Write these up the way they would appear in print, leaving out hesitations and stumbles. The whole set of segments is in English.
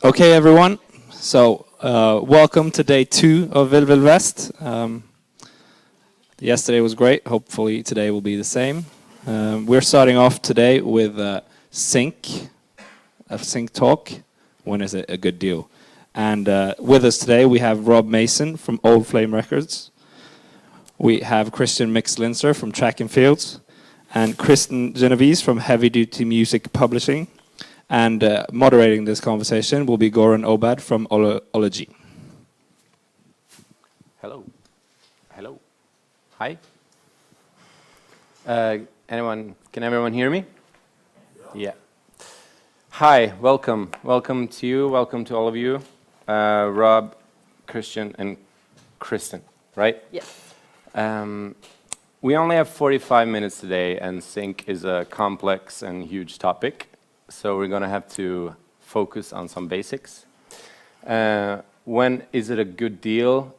Okay, everyone. So, welcome to day 2 of Vill Vill West. Yesterday was great. Hopefully today will be the same. We're starting off today with a sync talk. When is it a good deal? And with us today we have Rob Mason from Old Flame Records. We have Christian Mix-Linser from Track and Fields, and Kristen Genovese from Heavy Duty Music Publishing. And moderating this conversation will be Goran Obad from Ology. Hello. Hello. Hi. Can everyone hear me? Yeah. Hi, welcome. Welcome to you, welcome to all of you. Rob, Christian, and Kristen, right? Yes. We only have 45 minutes today, and sync is a complex and huge topic. So we're going to have to focus on some basics. When is it a good deal?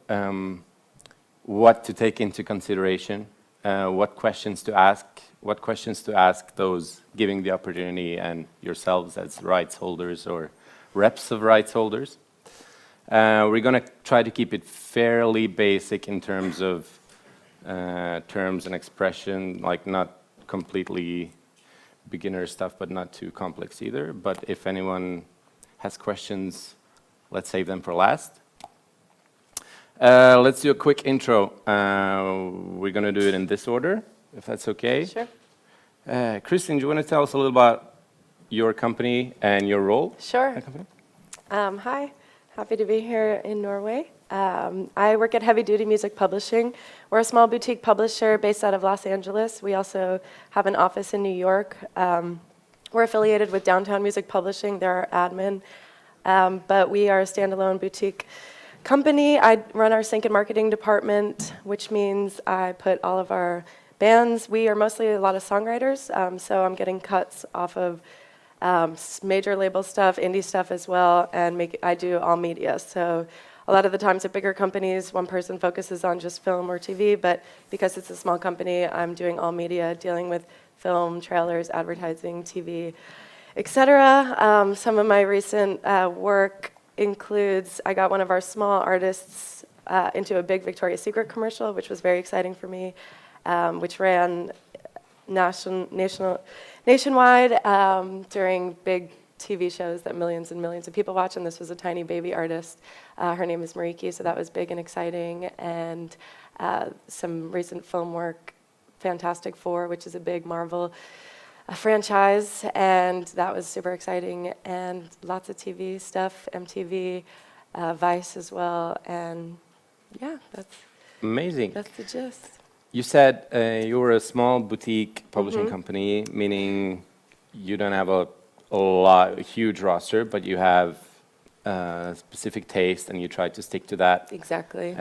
What to take into consideration? What questions to ask? What questions to ask those giving the opportunity and yourselves as rights holders or reps of rights holders? We're going to try to keep it fairly basic in terms of terms and expression, like not completely beginner stuff, but not too complex either. But if anyone has questions, let's save them for last. Let's do a quick intro. We're going to do it in this order, if that's okay. Sure. Kristen, do you want to tell us a little about your company and your role? Sure. Hi, happy to be here in Norway. I work at Heavy Duty Music Publishing. We're a small boutique publisher based out of Los Angeles. We also have an office in New York. We're affiliated with Downtown Music Publishing. They're our admin. But we are a standalone boutique company. I run our sync and marketing department, which means I put all of our bands. We are mostly a lot of songwriters, so I'm getting cuts off of major label stuff, indie stuff as well, and I do all media. So a lot of the times at bigger companies, one person focuses on just film or TV, but because it's a small company, I'm doing all media, dealing with film, trailers, advertising, TV, etc. Some of my recent work includes, I got one of our small artists into a big Victoria's Secret commercial, which was very exciting for me, which ran nationwide during big TV shows that millions and millions of people watch, and this was a tiny baby artist. Her name is Mariki, so that was big and exciting. And some recent film work, Fantastic Four, which is a big Marvel franchise, and that was super exciting. And lots of TV stuff, MTV, Vice as well, and yeah, that's amazing. That's the gist. You said you were a small boutique publishing company, meaning you don't have a huge roster, but you have specific taste and you try to stick to that. Exactly.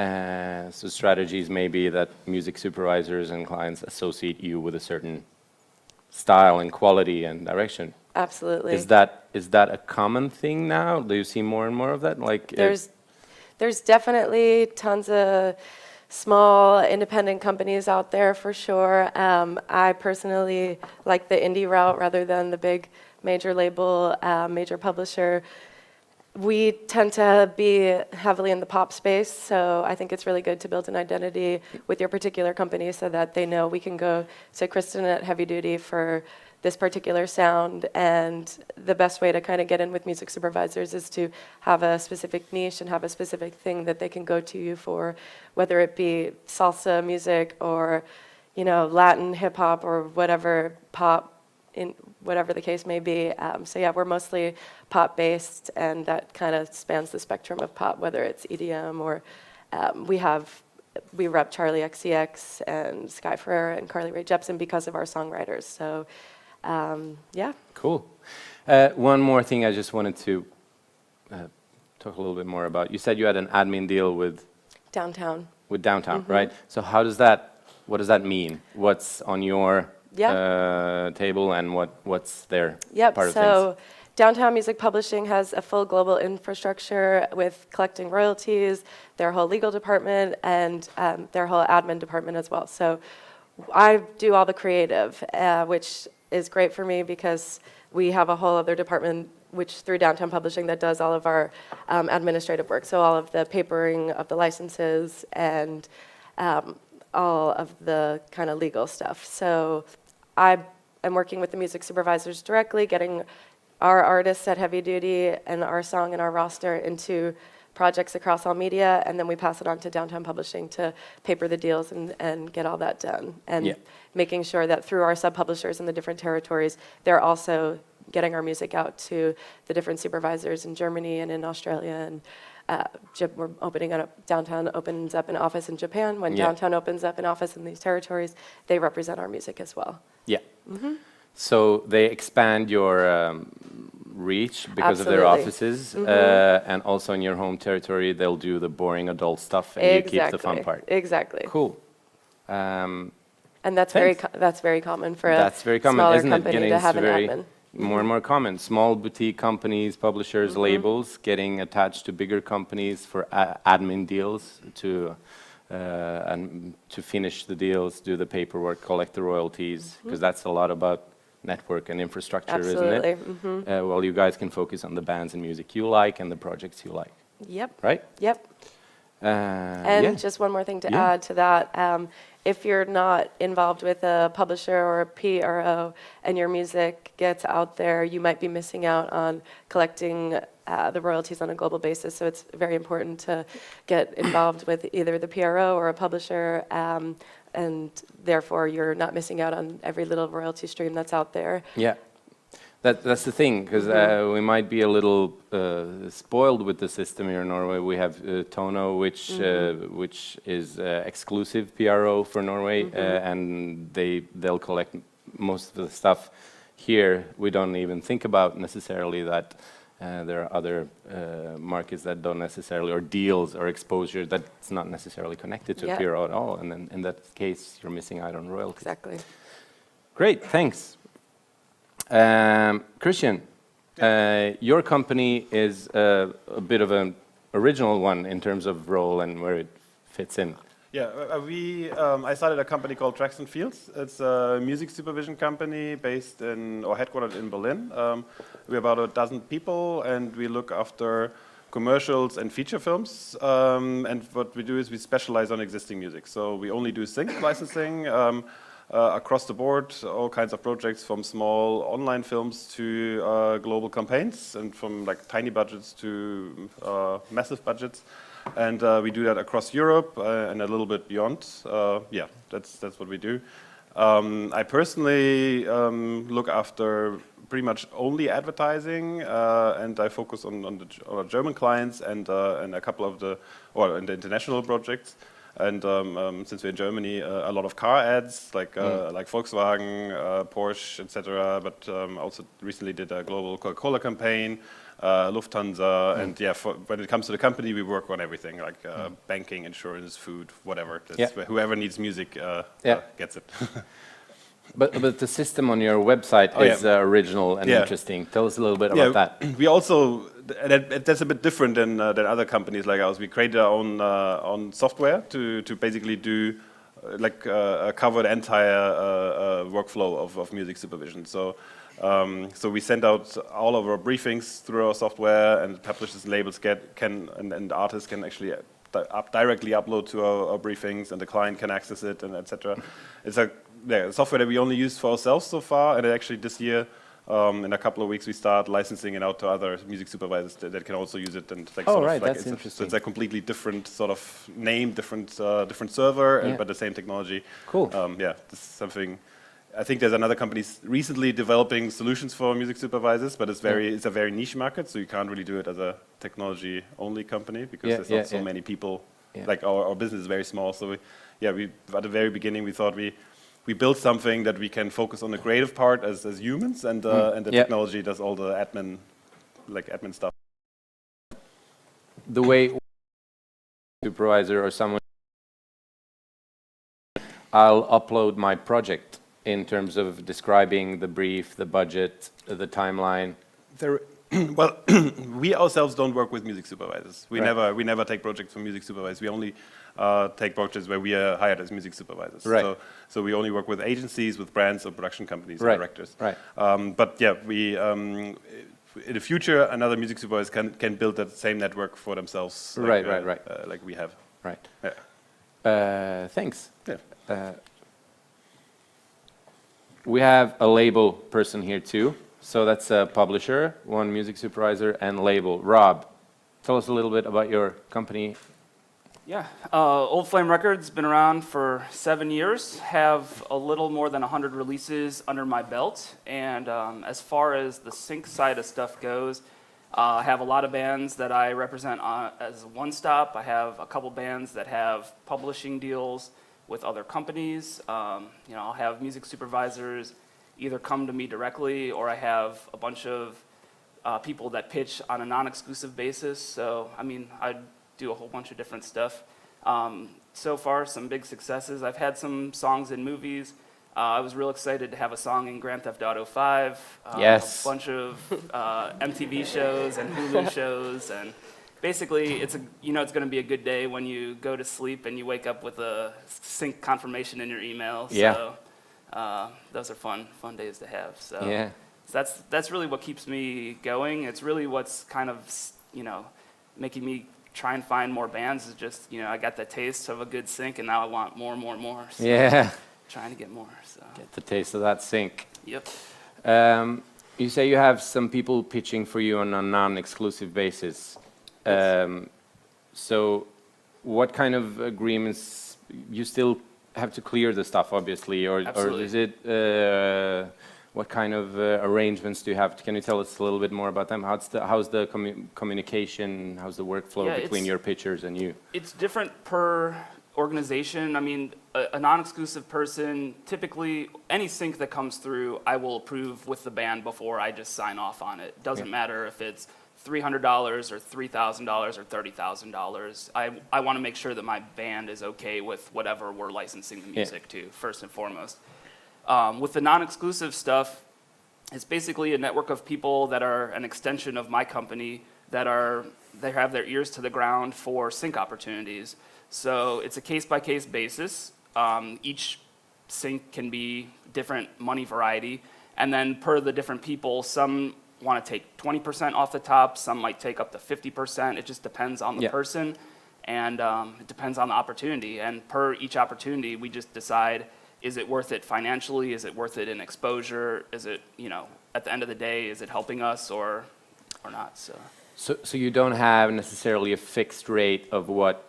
So strategies may be that music supervisors and clients associate you with a certain style and quality and direction. Absolutely. Is that a common thing now? Do you see more and more of that? Like there's definitely tons of small independent companies out there for sure. I personally like the indie route rather than the big major label, major publisher. We tend to be heavily in the pop space, so I think it's really good to build an identity with your particular company so that they know we can go to Kristen at Heavy Duty for this particular sound, and the best way to kind of get in with music supervisors is to have a specific niche and have a specific thing that they can go to you for, whether it be salsa music or, Latin hip hop or whatever pop, in whatever the case may be. So yeah, we're mostly pop-based, and that kind of spans the spectrum of pop, whether it's EDM or we rep Charlie XCX and Sky Ferreira and Carly Rae Jepsen because of our songwriters. So yeah. Cool. One more thing I just wanted to talk a little bit more about. You said you had an admin deal with Downtown. With Downtown, right? So what does that mean? What's on your table and what's their part of things? So Downtown Music Publishing has a full global infrastructure with collecting royalties, their whole legal department, and their whole admin department as well. So I do all the creative, which is great for me because we have a whole other department which through Downtown Publishing that does all of our administrative work. So all of the papering of the licenses and all of the kind of legal stuff. So I am working with the music supervisors directly, getting our artists at Heavy Duty and our song and our roster into projects across all media, and then we pass it on to Downtown Publishing to paper the deals and get all that done. And making sure that through our sub-publishers in the different territories, they're also getting our music out to the different supervisors in Germany and in Australia. And we're opening up, Downtown opens up an office in Japan. When Downtown opens up an office in these territories, they represent our music as well. Yeah. So they expand your reach because of their offices, and also in your home territory, they'll do the boring adult stuff, and you keep the fun part. Exactly. Cool. And that's very common for a very common, smaller isn't company it? to have an admin. More and more common. Small boutique companies, publishers, labels getting attached to bigger companies for admin deals and to finish the deals, do the paperwork, collect the royalties, because that's a lot about network and infrastructure, isn't it? Well, you guys can focus on the bands and music you like and the projects you like. Yep. Right? Yep. And just one more thing to add to that. If you're not involved with a publisher or a PRO and your music gets out there, you might be missing out on collecting the royalties on a global basis. So it's very important to get involved with either the PRO or a publisher, and therefore you're not missing out on every little royalty stream that's out there. Yeah. That's the thing, because we might be a little spoiled with the system here in Norway. We have Tono, which is exclusive PRO for Norway, and they'll collect most of the stuff. Here, we don't even think about necessarily that there are other markets that don't necessarily, or deals or exposure that's not necessarily connected to PRO at all. And then in that case, you're missing out on royalties. Exactly. Great, thanks. Christian, your company is a bit of an original one in terms of role and where it fits in. Yeah, I started a company called Tracks and Fields. It's a music supervision company based in, or headquartered in Berlin. We're about a dozen people, and we look after commercials and feature films. And what we do is we specialize on existing music. So we only do sync licensing. Across the board, all kinds of projects, from small online films to global campaigns, and from like tiny budgets to massive budgets, and we do that across Europe and a little bit beyond. Yeah, that's what we do. I personally look after pretty much only advertising, and I focus on our German clients and a couple of the international projects. And since we're in Germany, a lot of car ads, like Volkswagen, Porsche, etc. But also recently did a global Coca-Cola campaign, Lufthansa, and when it comes to the company, we work on everything, like banking, insurance, food, whatever. Whoever needs music gets it. But the system on your website is original and interesting. Tell us a little bit about that. We also, that's a bit different than other companies like ours. We created our own software to basically do cover the entire workflow of music supervision. So we send out all of our briefings through our software, and publishers and labels and artists can actually directly upload to our briefings, and the client can access it, and etc. It's a software that we only use for ourselves so far, and actually this year, in a couple of weeks, we start licensing it out to other music supervisors that can also use it. And that's interesting. So it's a completely different sort of name, different server, but the same technology. Cool. This is something. I think there's another company recently developing solutions for music supervisors, but it's a very niche market, so you can't really do it as a technology-only company because there's not so many people. Like our business is very small, so we at the very beginning we thought we built something that we can focus on the creative part as humans, and the technology does all the admin stuff. The way supervisor or someone, I'll upload my project in terms of describing the brief, the budget, the timeline. Well, we ourselves don't work with music supervisors. We never take projects from music supervisors. We only take projects where we are hired as music supervisors. Right. So we only work with agencies, with brands, or production companies, or directors. Right. But in the future, another music supervisor can build that same network for themselves. Like, Right. Like we have. Right. Yeah. Thanks. Yeah. We have a label person here too. So that's a publisher, one music supervisor, and label. Rob, tell us a little bit about your company. Yeah, Old Flame Records, been around for 7 years, have a little more than 100 releases under my belt, and as far as the sync side of stuff goes, I have a lot of bands that I represent as one stop. I have a couple bands that have publishing deals with other companies. I'll have music supervisors either come to me directly, or I have a bunch of people that pitch on a non-exclusive basis. So, I do a whole bunch of different stuff. So far, some big successes. I've had some songs in movies. I was real excited to have a song in Grand Theft Auto 5. Yes. A bunch of MTV shows and Hulu shows, and basically, it's going to be a good day when you go to sleep and you wake up with a sync confirmation in your email. Yeah. So those are fun days to have. So Yeah. that's really what keeps me going. It's really what's kind of making me try and find more bands. Is just I got the taste of a good sync, and now I want more. So Yeah. trying to get more. So. Get the taste of that sync. Yep. You say you have some people pitching for you on a non-exclusive basis. So what kind of agreements, you still have to clear the stuff, obviously, or is it, what kind of arrangements do you have? Can you tell us a little bit more about them? How's the communication, how's the workflow between your pitchers and you? It's different per organization. A non-exclusive person, typically any sync that comes through, I will approve with the band before I just sign off on it. Doesn't matter if it's $300 or $3,000 or $30,000. I want to make sure that my band is okay with whatever we're licensing the music to, first and foremost. With the non-exclusive stuff, it's basically a network of people that are an extension of my company they have their ears to the ground for sync opportunities. So it's a case-by-case basis. Each sync can be different money variety, and then per the different people, some want to take 20% off the top, some might take up to 50%. It just depends on the person, and it depends on the opportunity. And per each opportunity, we just decide, is it worth it financially? Is it worth it in exposure? Is it, at the end of the day, is it helping us or not? So you don't have necessarily a fixed rate of what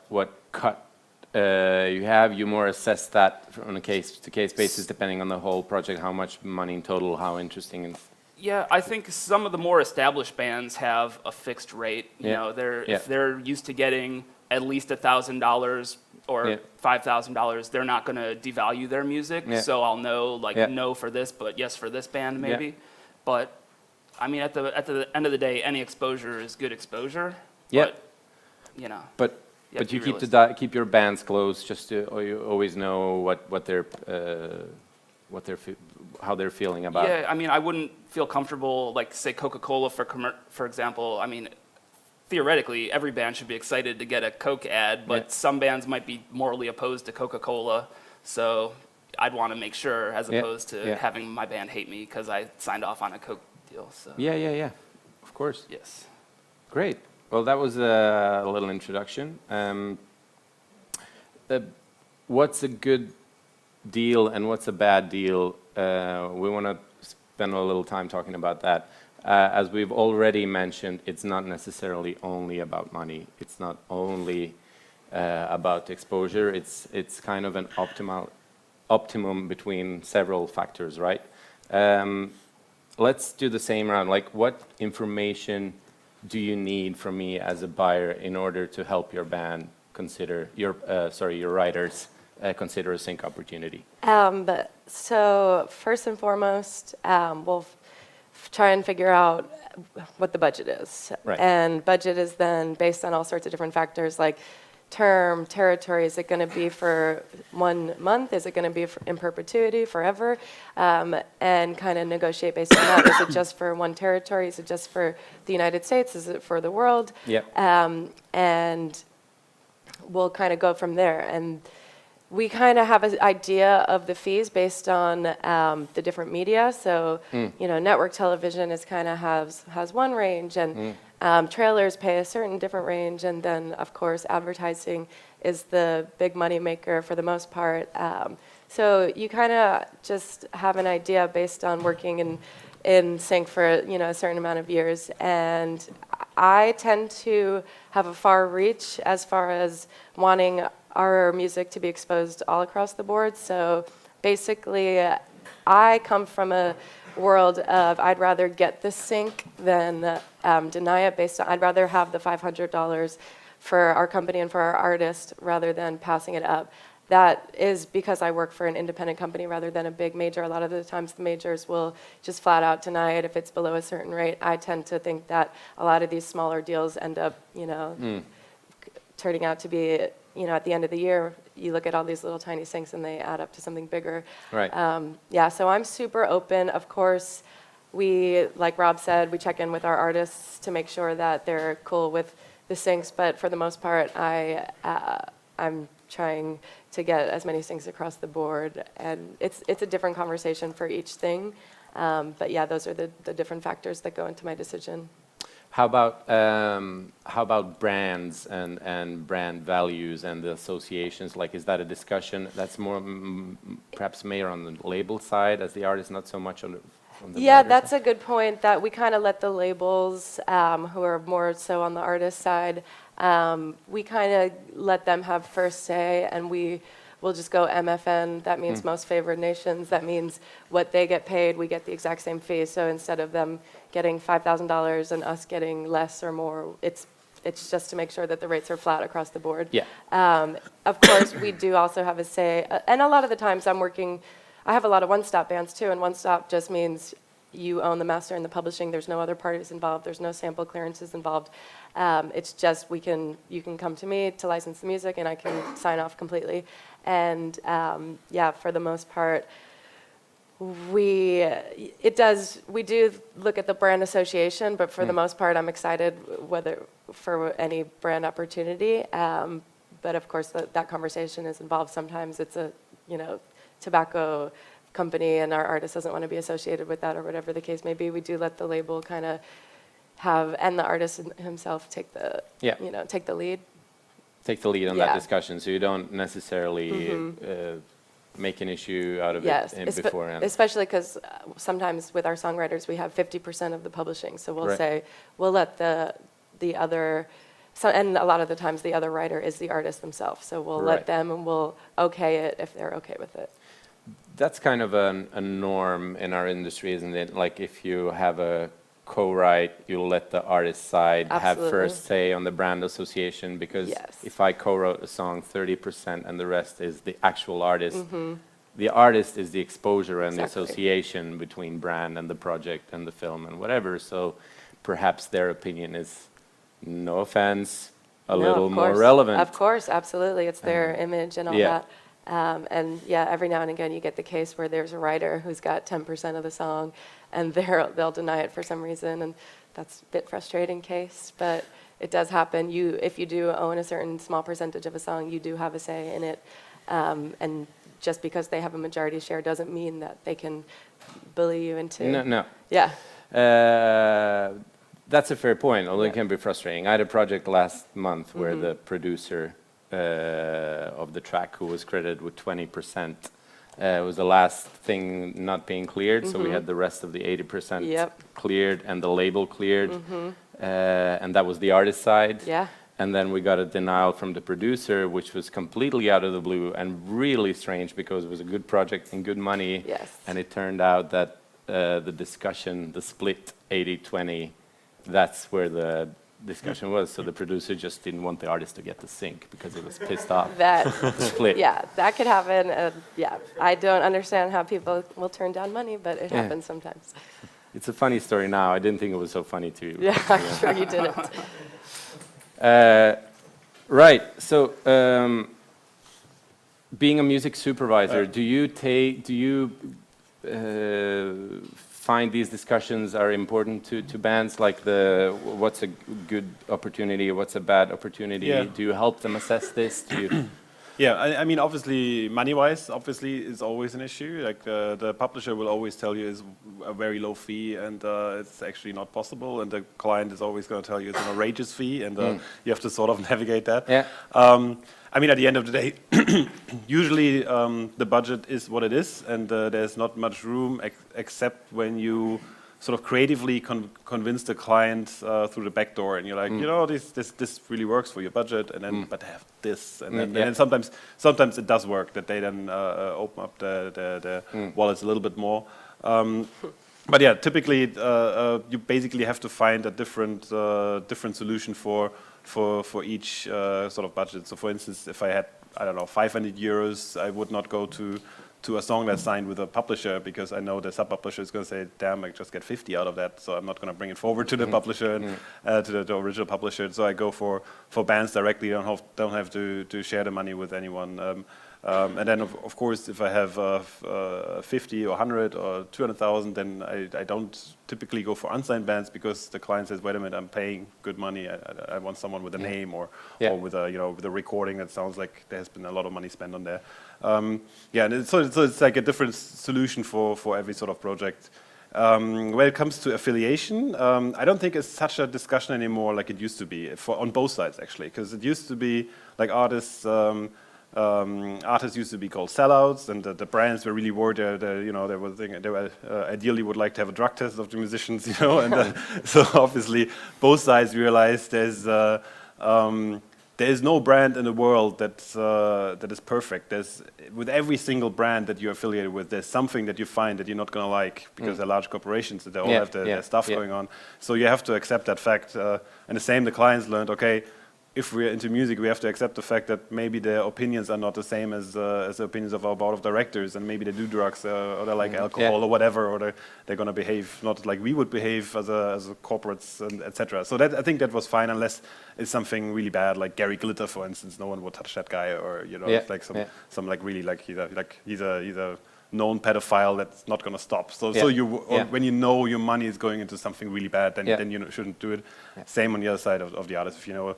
cut you have. You more assess that on a case-to-case basis, depending on the whole project, how much money in total, how interesting. And yeah, I think some of the more established bands have a fixed rate. If they're used to getting at least $1,000 or $5,000, they're not going to devalue their music. So I'll know no for this, but yes for this band maybe. But at the end of the day, any exposure is good exposure. But you keep your bands close, just to, or you always know how they're feeling about. Yeah, I wouldn't feel comfortable, say Coca-Cola for example. Theoretically, every band should be excited to get a Coke ad, but some bands might be morally opposed to Coca-Cola. So I'd want to make sure, as opposed to having my band hate me because I signed off on a Coke deal. So. Yeah. Of course. Yes. Great. Well, that was a little introduction. What's a good deal and what's a bad deal? We want to spend a little time talking about that. As we've already mentioned, it's not necessarily only about money. It's not only about exposure. It's kind of an optimum between several factors, right? Let's do the same round. What information do you need from me as a buyer in order to help your band consider your writers consider a sync opportunity? So first and foremost, we'll try and figure out what the budget is. Right. And budget is then based on all sorts of different factors like term, territory. Is it going to be for 1 month? Is it going to be in perpetuity, forever? And kind of negotiate based on that. Is it just for one territory? Is it just for the United States? Is it for the world? Yep. And we'll kind of go from there. And we kind of have an idea of the fees based on the different media. So, network television is kind of has one range, and trailers pay a certain different range, and then of course advertising is the big money maker for the most part. So you kind of just have an idea based on working in sync for a certain amount of years, and I tend to have a far reach as far as wanting our music to be exposed all across the board. So basically, I come from a world of I'd rather get the sync than deny it. I'd rather have the $500 for our company and for our artist rather than passing it up. That is because I work for an independent company rather than a big major. A lot of the times the majors will just flat out deny it if it's below a certain rate. I tend to think that a lot of these smaller deals end up, turning out to be, at the end of the year, you look at all these little tiny syncs and they add up to something bigger. Right. So I'm super open. Of course, we, like Rob said, we check in with our artists to make sure that they're cool with the syncs, but for the most part, I'm trying to get as many syncs across the board, and it's a different conversation for each thing. But yeah, those are the different factors that go into my decision. How about brands and brand values and the associations? Like, is that a discussion that's more perhaps more on the label side as the artist, not so much on the Yeah, writer that's side? a good point, that we kind of let the labels, who are more so on the artist side, we kind of let them have first say, and we'll just go MFN. That means most favored nations. That means what they get paid, we get the exact same fee. So instead of them getting $5,000 and us getting less or more, it's just to make sure that the rates are flat across the board. Yeah. Of course, we do also have a say, and a lot of the times I have a lot of one-stop bands too, and one-stop just means you own the master and the publishing. There's no other parties involved. There's no sample clearances involved. It's just you can come to me to license the music, and I can sign off completely. And for the most part, we do look at the brand association, but for the most part, I'm excited for any brand opportunity. But of course, that conversation is involved. Sometimes it's a tobacco company and our artist doesn't want to be associated with that, or whatever the case may be. We do let the label kind of and the artist himself take the lead. Take the lead on that discussion, so you don't necessarily make an issue out of it beforehand. Especially because sometimes with our songwriters we have 50% of the publishing, so we'll say we'll let the other. So, and a lot of the times the other writer is the artist themselves, so we'll let them, and we'll okay it if they're okay with it. That's kind of a norm in our industry, isn't it? Like, if you have a co-write, you'll let the artist side have first say on the brand association, because if I co-wrote a song 30% and the rest is the actual artist, the artist is the exposure and the association between brand and the project and the film and whatever, so perhaps their opinion is, no offense, a little more relevant. Of course, absolutely. It's their image and all that. And every now and again you get the case where there's a writer who's got 10% of the song and they'll deny it for some reason, and that's a bit frustrating case, but it does happen. If you do own a certain small percentage of a song, you do have a say in it, and just because they have a majority share doesn't mean that they can bully you into... No. Yeah. That's a fair point, although it can be frustrating. I had a project last month where the producer of the track, who was credited with 20%, was the last thing not being cleared, so we had the rest of the 80% cleared and the label cleared, and that was the artist side. Yeah. And then we got a denial from the producer, which was completely out of the blue and really strange, because it was a good project and good money. Yes. And it turned out that the discussion, the split 80-20, that's where the discussion was. So the producer just didn't want the artist to get the sync because he was pissed off. That split. Yeah, that could happen. I don't understand how people will turn down money, but it happens sometimes. It's a funny story now. I didn't think it was so funny to you. Yeah, I'm sure you didn't. Right. So, being a music supervisor, do you find these discussions are important to bands, like what's a good opportunity, what's a bad opportunity? Do you help them assess this? Yeah, I mean, obviously, money-wise, obviously, is always an issue. Like the publisher will always tell you is a very low fee, and it's actually not possible. And the client is always going to tell you it's an outrageous fee, and you have to sort of navigate that. Yeah. I mean, at the end of the day, usually the budget is what it is, and there's not much room except when you sort of creatively convince the client through the back door, and you're like, you know, this really works for your budget, and then but have this, and then sometimes it does work that they then open up the wallets a little bit more. But yeah, typically you basically have to find a different solution for each sort of budget. So for instance, if I had, I don't know, 500 euros, I would not go to a song that's signed with a publisher, because I know the sub-publisher is going to say, damn, I just get 50 out of that, so I'm not going to bring it forward to the publisher and to the original publisher. So I go for bands directly, don't have to share the money with anyone. And then, of course, if I have 50 or 100 or 200,000, then I don't typically go for unsigned bands, because the client says, wait a minute, I'm paying good money. I want someone with a name or with a recording that sounds like there has been a lot of money spent on there. And so it's like a different solution for every sort of project. When it comes to affiliation, I don't think it's such a discussion anymore like it used to be on both sides, actually, because it used to be like artists used to be called sellouts, and the brands were really worried. They were ideally would like to have a drug test of the musicians, you know. And so obviously both sides realized there is no brand in the world that is perfect. With every single brand that you're affiliated with, there's something that you find that you're not going to like, because they're large corporations, that they all have their stuff going on. So you have to accept that fact. And the same, the clients learned, okay, if we're into music, we have to accept the fact that maybe their opinions are not the same as the opinions of our board of directors, and maybe they do drugs or they like alcohol or whatever, or they're going to behave not like we would behave as a corporates, and etc. So I think that was fine, unless it's something really bad, like Gary Glitter, for instance. No one would touch that guy, or it's like some like really like he's a known pedophile that's not going to stop. So when you know your money is going into something really bad, then you shouldn't do it. Same on the other side of the artist. If you know.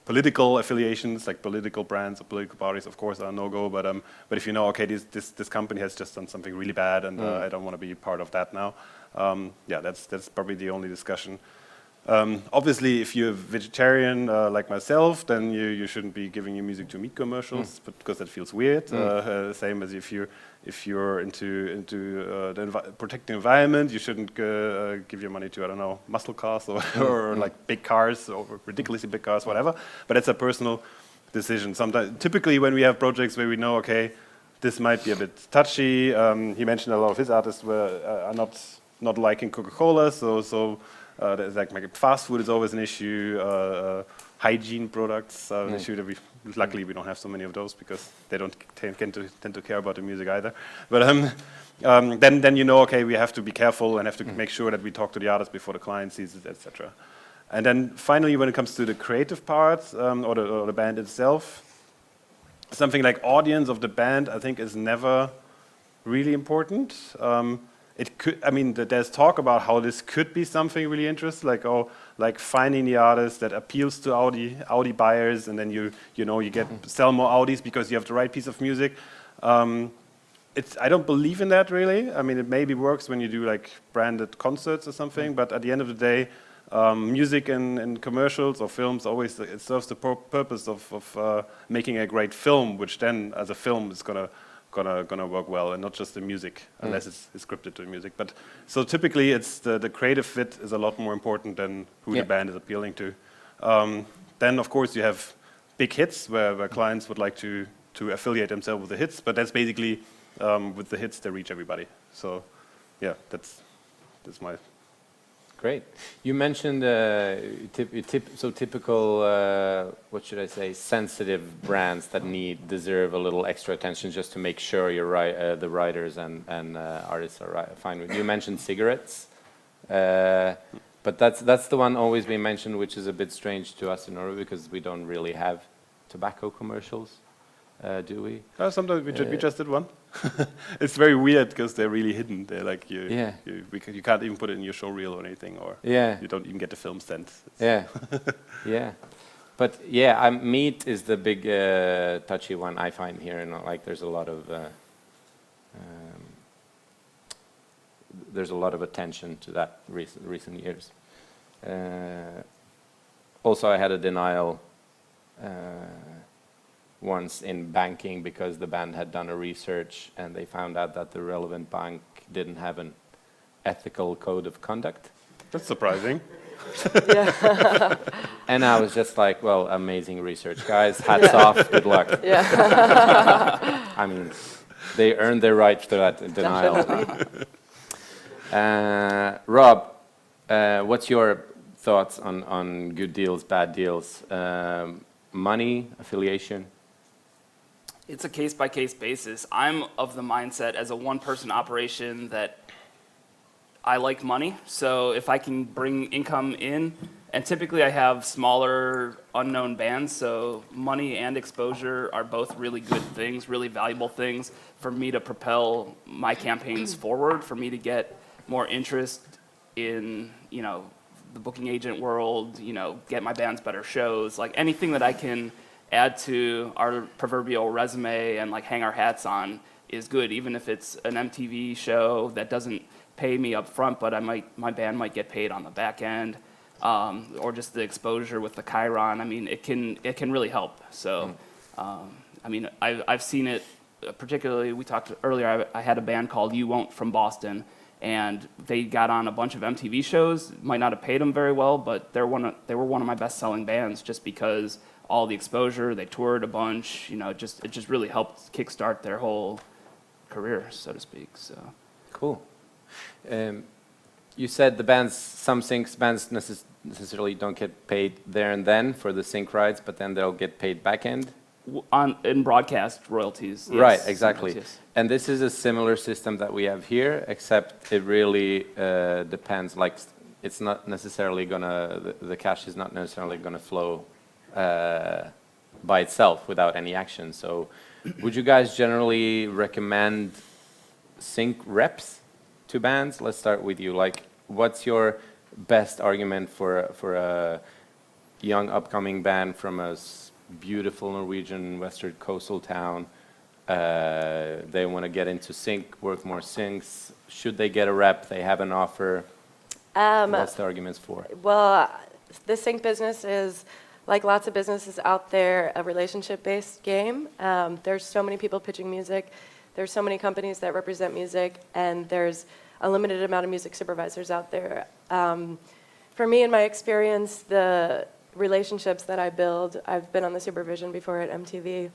Political affiliations, like political brands or political parties, of course, are no-go. But if you know, okay, this company has just done something really bad, and I don't want to be part of that now. That's probably the only discussion. Obviously, if you're a vegetarian like myself, then you shouldn't be giving your music to meat commercials, because that feels weird. Same as if you're into protecting the environment, you shouldn't give your money to, I don't know, muscle cars or like big cars or ridiculously big cars, whatever. But it's a personal decision. Typically, when we have projects where we know, okay, this might be a bit touchy. He mentioned a lot of his artists are not liking Coca-Cola, so. There's like fast food is always an issue. Hygiene products are an issue that luckily we don't have so many of those, because they don't tend to care about the music either. But then you know, okay, we have to be careful and have to make sure that we talk to the artist before the client sees it, etc. And then finally, when it comes to the creative part or the band itself, something like audience of the band, I think, is never really important. It could. I mean, there's talk about how this could be something really interesting, like finding the artist that appeals to Audi buyers, and then you sell more Audis because you have the right piece of music. I don't believe in that really. I mean, it maybe works when you do like branded concerts or something, but at the end of the day, music and commercials or films always it serves the purpose of making a great film, which then as a film is gonna work well, and not just the music, unless it's scripted to music. But so typically, it's the creative fit is a lot more important than who the band is appealing to. Then of course you have big hits where clients would like to affiliate themselves with the hits, but that's basically with the hits they reach everybody. So yeah, that's my. Great. You mentioned typical, what should I say, sensitive brands that deserve a little extra attention just to make sure the writers and artists are fine with. You mentioned cigarettes, but that's the one always being mentioned, which is a bit strange to us in Norway, because we don't really have tobacco commercials, do we? Sometimes we just did one. It's very weird because they're really hidden. They're like you can't even put it in your show reel or anything, or you don't even get the film sent. Yeah. But yeah, meat is the big touchy one I find here, and like there's a lot of attention to that recent years. Also, I had a denial once in banking because the band had done a research and they found out that the relevant bank didn't have an ethical code of conduct. That's surprising. And I was just like, well, amazing research, guys. Hats off. Good luck. I mean, they earned their right to that denial. Rob, what's your thoughts on good deals, bad deals, money, affiliation? It's a case-by-case basis. I'm of the mindset as a one-person operation that I like money, so if I can bring income in, and typically I have smaller, unknown bands, so money and exposure are both really good things, really valuable things for me to propel my campaigns forward, for me to get more interest in, you know, the booking agent world, you know, get my bands better shows, like anything that I can add to our proverbial resume and like hang our hats on is good, even if it's an MTV show that doesn't pay me up front, but my band might get paid on the back end, or just the exposure with the Chiron. I mean, it can really help. So, I mean, I've seen it. Particularly, we talked earlier. I had a band called You Won't from Boston, and they got on a bunch of MTV shows. Might not have paid them very well, but they were one of my best-selling bands just because all the exposure. They toured a bunch. You know, it just really helped kickstart their whole career, so to speak. So cool. You said the bands, some bands necessarily don't get paid there and then for the sync rights, but then they'll get paid back end? In broadcast royalties. Yes. Right, exactly. Yes. And this is a similar system that we have here, except it really depends, like it's not necessarily gonna, the cash is not necessarily gonna flow by itself without any action. So would you guys generally recommend sync reps to bands? Let's start with you. Like, what's your best argument for a young upcoming band from a beautiful Norwegian western coastal town? They want to get into sync, work more syncs. Should they get a rep? They have an offer. What's the arguments for? Well, the sync business is, like lots of businesses out there, a relationship-based game. There's so many people pitching music. There's so many companies that represent music, and there's a limited amount of music supervisors out there. For me, in my experience, the relationships that I build, I've been on the supervision before at MTV.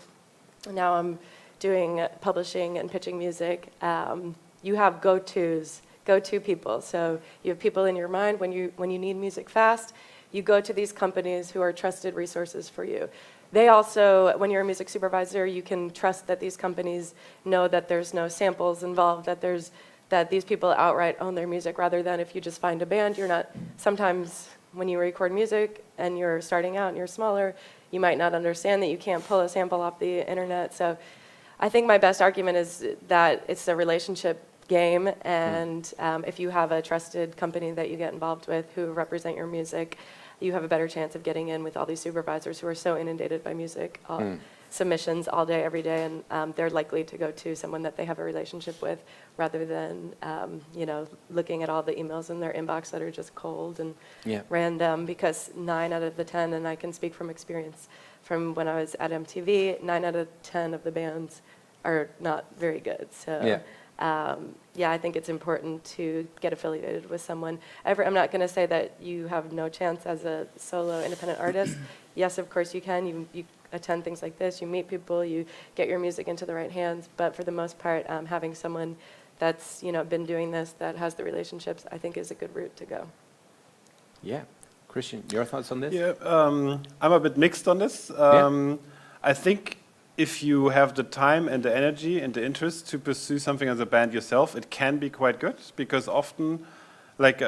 Now I'm doing publishing and pitching music. You have go-to people. So you have people in your mind when you need music fast. You go to these companies who are trusted resources for you. They also, when you're a music supervisor, you can trust that these companies know that there's no samples involved, that these people outright own their music, rather than if you just find a band, you're not, sometimes when you record music and you're starting out and you're smaller, you might not understand that you can't pull a sample off the internet. So I think my best argument is that it's a relationship game, and if you have a trusted company that you get involved with who represent your music, you have a better chance of getting in with all these supervisors who are so inundated by music submissions all day, every day, and they're likely to go to someone that they have a relationship with, rather than looking at all the emails in their inbox that are just cold and random. Because 9 out of the 10, and I can speak from experience from when I was at MTV, 9 out of 10 of the bands are not very good. So. I think it's important to get affiliated with someone. I'm not going to say that you have no chance as a solo independent artist. Yes, of course you can. You attend things like this, you meet people, you get your music into the right hands. But for the most part, having someone that's been doing this, that has the relationships, I think is a good route to go. Yeah. Christian, your thoughts on this? Yeah, I'm a bit mixed on this. I think if you have the time and the energy and the interest to pursue something as a band yourself, it can be quite good, because often,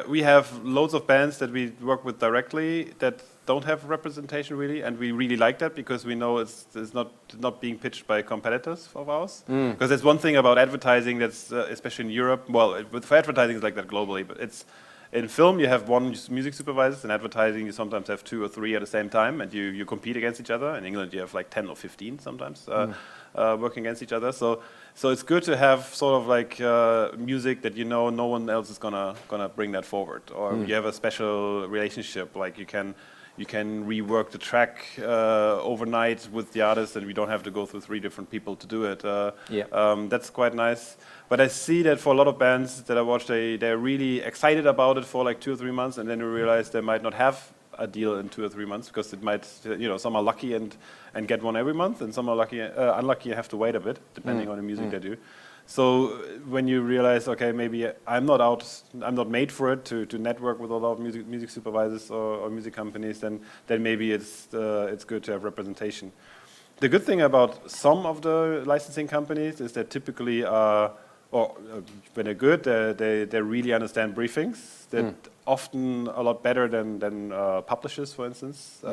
we have loads of bands that we work with directly that don't have representation really, and we really like that because we know it's not being pitched by competitors of ours. Because there's one thing about advertising that's, especially in Europe, well, for advertising it's like that globally, but In film, you have one music supervisor. In advertising, you sometimes have 2 or 3 at the same time, and you compete against each other. In England, you have like 10 or 15 sometimes working against each other. So it's good to have sort of like music that you know no one else is gonna bring that forward, or you have a special relationship, like you can rework the track overnight with the artist, and we don't have to go through 3 different people to do it. That's quite nice. But I see that for a lot of bands that I watch, they're really excited about it for like 2 or 3 months, and then you realize they might not have a deal in 2 or 3 months, because it might, some are lucky and get one every month, and some are unlucky and have to wait a bit, depending on the music they do. So when you realize, okay, maybe I'm not made for it to network with a lot of music supervisors or music companies, then maybe it's good to have representation. The good thing about some of the licensing companies is that typically when they're good, they really understand briefings. They're often a lot better than publishers, for instance.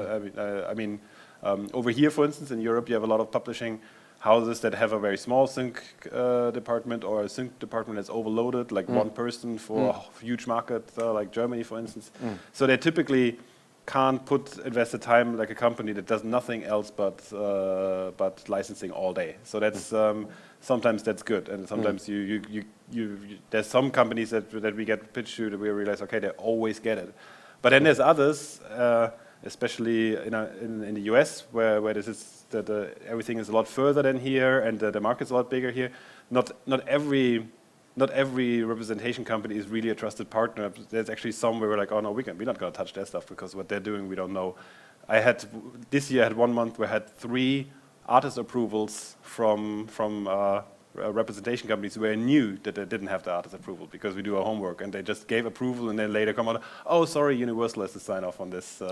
Over here, for instance, in Europe, you have a lot of publishing houses that have a very small sync department, or a sync department that's overloaded, like one person for a huge market, like Germany, for instance. So they typically can't invest the time like a company that does nothing else but licensing all day. So that's sometimes that's good, and sometimes there's some companies that we get pitched to that we realize, okay, they always get it. But then there's others, especially in the US, where this is that everything is a lot further than here, and the market's a lot bigger here. Not every representation company is really a trusted partner. There's actually some where we're like, oh no, we're not going to touch their stuff, because what they're doing we don't know. This year I had 1 month where I had 3 artist approvals from representation companies where I knew that they didn't have the artist approval, because we do our homework, and they just gave approval, and then later come on, oh sorry, Universal has to sign off on this.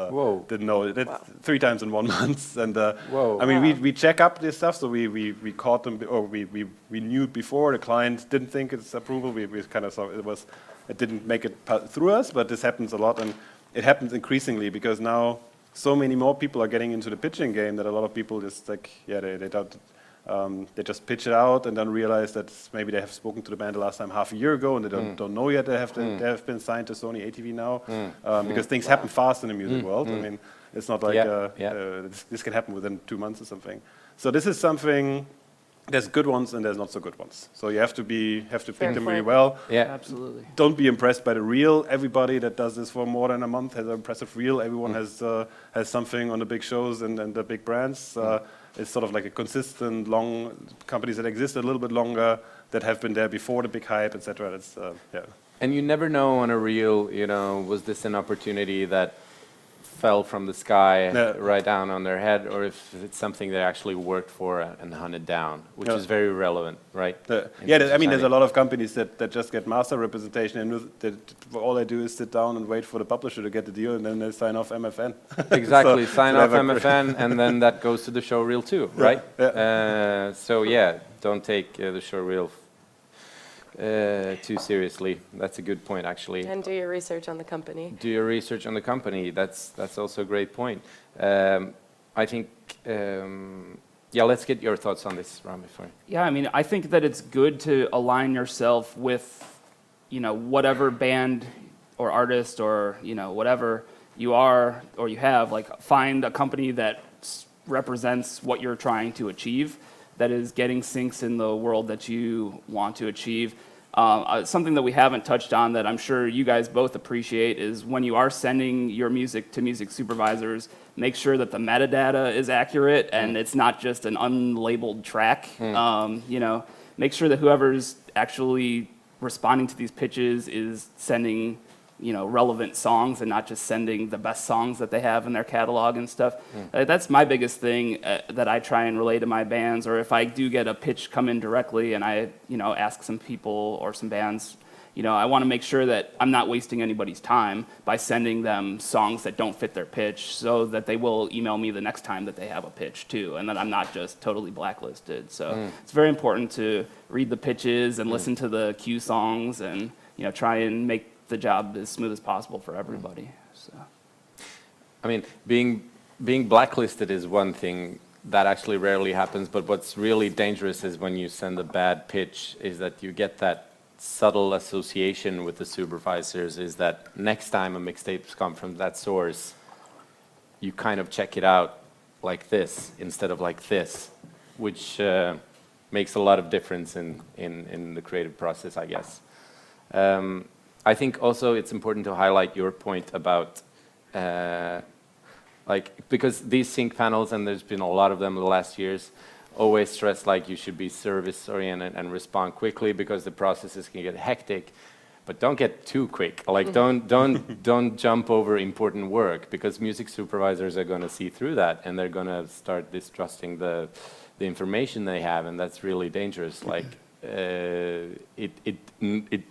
Didn't know. That's 3 times in 1 month, and we check up this stuff, so we caught them, or we knew before the client didn't think it's approval. We kind of saw it didn't make it through us, but this happens a lot, and it happens increasingly, because now so many more people are getting into the pitching game that a lot of people just like, they just pitch it out and then realize that maybe they have spoken to the band the last time half a year ago, and they don't know yet they have been signed to Sony ATV now, because things happen fast in the music world. I mean, it's not like this can happen within 2 months or something. So this is something. There's good ones and there's not so good ones. So you have to pick them really well. Yeah, absolutely. Don't be impressed by the reel. Everybody that does this for more than a month has an impressive reel. Everyone has something on the big shows and the big brands. It's sort of like a consistent, long companies that exist a little bit longer, that have been there before the big hype, etc. And you never know on a reel, was this an opportunity that fell from the sky right down on their head, or if it's something they actually worked for and hunted down, which is very relevant, right? There's a lot of companies that just get master representation, and all they do is sit down and wait for the publisher to get the deal, and then they sign off MFN. Exactly, sign off MFN, and then that goes to the show reel too, right? Don't take the show reel too seriously. That's a good point, actually. And do your research on the company. Do your research on the company. That's also a great point. I think, let's get your thoughts on this, Ram, before. Yeah, I think that it's good to align yourself with, whatever band or artist or, whatever you are or you have. Like, find a company that represents what you're trying to achieve, that is getting syncs in the world that you want to achieve. Something that we haven't touched on that I'm sure you guys both appreciate is when you are sending your music to music supervisors, make sure that the metadata is accurate and it's not just an unlabeled track. Make sure that whoever's actually responding to these pitches is sending relevant songs and not just sending the best songs that they have in their catalog and stuff. That's my biggest thing that I try and relay to my bands, or if I do get a pitch come in directly and I, ask some people or some bands, I want to make sure that I'm not wasting anybody's time by sending them songs that don't fit their pitch, so that they will email me the next time that they have a pitch too, and that I'm not just totally blacklisted. So it's very important to read the pitches and listen to the cue songs and, try and make the job as smooth as possible for everybody. So, being blacklisted is one thing that actually rarely happens, but what's really dangerous is when you send a bad pitch, is that you get that subtle association with the supervisors is that next time a mixtape's come from that source, you kind of check it out like this instead of like this, which makes a lot of difference in the creative process, I guess. I think also it's important to highlight your point about because these sync panels, and there's been a lot of them in the last years, always stress like you should be service oriented and respond quickly because the processes can get hectic, but don't get too quick. Like don't jump over important work, because music supervisors are going to see through that and they're going to start distrusting the information they have, and that's really dangerous. Like it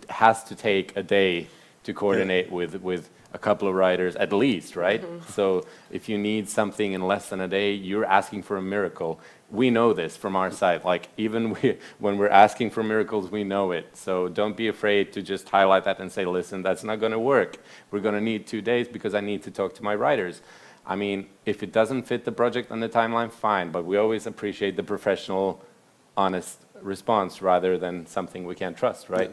has to take a day to coordinate with a couple of writers at least, right? So if you need something in less than a day, you're asking for a miracle. We know this from our side. Like even when we're asking for miracles, we know it. So don't be afraid to just highlight that and say, listen, that's not going to work. We're going to need 2 days because I need to talk to my writers. I mean, if it doesn't fit the project on the timeline, fine. But we always appreciate the professional, honest response rather than something we can't trust, right?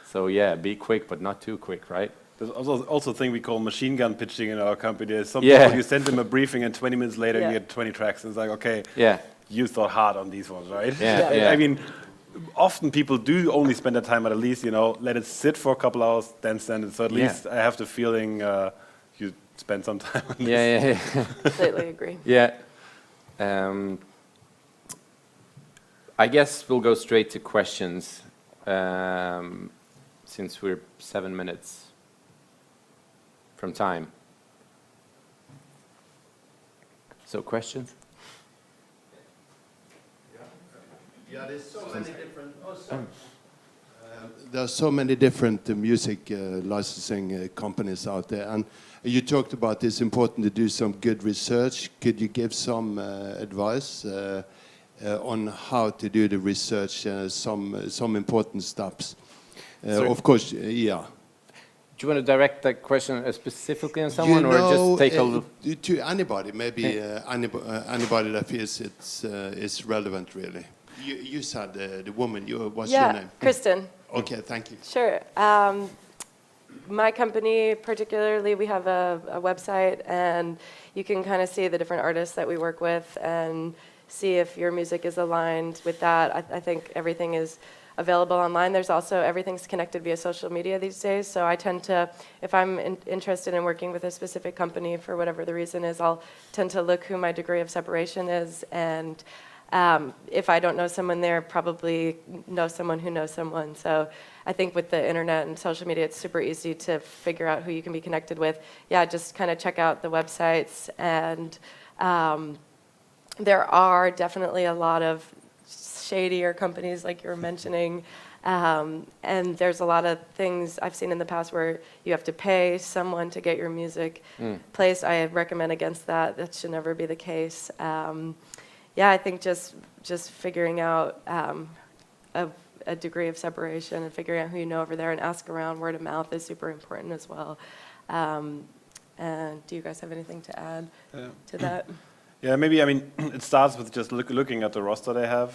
So yeah, be quick, but not too quick, right? There's also a thing we call machine gun pitching in our company. There's some people, you send them a briefing and 20 minutes later you get 20 tracks. And it's like, okay, you thought hard on these ones, right? I mean, often people do only spend their time at least, let it sit for a couple hours, then send it. So at least I have the feeling you spend some time on this. Completely agree. I guess we'll go straight to questions since we're 7 minutes from time. So questions? Yeah, there's so many different. There are so many different music licensing companies out there, and you talked about it's important to do some good research. Could you give some advice on how to do the research? Some important steps. Of course, Do you want to direct that question specifically on someone, or just take a look? To anybody, maybe anybody that feels it's relevant, really. You said the woman. What's your name? Kristen. Okay, thank you. Sure. My company, particularly, we have a website, and you can kind of see the different artists that we work with and see if your music is aligned with that. I think everything is available online. There's also, everything's connected via social media these days, so I tend to, if I'm interested in working with a specific company for whatever the reason is, I'll tend to look who my degree of separation is, and if I don't know someone there, probably know someone who knows someone. So I think with the internet and social media, it's super easy to figure out who you can be connected with. Yeah, just kind of check out the websites, and there are definitely a lot of shadier companies like you were mentioning, and there's a lot of things I've seen in the past where you have to pay someone to get your music placed. I recommend against that. That should never be the case. I think just figuring out a degree of separation and figuring out who you know over there and ask around. Word of mouth is super important as well. And do you guys have anything to add to that? Yeah, maybe, I mean, it starts with just looking at the roster they have.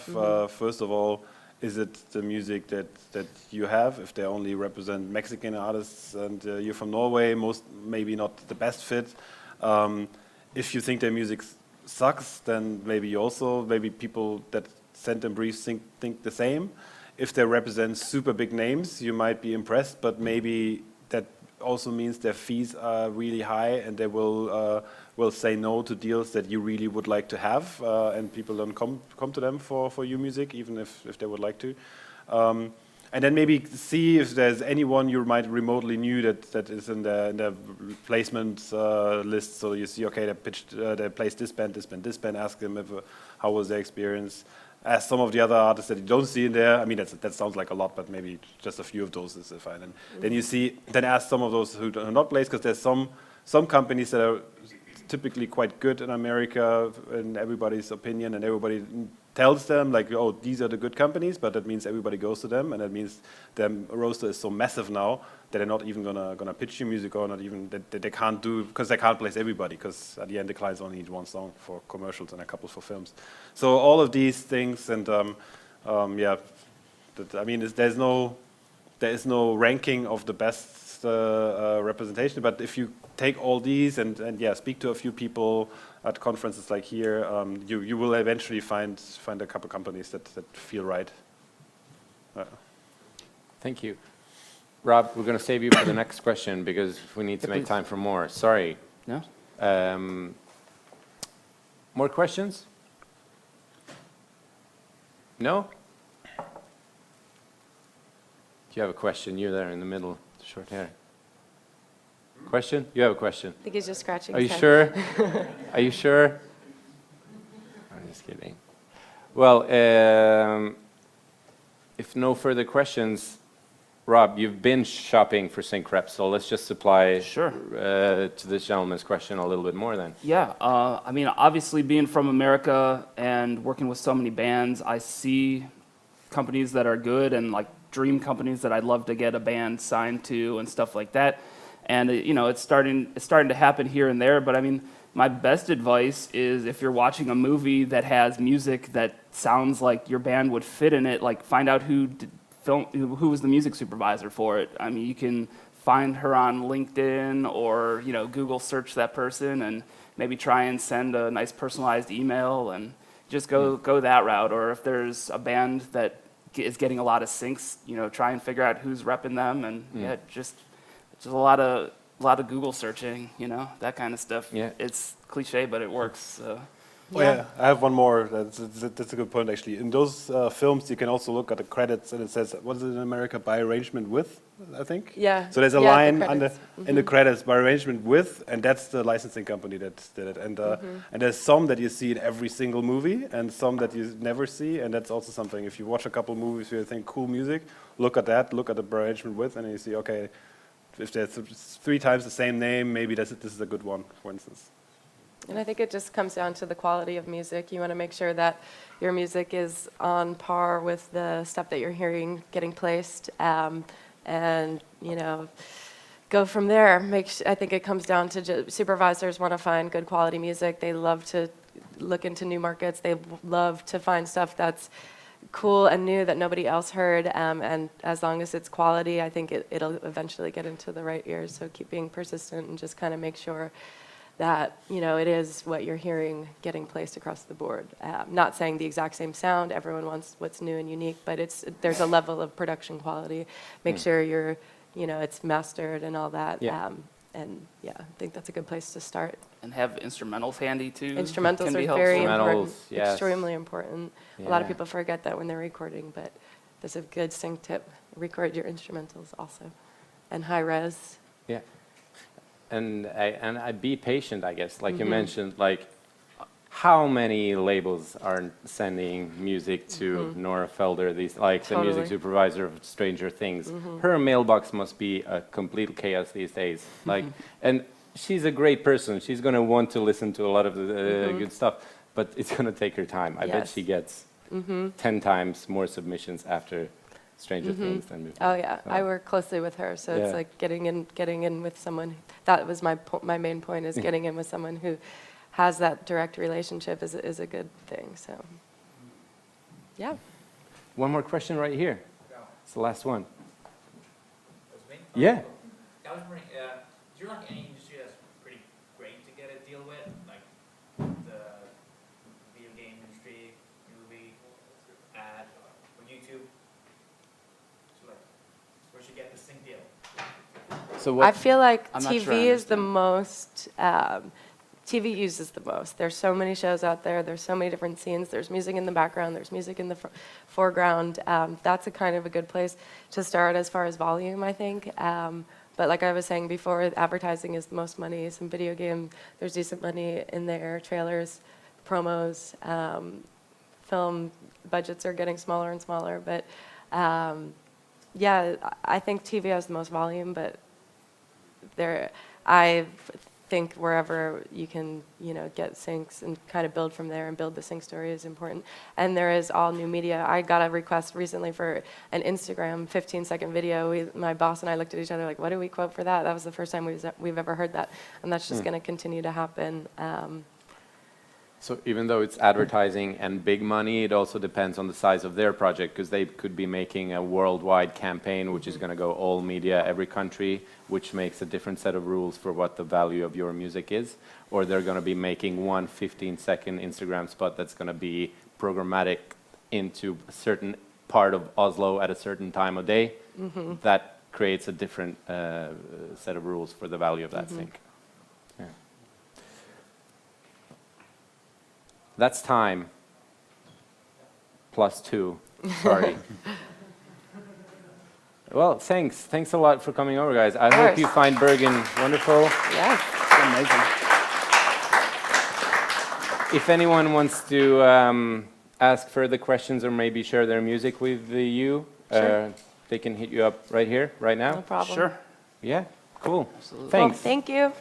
First of all, is it the music that you have? If they only represent Mexican artists and you're from Norway, maybe not the best fit. If you think their music sucks, then maybe people that send them briefs think the same. If they represent super big names, you might be impressed, but maybe that also means their fees are really high, and they will say no to deals that you really would like to have, and people don't come to them for your music, even if they would like to. And then maybe see if there's anyone you might remotely knew that is in the placement list. So you see, okay, they placed this band. Ask them how was their experience. Ask some of the other artists that you don't see in there. I mean, that sounds like a lot, but maybe just a few of those is fine. And then ask some of those who are not placed, because there's some companies that are typically quite good in America in everybody's opinion, and everybody tells them like, oh, these are the good companies, but that means everybody goes to them, and that means their roster is so massive now that they're not even gonna pitch your music, or not even that they can't do, because they can't place everybody, because at the end the clients only need one song for commercials and a couple for films. So all of these things, and I mean, there's no there is no ranking of the best representation. But if you take all these and yeah, speak to a few people at conferences like here, you will eventually find a couple companies that feel right. Thank you. Rob, we're going to save you for the next question because we need to make time for more. Sorry. No? More questions? No? Do you have a question? You're there in the middle, short hair. Question? You have a question? I think he's just scratching Are you his head. sure? Are you sure? I'm just kidding. Well, if no further questions, Rob, you've been shopping for sync reps, so let's just supply Sure. To this gentleman's question a little bit more then. Yeah, I mean, obviously being from America and working with so many bands, I see companies that are good and like dream companies that I'd love to get a band signed to and stuff like that. And you know, it's starting to happen here and there. But I mean, my best advice is if you're watching a movie that has music that sounds like your band would fit in it, like find out who was the music supervisor for it. I mean, you can find her on LinkedIn or, you know, Google search that person and maybe try and send a nice personalized email and just go that route. Or if there's a band that is getting a lot of syncs, you know, try and figure out who's repping them and yeah, just a lot of Google searching, you know, that kind of stuff. Yeah. It's cliche, but it works. Oh, yeah, I have one more. That's a good point, actually. In those films, you can also look at the credits, and it says, what is it in America? By arrangement with, I think? Yeah. So there's a Yeah, line the on credits. in the credits, by arrangement with, and that's the licensing company that did it. And there's some that you see in every single movie, and some that you never see, and that's also something. If you watch a couple movies where you think, cool music, look at that, look at the by arrangement with, and you see, okay, if there's 3 times the same name, maybe this is a good one, for instance. And I think it just comes down to the quality of music. You want to make sure that your music is on par with the stuff that you're hearing getting placed, and you know, go from there. I think it comes down to supervisors want to find good quality music. They love to look into new markets. They love to find stuff that's cool and new that nobody else heard. And as long as it's quality, I think it'll eventually get into the right ears. So keep being persistent and just kind of make sure that, you know, it is what you're hearing getting placed across the board. Not saying the exact same sound, everyone wants what's new and unique, but there's a level of production quality. Make sure it's mastered and all that. Yeah. And yeah, I think that's a good place to start. And have instrumentals handy too. Instrumentals Can be are very helpful. important, Yes. extremely important. A lot of Yeah. people forget that when they're recording, but there's a good sync tip. Record your instrumentals also, and high res. Yeah. And I be patient, I guess. Like you mentioned, like how many labels are sending music to Nora Felder, the music supervisor of Stranger Things? Her mailbox must be a complete chaos these days. Like, and she's a great person. She's going to want to listen to a lot of the good stuff, but it's going to take her time. I bet Yes. she gets 10 times more submissions after Stranger Things than before. Oh yeah, So- I work closely with her, so Yeah. it's like getting in with someone. That was my main point is getting in with someone who has that direct relationship is a good thing. So yeah. One more question right here. It's the last one. That's me? Yeah. I was wondering, is there like any industry that's pretty great to get a deal with? Like the video game industry, movie, ad, or YouTube? So like, where should you get the sync deal? So I feel like I'm not sure I TV is the understand. most, TV uses the most. There's so many shows out there. There's so many different scenes. There's music in the background. There's music in the foreground. That's a kind of a good place to start as far as volume, I think. But like I was saying before, advertising is the most money. Some video game, there's decent money in there. Trailers, promos, film budgets are getting smaller and smaller. But yeah, I think TV has the most volume, but I think wherever you can, get syncs and kind of build from there and build the sync story is important. And there is all new media. I got a request recently for an Instagram 15-second video. My boss and I looked at each other like, what do we quote for that? That was the first time we've ever heard that. And that's just going to continue to happen. So even though it's advertising and big money, it also depends on the size of their project, because they could be making a worldwide campaign which is going to go all media, every country, which makes a different set of rules for what the value of your music is. Or they're going to be making one 15-second Instagram spot that's going to be programmatic into a certain part of Oslo at a certain time of day. That creates a different set of rules for the value of that sync. Yeah. That's time. +2. Sorry. Well, thanks. Thanks a lot for coming over, guys. I hope you find Bergen wonderful. Yes. Amazing. If anyone wants to ask further questions or maybe share their music with you, Sure. they can hit you up right here, right now. No problem. Sure. Yeah, cool. Absolutely. Well, Thanks. thank you.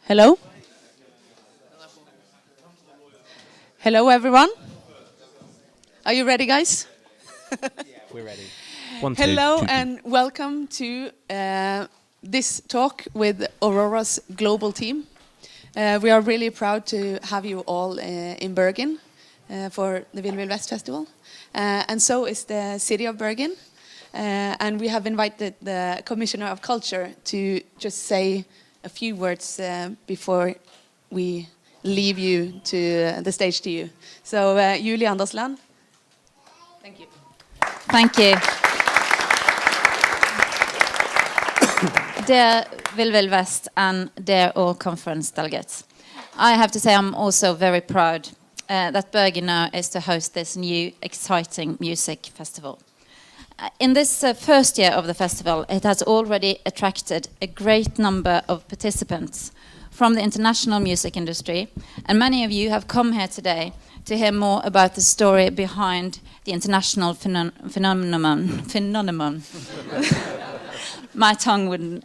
Hello? Hello, everyone. Are you ready, guys? We're ready. 1, 2, Hello 2, 2. and welcome to this talk with AURORA's global team. We are really proud to have you all in Bergen for the Vill Vill West Festival. And so is the city of Bergen. And we have invited the Commissioner of Culture to just say a few words before we leave you to the stage to you. So Julie Andersland. Thank you. Thank you. Dear Vill Vill West and dear all conference delegates, I have to say I'm also very proud that Bergen now is to host this new exciting music festival. In this first year of the festival, it has already attracted a great number of participants from the international music industry, and many of you have come here today to hear more about the story behind the international phenomenon. My tongue wasn't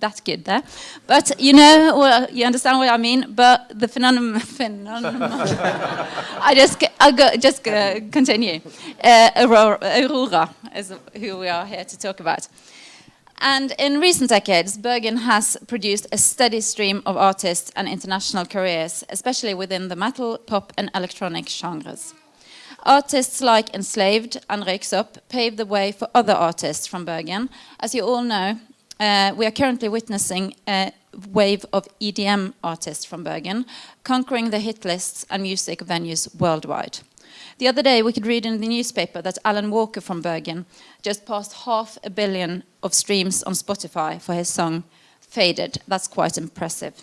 that good there. But you know, well, you understand what I mean. But the phenomenon. I'll continue. AURORA is who we are here to talk about. And in recent decades, Bergen has produced a steady stream of artists and international careers, especially within the metal, pop, and electronic genres. Artists like Enslaved and Røyksopp paved the way for other artists from Bergen. As you all know, we are currently witnessing a wave of EDM artists from Bergen, conquering the hit lists and music venues worldwide. The other day, we could read in the newspaper that Alan Walker from Bergen just passed 500 million of streams on Spotify for his song Faded. That's quite impressive.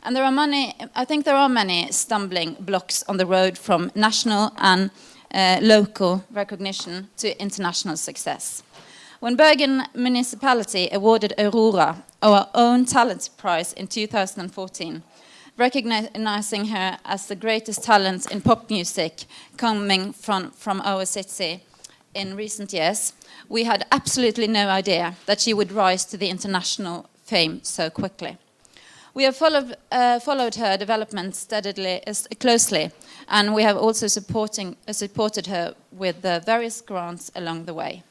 And I think there are many stumbling blocks on the road from national and local recognition to international success. When Bergen Municipality awarded AURORA our own talent prize in 2014, recognizing her as the greatest talent in pop music coming from our city in recent years, we had absolutely no idea that she would rise to the international fame so quickly. We have followed her development steadily, closely, and we have also supported her with various grants along the way.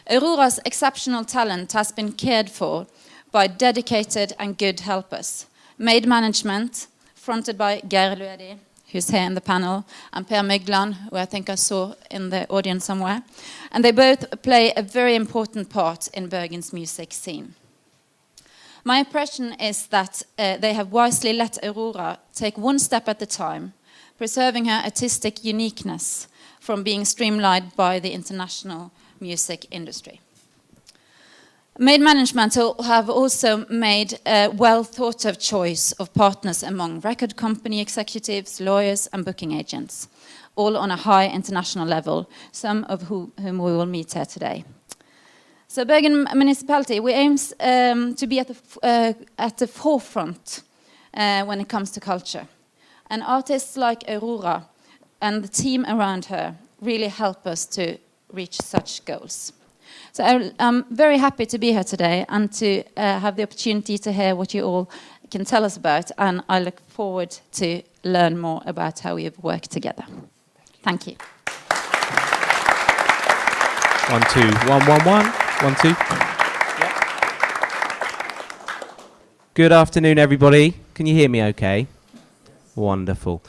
AURORA's exceptional talent has been cared for by dedicated and good helpers. Made management, fronted by Geir Luedi, who's here in the panel, and Per Mygland, who I think I saw in the audience somewhere. And they both play a very important part in Bergen's music scene. My impression is that they have wisely let AURORA take one step at a time, preserving her artistic uniqueness from being streamlined by the international music industry. Made management have also made a well-thought-of choice of partners among record company executives, lawyers, and booking agents, all on a high international level, some of whom we will meet here today. So Bergen Municipality, we aim to be at the forefront when it comes to culture. And artists like AURORA and the team around her really help us to reach such goals. So I'm very happy to be here today and to have the opportunity to hear what you all can tell us about, and I look forward to learn more about how we have worked together. Thank you. 1, 2, 1, 1, 1. 1, 2. Good afternoon, everybody. Can you hear me okay? Wonderful.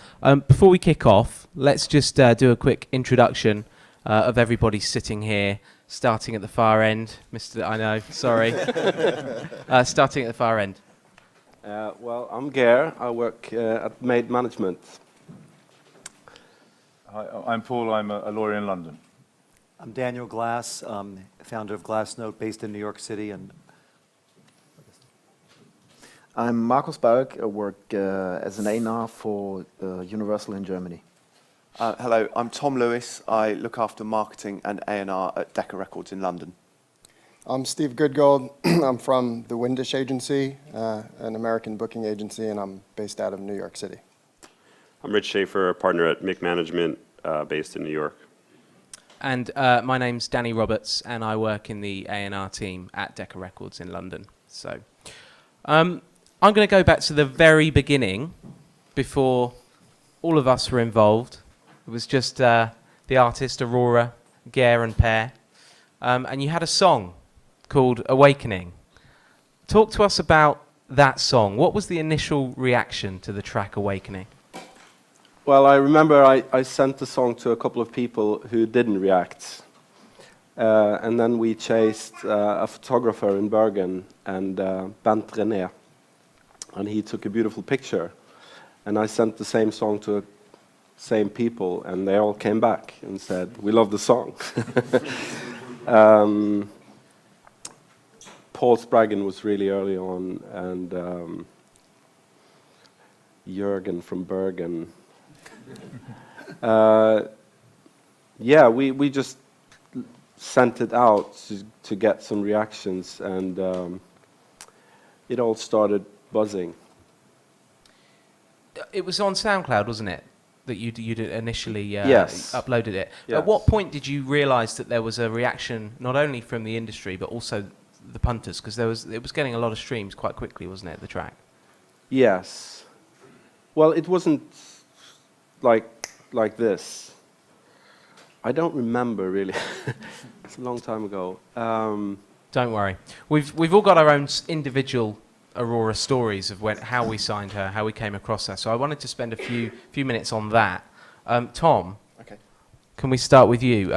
Before we kick off, let's just do a quick introduction of everybody sitting here, starting at the far end. I know, sorry. Starting at the far end. Well, I'm Geir. I work at Made Management. Hi, I'm Paul. I'm a lawyer in London. I'm Daniel Glass, founder of Glassnote, based in New York City. And I'm Markus Berg. I work as an A&R for Universal in Germany. Hello, I'm Tom Lewis. I look after marketing and A&R at Decca Records in London. I'm Steve Goodgold. I'm from the Windish Agency, an American booking agency, and I'm based out of New York City. I'm Rich Schaefer, a partner at Mick Management, based in New York. And my name's Danny Roberts, and I work in the A&R team at Decca Records in London. So, I'm going to go back to the very beginning, before all of us were involved. It was just the artist Aurora, Gare and Per, and you had a song called Awakening. Talk to us about that song. What was the initial reaction to the track Awakening? Well, I remember I sent the song to a couple of people who didn't react. And then we chased a photographer in Bergen, and Bent René, and he took a beautiful picture. And I sent the same song to the same people, and they all came back and said, "We love the song." Paul Spraggan was really early on, and Jürgen from Bergen. Yeah, we just sent it out to get some reactions, and it all started buzzing. It was on SoundCloud, wasn't it, that you initially yes. uploaded it? Yes. At what point did you realise that there was a reaction not only from the industry but also the punters? Because it was getting a lot of streams quite quickly, wasn't it, the track? Yes. Well, it wasn't like this. I don't remember really. It's a long time ago. Don't worry. We've all got our own individual Aurora stories of how we signed her, how we came across her. So I wanted to spend a few minutes on that. Tom, okay. Can we start with you?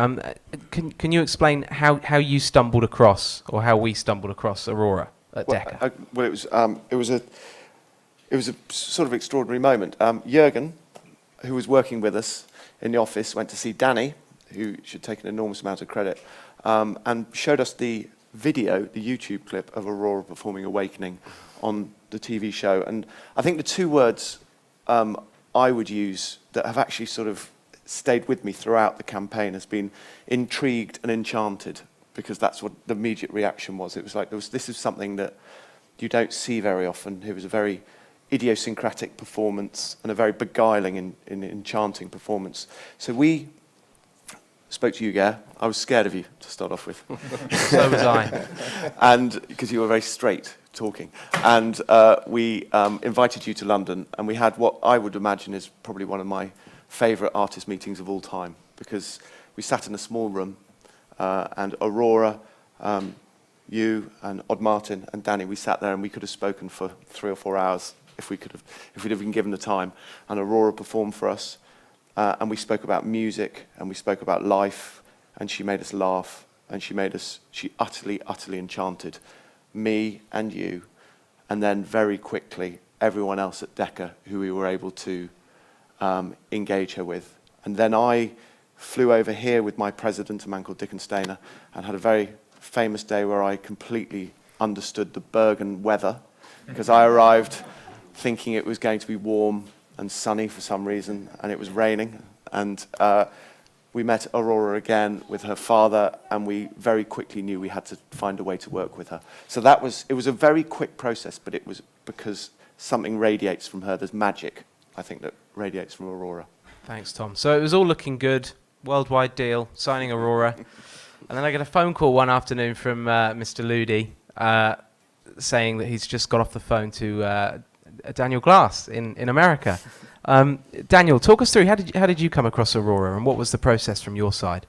Can you explain how you stumbled across, or how we stumbled across Aurora at Decca? Well, it was a sort of extraordinary moment. Jürgen, who was working with us in the office, went to see Danny, who should take an enormous amount of credit, and showed us the video, the YouTube clip of Aurora performing Awakening on the TV show. And I think the two words I would use that have actually sort of stayed with me throughout the campaign has been intrigued and enchanted, because that's what the immediate reaction was. It was like, this is something that you don't see very often. It was a very idiosyncratic performance and a very beguiling and enchanting performance. So we spoke to you, Gare. I was scared of you to start off with. So was I. And because you were very straight talking. And we invited you to London, and we had what I would imagine is probably one of my favourite artist meetings of all time, because we sat in a small room, and Aurora, you and Odd Martin and Danny, we sat there and we could have spoken for 3 or 4 hours if we'd have been given the time. And Aurora performed for us. And we spoke about music, and we spoke about life, and she made us laugh, and she utterly, utterly enchanted me and you, and then very quickly everyone else at Decca who we were able to engage her with. And then I flew over here with my president, a man called Dickon Stainer, and had a very famous day where I completely understood the Bergen weather, because I arrived thinking it was going to be warm and sunny for some reason, and it was raining. And we met Aurora again with her father, and we very quickly knew we had to find a way to work with her. So it was a very quick process, but it was because something radiates from her. There's magic, I think, that radiates from Aurora. Thanks, Tom. So it was all looking good, worldwide deal, signing Aurora. And then I get a phone call one afternoon from Mr. Ludi saying that he's just got off the phone to Daniel Glass in America. Daniel, talk us through, how did you come across Aurora, and what was the process from your side?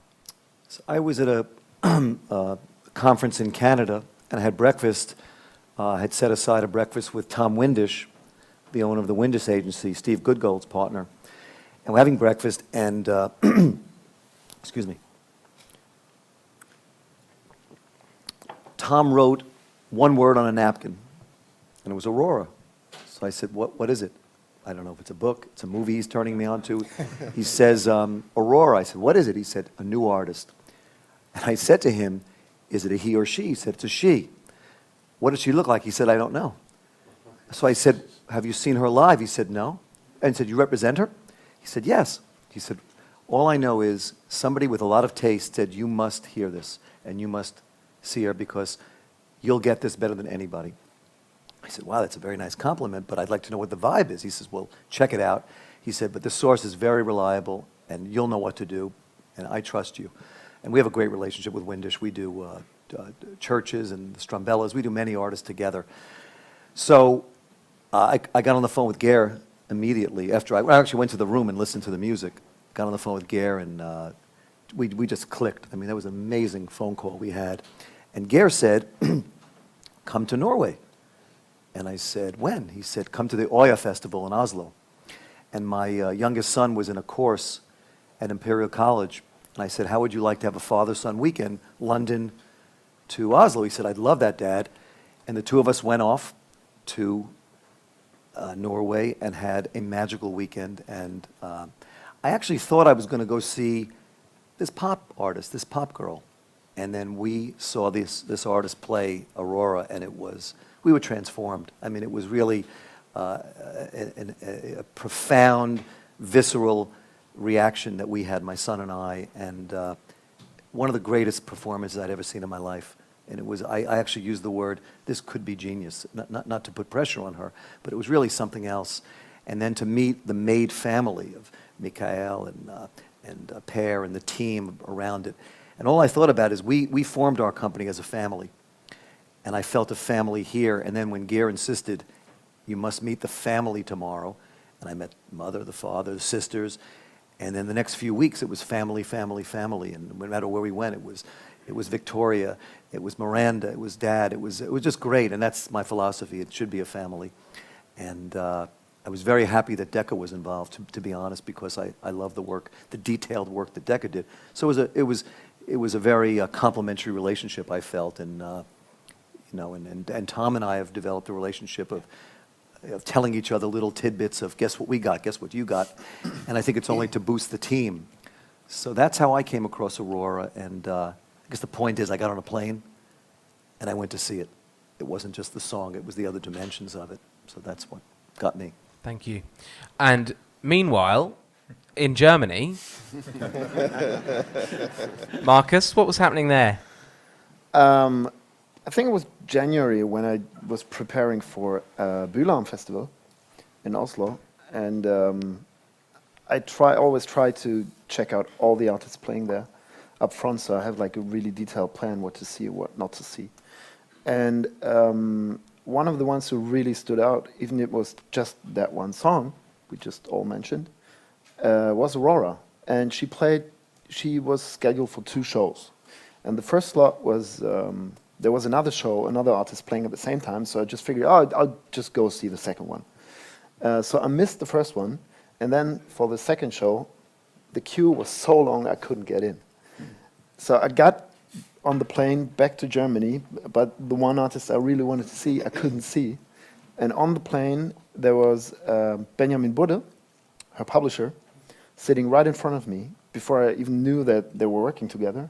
So I was at a conference in Canada, and I had breakfast. I had set aside a breakfast with Tom Windisch, the owner of the Windisch agency, Steve Goodgold's partner. And we're having breakfast, and excuse me. Tom wrote one word on a napkin, and it was Aurora. So I said, what is it? I don't know if it's a book, it's a movie he's turning me on to. He says, Aurora. I said, what is it? He said, a new artist. And I said to him, is it a he or she? He said, it's a she. What does she look like? He said, I don't know. So I said, have you seen her live? He said, no. And I said, you represent her? He said, yes. He said, all I know is somebody with a lot of taste said, you must hear this, and you must see her, because you'll get this better than anybody. I said, wow, that's a very nice compliment, but I'd like to know what the vibe is. He says, well, check it out. He said, but the source is very reliable, and you'll know what to do, and I trust you. And we have a great relationship with Windisch. We do Churches and the Strumbellas. We do many artists together. So I got on the phone with Gare immediately after I actually went to the room and listened to the music. Got on the phone with Gare and we just clicked. I mean, that was an amazing phone call we had. And Gare said, come to Norway. And I said, when? He said, come to the Oya Festival in Oslo. And my youngest son was in a course at Imperial College. And I said, how would you like to have a father-son weekend, London to Oslo? He said, I'd love that, Dad. And the two of us went off to Norway and had a magical weekend. And I actually thought I was going to go see this pop artist, this pop girl. And then we saw this artist play Aurora, and we were transformed. I mean, it was really a profound, visceral reaction that we had, my son and I, and one of the greatest performances I'd ever seen in my life. And it was, I actually used the word, this could be genius, not to put pressure on her, but it was really something else. And then to meet the Maid family of Mikael and Per and the team around it. And all I thought about is we formed our company as a family. And I felt a family here. And then when Gare insisted, you must meet the family tomorrow, and I met the mother, the father, the sisters, and then the next few weeks it was family, family, family. And no matter where we went, it was Victoria, it was Miranda, it was Dad. It was just great, and that's my philosophy. It should be a family. And I was very happy that Decca was involved, to be honest, because I love the work, the detailed work that Decca did. So it was a very complimentary relationship, I felt, and and Tom and I have developed a relationship of telling each other little tidbits of guess what we got, guess what you got, and I think it's only to boost the team. So that's how I came across Aurora, and I guess the point is I got on a plane and I went to see it. It wasn't just the song, it was the other dimensions of it. So that's what got me. Thank you. And meanwhile, in Germany, Marcus, what was happening there? I think it was January when I was preparing for Bylarm Festival in Oslo, and I always try to check out all the artists playing there up front, so I have like a really detailed plan what to see, what not to see. And one of the ones who really stood out, even if it was just that one song we just all mentioned, was Aurora. And she was scheduled for 2 shows. And the first slot was, there was another show, another artist playing at the same time, so I just figured, I'll just go see the second one. So I missed the first one, and then for the second show, the queue was so long I couldn't get in. So I got on the plane back to Germany, but the one artist I really wanted to see, I couldn't see. And on the plane, there was Benjamin Budde, her publisher, sitting right in front of me before I even knew that they were working together.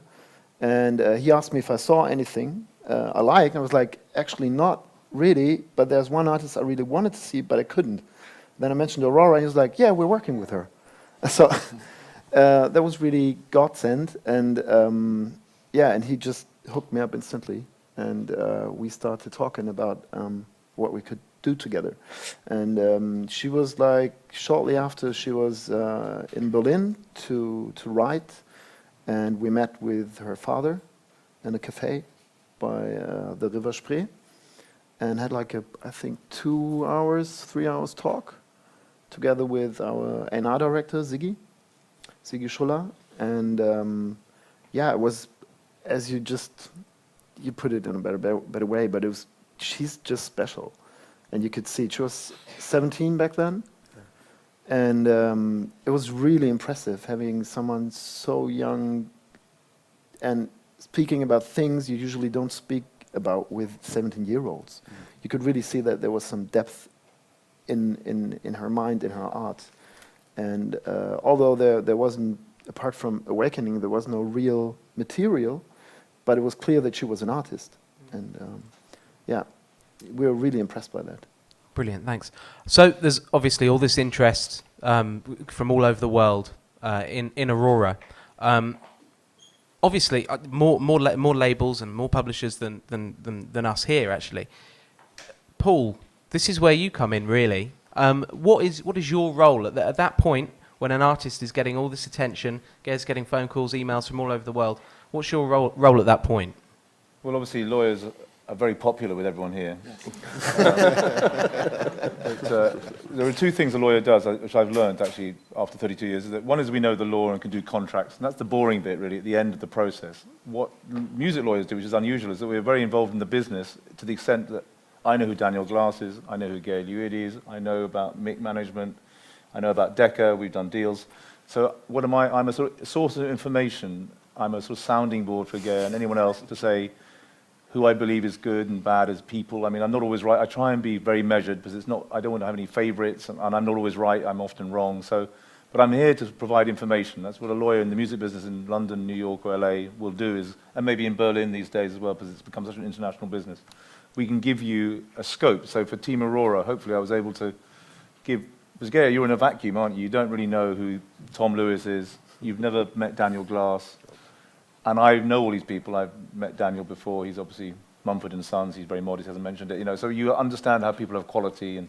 And he asked me if I saw anything I liked. I was like, actually not really, but there's one artist I really wanted to see, but I couldn't. Then I mentioned Aurora, and he was like, yeah, we're working with her. So that was really godsend. And yeah, and he just hooked me up instantly. And we started talking about what we could do together. And she was like, shortly after, she was in Berlin to write. And we met with her father in a cafe by the River Spree and had like I think 2 hours, 3 hours talk together with our A&R director, Ziggy Schuller. And yeah, it was, as you put it in a better way, but she's just special. And you could see, she was 17 back then. And it was really impressive having someone so young and speaking about things you usually don't speak about with 17-year-olds. You could really see that there was some depth in her mind, in her art. And although there wasn't, apart from Awakening, there was no real material, but it was clear that she was an artist. And yeah, we were really impressed by that. Brilliant, thanks. So there's obviously all this interest from all over the world in Aurora. Obviously, more labels and more publishers than us here, actually. Paul, this is where you come in, really. What is your role at that point when an artist is getting all this attention, getting phone calls, emails from all over the world? What's your role at that point? Well, obviously, lawyers are very popular with everyone here. There are two things a lawyer does, which I've learned actually after 32 years. Is that one is we know the law and can do contracts, and that's the boring bit really at the end of the process. What music lawyers do, which is unusual, is that we're very involved in the business to the extent that I know who Daniel Glass is, I know who Gail Hewitt is, I know about Mick management, I know about Decca, we've done deals. So what am I? I'm a sort of source of information. I'm a sort of sounding board for Gail and anyone else to say who I believe is good and bad as people. I mean, I'm not always right. I try and be very measured because it's not. I don't want to have any favourites, and I'm not always right. I'm often wrong. So, but I'm here to provide information. That's what a lawyer in the music business in London, New York, or LA will do. Is, and maybe in Berlin these days as well, because it's become such an international business. We can give you a scope. So for Team Aurora, hopefully I was able to give. Because Gail, you're in a vacuum, aren't you? You don't really know who Tom Lewis is. You've never met Daniel Glass. And I know all these people. I've met Daniel before. He's obviously Mumford and Sons. He's very modest, hasn't mentioned it. You know, so you understand how people have quality. And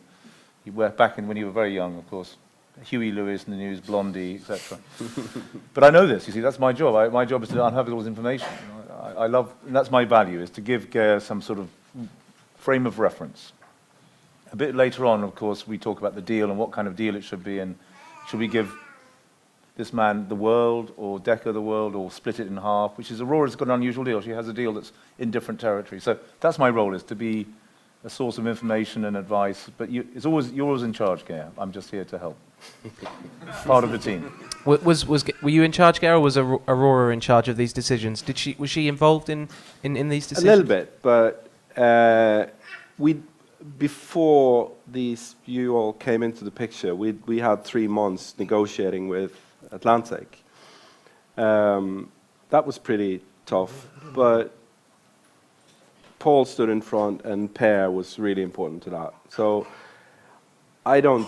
you were back in when you were very young, of course. Huey Lewis in the news, Blondie, etc. But I know this. You see, that's my job. My job is to uncover all this information. You know, I love, and that's my value, is to give Gail some sort of frame of reference. A bit later on, of course, we talk about the deal and what kind of deal it should be, and should we give this man the world, or Decca the world, or split it in half, which is Aurora's got an unusual deal. She has a deal that's in different territory. So that's my role, is to be a source of information and advice. But you're always in charge, Gail. I'm just here to help. Part of the team. Were you in charge, Gail, or was Aurora in charge of these decisions? Was she involved in these decisions? A little bit, but before you all came into the picture, we had 3 months negotiating with Atlantic. That was pretty tough, but Paul stood in front, and Per was really important to that. So I don't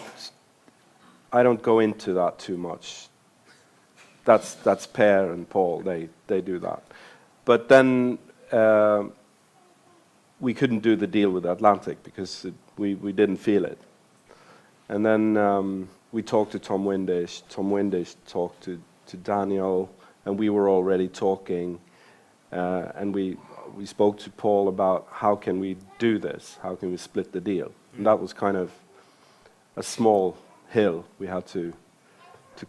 go into that too much. That's Per and Paul. They do that. But then we couldn't do the deal with Atlantic because we didn't feel it. And then we talked to Tom Windish. Tom Windish talked to Daniel, and we were already talking. And we spoke to Paul about how can we do this? How can we split the deal? And that was kind of a small hill we had to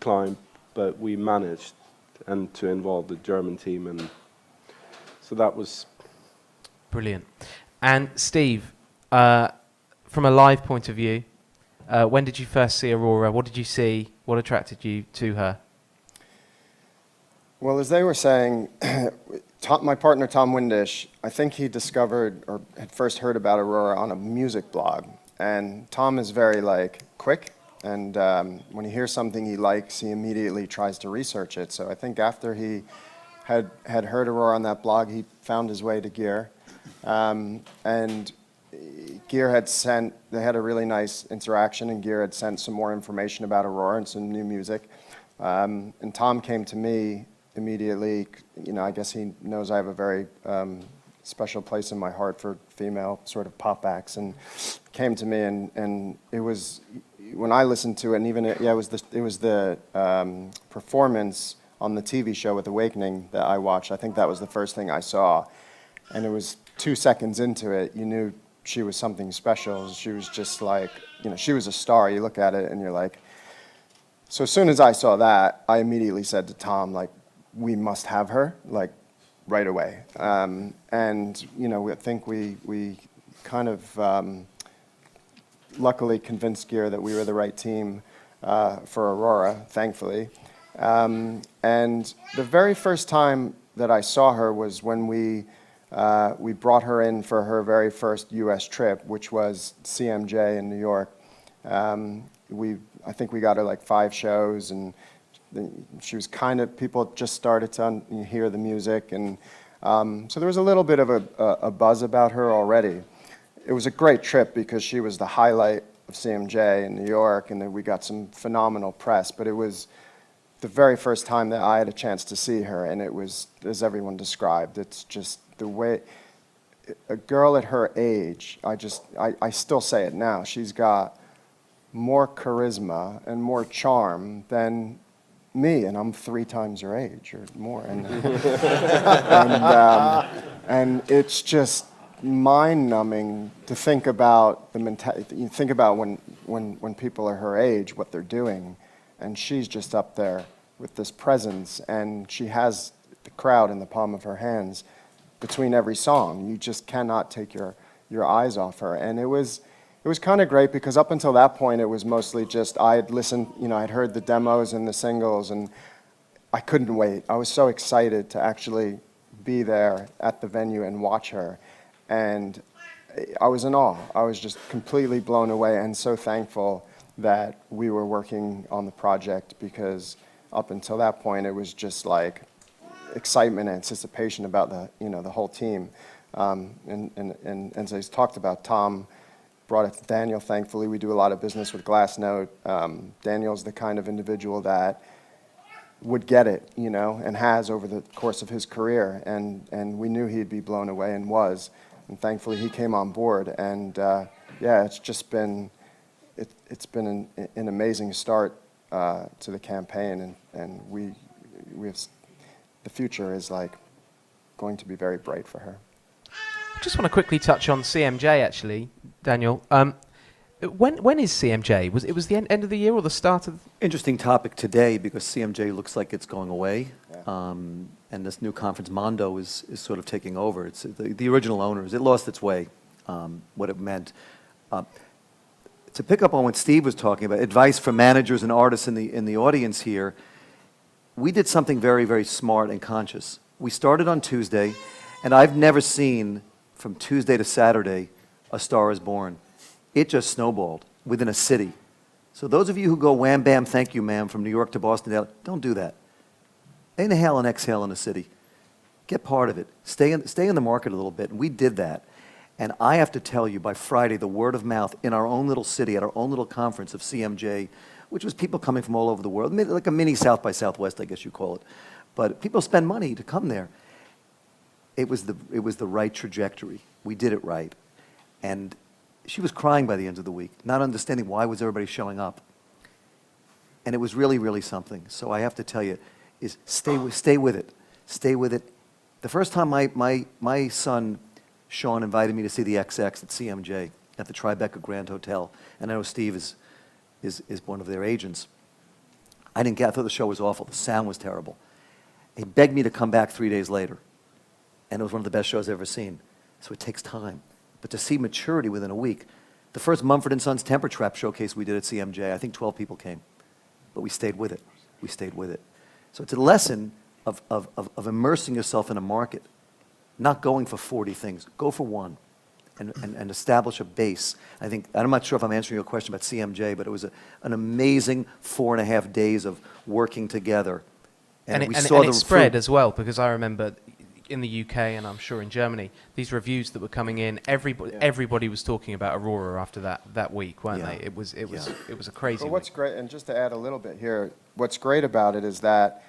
climb, but we managed, and to involve the German team, and so that was brilliant. And Steve, from a live point of view, when did you first see Aurora? What did you see? What attracted you to her? Well, as they were saying, my partner Tom Windish, I think he discovered or had first heard about Aurora on a music blog. And Tom is very quick, and when he hears something he likes, he immediately tries to research it. So I think after he had heard Aurora on that blog, he found his way to Gear. And Gear had they had a really nice interaction, and Gear had sent some more information about Aurora and some new music. And Tom came to me immediately. You know, I guess he knows I have a very special place in my heart for female sort of pop acts, and came to me, and it was, when I listened to it, and even it was the performance on the TV show with Awakening that I watched. I think that was the first thing I saw, and it was 2 seconds into it, you knew she was something special. She was just she was a star. You look at it and you're like. So as soon as I saw that, I immediately said to Tom, we must have her, right away. And I think we kind of luckily convinced Gear that we were the right team for Aurora, thankfully. And the very first time that I saw her was when we brought her in for her very first U.S. trip, which was CMJ in New York. I think we got her 5 shows, and she was people just started to hear the music, and so there was a little bit of a buzz about her already. It was a great trip because she was the highlight of CMJ in New York, and then we got some phenomenal press, but it was the very first time that I had a chance to see her, and it was, as everyone described, it's just the way, a girl at her age, I still say it now, she's got more charisma and more charm than me, and I'm 3 times your age or more, and it's just mind-numbing to think about the mentality. You think about when people are her age, what they're doing, and she's just up there with this presence, and she has the crowd in the palm of her hands between every song. You just cannot take your eyes off her, and it was kind of great because up until that point, it was mostly just I had listened, I'd heard the demos and the singles, and I couldn't wait. I was so excited to actually be there at the venue and watch her, and I was in awe. I was just completely blown away and so thankful that we were working on the project, because up until that point, it was just like excitement, anticipation about the whole team. And as I talked about, Tom brought it to Daniel. Thankfully, we do a lot of business with Glassnote. Daniel's the kind of individual that would get it, and has over the course of his career. And we knew he'd be blown away, and was. And thankfully, he came on board. And it's just been an amazing start to the campaign. And we have the future is going to be very bright for her. I just want to quickly touch on CMJ, actually, Daniel. When is CMJ? Was it the end of the year or the start of? Interesting topic today, because CMJ looks like it's going away, and this new conference, Mondo, is sort of taking over. It's the original owners. It lost its way, what it meant. To pick up on what Steve was talking about, advice for managers and artists in the audience here. We did something very, very smart and conscious. We started on Tuesday, and I've never seen from Tuesday to Saturday A Star Is Born. It just snowballed within a city. So those of you who go wham, bam, thank you, ma'am, from New York to Boston, don't do that. Inhale and exhale in a city. Get part of it. Stay in the market a little bit. And we did that. And I have to tell you, by Friday, the word of mouth in our own little city, at our own little conference of CMJ, which was people coming from all over the world, like a mini South by Southwest, I guess you call it. But people spend money to come there. It was the right trajectory. We did it right. And she was crying by the end of the week, not understanding why was everybody showing up. And it was really, really something. So I have to tell you, is stay with it. Stay with it. The first time my son, Sean, invited me to see the XX at CMJ at the Tribeca Grand Hotel, and I know Steve is one of their agents. I thought the show was awful. The sound was terrible. He begged me to come back 3 days later, and it was one of the best shows I've ever seen. So it takes time. But to see maturity within a week, the first Mumford & Sons Temper Trap showcase we did at CMJ, I think 12 people came. But we stayed with it. We stayed with it. So it's a lesson of immersing yourself in a market, not going for 40 things. Go for one and establish a base. I'm not sure if I'm answering your question about CMJ, but it was an amazing 4.5 days of working together. And it spread as well, because I remember in the UK, and I'm sure in Germany, these reviews that were coming in, everybody was talking about Aurora after that week, weren't they? It was a crazy Well, what's week. great, and just to add a little bit here, what's great about it is that,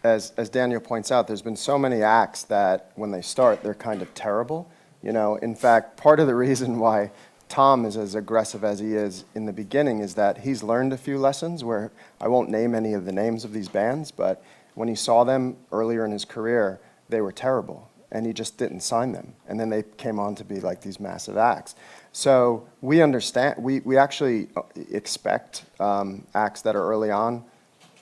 as Daniel points out, there's been so many acts that when they start, they're kind of terrible. In fact, part of the reason why Tom is as aggressive as he is in the beginning is that he's learned a few lessons where I won't name any of the names of these bands, but when he saw them earlier in his career, they were terrible, and he just didn't sign them. And then they came on to be like these massive acts. So we understand, we actually expect acts that are early on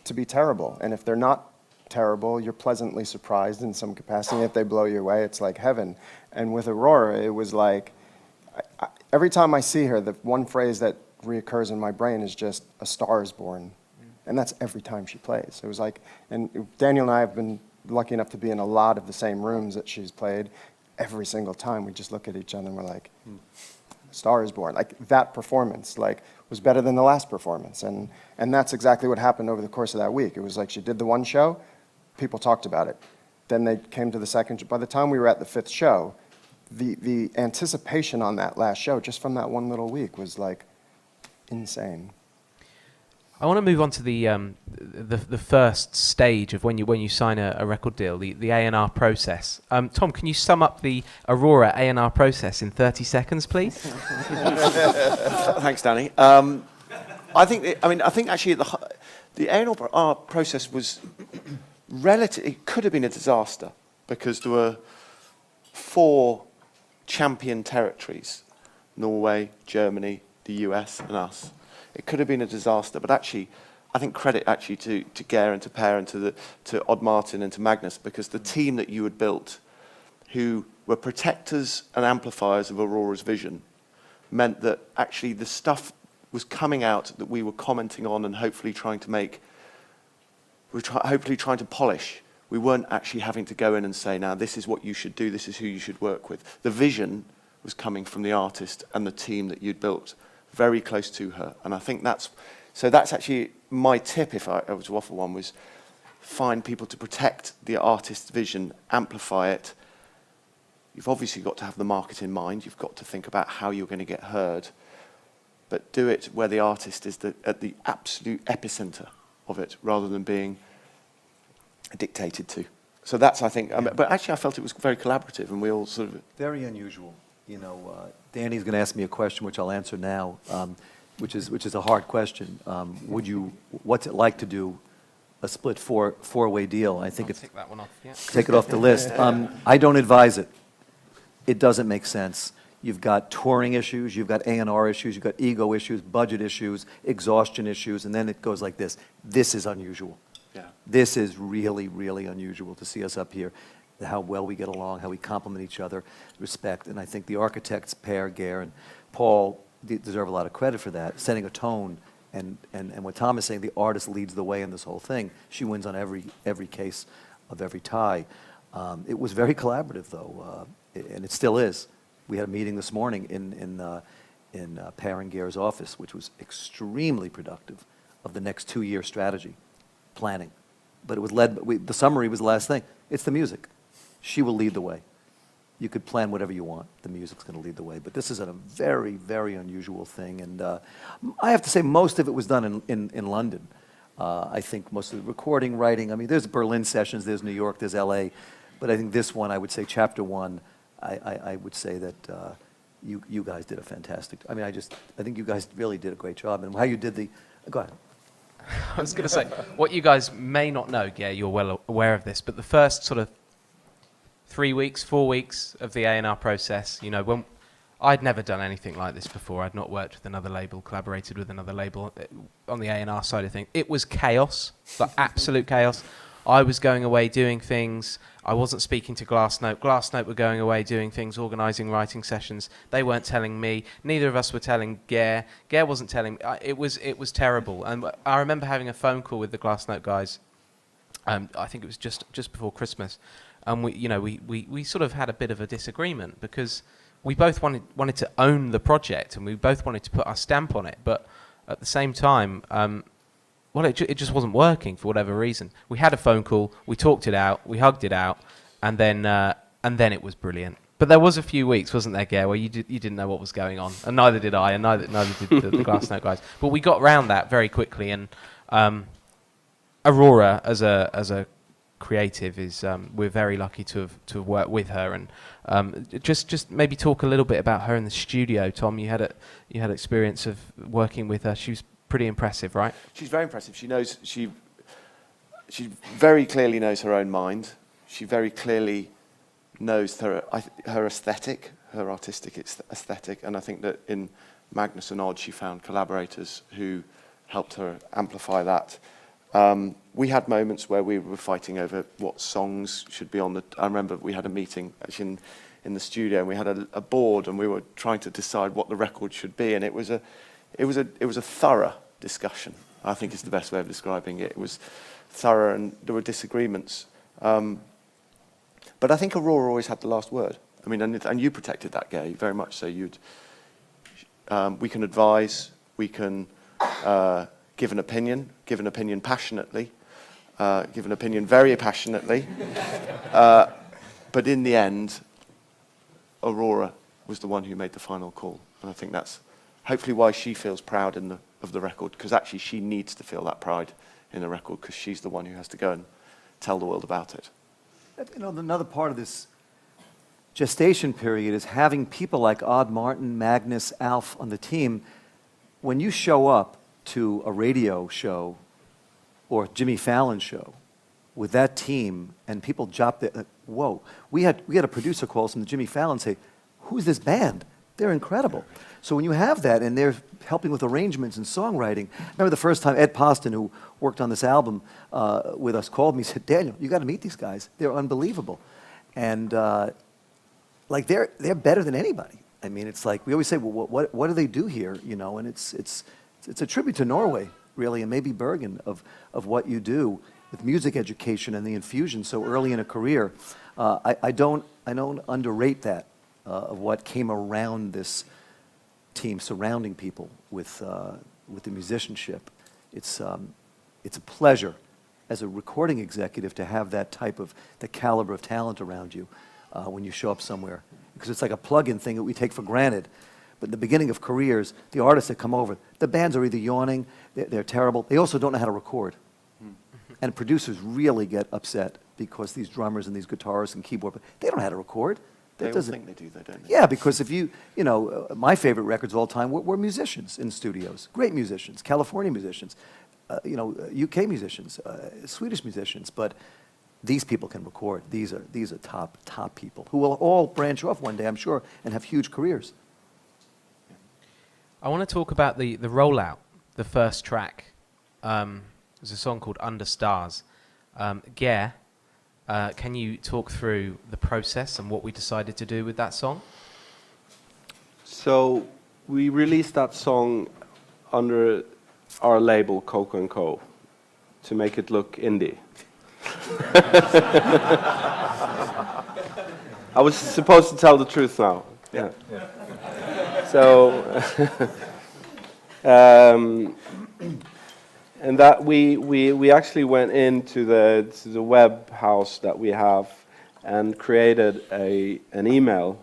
to be terrible. And if they're not terrible, you're pleasantly surprised in some capacity. If they blow you away, it's like heaven. And with Aurora, it was like, every time I see her, the one phrase that reoccurs in my brain is just, "A star is born." And that's every time she plays. It was like, and Daniel and I have been lucky enough to be in a lot of the same rooms that she's played. Every single time we just look at each other and we're like, "Star is born." Like that performance was better than the last performance. And that's exactly what happened over the course of that week. It was like she did the one show, people talked about it. Then they came to the second. By the time we were at the 5th show, the anticipation on that last show, just from that one little week, was like insane. I want to move on to the first stage of when you sign a record deal, the A&R process. Tom, can you sum up the Aurora A&R process in 30 seconds, please? Thanks, Danny. I think actually the A&R process was relative. It could have been a disaster because there were 4 champion territories: Norway, Germany, the US, and us. It could have been a disaster, but actually, I think credit actually to Geir and to Per and to Odd Martin and to Magnus, because the team that you had built, who were protectors and amplifiers of Aurora's vision, meant that actually the stuff was coming out that we were commenting on and hopefully trying to make, hopefully trying to polish. We weren't actually having to go in and say, now this is what you should do, this is who you should work with. The vision was coming from the artist and the team that you'd built very close to her. And I think that's actually my tip, if I was to offer one, was find people to protect the artist's vision, amplify it. You've obviously got to have the market in mind. You've got to think about how you're going to get heard. But do it where the artist is at the absolute epicenter of it, rather than being dictated to. So that's, I think, but actually I felt it was very collaborative, and we all sort of... Very unusual. You know, Danny's going to ask me a question, which I'll answer now, which is a hard question. What's it like to do a split four-way deal? I think take that one off. Yeah. Take it off the list. I don't advise it. It doesn't make sense. You've got touring issues, you've got A&R issues, you've got ego issues, budget issues, exhaustion issues, and then it goes like this. This is unusual. Yeah. This is really, really unusual to see us up here, how well we get along, how we complement each other, respect. And I think the architects, Per, Geir, and Paul, deserve a lot of credit for that, setting a tone. And what Tom is saying, the artist leads the way in this whole thing. She wins on every case of every tie. It was very collaborative, though, and it still is. We had a meeting this morning in Per and Geir's office, which was extremely productive, of the next 2-year strategy planning. But it was led, the summary was the last thing. It's the music. She will lead the way. You could plan whatever you want. The music's going to lead the way. But this is a very, very unusual thing. And I have to say, most of it was done in London. I think most of the recording, writing, I mean, there's Berlin sessions, there's New York, there's LA. But I think this one, I would say chapter 1, I would say that you guys did a fantastic, I think you guys really did a great job. And how you did go ahead. I was going to say, what you guys may not know, yeah, you're well aware of this, but the first sort of 3 weeks, 4 weeks of the A&R process, you know, when I'd never done anything like this before. I'd not worked with another label, collaborated with another label on the A&R side of things. It was chaos, like absolute chaos. I was going away doing things. I wasn't speaking to Glassnote. Glassnote were going away doing things, organising writing sessions. They weren't telling me. Neither of us were telling Geir. Geir wasn't telling me. It was terrible. And I remember having a phone call with the Glassnote guys. I think it was just before Christmas, and we sort of had a bit of a disagreement because we both wanted to own the project and we both wanted to put our stamp on it, but at the same time, it just wasn't working for whatever reason. We had a phone call, we talked it out, we hugged it out, and then it was brilliant. But there was a few weeks, wasn't there, Geir, where you didn't know what was going on, and neither did I, and neither did the Glassnote guys. But we got around that very quickly, and Aurora as a creative is we're very lucky to have worked with her, and just maybe talk a little bit about her in the studio. Tom, you had experience of working with her. She was pretty impressive, right? She's very impressive. She very clearly knows her own mind. She very clearly knows her aesthetic, her artistic aesthetic, and I think that in Magnus and Odd she found collaborators who helped her amplify that. We had moments where we were fighting over what songs should be on the... I remember we had a meeting actually in the studio, and we had a board, and we were trying to decide what the record should be, and it was a thorough discussion, I think is the best way of describing it. It was thorough, and there were disagreements. But I think Aurora always had the last word. I mean, and you protected that, Gay, very much so. We can advise, we can give an opinion passionately, give an opinion very passionately. But in the end, Aurora was the one who made the final call. And I think that's hopefully why she feels proud of the record, because actually she needs to feel that pride in the record, because she's the one who has to go and tell the world about it. You know, another part of this gestation period is having people like Odd Martin, Magnus, Alf on the team. When you show up to a radio show or Jimmy Fallon show with that team, and people dropped it. Whoa! We had a producer call us from the Jimmy Fallon and say, "Who's this band? They're incredible." So when you have that, and they're helping with arrangements and songwriting. I remember the first time Ed Poston, who worked on this album with us, called me. He said, "Daniel, you got to meet these guys. They're unbelievable," and like they're better than anybody. I mean, it's like we always say, "Well, what do they do here?" You know, and it's a tribute to Norway, really, and maybe Bergen of what you do with music education and the infusion so early in a career. I don't underrate that of what came around this team, surrounding people with the musicianship. It's a pleasure as a recording executive to have that type of the caliber of talent around you when you show up somewhere, because it's like a plug-in thing that we take for granted. But in the beginning of careers, the artists that come over, the bands are either yawning, they're terrible. They also don't know how to record. And producers really get upset because these drummers and these guitarists and keyboard, they don't know how to record. They all think they do, though, don't they? Yeah, because if you know, my favorite records of all time were musicians in studios, great musicians, California musicians, you know, UK musicians, Swedish musicians, but these people can record. These are top people who will all branch off one day, I'm sure, and have huge careers. I want to talk about the rollout, the first track. There's a song called Under Stars. Ger, can you talk through the process and what we decided to do with that song? So we released that song under our label Coco & Co. to make it look indie. I was supposed to tell the truth now. Yeah. So, and that we actually went into the web house that we have and created an email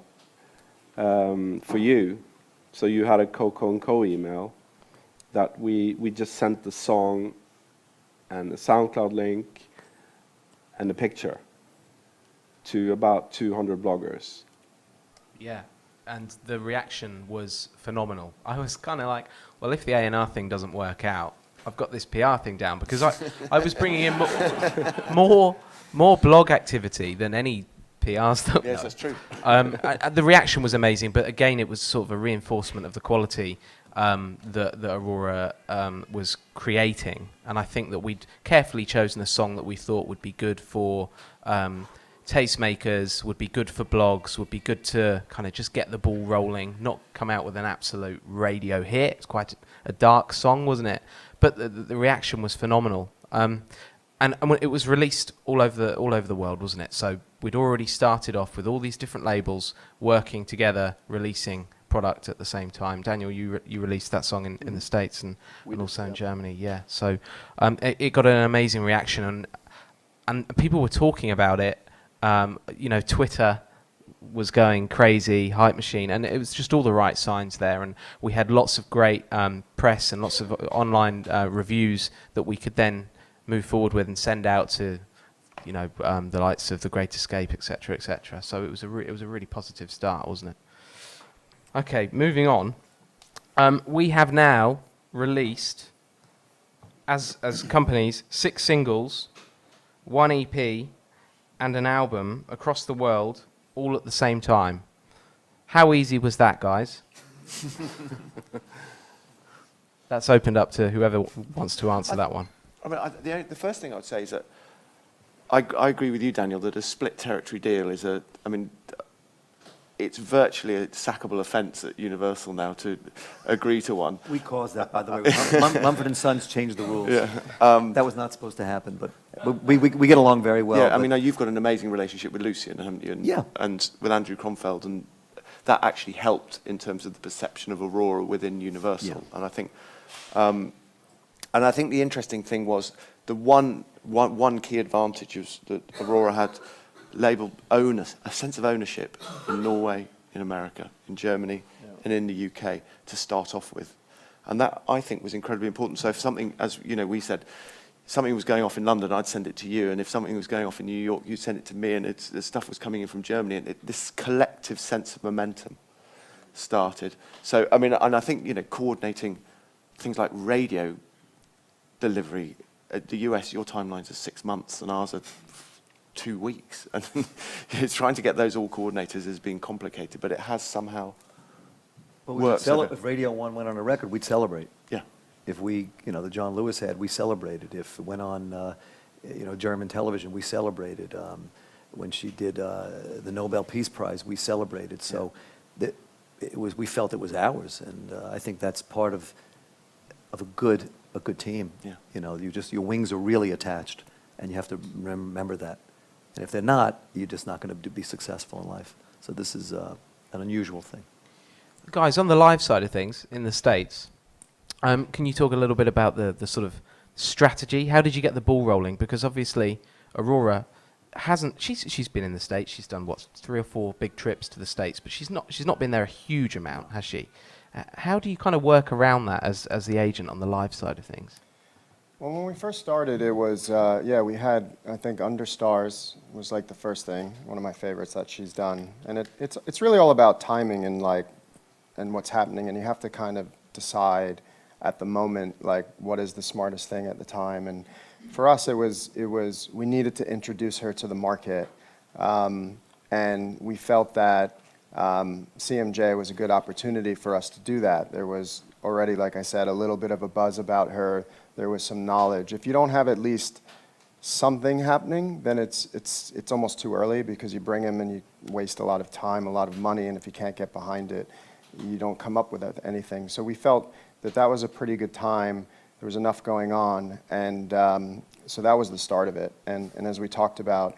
for you. So you had a Coco & Co. email that we just sent the song and the SoundCloud link and the picture to about 200 bloggers. Yeah, and the reaction was phenomenal. I was kind of like, well, if the A&R thing doesn't work out, I've got this PR thing down, because I was bringing in more blog activity than any PR stuff. Yes, that's true. The reaction was amazing, but again, it was sort of a reinforcement of the quality that Aurora was creating, and I think that we'd carefully chosen a song that we thought would be good for tastemakers, would be good for blogs, would be good to kind of just get the ball rolling, not come out with an absolute radio hit. It's quite a dark song, wasn't it? But the reaction was phenomenal, and it was released all over the world, wasn't it? So we'd already started off with all these different labels working together, releasing product at the same time. Daniel, you released that song in the States and also in Germany, yeah. So it got an amazing reaction, and people were talking about it. You know, Twitter was going crazy, hype machine, and it was just all the right signs there. And we had lots of great press and lots of online reviews that we could then move forward with and send out to, you know, the likes of The Great Escape, etc., etc. So it was a really positive start, wasn't it? Okay, moving on. We have now released, as companies, 6 singles, 1 EP, and an album across the world, all at the same time. How easy was that, guys? That's opened up to whoever wants to answer that one. I mean, the first thing I would say is that I agree with you, Daniel, that a split territory deal is it's virtually a sackable offence at Universal now to agree to one. We caused that, by the way. Mumford & Sons changed the rules. Yeah. That was not supposed to happen, but we get along very well. Yeah, I mean, you've got an amazing relationship with Lucian, haven't you? And with Andrew Kronfeld, and that actually helped in terms of the perception of Aurora within Universal. Yeah. And I think the interesting thing was the one key advantage was that Aurora had label owners, a sense of ownership in Norway, in America, in Germany, and in the UK to start off with. And that, I think, was incredibly important. So if something, as you know, we said, something was going off in London, I'd send it to you, and if something was going off in New York, you'd send it to me, and the stuff was coming in from Germany, and this collective sense of momentum started. So, I mean, and I think, you know, coordinating things like radio delivery at the US, your timelines are 6 months, and ours are 2 weeks. And it's trying to get those all coordinated has been complicated, but it has somehow worked. If Radio 1 went on a record, we'd celebrate. Yeah. If we, the John Lewis had, we celebrated. If it went on, German television, we celebrated. When she did the Nobel Peace Prize, we celebrated. So we felt it was ours, and I think that's part of a good team. Yeah. Your wings are really attached, and you have to remember that. And if they're not, you're just not going to be successful in life. So this is an unusual thing. Guys, on the live side of things in the States, can you talk a little bit about the sort of strategy? How did you get the ball rolling? Because obviously Aurora she's been in the States. She's done 3 or 4 big trips to the States, but she's not been there a huge amount, has she? How do you kind of work around that as the agent on the live side of things? Well, when we first started, it was, we had, I think, Understars was like the first thing, one of my favorites that she's done. And it's really all about timing and what's happening, and you have to kind of decide at the moment, like, what is the smartest thing at the time. And for us, it was we needed to introduce her to the market, and we felt that CMJ was a good opportunity for us to do that. There was already, like I said, a little bit of a buzz about her. There was some knowledge. If you don't have at least something happening, then it's almost too early, because you bring him and you waste a lot of time, a lot of money, and if you can't get behind it, you don't come up with anything. So we felt that was a pretty good time. There was enough going on, and so that was the start of it. And as we talked about,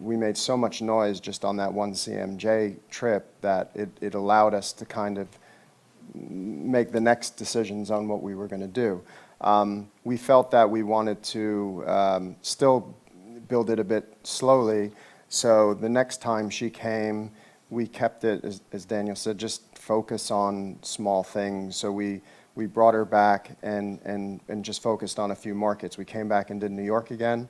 we made so much noise just on that one CMJ trip that it allowed us to kind of make the next decisions on what we were going to do. We felt that we wanted to still build it a bit slowly, so the next time she came, we kept it, as Daniel said, just focus on small things. So we brought her back and just focused on a few markets. We came back and did New York again.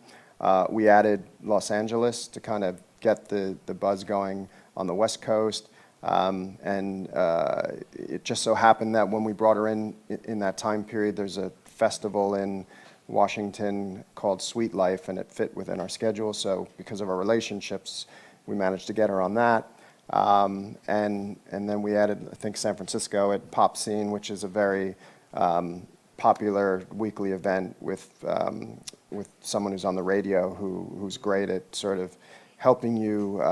We added Los Angeles to kind of get the buzz going on the West Coast. It just so happened that when we brought her in that time period, there's a festival in Washington called Sweet Life, and it fit within our schedule. So because of our relationships, we managed to get her on that. And then we added, I think, San Francisco at Pop Scene, which is a very popular weekly event with someone who's on the radio who's great at sort of helping you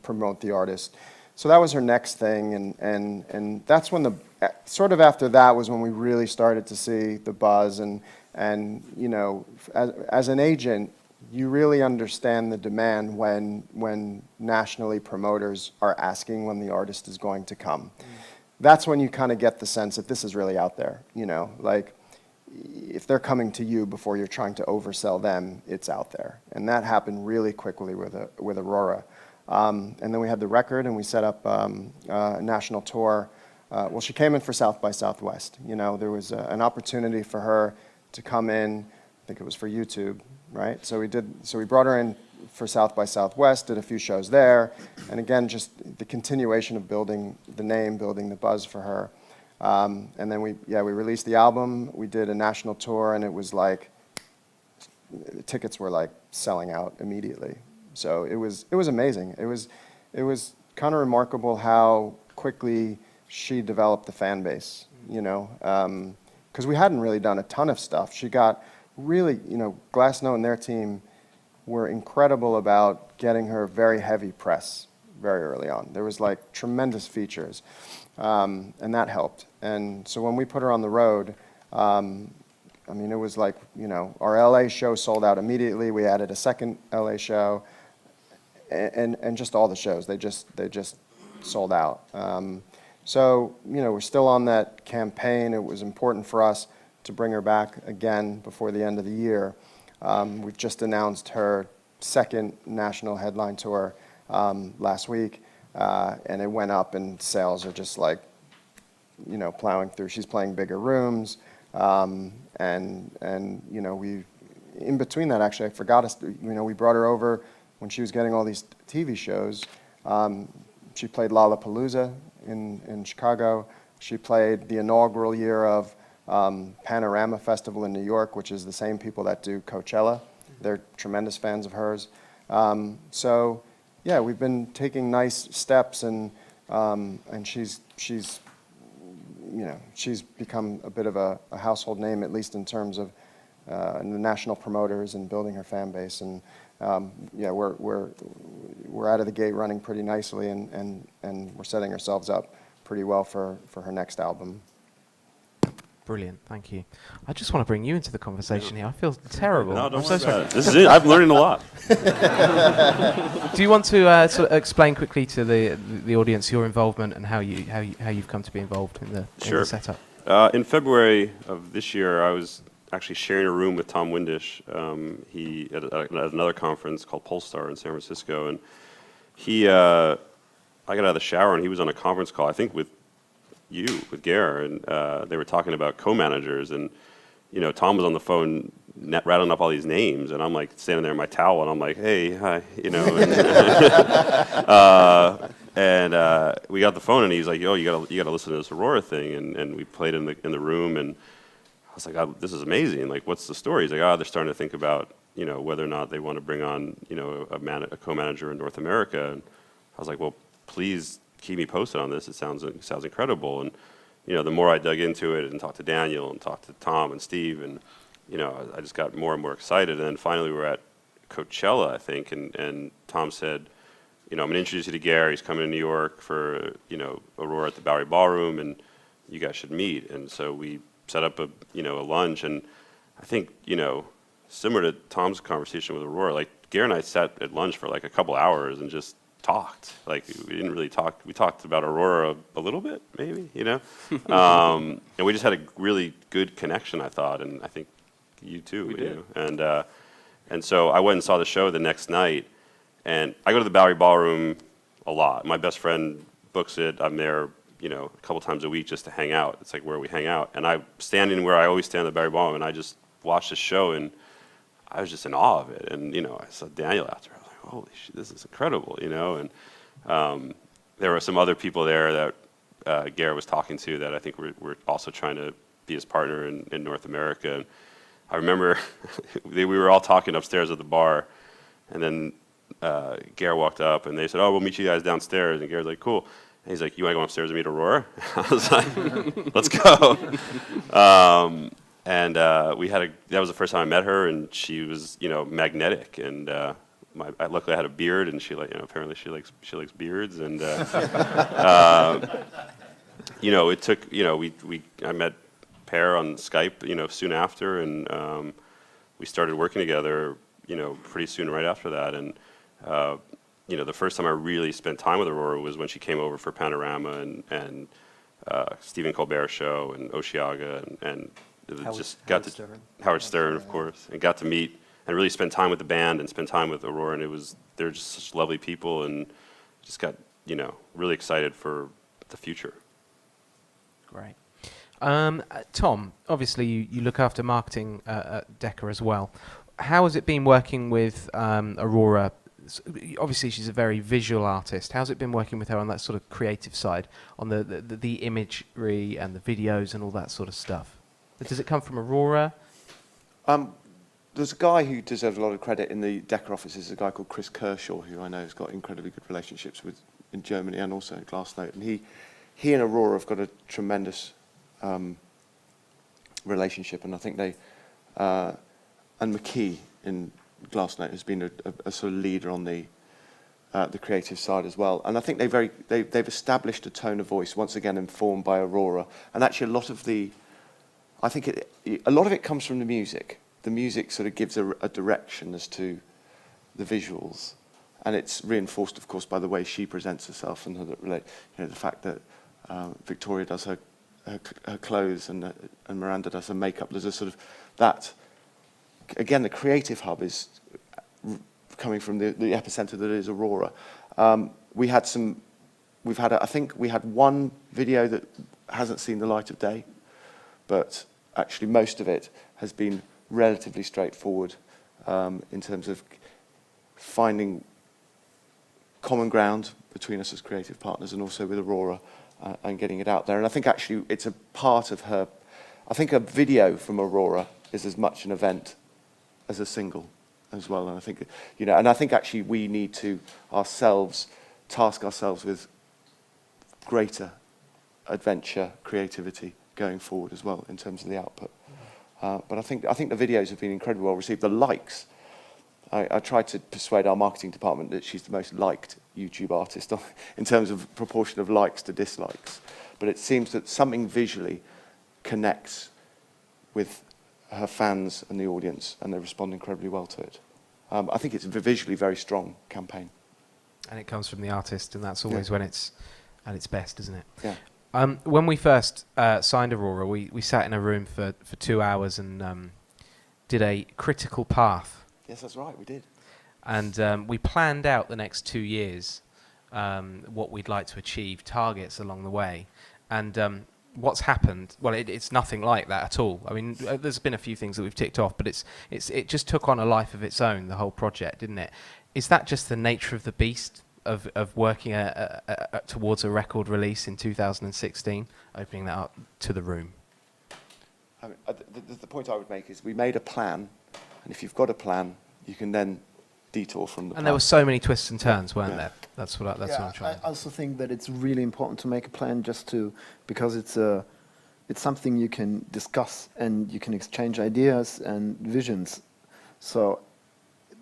promote the artist. So that was her next thing, and that's when sort of after that was when we really started to see the buzz, and as an agent, you really understand the demand when nationally promoters are asking when the artist is going to come. That's when you kind of get the sense that this is really out there, like if they're coming to you before you're trying to oversell them, it's out there. And that happened really quickly with Aurora. And then we had the record, and we set up a national tour. Well, she came in for South by Southwest. There was an opportunity for her to come in. I think it was for YouTube, right? So we brought her in for South by Southwest, did a few shows there, and again, just the continuation of building the name, building the buzz for her. And then we released the album. We did a national tour, and it was like the tickets were like selling out immediately. So it was amazing. It was kind of remarkable how quickly she developed the fan base. Because we hadn't really done a ton of stuff. She got really, Glassnote and their team were incredible about getting her very heavy press very early on. There was like tremendous features, and that helped. And so when we put her on the road, it was like, our LA show sold out immediately. We added a second LA show, and just all the shows, they just sold out. So, we're still on that campaign. It was important for us to bring her back again before the end of the year. We've just announced her second national headline tour last week, and it went up, and sales are just like, plowing through. She's playing bigger rooms, and we, in between that, actually, I forgot us. We brought her over when she was getting all these TV shows. She played Lollapalooza in Chicago. She played the inaugural year of Panorama Festival in New York, which is the same people that do Coachella. They're tremendous fans of hers. So, yeah, we've been taking nice steps, and she's you know, she's become a bit of a household name, at least in terms of the national promoters and building her fan base. And yeah, we're out of the gate running pretty nicely, and we're setting ourselves up pretty well for her next album. Brilliant, thank you. I just want to bring you into the conversation here. I feel terrible. No, don't I'm so worry about sorry. it. This is it. I'm learning a lot. Do you want to sort of explain quickly to the audience your involvement and how you've come to be involved in the setup? In February of this year, I was actually sharing a room with Tom Windish. He at another conference called Polestar in San Francisco, and I got out of the shower and he was on a conference call, I think with Ger, and they were talking about co-managers, and you know, Tom was on the phone rattling up all these names, and I'm like standing there in my towel, and I'm like, hey, hi, you know, and we got the phone, and he's like, yo, you gotta listen to this Aurora thing, and we played in the room, and I was like, oh, this is amazing, like, what's the story? He's like, they're starting to think about, you know, whether or not they want to bring on, you know, a co-manager in North America, and I was like, well, please keep me posted on this. It sounds incredible. And you know, the more I dug into it and talked to Daniel and talked to Tom and Steve, and you know, I just got more and more excited. And then finally, we were at Coachella, I think, and Tom said, you know, I'm gonna introduce you to Gary. He's coming to New York for, you know, Aurora at the Bowery Ballroom, and you guys should meet. And so we set up a lunch, and I think, you know, similar to Tom's conversation with Aurora, like Gary and I sat at lunch for like a couple hours and just talked. Like, we didn't really talk. We talked about Aurora a little bit, maybe, you know, and we just had a really good connection, I thought, and I think you too. We did. And so I went and saw the show the next night, and I go to the Bowery Ballroom a lot. My best friend books it. I'm there, you know, a couple times a week just to hang out. It's like where we hang out, and I'm standing where I always stand at the Bowery Ballroom, and I just watched the show, and I was just in awe of it. And you know, I saw Daniel after. Holy shit, this is incredible, you know, and there were some other people there that Garrett was talking to that I think we're also trying to be his partner in North America. And I remember we were all talking upstairs at the bar, and then Garrett walked up and they said, oh, we'll meet you guys downstairs, and Garrett's like, cool. And he's like, you want to go upstairs and meet Aurora? I was like, let's go. And that was the first time I met her, and she was, you know, magnetic, and luckily I had a beard, and she apparently she likes beards, and you know, it took, you know, I met Per on Skype, you know, soon after, and we started working together, you know, pretty soon right after that, and you know, the first time I really spent time with Aurora was when she came over for Panorama and Stephen Colbert show and Oshiaga, and Howard Stern, of course, and got to meet and really spend time with the band and spend time with Aurora, and they're just such lovely people, and just got, you know, really excited for the future. Great. Tom, obviously you look after marketing at Decca as well. How has it been working with Aurora? Obviously she's a very visual artist. How's it been working with her on that sort of creative side, on the imagery and the videos and all that sort of stuff? Does it come from Aurora? There's a guy who deserves a lot of credit in the Decca offices, a guy called Chris Kershaw, who I know has got incredibly good relationships with in Germany and also at Glassnote. And he and Aurora have got a tremendous relationship, and I think they and McKee in Glassnote has been a sort of leader on the creative side as well. And I think they've established a tone of voice, once again informed by Aurora. And actually a lot of it comes from the music. The music sort of gives a direction as to the visuals, and it's reinforced, of course, by the way she presents herself and the fact that Victoria does her clothes and Miranda does her makeup. There's a sort of that. Again, the creative hub is coming from the epicenter that is Aurora. I think we had one video that hasn't seen the light of day, but actually most of it has been relatively straightforward in terms of finding common ground between us as creative partners and also with Aurora and getting it out there. And I think actually it's a part of her. I think a video from Aurora is as much an event as a single as well. And I think, and I think actually we need to task ourselves with greater adventure, creativity going forward as well in terms of the output. But I think the videos have been incredibly well received. The likes, I tried to persuade our marketing department that she's the most liked YouTube artist in terms of proportion of likes to dislikes. But it seems that something visually connects with her fans and the audience, and they respond incredibly well to it. I think it's a visually very strong campaign. And it comes from the artist, and that's always when it's at its best, isn't it? Yeah. When we first signed Aurora, we sat in a room for 2 hours and did a critical path. Yes, that's right, we did. And we planned out the next 2 years, what we'd like to achieve, targets along the way. And what's happened, well, it's nothing like that at all. I mean, there's been a few things that we've ticked off, but it just took on a life of its own, the whole project, didn't it? Is that just the nature of the beast of working towards a record release in 2016, opening that up to the room? I mean, the point I would make is we made a plan, and if you've got a plan, you can then detour from the plan. And there were so many twists and turns, weren't there? That's what I'm trying. I also think that it's really important to make a plan because it's something you can discuss and you can exchange ideas and visions. So,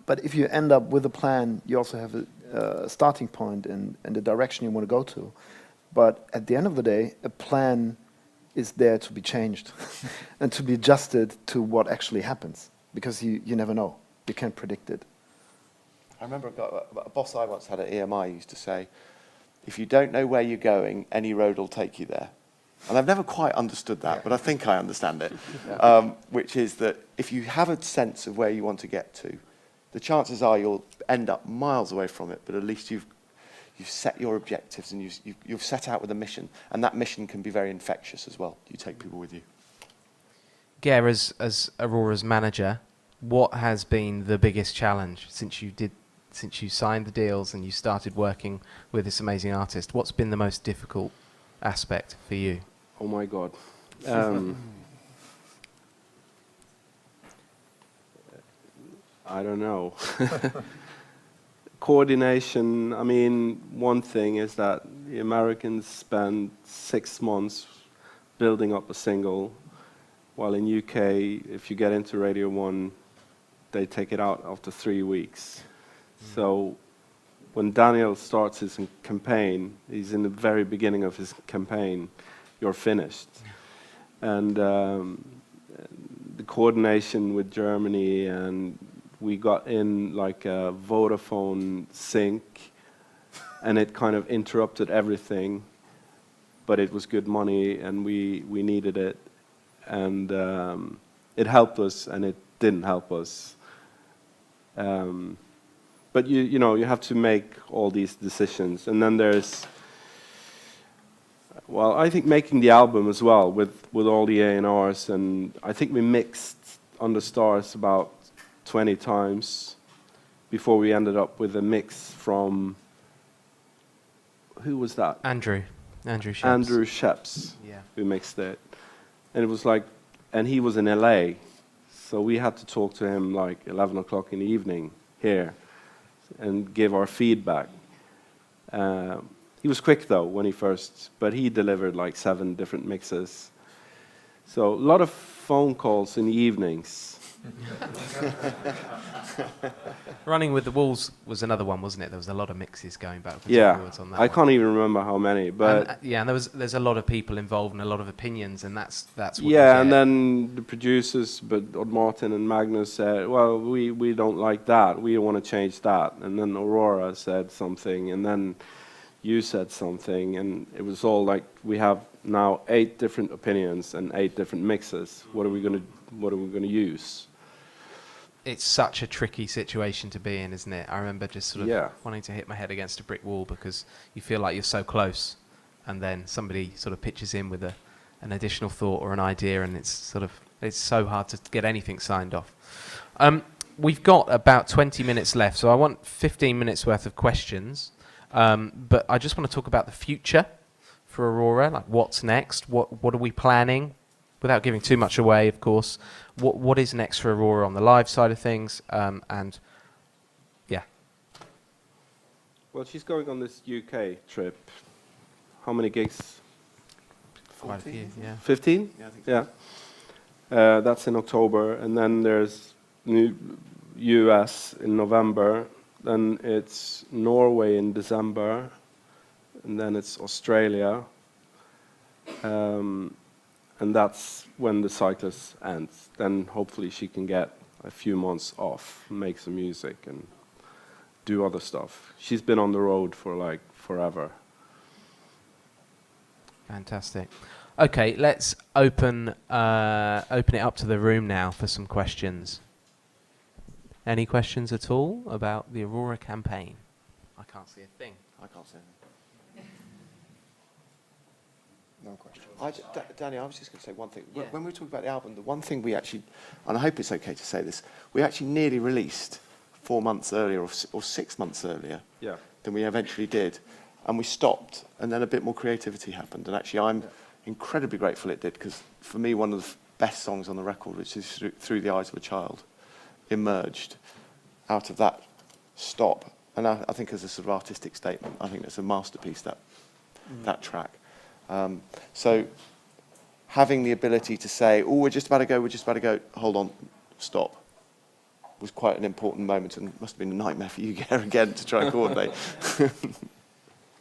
but if you end up with a plan, you also have a starting point and a direction you want to go to. But at the end of the day, a plan is there to be changed and to be adjusted to what actually happens, because you never know. You can't predict it. I remember a boss I once had at EMI used to say, if you don't know where you're going, any road will take you there. And I've never quite understood that, but I think I understand it, which is that if you have a sense of where you want to get to, the chances are you'll end up miles away from it, but at least you've set your objectives and you've set out with a mission, and that mission can be very infectious as well. You take people with you. Ger, as Aurora's manager, what has been the biggest challenge since you signed the deals and you started working with this amazing artist? What's been the most difficult aspect for you? Oh my God. I don't know. Coordination. I mean, one thing is that the Americans spend 6 months building up a single, while in UK, if you get into Radio 1, they take it out after 3 weeks. So when Daniel starts his campaign, he's in the very beginning of his campaign, you're finished. And the coordination with Germany, and we got in like a Vodafone sync, and it kind of interrupted everything, but it was good money and we needed it. And it helped us and it didn't help us. But you have to make all these decisions. And then there's, well, I think making the album as well with all the A&Rs, and I think we mixed Under Stars about 20 times before we ended up with a mix from, who was that? Andrew Sheps. Andrew Sheps. Yeah. We mixed it. And it was like, and he was in LA, so we had to talk to him like 11 o'clock in the evening here and give our feedback. He was quick though when he first, but he delivered like 7 different mixes. So a lot of phone calls in the evenings. Running with the Wolves was another one, wasn't it? There was a lot of mixes going back and forwards on that. I can't even remember how many, but and there's a lot of people involved and a lot of opinions, and that's what and then the producers, but Odd Martin and Magnus said, well, we don't like that, we want to change that, and then Aurora said something, and then you said something, and it was all like, we have now 8 different opinions and 8 different mixes. What are we going to use? It's such a tricky situation to be in, isn't it? I remember just sort of wanting to hit my head against a brick wall because you feel like you're so close, and then somebody sort of pitches in with an additional thought or an idea, and it's so hard to get anything signed off. We've got about 20 minutes left, so I want 15 minutes worth of questions. But I just want to talk about the future for Aurora, like what's next, what are we planning, without giving too much away, of course, what is next for Aurora on the live side of things, and yeah. Well, she's going on this UK trip. How many gigs? Quite a few, yeah. 15? Yeah, I think so. Yeah. That's in October, and then there's US in November, then it's Norway in December, and then it's Australia, and that's when the cyclist ends. Then hopefully she can get a few months off, make some music, and do other stuff. She's been on the road for like forever. Fantastic. Okay, let's open it up to the room now for some questions. Any questions at all about the Aurora campaign? I can't see a thing. I can't say anything. No question. Danny, I was just going to say one thing. Yeah. When we were talking about the album, the one thing we actually, and I hope it's okay to say this, we actually nearly released 4 months earlier or 6 months earlier than we eventually did. And we stopped, and then a bit more creativity happened. And actually, I'm incredibly grateful it did, because for me, one of the best songs on the record, which is Through the Eyes of a Child, emerged out of that stop. And I think as a sort of artistic statement, I think it's a masterpiece, that track. So having the ability to say, oh, we're just about to go, hold on, stop, was quite an important moment, and must have been a nightmare for you, Gare, again, to try and coordinate.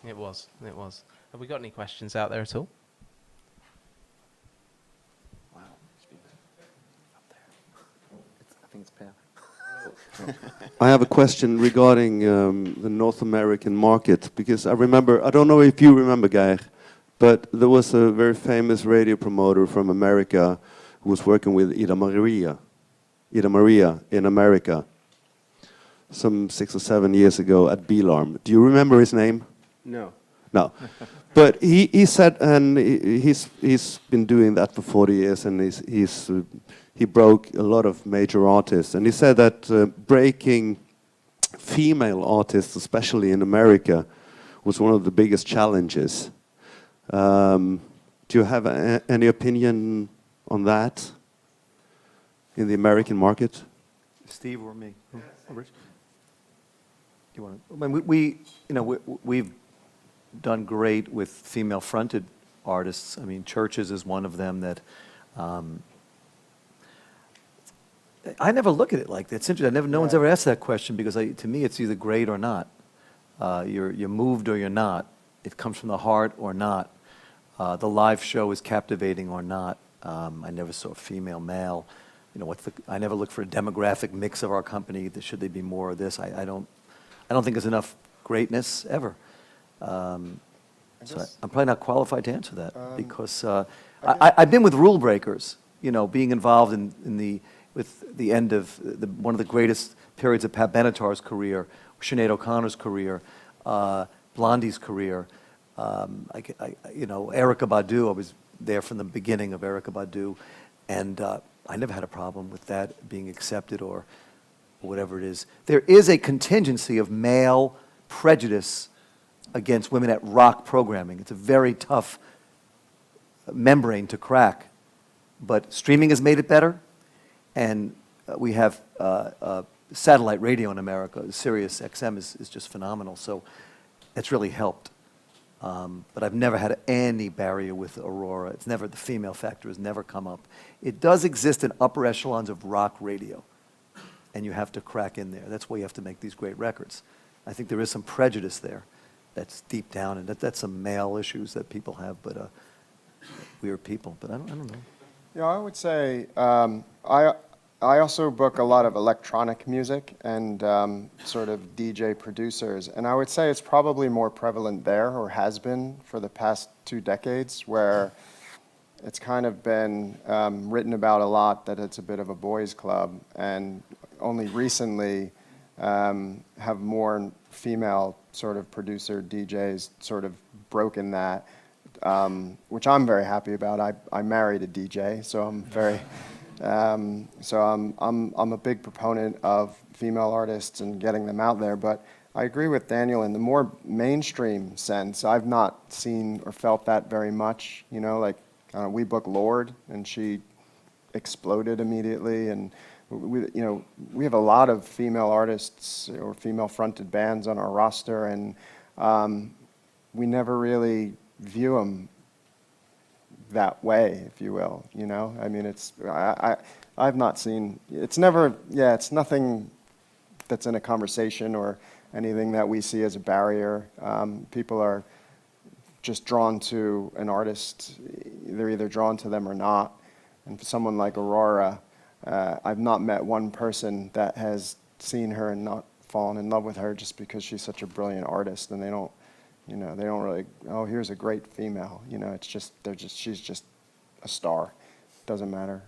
It was. Have we got any questions out there at all? Wow. I think it's Pam. I have a question regarding the North American market, because I remember, I don't know if you remember, Geir, but there was a very famous radio promoter from America who was working with Ida Maria in America some 6 or 7 years ago at Bilarm. Do you remember his name? No. No. But he said, and he's been doing that for 40 years, and he broke a lot of major artists. And he said that breaking female artists, especially in America, was one of the biggest challenges. Do you have any opinion on that in the American market? Steve or me? Rich? You want to? I mean, we've done great with female-fronted artists. I mean, Churches is one of them that. I never look at it like that. It's interesting. No one's ever asked that question, because to me, it's either great or not. You're moved or you're not. It comes from the heart or not. The live show is captivating or not. I never saw female, male. I never look for a demographic mix of our company. Should they be more of this? I don't think there's enough greatness ever. So I'm probably not qualified to answer that, because I've been with rule breakers. Being involved with the end of one of the greatest periods of Pat Benatar's career, Sinead O'Connor's career, Blondie's career. Erykah Badu. I was there from the beginning of Erykah Badu, and I never had a problem with that being accepted or whatever it is. There is a contingency of male prejudice against women at rock programming. It's a very tough membrane to crack, but streaming has made it better, and we have satellite radio in America. Sirius XM is just phenomenal, so it's really helped. But I've never had any barrier with Aurora. The female factor has never come up. It does exist in upper echelons of rock radio, and you have to crack in there. That's why you have to make these great records. I think there is some prejudice there that's deep down, and that's some male issues that people have, but we are people. But I don't know. Yeah, I would say I also book a lot of electronic music and sort of DJ producers, and I would say it's probably more prevalent there, or has been for the past 2 decades, where it's kind of been written about a lot that it's a bit of a boys' club, and only recently have more female sort of producer DJs sort of broken that, which I'm very happy about. I married a DJ, so I'm very. So I'm a big proponent of female artists and getting them out there, but I agree with Daniel in the more mainstream sense. I've not seen or felt that very much. Like we booked Lord, and she exploded immediately. And we have a lot of female artists or female-fronted bands on our roster, and we never really view them that way, if you will. I mean, I've not seen. It's never. Yeah, it's nothing that's in a conversation or anything that we see as a barrier. People are just drawn to an artist. They're either drawn to them or not. And for someone like Aurora, I've not met one person that has seen her and not fallen in love with her just because she's such a brilliant artist. And they don't really, oh, here's a great female. It's just, she's just a star. Doesn't matter,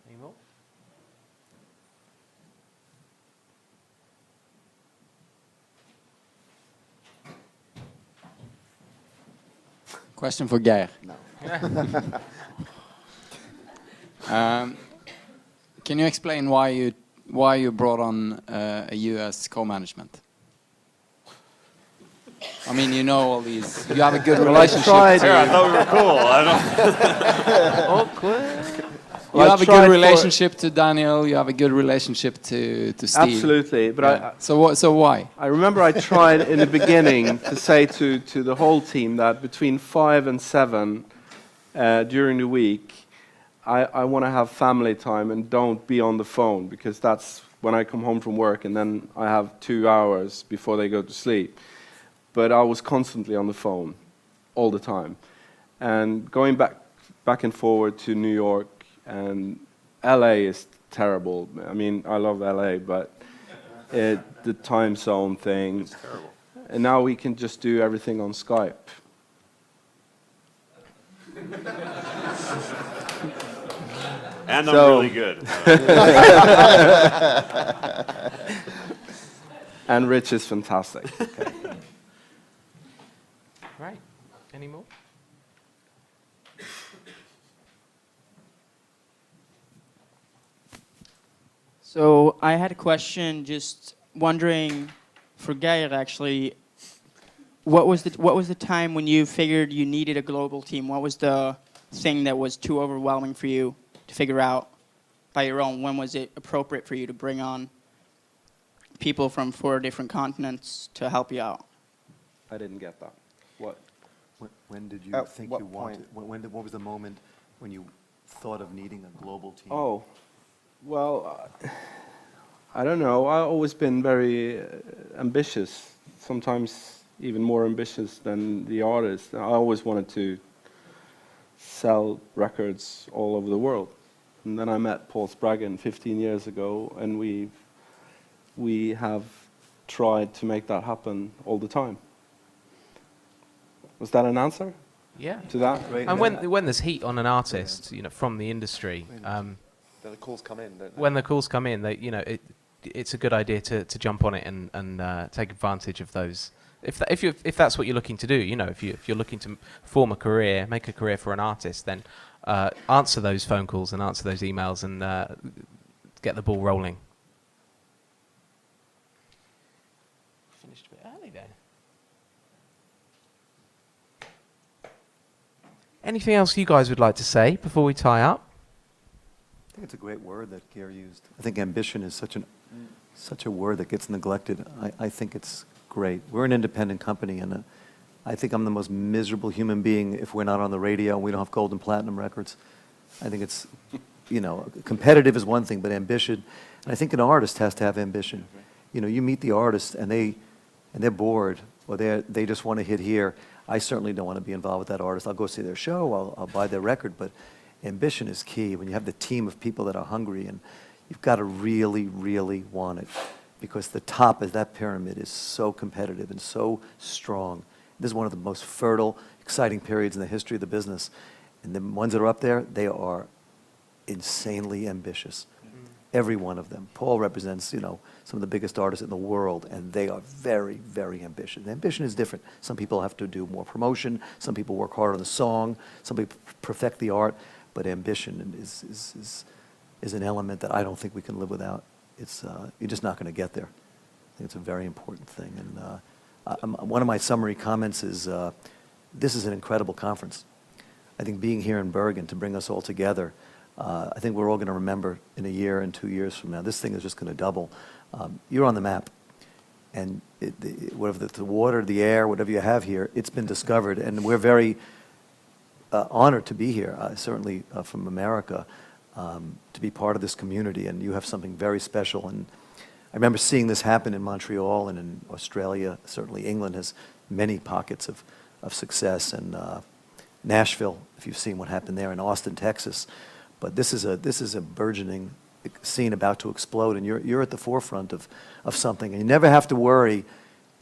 Any more? Question for Geir. No. Can you explain why you brought on a US co-management? I mean, all these. You have a good relationship. I thought we were cool. Awkward. You have a good relationship to Daniel. You have a good relationship to Steve. Absolutely, but yeah. So why? I remember I tried in the beginning to say to the whole team that between 5 and 7 during the week, I want to have family time and don't be on the phone, because that's when I come home from work and then I have 2 hours before they go to sleep. But I was constantly on the phone all the time, and going back and forward to New York. And LA is terrible. I mean, I love LA, but the time zone thing. It's terrible. And now we can just do everything on Skype. And I'm really good. And Rich is fantastic. Okay. Right. Any more? So I had a question, just wondering, for Geir actually, what was the time when you figured you needed a global team? What was the thing that was too overwhelming for you to figure out by your own? When was it appropriate for you to bring on people from 4 different continents to help you out? I didn't get that. What? When did you think what you wanted? What was the moment when you thought of needing a global team? Oh. Well, I don't know. I've always been very ambitious, sometimes even more ambitious than the artist. I always wanted to sell records all over the world. And then I met Paul Spraggan 15 years ago, and we have tried to make that happen all the time. Was that an answer? Yeah. To that? And when there's heat on an artist, from the industry, then the calls come in, don't they? when the calls come in, it's a good idea to jump on it and take advantage of those. If that's what you're looking to do, if you're looking to form a career, make a career for an artist, then answer those phone calls and answer those emails and get the ball rolling. Finished a bit early then. Anything else you guys would like to say before we tie up? I think it's a great word that Geir used. I think ambition is such a word that gets neglected. I think it's great. We're an independent company, and I think I'm the most miserable human being if we're not on the radio and we don't have gold and platinum records. I think it's, competitive is one thing, but ambition, and I think an artist has to have ambition. You meet the artist and they're bored, or they just want to hit here. I certainly don't want to be involved with that artist. I'll go see their show, I'll buy their record, but ambition is key. When you have the team of people that are hungry, and you've got to really, really want it, because the top of that pyramid is so competitive and so strong. This is one of the most fertile, exciting periods in the history of the business. And the ones that are up there, they are insanely ambitious. Every one of them. Paul represents, some of the biggest artists in the world, and they are very, very ambitious. Ambition is different. Some people have to do more promotion. Some people work hard on the song. Some people perfect the art. But ambition is an element that I don't think we can live without. You're just not going to get there. I think it's a very important thing, and One of my summary comments is, this is an incredible conference. I think being here in Bergen to bring us all together, I think we're all going to remember in a year and 2 years from now, this thing is just going to double. You're on the map. And whatever the water, the air, whatever you have here, it's been discovered. And we're very honored to be here, certainly from America, to be part of this community. And you have something very special. And I remember seeing this happen in Montreal and in Australia. Certainly England has many pockets of success. And Nashville, if you've seen what happened there, in Austin, Texas. But this is a burgeoning scene about to explode, and you're at the forefront of something. And you never have to worry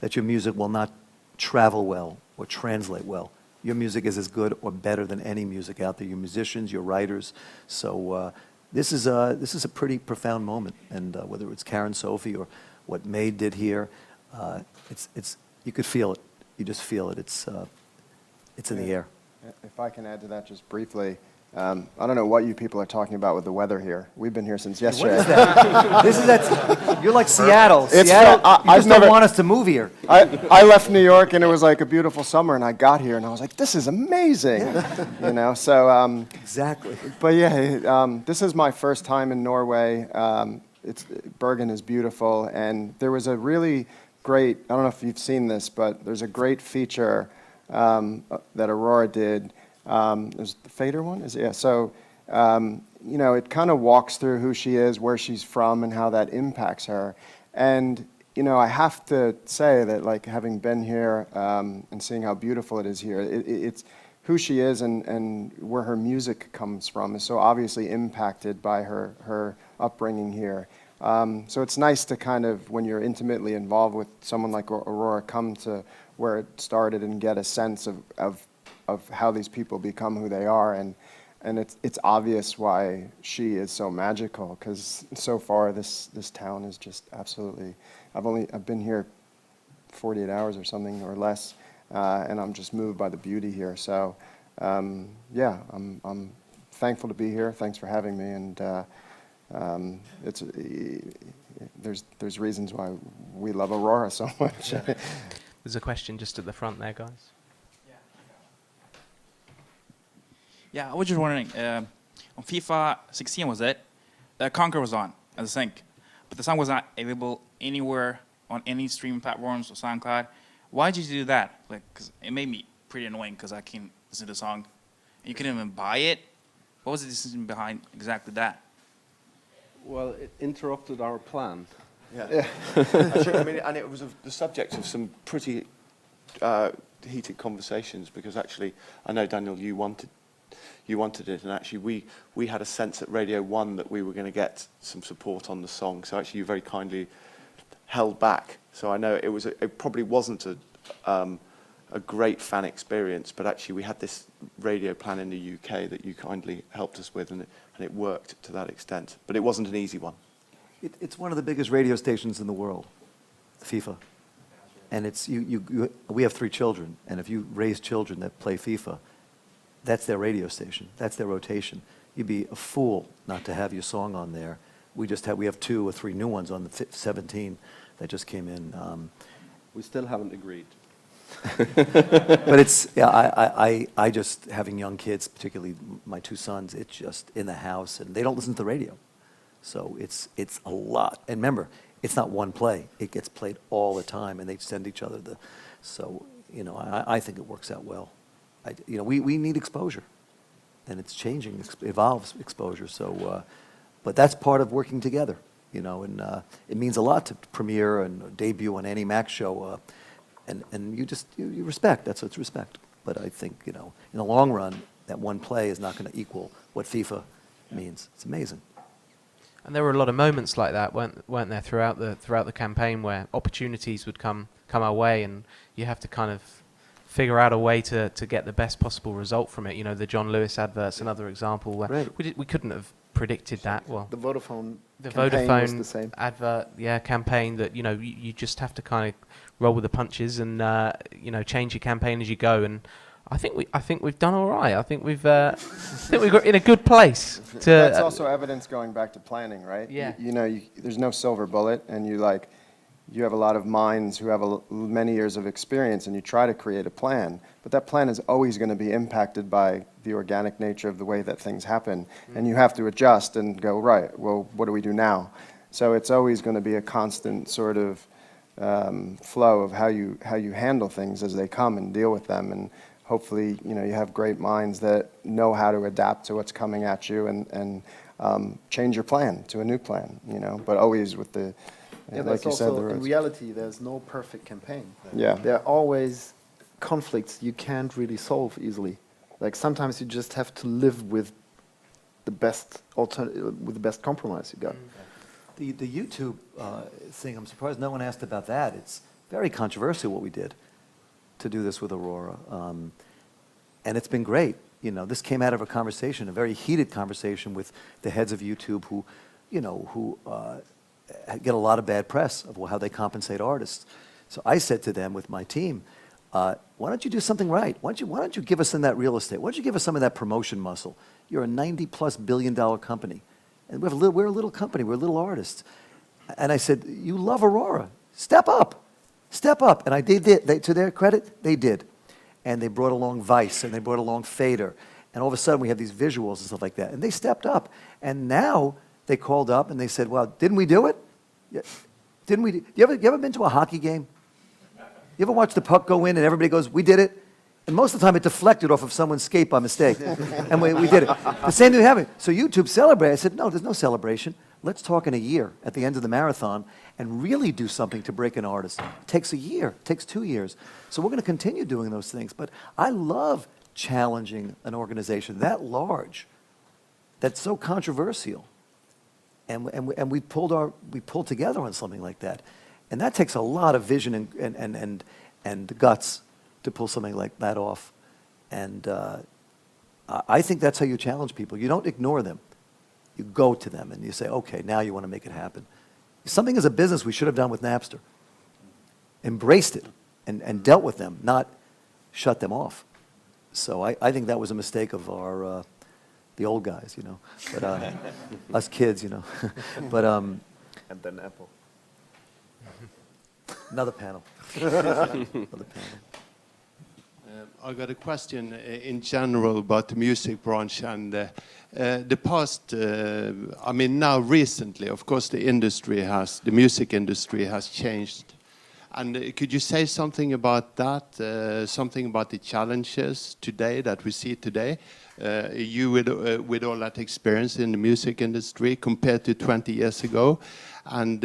that your music will not travel well or translate well. Your music is as good or better than any music out there. Your musicians, your writers. So this is a pretty profound moment. And whether it's Karen Sophie or what May did here, it's you could feel it. You just feel it. It's in the air. If I can add to that just briefly, I don't know what you people are talking about with the weather here. We've been here since yesterday. What is that? This is that. You're like Seattle. It's Seattle. You I've just never don't want us to move here. I left New York and it was like a beautiful summer, and I got here and I was like, this is amazing. You know. So exactly. But yeah, this is my first time in Norway. Bergen is beautiful, and there was a really great. I don't know if you've seen this, but there's a great feature that Aurora did. There's the Fader one, yeah. So, you know, it kind of walks through who she is, where she's from, and how that impacts her. And, you know, I have to say that, like, having been here and seeing how beautiful it is here, it's who she is and where her music comes from is so obviously impacted by her upbringing here. So it's nice to kind of, when you're intimately involved with someone like Aurora, come to where it started and get a sense of how these people become who they are, and it's obvious why she is so magical, because so far this town is just absolutely. I've been here 48 hours or something or less, and I'm just moved by the beauty here. So yeah, I'm thankful to be here. Thanks for having me, and there's reasons why we love Aurora so much. There's a question just at the front there, guys. Yeah, I was just wondering, on FIFA 16 was it? Conquer was on as a sync, but the song was not available anywhere on any streaming platforms or SoundCloud. Why did you do that? Like, 'cause it made me pretty annoying because I can't listen to the song. And you couldn't even buy it. What was the decision behind exactly that? Well, it interrupted our plan. Yeah. Actually, I mean, and it was the subject of some pretty heated conversations, because actually, I know, Daniel, you wanted it, and actually we had a sense at Radio 1 that we were going to get some support on the song. So actually, you very kindly held back. So I know it probably wasn't a great fan experience, but actually we had this radio plan in the UK that you kindly helped us with, and it worked to that extent. But it wasn't an easy one. It's one of the biggest radio stations in the world, FIFA. And it's we have 3 children, and if you raise children that play FIFA, that's their radio station. That's their rotation. You'd be a fool not to have your song on there. We have 2 or 3 new ones on the 17 that just came in. We still haven't agreed. But it's, yeah, I just, having young kids, particularly my 2 sons, it's just in the house, and they don't listen to the radio. So it's a lot. And remember, it's not one play. It gets played all the time, and they send each other so, you know, I think it works out well. You know, we need exposure, and it's changing, evolves exposure. So, but that's part of working together, you know, and it means a lot to premiere and debut on any Max show, and you respect. That's what's respect. But I think, you know, in the long run, that one play is not going to equal what FIFA means. It's amazing. And there were a lot of moments like that, weren't there, throughout the campaign, where opportunities would come our way, and you have to kind of figure out a way to get the best possible result from it. You know, the John Lewis advert's another example where we couldn't have predicted that. Well, the Vodafone was the same. advert, campaign that, you know, you just have to kind of roll with the punches and you know, change your campaign as you go. And I think we've done all right. I think we've got in a good place. That's also evidence going back to planning, right? Yeah. You know, there's no silver bullet, and you you have a lot of minds who have many years of experience, and you try to create a plan, but that plan is always going to be impacted by the organic nature of the way that things happen, and you have to adjust and go, right, well, what do we do now? So it's always going to be a constant sort of flow of how you handle things as they come and deal with them, and hopefully, you know, you have great minds that know how to adapt to what's coming at you and change your plan to a new plan, you know, but always with the, Yeah, like you said, also, in roots. reality, there's no perfect campaign. Yeah. There are always conflicts you can't really solve easily. Like sometimes you just have to live with the best compromise you got. The YouTube thing, I'm surprised no one asked about that. It's very controversial what we did to do this with Aurora. And it's been great. You know, this came out of a conversation, a very heated conversation with the heads of YouTube who, you know, get a lot of bad press of how they compensate artists. So I said to them with my team, why don't you do something right? Why don't you give us some of that real estate? Why don't you give us some of that promotion muscle? You're a $90+ billion company. And we're a little company, we're little artists. And I said, you love Aurora, step up, step up. And they did, to their credit, they did. And they brought along Vice, and they brought along Fader. And all of a sudden we have these visuals and stuff like that. And they stepped up. And now they called up and they said, well, didn't we do it? Yeah. Didn't we? You ever been to a hockey game? You ever watch the puck go in and everybody goes, we did it? And most of the time it deflected off of someone's skate by mistake. And we did it. The same thing happened. So YouTube celebrated. I said, no, there's no celebration. Let's talk in a year at the end of the marathon and really do something to break an artist. It takes a year. It takes 2 years. So we're going to continue doing those things. But I love challenging an organization that large, that's so controversial. And we pulled together on something like that. And that takes a lot of vision and guts to pull something like that off. And I think that's how you challenge people. You don't ignore them. You go to them and you say, okay, now you want to make it happen. Something as a business we should have done with Napster. Embraced it and dealt with them, not shut them off. So I think that was a mistake of our, the old guys, you know, but us kids, you know. But and then Apple. Another panel. Another panel. I got a question in general about the music branch and the past. I mean, now recently, of course, the music industry has changed. And could you say something about that? Something about the challenges today that we see today? You with all that experience in the music industry compared to 20 years ago, and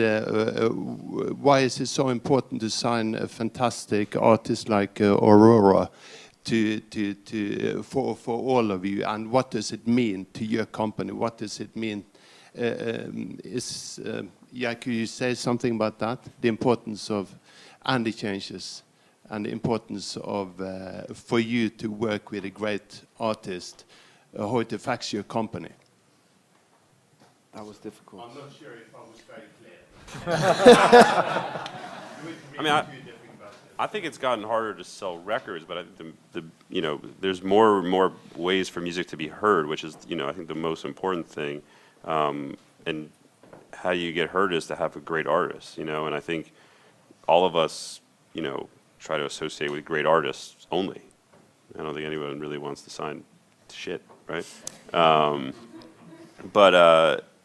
why is it so important to sign a fantastic artist like Aurora for all of you, and what does it mean to your company? What does it mean? Could you say something about that? The importance of and the changes, and the importance of for you to work with a great artist, how it affects your company. That was difficult. I'm not sure if I was very clear. I mean, I think it's gotten harder to sell records, but I think you know, there's more and more ways for music to be heard, which is, you know, I think the most important thing. And how you get heard is to have a great artist, you know, and I think all of us, you know, try to associate with great artists only. I don't think anyone really wants to sign shit, right?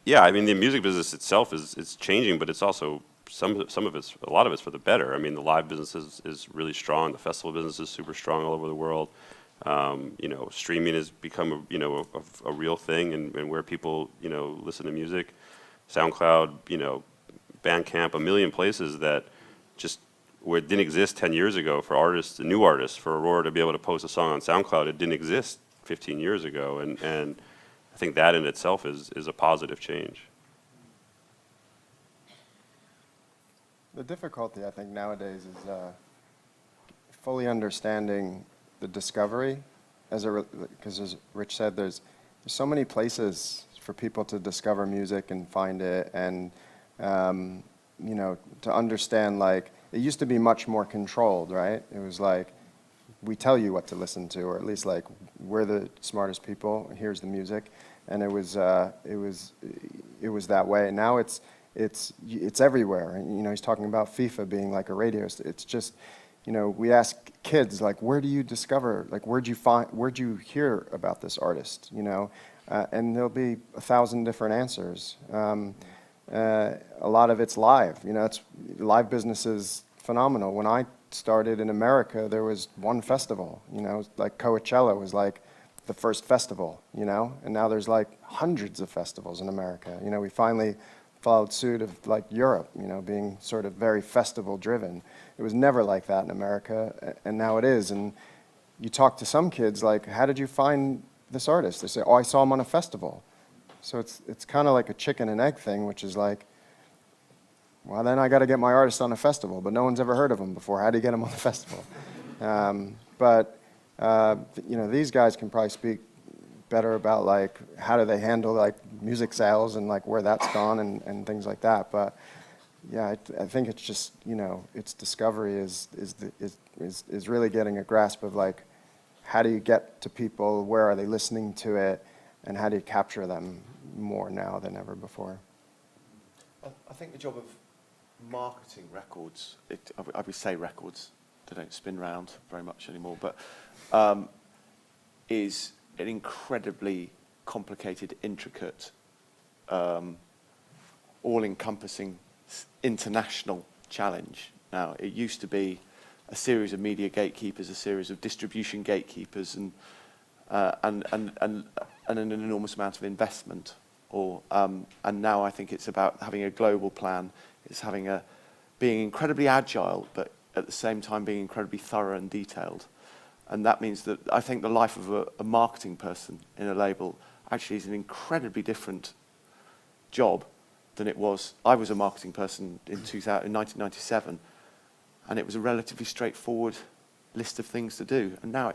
Yeah, I mean, the music business itself is changing, but it's also a lot of it's for the better. I mean, the live business is really strong. The festival business is super strong all over the world. You know, streaming has become a real thing, and where people, you know, listen to music. SoundCloud, you know, Bandcamp, a million places that just where it didn't exist 10 years ago for artists, new artists, for Aurora to be able to post a song on SoundCloud, it didn't exist 15 years ago, and I think that in itself is a positive change. The difficulty, I think, nowadays is fully understanding the discovery, because as Rich said, there's so many places for people to discover music and find it, and you know, to understand, like, it used to be much more controlled, right? It was like, we tell you what to listen to, or at least like, we're the smartest people, here's the music, and it was that way. Now it's it's everywhere. And, you know, he's talking about FIFA being like a radio. It's just, you know, we ask kids, like, where do you discover, like, where'd you hear about this artist, you know? And there'll be 1,000 different answers. A lot of it's live, you know, live business is phenomenal. When I started in America, there was one festival, you know, like Coachella was like the first festival, you know, and now there's like hundreds of festivals in America. You know, we finally followed suit of like Europe, you know, being sort of very festival driven. It was never like that in America, and now it is. And you talk to some kids like, how did you find this artist? They say, oh, I saw him on a festival. So it's kind of like a chicken and egg thing, which is like, well, then I got to get my artist on a festival, but no one's ever heard of him before. How do you get him on the festival? You know, these guys can probably speak better about like how do they handle like music sales and like where that's gone and things like that. But yeah, I think it's just, you know, its discovery is really getting a grasp of like how do you get to people, where are they listening to it, and how do you capture them more now than ever before. I think the job of marketing records, I would say records, they don't spin round very much anymore, but is an incredibly complicated, intricate, all-encompassing international challenge. Now, it used to be a series of media gatekeepers, a series of distribution gatekeepers, and an enormous amount of investment. And now I think it's about having a global plan. It's being incredibly agile, but at the same time being incredibly thorough and detailed. And that means that I think the life of a marketing person in a label actually is an incredibly different job than it was. I was a marketing person in 1997, and it was a relatively straightforward list of things to do. And now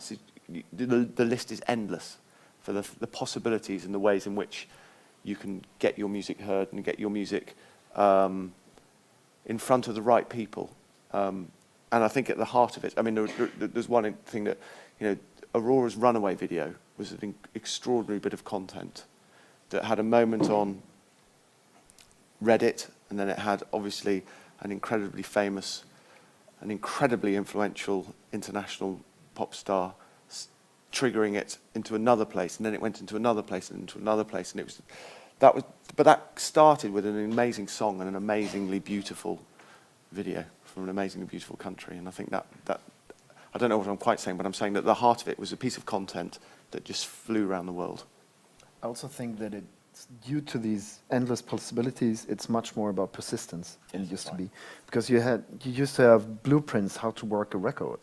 the list is endless for the possibilities and the ways in which you can get your music heard and get your music in front of the right people. And I think at the heart of it, I mean, there's one thing that, you know, Aurora's Runaway video was an extraordinary bit of content that had a moment on Reddit, and then it had obviously an incredibly famous, an incredibly influential international pop star triggering it into another place, and then it went into another place and into another place, and but that started with an amazing song and an amazingly beautiful video from an amazingly beautiful country. And I think that I don't know what I'm quite saying, but I'm saying that the heart of it was a piece of content that just flew around the world. I also think that it's due to these endless possibilities, it's much more about persistence than it used to be. Because you used to have blueprints how to work a record,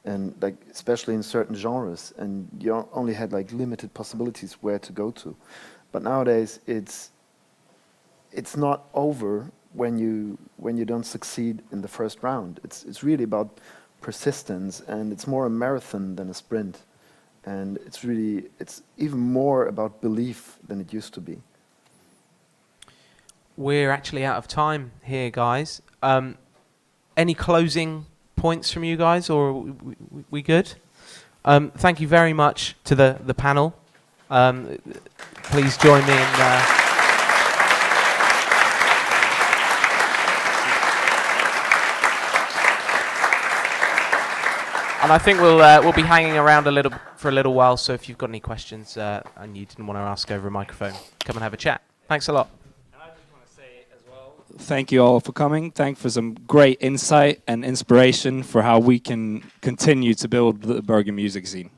and like especially in certain genres, and you only had like limited possibilities where to go to. But nowadays it's not over when you don't succeed in the first round. It's really about persistence, and it's more a marathon than a sprint. And it's even more about belief than it used to be. We're actually out of time here, guys. Any closing points from you guys, or are we good? Thank you very much to the panel. Please join me in... And I think we'll be hanging around for a little while. So if you've got any questions and you didn't want to ask over a microphone, come and have a chat. Thanks a lot. And I just want to say as well, thank you all for coming. Thanks for some great insight and inspiration for how we can continue to build the Bergen music scene.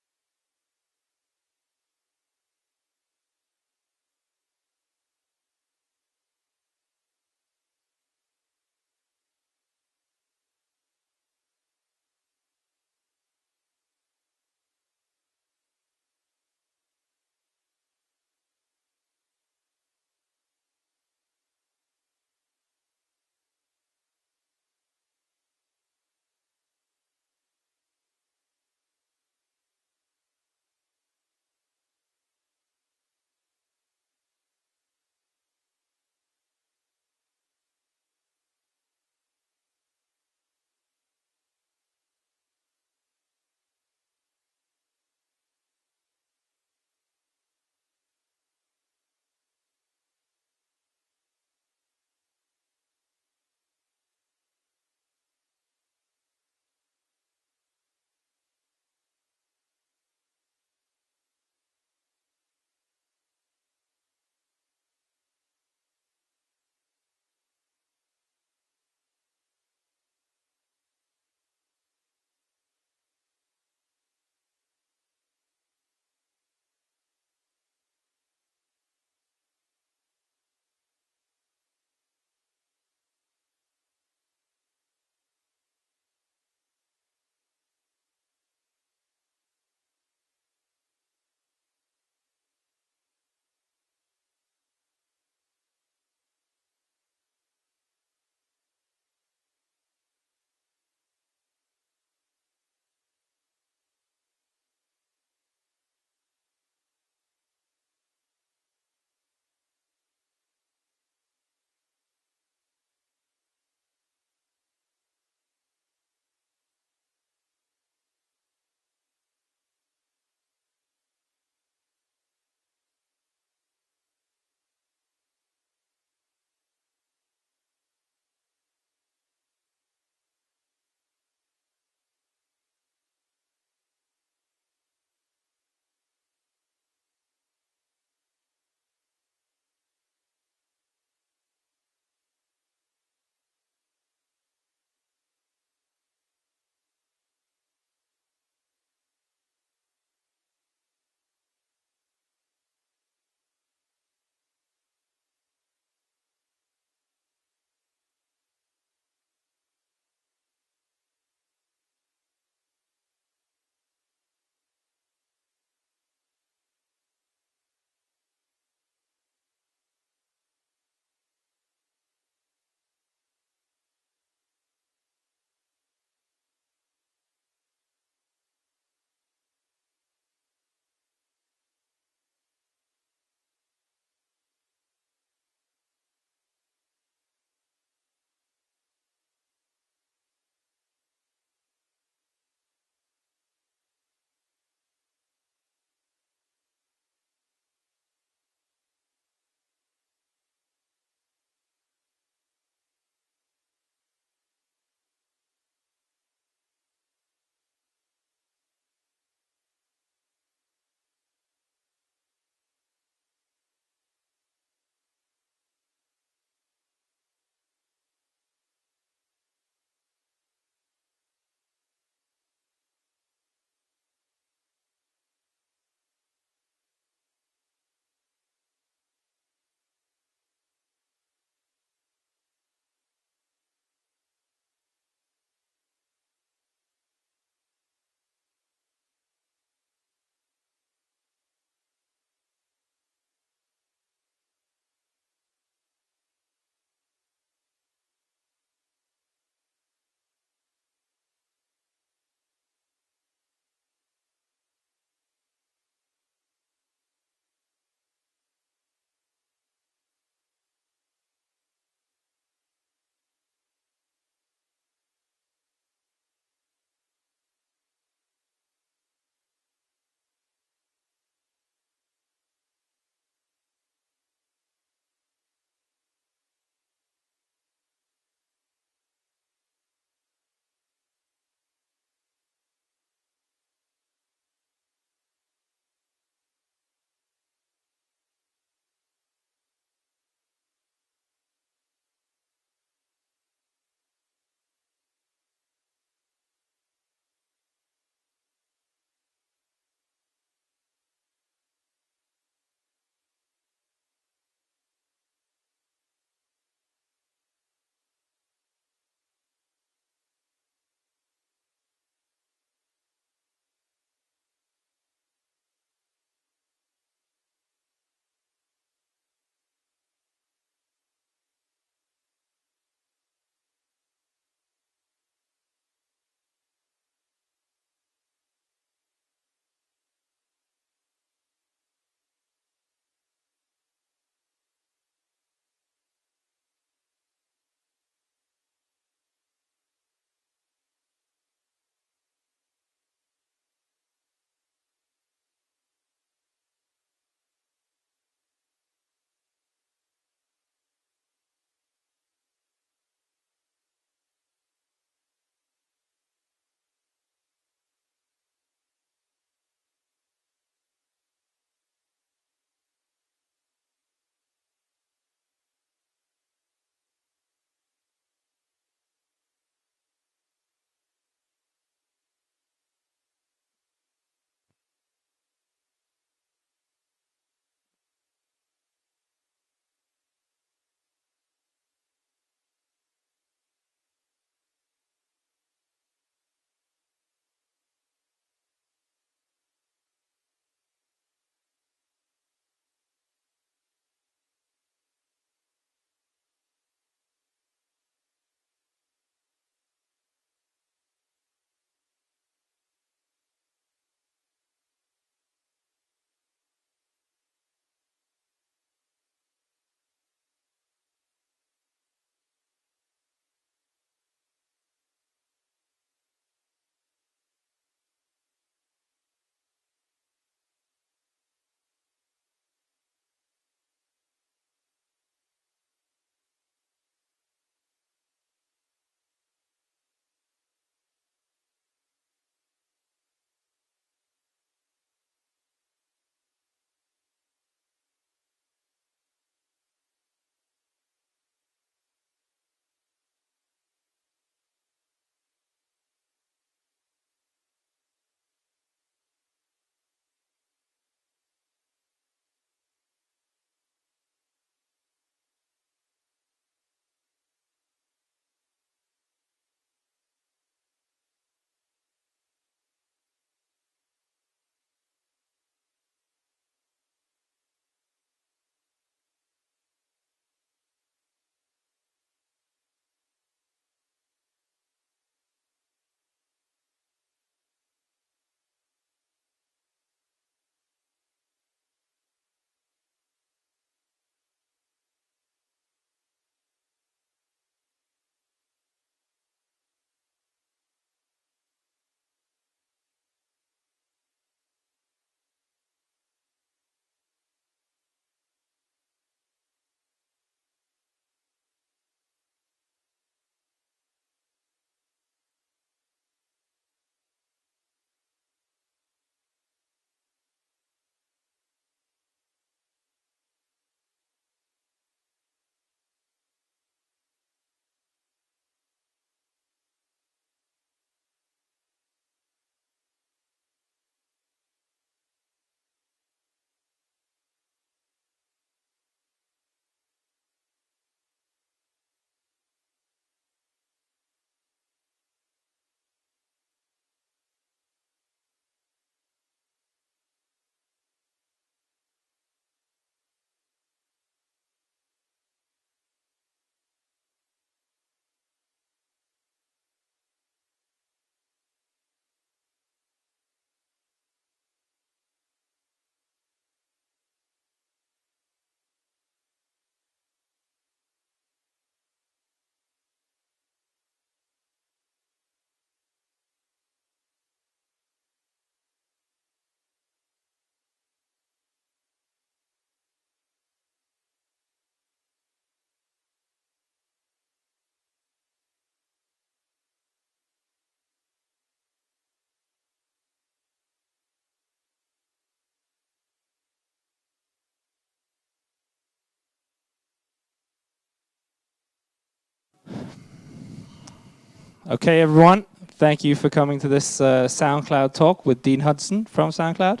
Okay, everyone. Thank you for coming to this SoundCloud talk with Dean Hudson from SoundCloud.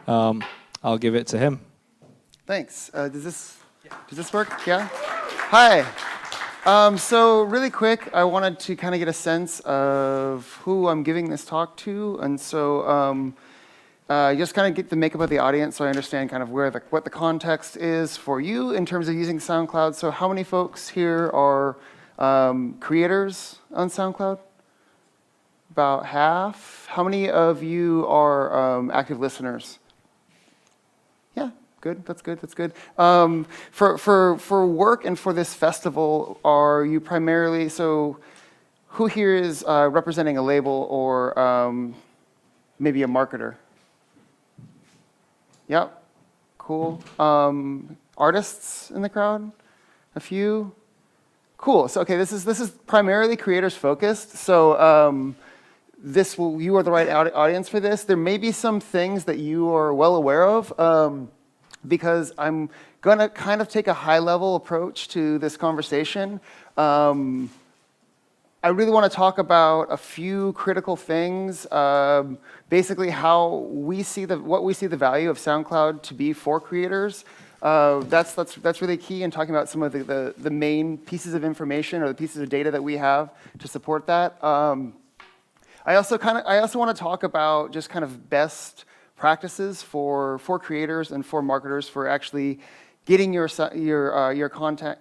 I'll give it to him. Thanks. Does this work? Yeah? Hi. So really quick, I wanted to kind of get a sense of who I'm giving this talk to. And so just kind of get the makeup of the audience so I understand kind of what the context is for you in terms of using SoundCloud. So how many folks here are creators on SoundCloud? About half. How many of you are active listeners? Yeah, good. That's good. That's good. For work and for this festival, are you primarily, so who here is representing a label or maybe a marketer? Yep, cool. Artists in the crowd? A few? Cool. So okay, this is primarily creators focused. So you are the right audience for this. There may be some things that you are well aware of because I'm gonna kind of take a high level approach to this conversation. I really want to talk about a few critical things. Basically, what we see the value of SoundCloud to be for creators. That's really key in talking about some of the main pieces of information or the pieces of data that we have to support that. I also want to talk about just kind of best practices for creators and for marketers for actually getting your content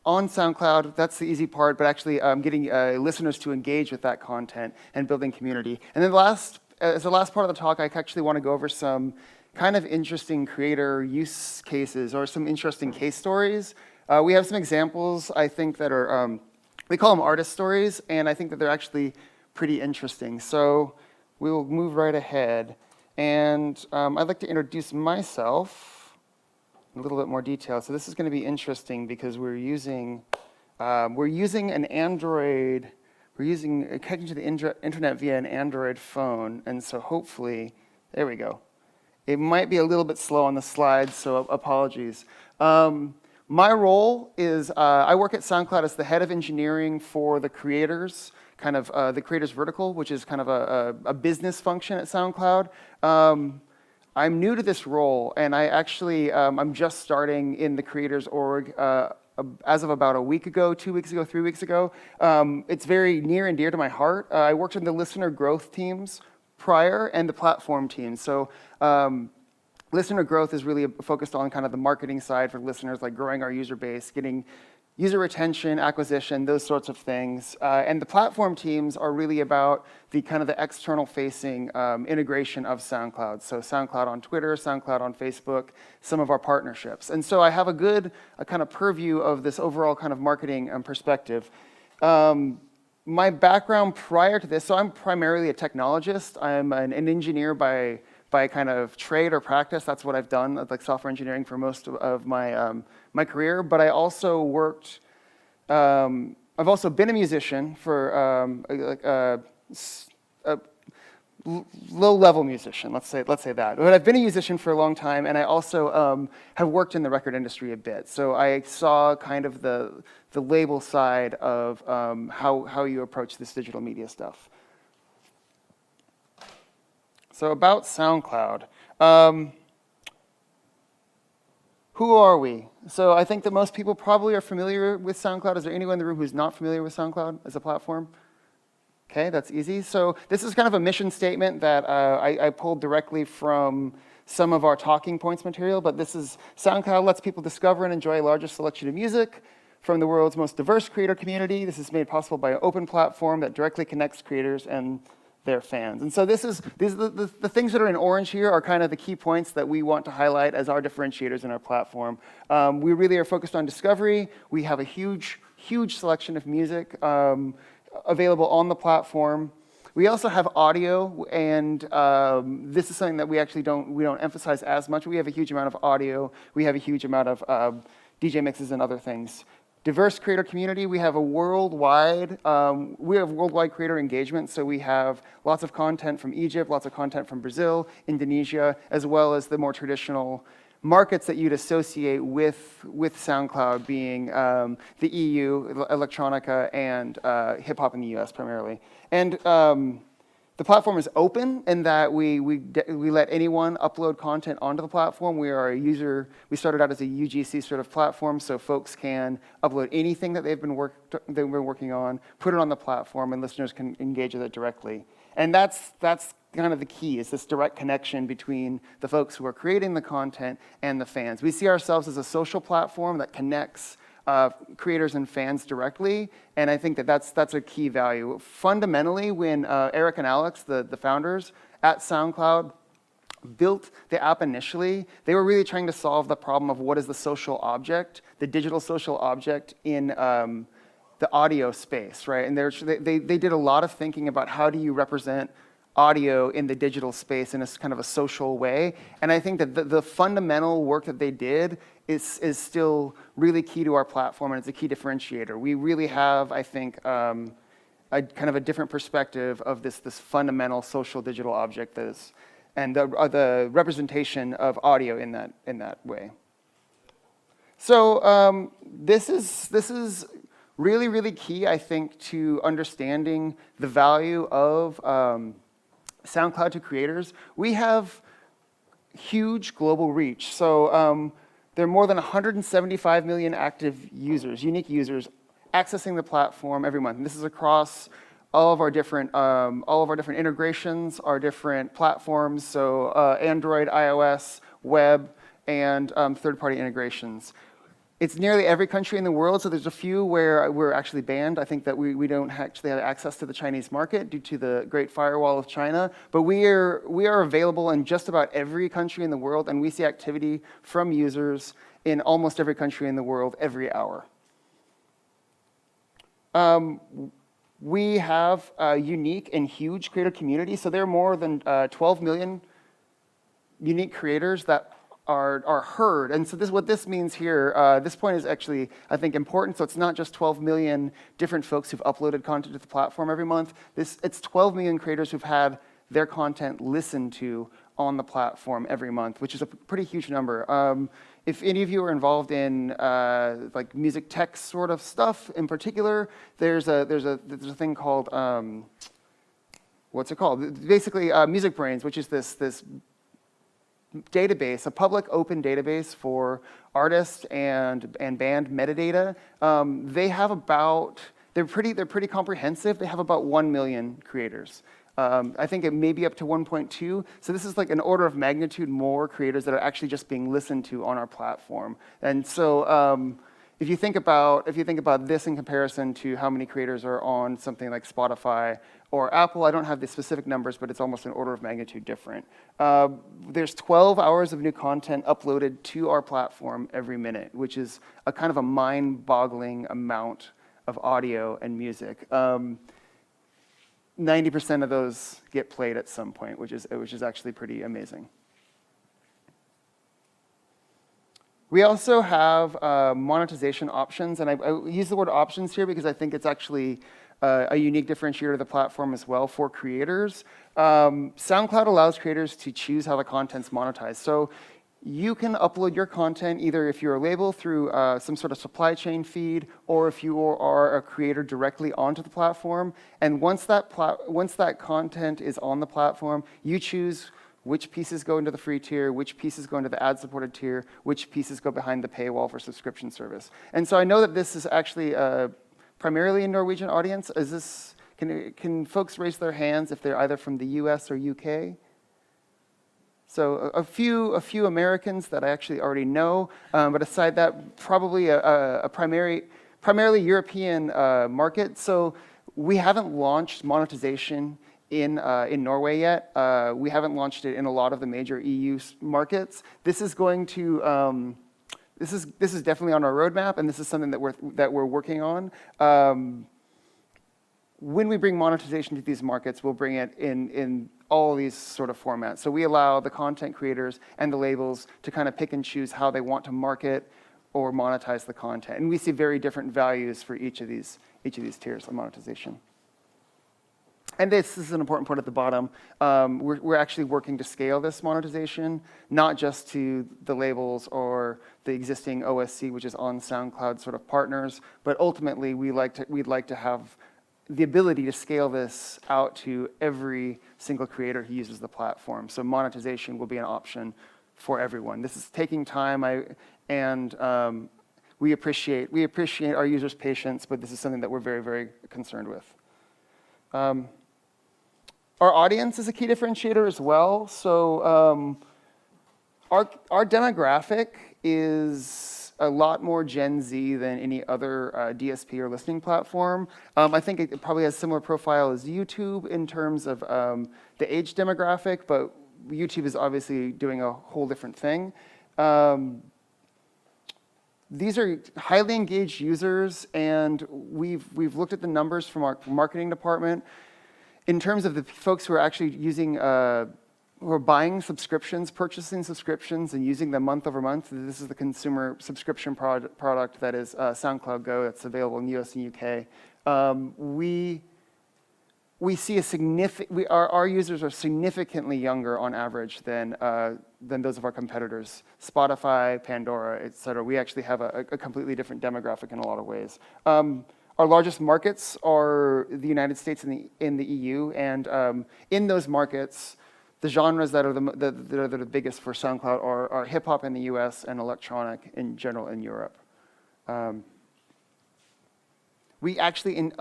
on SoundCloud. That's the easy part, but actually getting listeners to engage with that content and building community. And then as the last part of the talk, I actually want to go over some kind of interesting creator use cases or some interesting case stories. We have some examples, I think, that are, we call them artist stories, and I think that they're actually pretty interesting. So we will move right ahead. And I'd like to introduce myself in a little bit more detail. So this is going to be interesting because we're using an Android, connecting to the internet via an Android phone. And so hopefully, there we go. It might be a little bit slow on the slides, so apologies. My role is I work at SoundCloud as the head of engineering for the creators, kind of the creators vertical, which is kind of a business function at SoundCloud. I'm new to this role, and I'm just starting in the creators org as of about a week ago, 2 weeks ago, 3 weeks ago. It's very near and dear to my heart. I worked in the listener growth teams prior and the platform team. So listener growth is really focused on kind of the marketing side for listeners, like growing our user base, getting user retention, acquisition, those sorts of things. And the platform teams are really about the kind of the external facing integration of SoundCloud. So SoundCloud on Twitter, SoundCloud on Facebook, some of our partnerships. And so I have a kind of purview of this overall kind of marketing perspective. My background prior to this, so I'm primarily a technologist. I'm an engineer by kind of trade or practice. That's what I've done, like software engineering for most of my career. But I also worked, I've also been a musician for a low-level musician, let's say that. But I've been a musician for a long time, and I also have worked in the record industry a bit. So I saw kind of the label side of how you approach this digital media stuff. So about SoundCloud. Who are we? So I think that most people probably are familiar with SoundCloud. Is there anyone in the room who's not familiar with SoundCloud as a platform? Okay, that's easy. So this is kind of a mission statement that I pulled directly from some of our talking points material, but this is SoundCloud lets people discover and enjoy a larger selection of music from the world's most diverse creator community. This is made possible by an open platform that directly connects creators and their fans. And so the things that are in orange here are kind of the key points that we want to highlight as our differentiators in our platform. We really are focused on discovery. We have a huge selection of music available on the platform. We also have audio, and this is something that we actually don't emphasize as much. We have a huge amount of audio. We have a huge amount of DJ mixes and other things. Diverse creator community, we have worldwide creator engagement, so we have lots of content from Egypt, lots of content from Brazil, Indonesia, as well as the more traditional markets that you'd associate with SoundCloud being the EU, electronica, and hip hop in the US primarily. And the platform is open in that we let anyone upload content onto the platform. We started out as a UGC sort of platform, so folks can upload anything that they've been working on, put it on the platform, and listeners can engage with it directly. And that's kind of the key, is this direct connection between the folks who are creating the content and the fans. We see ourselves as a social platform that connects creators and fans directly, and I think that that's a key value. Fundamentally, when Eric and Alex, the founders at SoundCloud, built the app initially, they were really trying to solve the problem of what is the social object, the digital social object in the audio space, right? And they did a lot of thinking about how do you represent audio in the digital space in a kind of a social way. And I think that the fundamental work that they did is still really key to our platform, and it's a key differentiator. We really have, I think, a kind of a different perspective of this fundamental social digital object that is, and the representation of audio in that way. So this is really, really key, I think, to understanding the value of SoundCloud to creators. We have huge global reach. So there are more than 175 million active users, unique users, accessing the platform every month. And this is across all of our different integrations, our different platforms, so Android, iOS, web, and third-party integrations. It's nearly every country in the world, so there's a few where we're actually banned. I think that we don't actually have access to the Chinese market due to the Great Firewall of China, but we are available in just about every country in the world, and we see activity from users in almost every country in the world every hour. We have a unique and huge creator community, so there are more than 12 million unique creators that are heard. And so what this means here, this point is actually, I think, important. So it's not just 12 million different folks who've uploaded content to the platform every month. It's 12 million creators who've had their content listened to on the platform every month, which is a pretty huge number. If any of you are involved in like music tech sort of stuff in particular, there's a thing called, what's it called? Basically, Music Brains, which is this database, a public open database for artists and band metadata. They have about, they're pretty comprehensive. They have about 1 million creators. I think it may be up to 1.2. So this is like an order of magnitude more creators that are actually just being listened to on our platform. And so if you think about this in comparison to how many creators are on something like Spotify or Apple, I don't have the specific numbers, but it's almost an order of magnitude different. There's 12 hours of new content uploaded to our platform every minute, which is a kind of a mind-boggling amount of audio and music. 90% of those get played at some point, which is actually pretty amazing. We also have monetization options, and I use the word options here because I think it's actually a unique differentiator of the platform as well for creators. SoundCloud allows creators to choose how the content's monetized. So you can upload your content either if you're a label through some sort of supply chain feed, or if you are a creator directly onto the platform. And once that content is on the platform, you choose which pieces go into the free tier, which pieces go into the ad-supported tier, which pieces go behind the paywall for subscription service. And so I know that this is actually primarily a Norwegian audience. Can folks raise their hands if they're either from the US or UK? So a few Americans that I actually already know, but aside that, probably a primarily European market. So we haven't launched monetization in Norway yet. We haven't launched it in a lot of the major EU markets. This is going to this is definitely on our roadmap, and this is something that we're working on. When we bring monetization to these markets, we'll bring it in all these sort of formats. So we allow the content creators and the labels to kind of pick and choose how they want to market or monetize the content. And we see very different values for each of these tiers of monetization. And this is an important point at the bottom. We're actually working to scale this monetization, not just to the labels or the existing OSC, which is on SoundCloud sort of partners, but ultimately we'd like to have the ability to scale this out to every single creator who uses the platform. So monetization will be an option for everyone. This is taking time, we appreciate our users' patience, but this is something that we're very, very concerned with. Our audience is a key differentiator as well. So our demographic is a lot more Gen Z than any other DSP or listening platform. I think it probably has a similar profile as YouTube in terms of the age demographic, but YouTube is obviously doing a whole different thing. These are highly engaged users, and we've looked at the numbers from our marketing department. In terms of the folks who are actually using, who are buying subscriptions, purchasing subscriptions, and using them month over month, this is the consumer subscription product that is SoundCloud Go that's available in the US and UK. We see our users are significantly younger on average than those of our competitors, Spotify, Pandora, et cetera. We actually have a completely different demographic in a lot of ways. Our largest markets are the United States and the EU, and in those markets, the genres that are the biggest for SoundCloud are hip hop in the US and electronic in general in Europe. We actually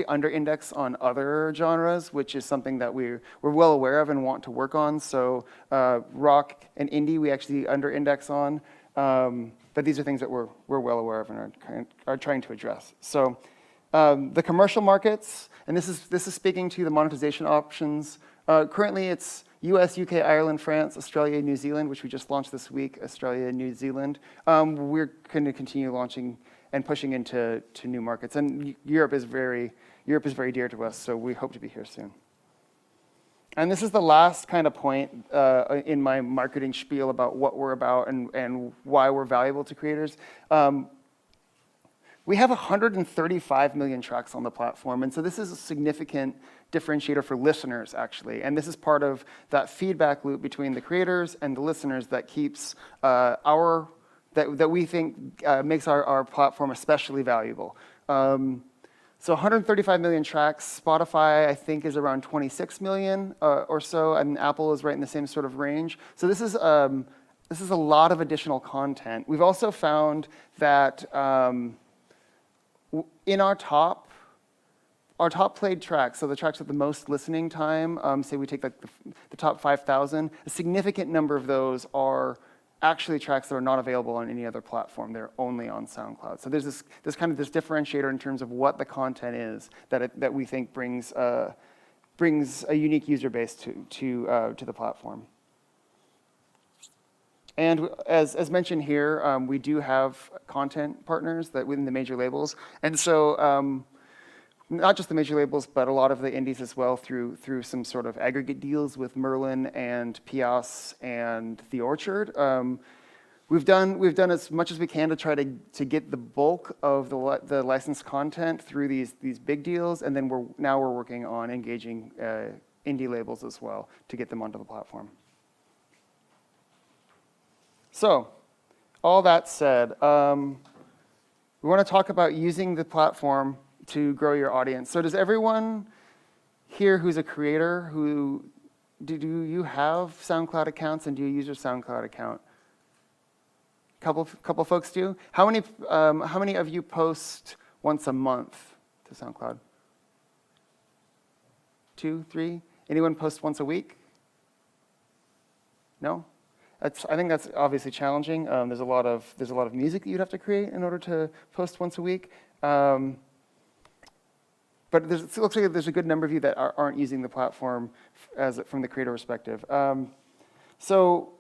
under-index on other genres, which is something that we're well aware of and want to work on. So rock and indie we actually under-index on, but these are things that we're well aware of and are trying to address. So. The commercial markets, and this is speaking to the monetization options. Currently, it's US, UK, Ireland, France, Australia, New Zealand, which we just launched this week. Australia, New Zealand. We're going to continue launching and pushing into new markets, and Europe is very dear to us. So we hope to be here soon. And this is the last kind of point in my marketing spiel about what we're about and why we're valuable to creators. We have 135 million tracks on the platform, and so this is a significant differentiator for listeners, actually. And this is part of that feedback loop between the creators and the listeners that keeps that we think makes our platform especially valuable. So 135 million tracks. Spotify, I think, is around 26 million or so, and Apple is right in the same sort of range. So this is a lot of additional content. We've also found that in our top played tracks, so the tracks with the most listening time, say we take like the top 5,000, a significant number of those are actually tracks that are not available on any other platform. They're only on SoundCloud. So there's this differentiator in terms of what the content is that we think brings a unique user base to the platform. And as mentioned here, we do have content partners that within the major labels. And so not just the major labels, but a lot of the indies as well through some sort of aggregate deals with Merlin and Pias and The Orchard. We've done as much as we can to try to get the bulk of the licensed content through these big deals, and then we're working on engaging indie labels as well to get them onto the platform. So, all that said, we want to talk about using the platform to grow your audience. So does everyone here who's a creator, do you have SoundCloud accounts, and do you use your SoundCloud account? Couple folks do. How many of you post once a month to SoundCloud? 2, 3? Anyone post once a week? No? I think that's obviously challenging. There's a lot of music that you'd have to create in order to post once a week. But it looks like there's a good number of you that aren't using the platform from the creator perspective. So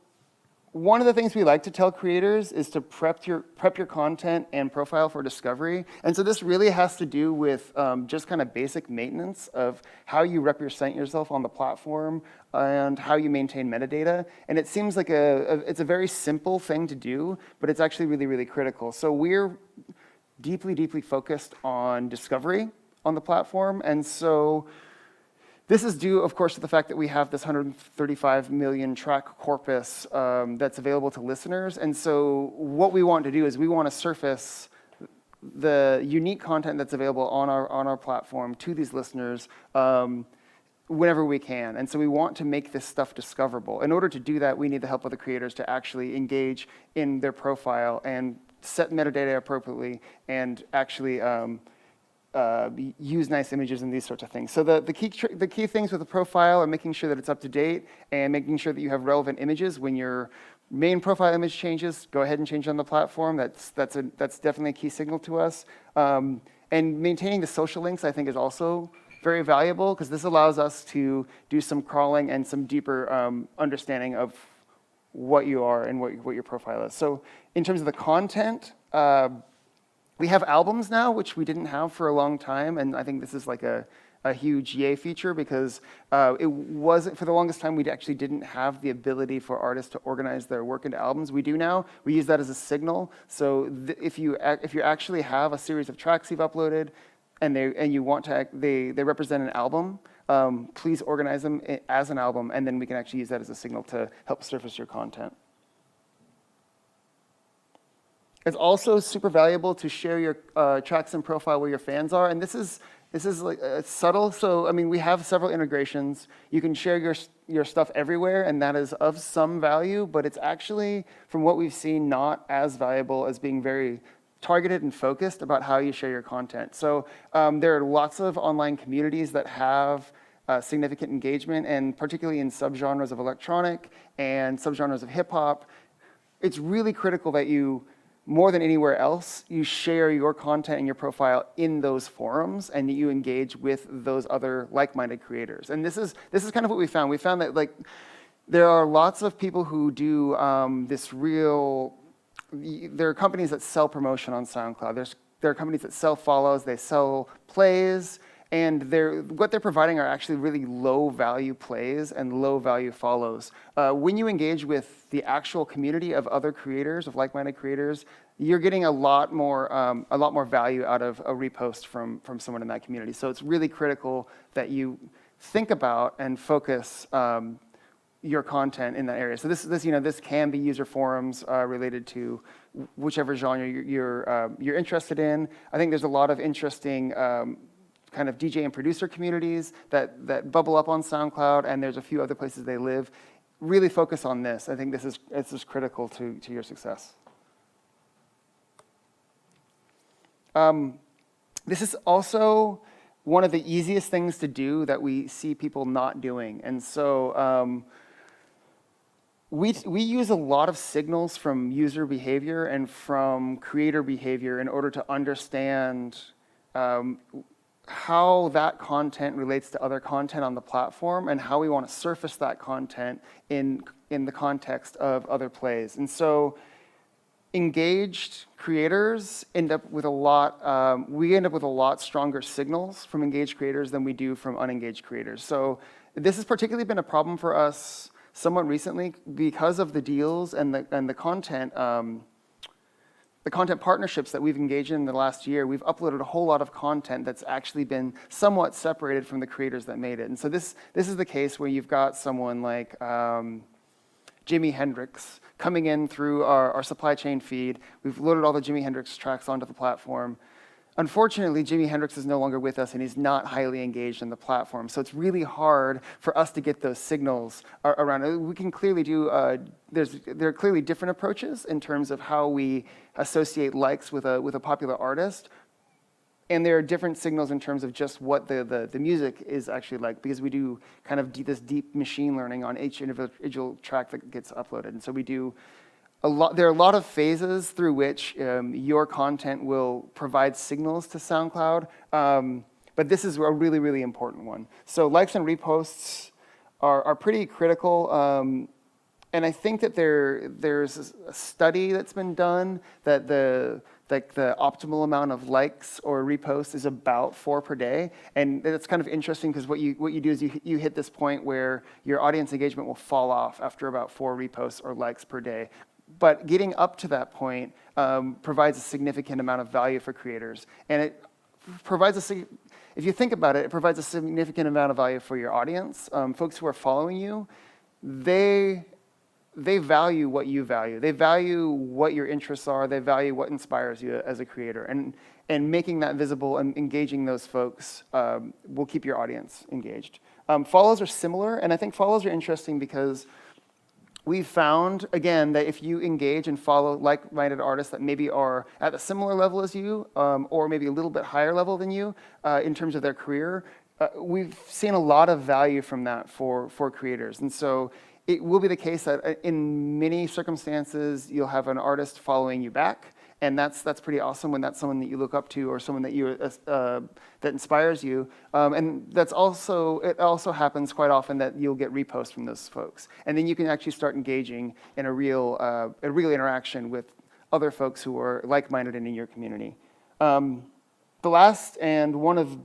one of the things we like to tell creators is to prep your content and profile for discovery. And so this really has to do with just kind of basic maintenance of how you represent yourself on the platform and how you maintain metadata. And it seems like it's a very simple thing to do, but it's actually really, really critical. So we're deeply, deeply focused on discovery on the platform. And so This is due, of course, to the fact that we have this 135 million track corpus that's available to listeners. And so what we want to do is we want to surface the unique content that's available on our platform to these listeners whenever we can. And so we want to make this stuff discoverable. In order to do that, we need the help of the creators to actually engage in their profile and set metadata appropriately and actually use nice images and these sorts of things. So the key things with the profile are making sure that it's up to date and making sure that you have relevant images. When your main profile image changes, go ahead and change it on the platform. That's definitely a key signal to us. And maintaining the social links, I think, is also very valuable because this allows us to do some crawling and some deeper understanding of what you are and what your profile is. So in terms of the content, we have albums now, which we didn't have for a long time, and I think this is like a huge yay feature because it wasn't, for the longest time, we actually didn't have the ability for artists to organize their work into albums. We do now. We use that as a signal. So if you actually have a series of tracks you've uploaded and you want to, they represent an album, please organize them as an album, and then we can actually use that as a signal to help surface your content. It's also super valuable to share your tracks and profile where your fans are, and this is like subtle. So I mean, we have several integrations. You can share your stuff everywhere, and that is of some value. But it's actually, from what we've seen, not as valuable as being very targeted and focused about how you share your content. So there are lots of online communities that have significant engagement, and particularly in subgenres of electronic and subgenres of hip hop, it's really critical that you, more than anywhere else, you share your content and your profile in those forums and that you engage with those other like-minded creators. And this is kind of what we found. We found that like there are lots of people who do there are companies that sell promotion on SoundCloud. There are companies that sell follows, they sell plays, and what they're providing are actually really low-value plays and low-value follows. When you engage with the actual community of other creators, of like-minded creators, you're getting a lot more value out of a repost from someone in that community. So it's really critical that you think about and focus your content in that area. So this can be user forums related to whichever genre you're interested in. I think there's a lot of interesting kind of DJ and producer communities that bubble up on SoundCloud, and there's a few other places they live. Really focus on this. I think this is critical to your success. This is also one of the easiest things to do that we see people not doing. And so we use a lot of signals from user behavior and from creator behavior in order to understand how that content relates to other content on the platform and how we want to surface that content in the context of other plays. And so engaged creators end up with a lot stronger signals from engaged creators than we do from unengaged creators. So this has particularly been a problem for us somewhat recently because of the deals and the content partnerships that we've engaged in the last year. We've uploaded a whole lot of content that's actually been somewhat separated from the creators that made it. And so this is the case where you've got someone like Jimi Hendrix coming in through our supply chain feed. We've loaded all the Jimi Hendrix tracks onto the platform. Unfortunately, Jimi Hendrix is no longer with us, and he's not highly engaged in the platform. So it's really hard for us to get those signals around. We can clearly do, there are clearly different approaches in terms of how we associate likes with a popular artist. And there are different signals in terms of just what the music is actually like, because we do kind of this deep machine learning on each individual track that gets uploaded. And so we do there are a lot of phases through which your content will provide signals to SoundCloud, but this is a really, really important one. So likes and reposts are pretty critical, and I think that there's a study that's been done that the optimal amount of likes or reposts is about 4 per day, and it's kind of interesting because what you do is you hit this point where your audience engagement will fall off after about 4 reposts or likes per day. But getting up to that point provides a significant amount of value for creators, and it provides if you think about it, it provides a significant amount of value for your audience. Folks who are following you, they value what you value. They value what your interests are. They value what inspires you as a creator. And making that visible and engaging those folks will keep your audience engaged. Follows are similar, and I think follows are interesting because we've found, again, that if you engage and follow like-minded artists that maybe are at a similar level as you, or maybe a little bit higher level than you in terms of their career, we've seen a lot of value from that for creators. And so it will be the case that in many circumstances, you'll have an artist following you back, and that's pretty awesome when that's someone that you look up to or someone that you that inspires you. And it also happens quite often that you'll get reposts from those folks, and then you can actually start engaging in a real interaction with other folks who are like-minded and in your community. The last and one of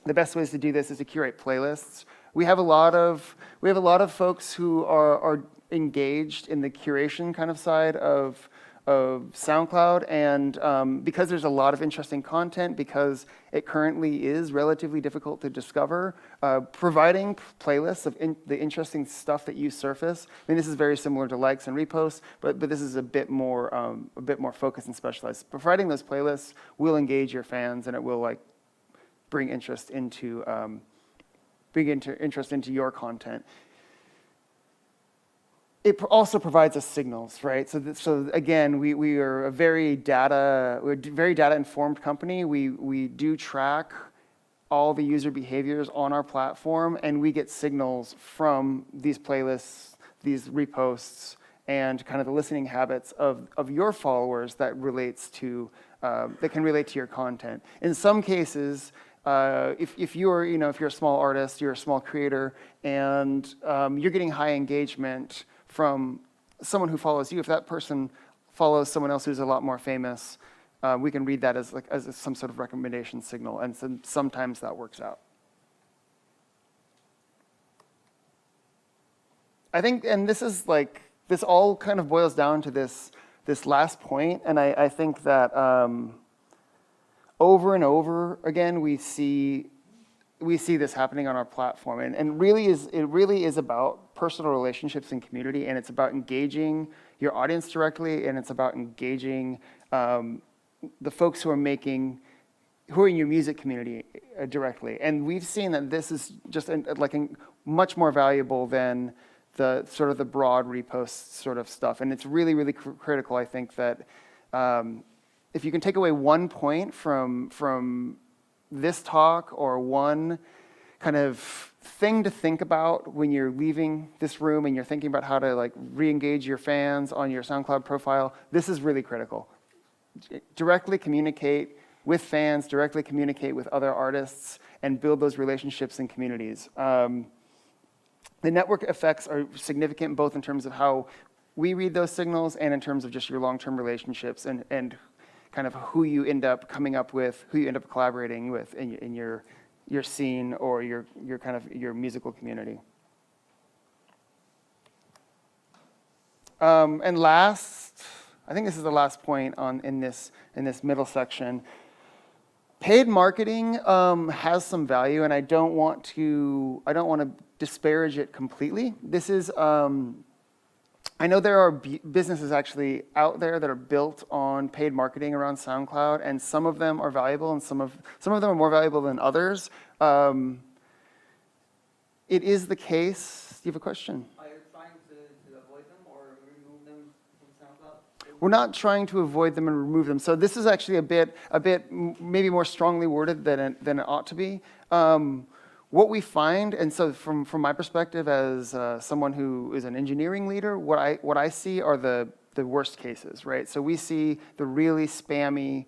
the best ways to do this is to curate playlists. We have a lot of folks who are engaged in the curation kind of side of SoundCloud, and because there's a lot of interesting content, because it currently is relatively difficult to discover, providing playlists of the interesting stuff that you surface. I mean, this is very similar to likes and reposts, but this is a bit more focused and specialized. Providing those playlists will engage your fans, and it will bring interest into your content. It also provides us signals, right? So again, we are a very data-informed company. We do track all the user behaviors on our platform, and we get signals from these playlists, these reposts, and kind of the listening habits of your followers that can relate to your content. In some cases, if you're a small artist, you're a small creator, and you're getting high engagement from someone who follows you, if that person follows someone else who's a lot more famous, we can read that as some sort of recommendation signal, and sometimes that works out. I think, and this all kind of boils down to this last point, and I think that over and over again we see this happening on our platform, and it really is about personal relationships and community, and it's about engaging your audience directly, and it's about engaging the folks who are in your music community directly. And we've seen that this is just much more valuable than the sort of the broad repost sort of stuff, and it's really, really critical. I think that if you can take away one point from this talk, or one kind of thing to think about when you're leaving this room and you're thinking about how to re-engage your fans on your SoundCloud profile, this is really critical. Directly communicate with fans, directly communicate with other artists, and build those relationships and communities. The network effects are significant both in terms of how we read those signals and in terms of just your long-term relationships and kind of who you end up coming up with, who you end up collaborating with in your scene or your musical community. And last, I think this is the last point in this middle section. Paid marketing has some value, and I don't want to disparage it completely. This is I know there are businesses actually out there that are built on paid marketing around SoundCloud, and some of them are valuable, and some of them are more valuable than others. It is the case. Do you have a question? Are you trying to avoid them or remove them from SoundCloud? We're not trying to avoid them and remove them. So this is actually a bit maybe more strongly worded than it ought to be. What we find, and so from my perspective as someone who is an engineering leader, what I see are the worst cases, right? So we see the really spammy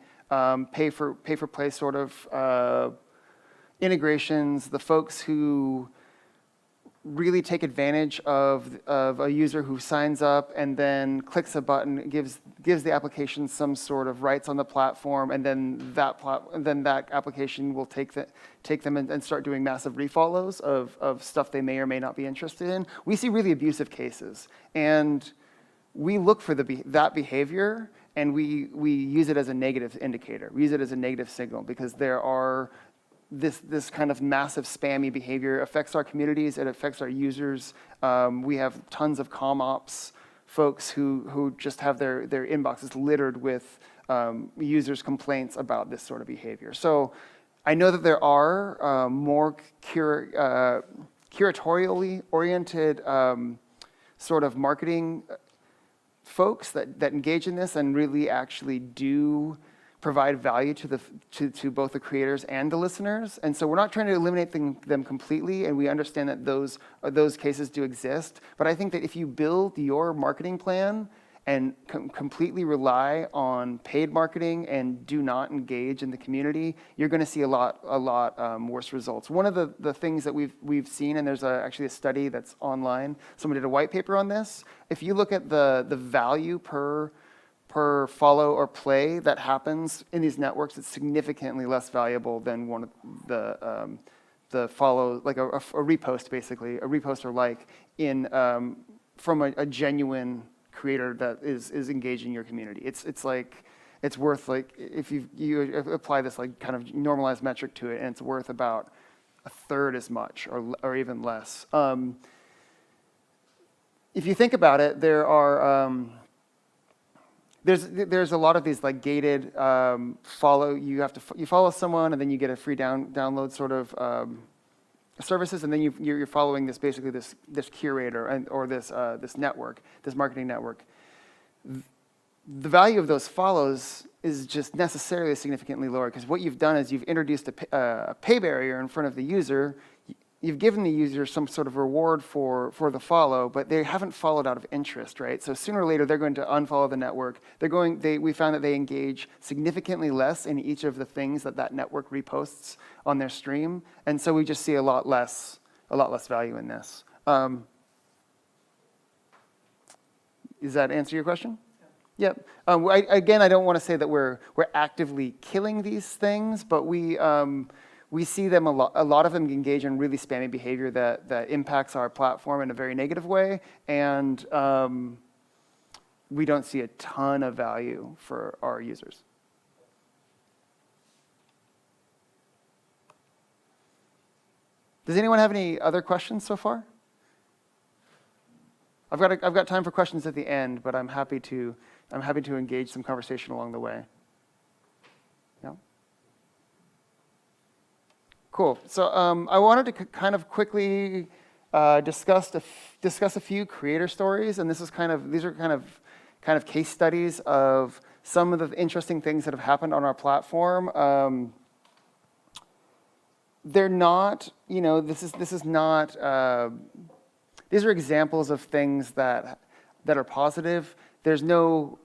pay for play sort of integrations, the folks who really take advantage of a user who signs up and then clicks a button, gives the application some sort of rights on the platform, and then that application will take them and start doing massive refollows of stuff they may or may not be interested in. We see really abusive cases, and we look for that behavior, and we use it as a negative indicator. We use it as a negative signal because there are this kind of massive spammy behavior affects our communities, it affects our users. We have tons of comm ops folks who just have their inboxes littered with users' complaints about this sort of behavior. So I know that there are more curatorially oriented sort of marketing folks that engage in this and really actually do provide value to both the creators and the listeners. And so we're not trying to eliminate them completely, and we understand that those cases do exist. But I think that if you build your marketing plan and completely rely on paid marketing and do not engage in the community, you're going to see a lot worse results. One of the things that we've seen, and there's actually a study that's online, someone did a white paper on this. If you look at the value per follow or play that happens in these networks, it's significantly less valuable than one of the follow, like a repost, basically, a repost or like in from a genuine creator that is engaging your community. It's like, it's worth, like, if you apply this like kind of normalized metric to it, and it's worth about a third as much or even less. If you think about it, there are there's a lot of these like gated follow. You follow someone and then you get a free download sort of services, and then you're following this basically this curator or this network, this marketing network. The value of those follows is just necessarily significantly lower, because what you've done is you've introduced a pay barrier in front of the user. You've given the user some sort of reward for the follow, but they haven't followed out of interest, right? So sooner or later, they're going to unfollow the network. We found that they engage significantly less in each of the things that network reposts on their stream, and so we just see a lot less value in this. Does that answer your question? Yep. Again, I don't want to say that we're actively killing these things, but we see them a lot of them engage in really spammy behavior that impacts our platform in a very negative way, and we don't see a ton of value for our users. Does anyone have any other questions so far? I've got time for questions at the end, but I'm happy to engage some conversation along the way. Yeah. Cool. So I wanted to kind of quickly discuss a few creator stories, and these are kind of case studies of some of the interesting things that have happened on our platform. They're not, this is not. These are examples of things that are positive. There's no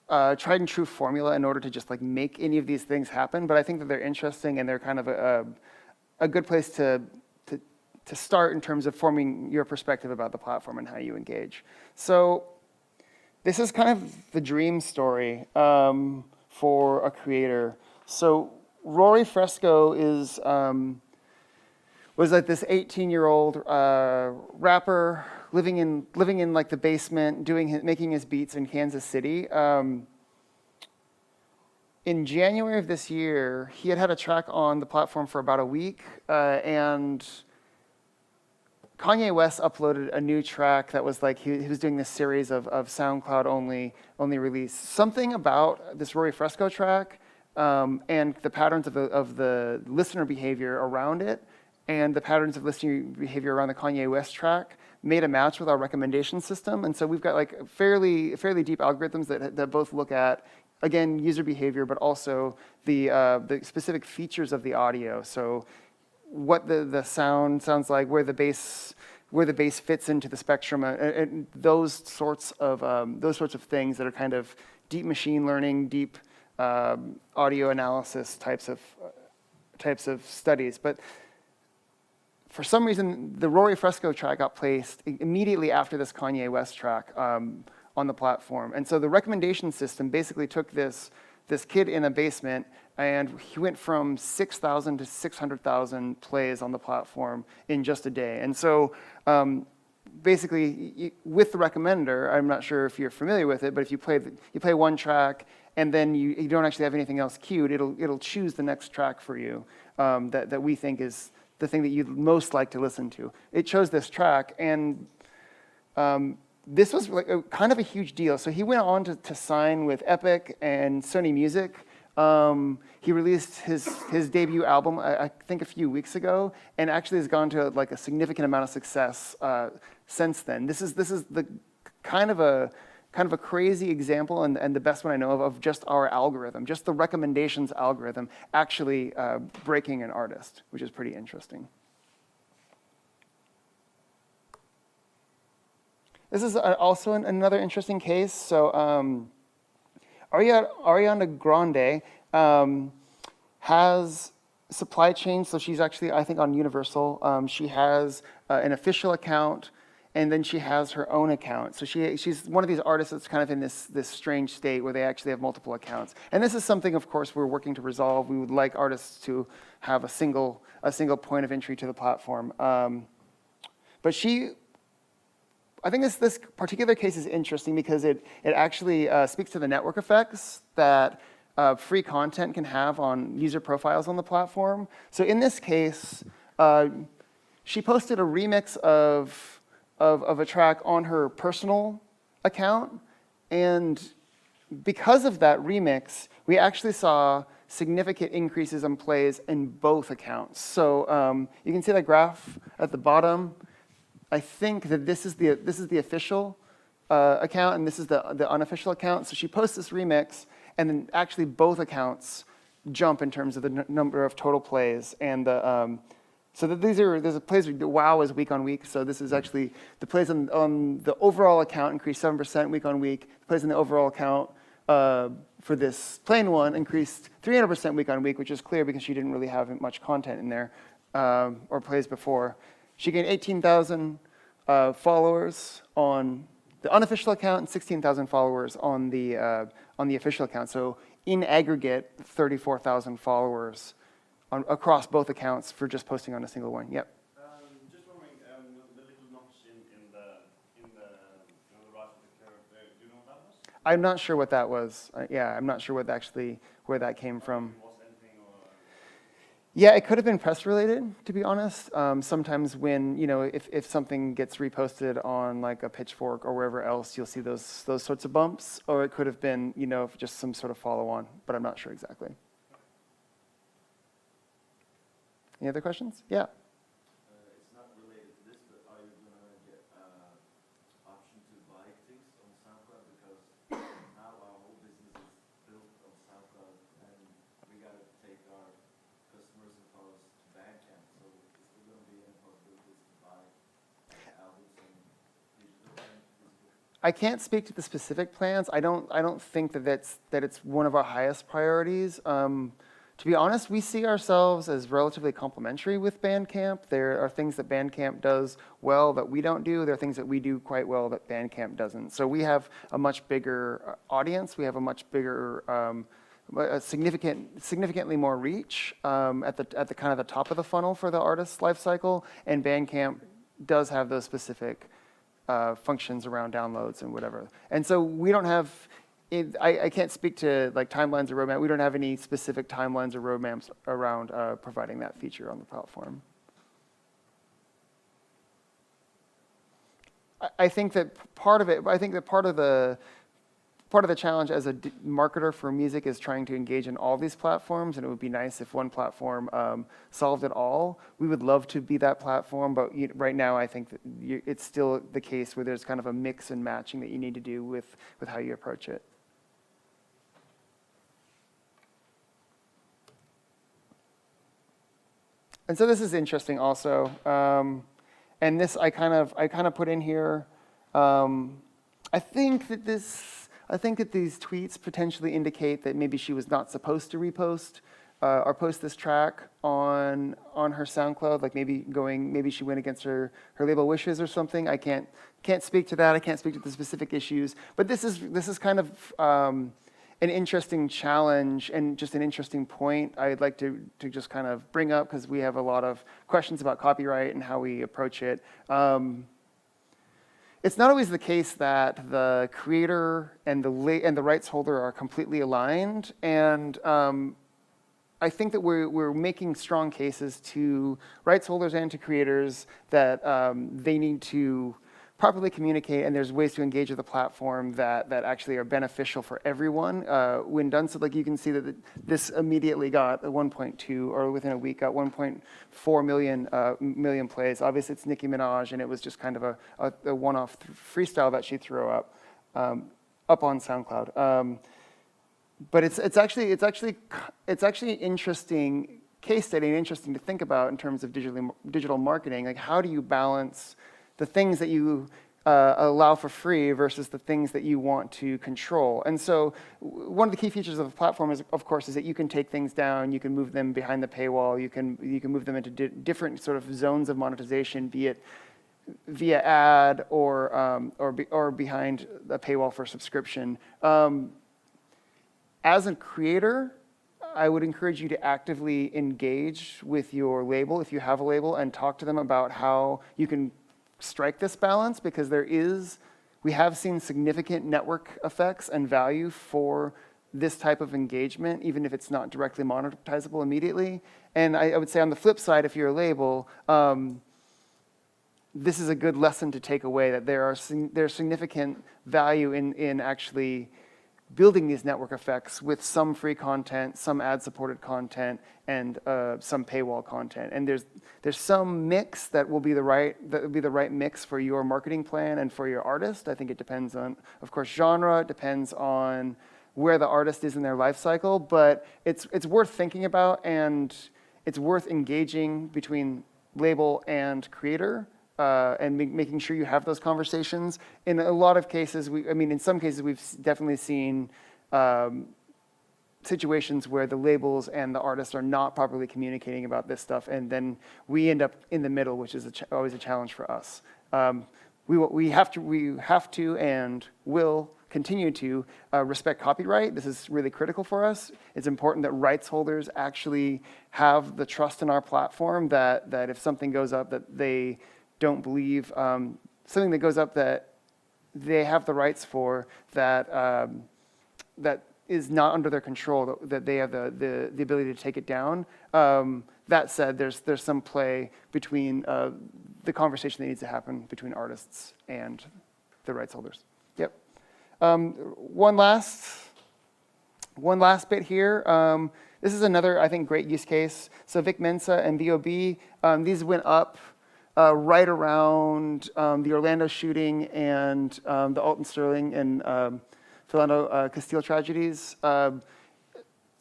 tried and true formula in order to just like make any of these things happen, but I think that they're interesting and they're kind of a good place to start in terms of forming your perspective about the platform and how you engage. So this is kind of the dream story for a creator. So Rory Fresco was like this 18-year-old rapper living in like the basement, making his beats in Kansas City. In January of this year, he had a track on the platform for about a week, and Kanye West uploaded a new track that was like he was doing this series of SoundCloud only release. Something about this Rory Fresco track and the patterns of the listener behavior around it, and the patterns of listener behavior around the Kanye West track made a match with our recommendation system. And so we've got like fairly deep algorithms that both look at, again, user behavior, but also the specific features of the audio. So what the sound sounds like, where the bass fits into the spectrum, and those sorts of things that are kind of deep machine learning, deep audio analysis types of studies. But for some reason, the Rory Fresco track got placed immediately after this Kanye West track on the platform. And so the recommendation system basically took this kid in a basement, and he went from 6,000 to 600,000 plays on the platform in just a day. And so basically, with the recommender, I'm not sure if you're familiar with it, but if you play one track and then you don't actually have anything else queued, it'll choose the next track for you that we think is the thing that you'd most like to listen to. It chose this track, and this was like kind of a huge deal. So he went on to sign with Epic and Sony Music. He released his debut album, I think, a few weeks ago, and actually has gone to like a significant amount of success since then. This is the kind of a crazy example, and the best one I know of just our algorithm, just the recommendations algorithm actually breaking an artist, which is pretty interesting. This is also another interesting case. So Ariana Grande has supply chain, so she's actually, I think, on Universal. She has an official account, and then she has her own account. So she's one of these artists that's kind of in this strange state where they actually have multiple accounts. And this is something, of course, we're working to resolve. We would like artists to have a single point of entry to the platform. But I think this particular case is interesting because it actually speaks to the network effects that free content can have on user profiles on the platform. So in this case, she posted a remix of a track on her personal account, and because of that remix, we actually saw significant increases in plays in both accounts. So you can see that graph at the bottom. I think that this is the official account, and this is the unofficial account. So she posts this remix, and then actually both accounts jump in terms of the number of total plays. And so that there's a plays, WoW is week on week. So this is actually the plays on the overall account increased 7% week on week. The plays on the overall account for this plain one increased 300% week on week, which is clear because she didn't really have much content in there or plays before. She gained 18,000 followers on the unofficial account and 16,000 followers on the official account. So in aggregate, 34,000 followers across both accounts for just posting on a single one. Yep. Just wondering, the little notch in the right of the curve there, do you know what that was? I'm not sure what that was. Yeah, I'm not sure where that came from. Yeah, it could have been press related, to be honest. Sometimes when, if something gets reposted on like a Pitchfork or wherever else, you'll see those sorts of bumps, or it could have been, just some sort of follow on, but I'm not sure exactly. Any other questions? Yeah. It's not related to this, but are you going to get option to buy things on SoundCloud? Because now our whole business is built on SoundCloud, and we got to take our customers and followers to Bandcamp. So is there going to be any possibilities to buy albums and digital and physical? I can't speak to the specific plans. I don't think that it's one of our highest priorities. To be honest, we see ourselves as relatively complementary with Bandcamp. There are things that Bandcamp does well that we don't do. There are things that we do quite well that Bandcamp doesn't. So we have a much bigger audience. We have a much bigger, significantly more reach at the kind of the top of the funnel for the artist's life cycle. And Bandcamp does have those specific functions around downloads and whatever. And so we don't have. I can't speak to like timelines or roadmap. We don't have any specific timelines or roadmaps around providing that feature on the platform. I think that part of the challenge as a marketer for music is trying to engage in all these platforms, and it would be nice if one platform solved it all. We would love to be that platform, but right now I think that it's still the case where there's kind of a mix and matching that you need to do with how you approach it. And so this is interesting also, and this I kind of put in here. I think that these tweets potentially indicate that maybe she was not supposed to repost or post this track on her SoundCloud. Like maybe she went against her label wishes or something. I can't speak to that. I can't speak to the specific issues. But this is kind of an interesting challenge and just an interesting point I'd like to just kind of bring up because we have a lot of questions about copyright and how we approach it. it's not always the case that the creator and the rights holder are completely aligned, and I think that we're making strong cases to rights holders and to creators that they need to properly communicate, and there's ways to engage with the platform that actually are beneficial for everyone. When done, so like you can see that this immediately got a 1.2, or within a week got 1.4 million plays. Obviously, it's Nicki Minaj, and it was just kind of a one-off freestyle that she threw up on SoundCloud. But it's actually interesting case study and interesting to think about in terms of digital marketing. Like, how do you balance the things that you allow for free versus the things that you want to control? And so one of the key features of the platform is, of course, is that you can take things down, you can move them behind the paywall, you can move them into different sort of zones of monetization, be it via ad or behind the paywall for subscription. As a creator, I would encourage you to actively engage with your label, if you have a label, and talk to them about how you can strike this balance, because we have seen significant network effects and value for this type of engagement, even if it's not directly monetizable immediately. And I would say on the flip side, if you're a label, this is a good lesson to take away, that there's significant value in actually building these network effects with some free content, some ad-supported content, and some paywall content. And there's some mix that will be the right mix for your marketing plan and for your artist. I think it depends on, of course, genre. It depends on where the artist is in their life cycle. But it's worth thinking about, and it's worth engaging between label and creator. And making sure you have those conversations. In a lot of cases, in some cases, we've definitely seen situations where the labels and the artists are not properly communicating about this stuff, and then we end up in the middle, which is always a challenge for us. We have to and will continue to respect copyright. This is really critical for us. It's important that rights holders actually have the trust in our platform that if something goes up that they don't believe, something that goes up that they have the rights for, that is not under their control, that they have the ability to take it down. That said, there's some play between the conversation that needs to happen between artists and the rights holders. Yep. One last bit here. This is another, I think, great use case. So Vic Mensa and VOB, these went up right around the Orlando shooting and the Alton Sterling and Philando Castile tragedies.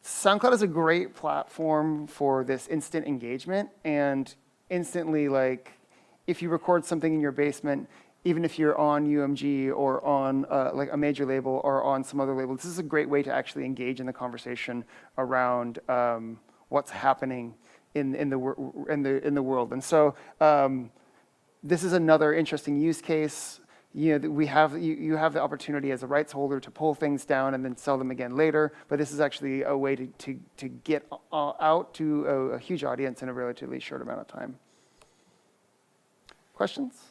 SoundCloud is a great platform for this instant engagement, and instantly, like, if you record something in your basement, even if you're on UMG or on like a major label or on some other label, this is a great way to actually engage in the conversation around what's happening in the world. And so this is another interesting use case. You know, you have the opportunity as a rights holder to pull things down and then sell them again later, but this is actually a way to get out to a huge audience in a relatively short amount of time. Questions?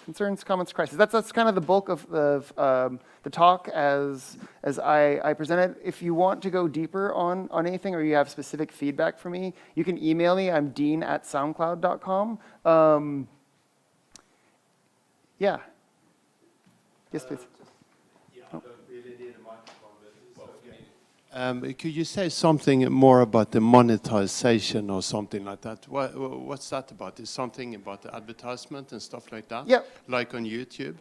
Concerns, comments, crises. That's kind of the bulk of the talk as I present it. If you want to go deeper on anything, or you have specific feedback for me, you can email me. I'm dean@soundcloud.com. Yeah. Yes, please. Could you say something more about the monetization or something like that? What's that about? Is something about the advertisement and stuff like that? Yep. Like on YouTube?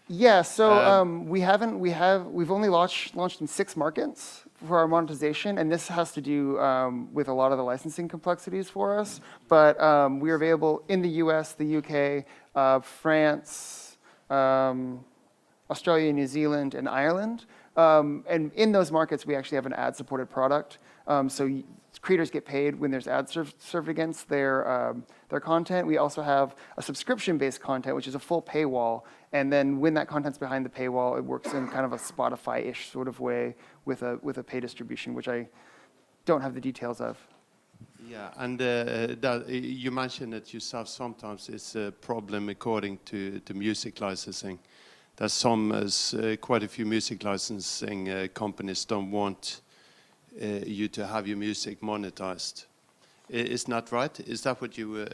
Yeah. So we've only launched in 6 markets for our monetization, and this has to do with a lot of the licensing complexities for us. But we are available in the U.S., the UK, France, Australia, New Zealand, and Ireland. And in those markets, we actually have an ad-supported product. So creators get paid when there's ads served against their content. We also have a subscription-based content, which is a full paywall. And then when that content's behind the paywall, it works in kind of a Spotify-ish sort of way with a pay distribution, which I don't have the details of. Yeah, and you mentioned it yourself. Sometimes it's a problem according to music licensing. There's quite a few music licensing companies don't want you to have your music monetized. Is that right? Is that what you?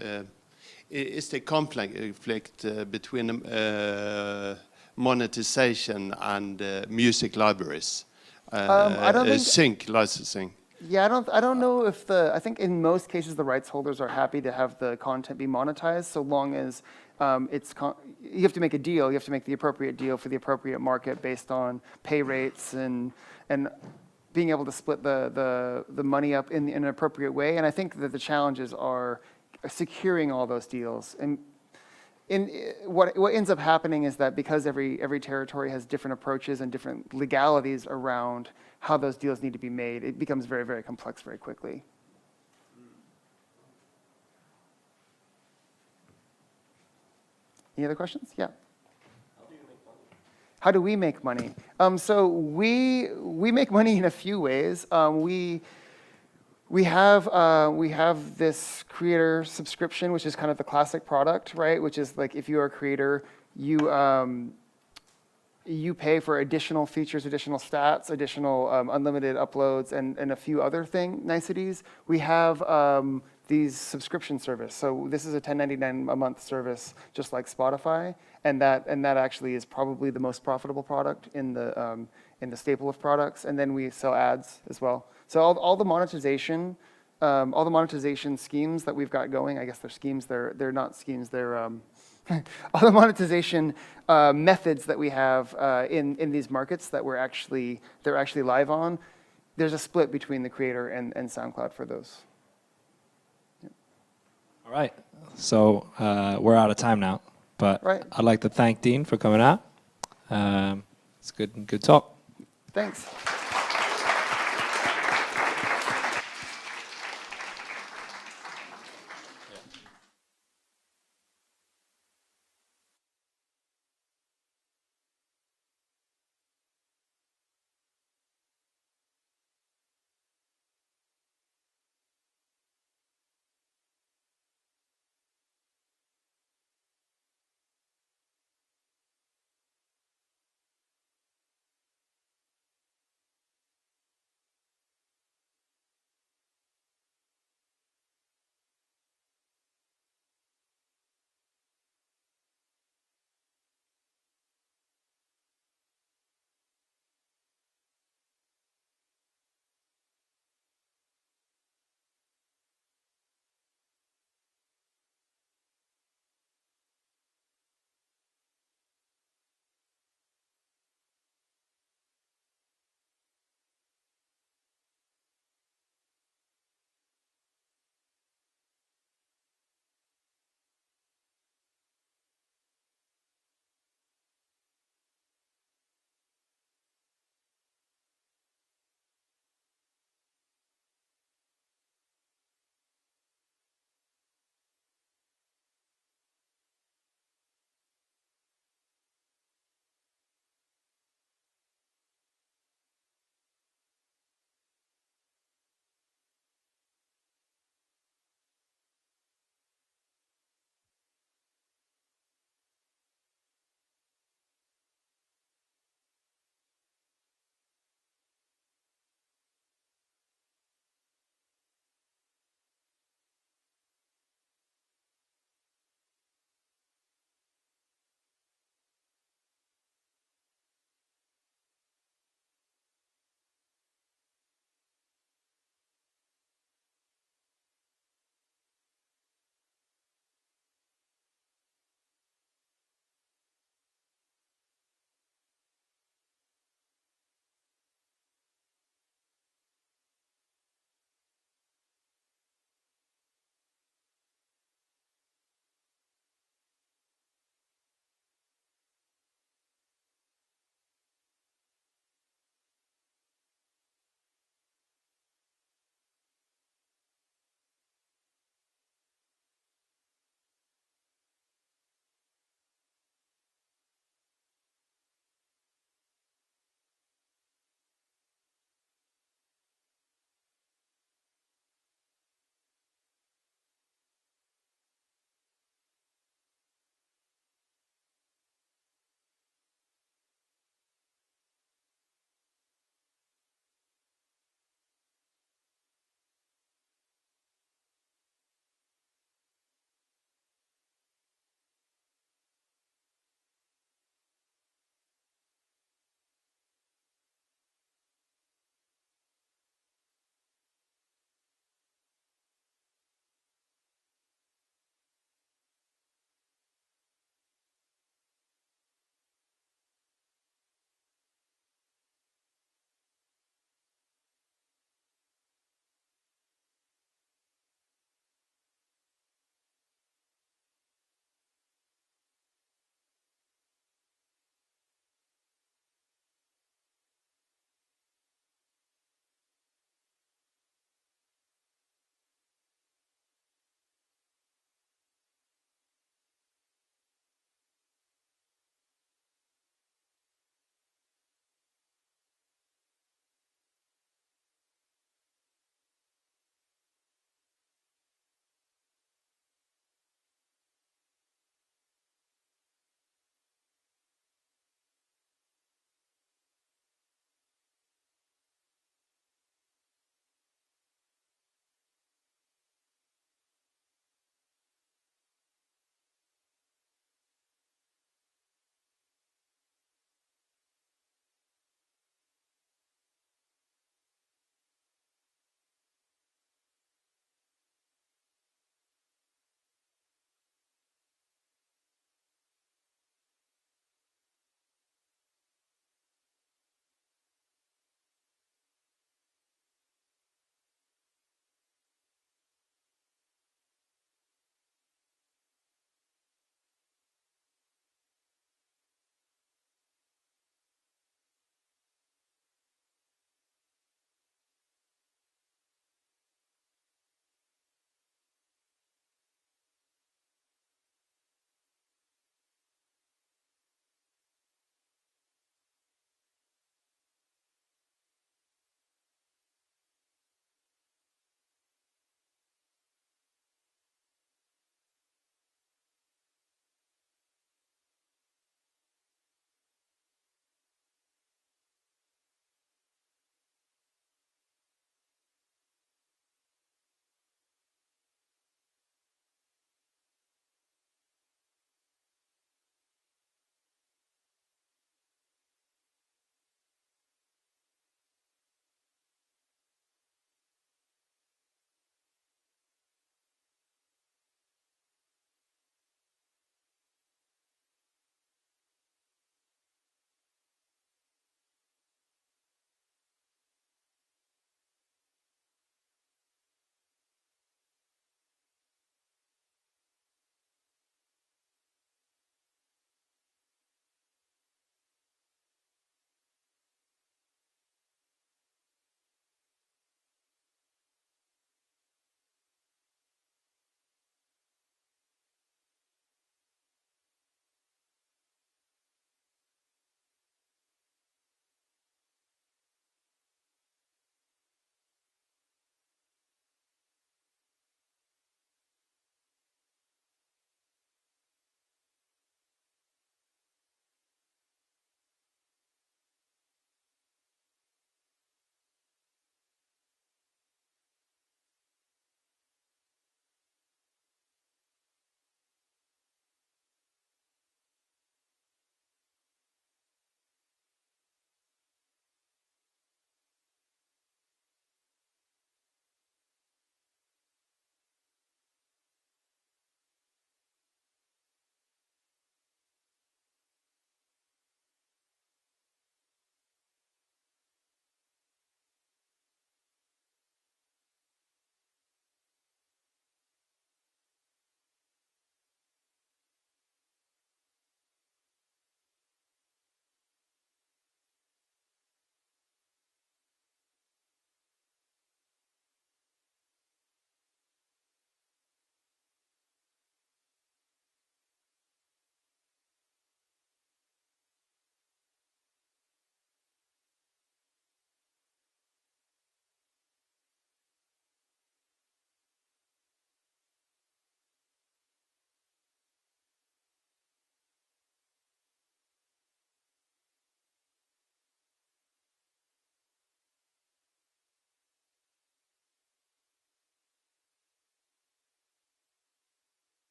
Is there conflict between monetization and music libraries? I don't think sync licensing. Yeah, I don't know if I think in most cases the rights holders are happy to have the content be monetized so long as you have to make a deal. You have to make the appropriate deal for the appropriate market based on pay rates and being able to split the money up in an appropriate way. And I think that the challenges are securing all those deals. And what ends up happening is that because every territory has different approaches and different legalities around how those deals need to be made, it becomes very, very complex very quickly. Any other questions? Yeah. How do we make money? So we make money in a few ways. We have this creator subscription, which is kind of the classic product, right? Which is like if you are a creator, you pay for additional features, additional stats, additional unlimited uploads, and a few other niceties. We have these subscription service. So this is a $10.99 a month service, just like Spotify, and that actually is probably the most profitable product in the staple of products. And then we sell ads as well. So all the monetization schemes that we've got going, I guess they're schemes. They're not schemes. They're all the monetization methods that we have in these markets that they're actually live on. There's a split between the creator and SoundCloud for those. Yeah. All right, so we're out of time now, but I'd like to thank Dean for coming out. It's good talk. Thanks.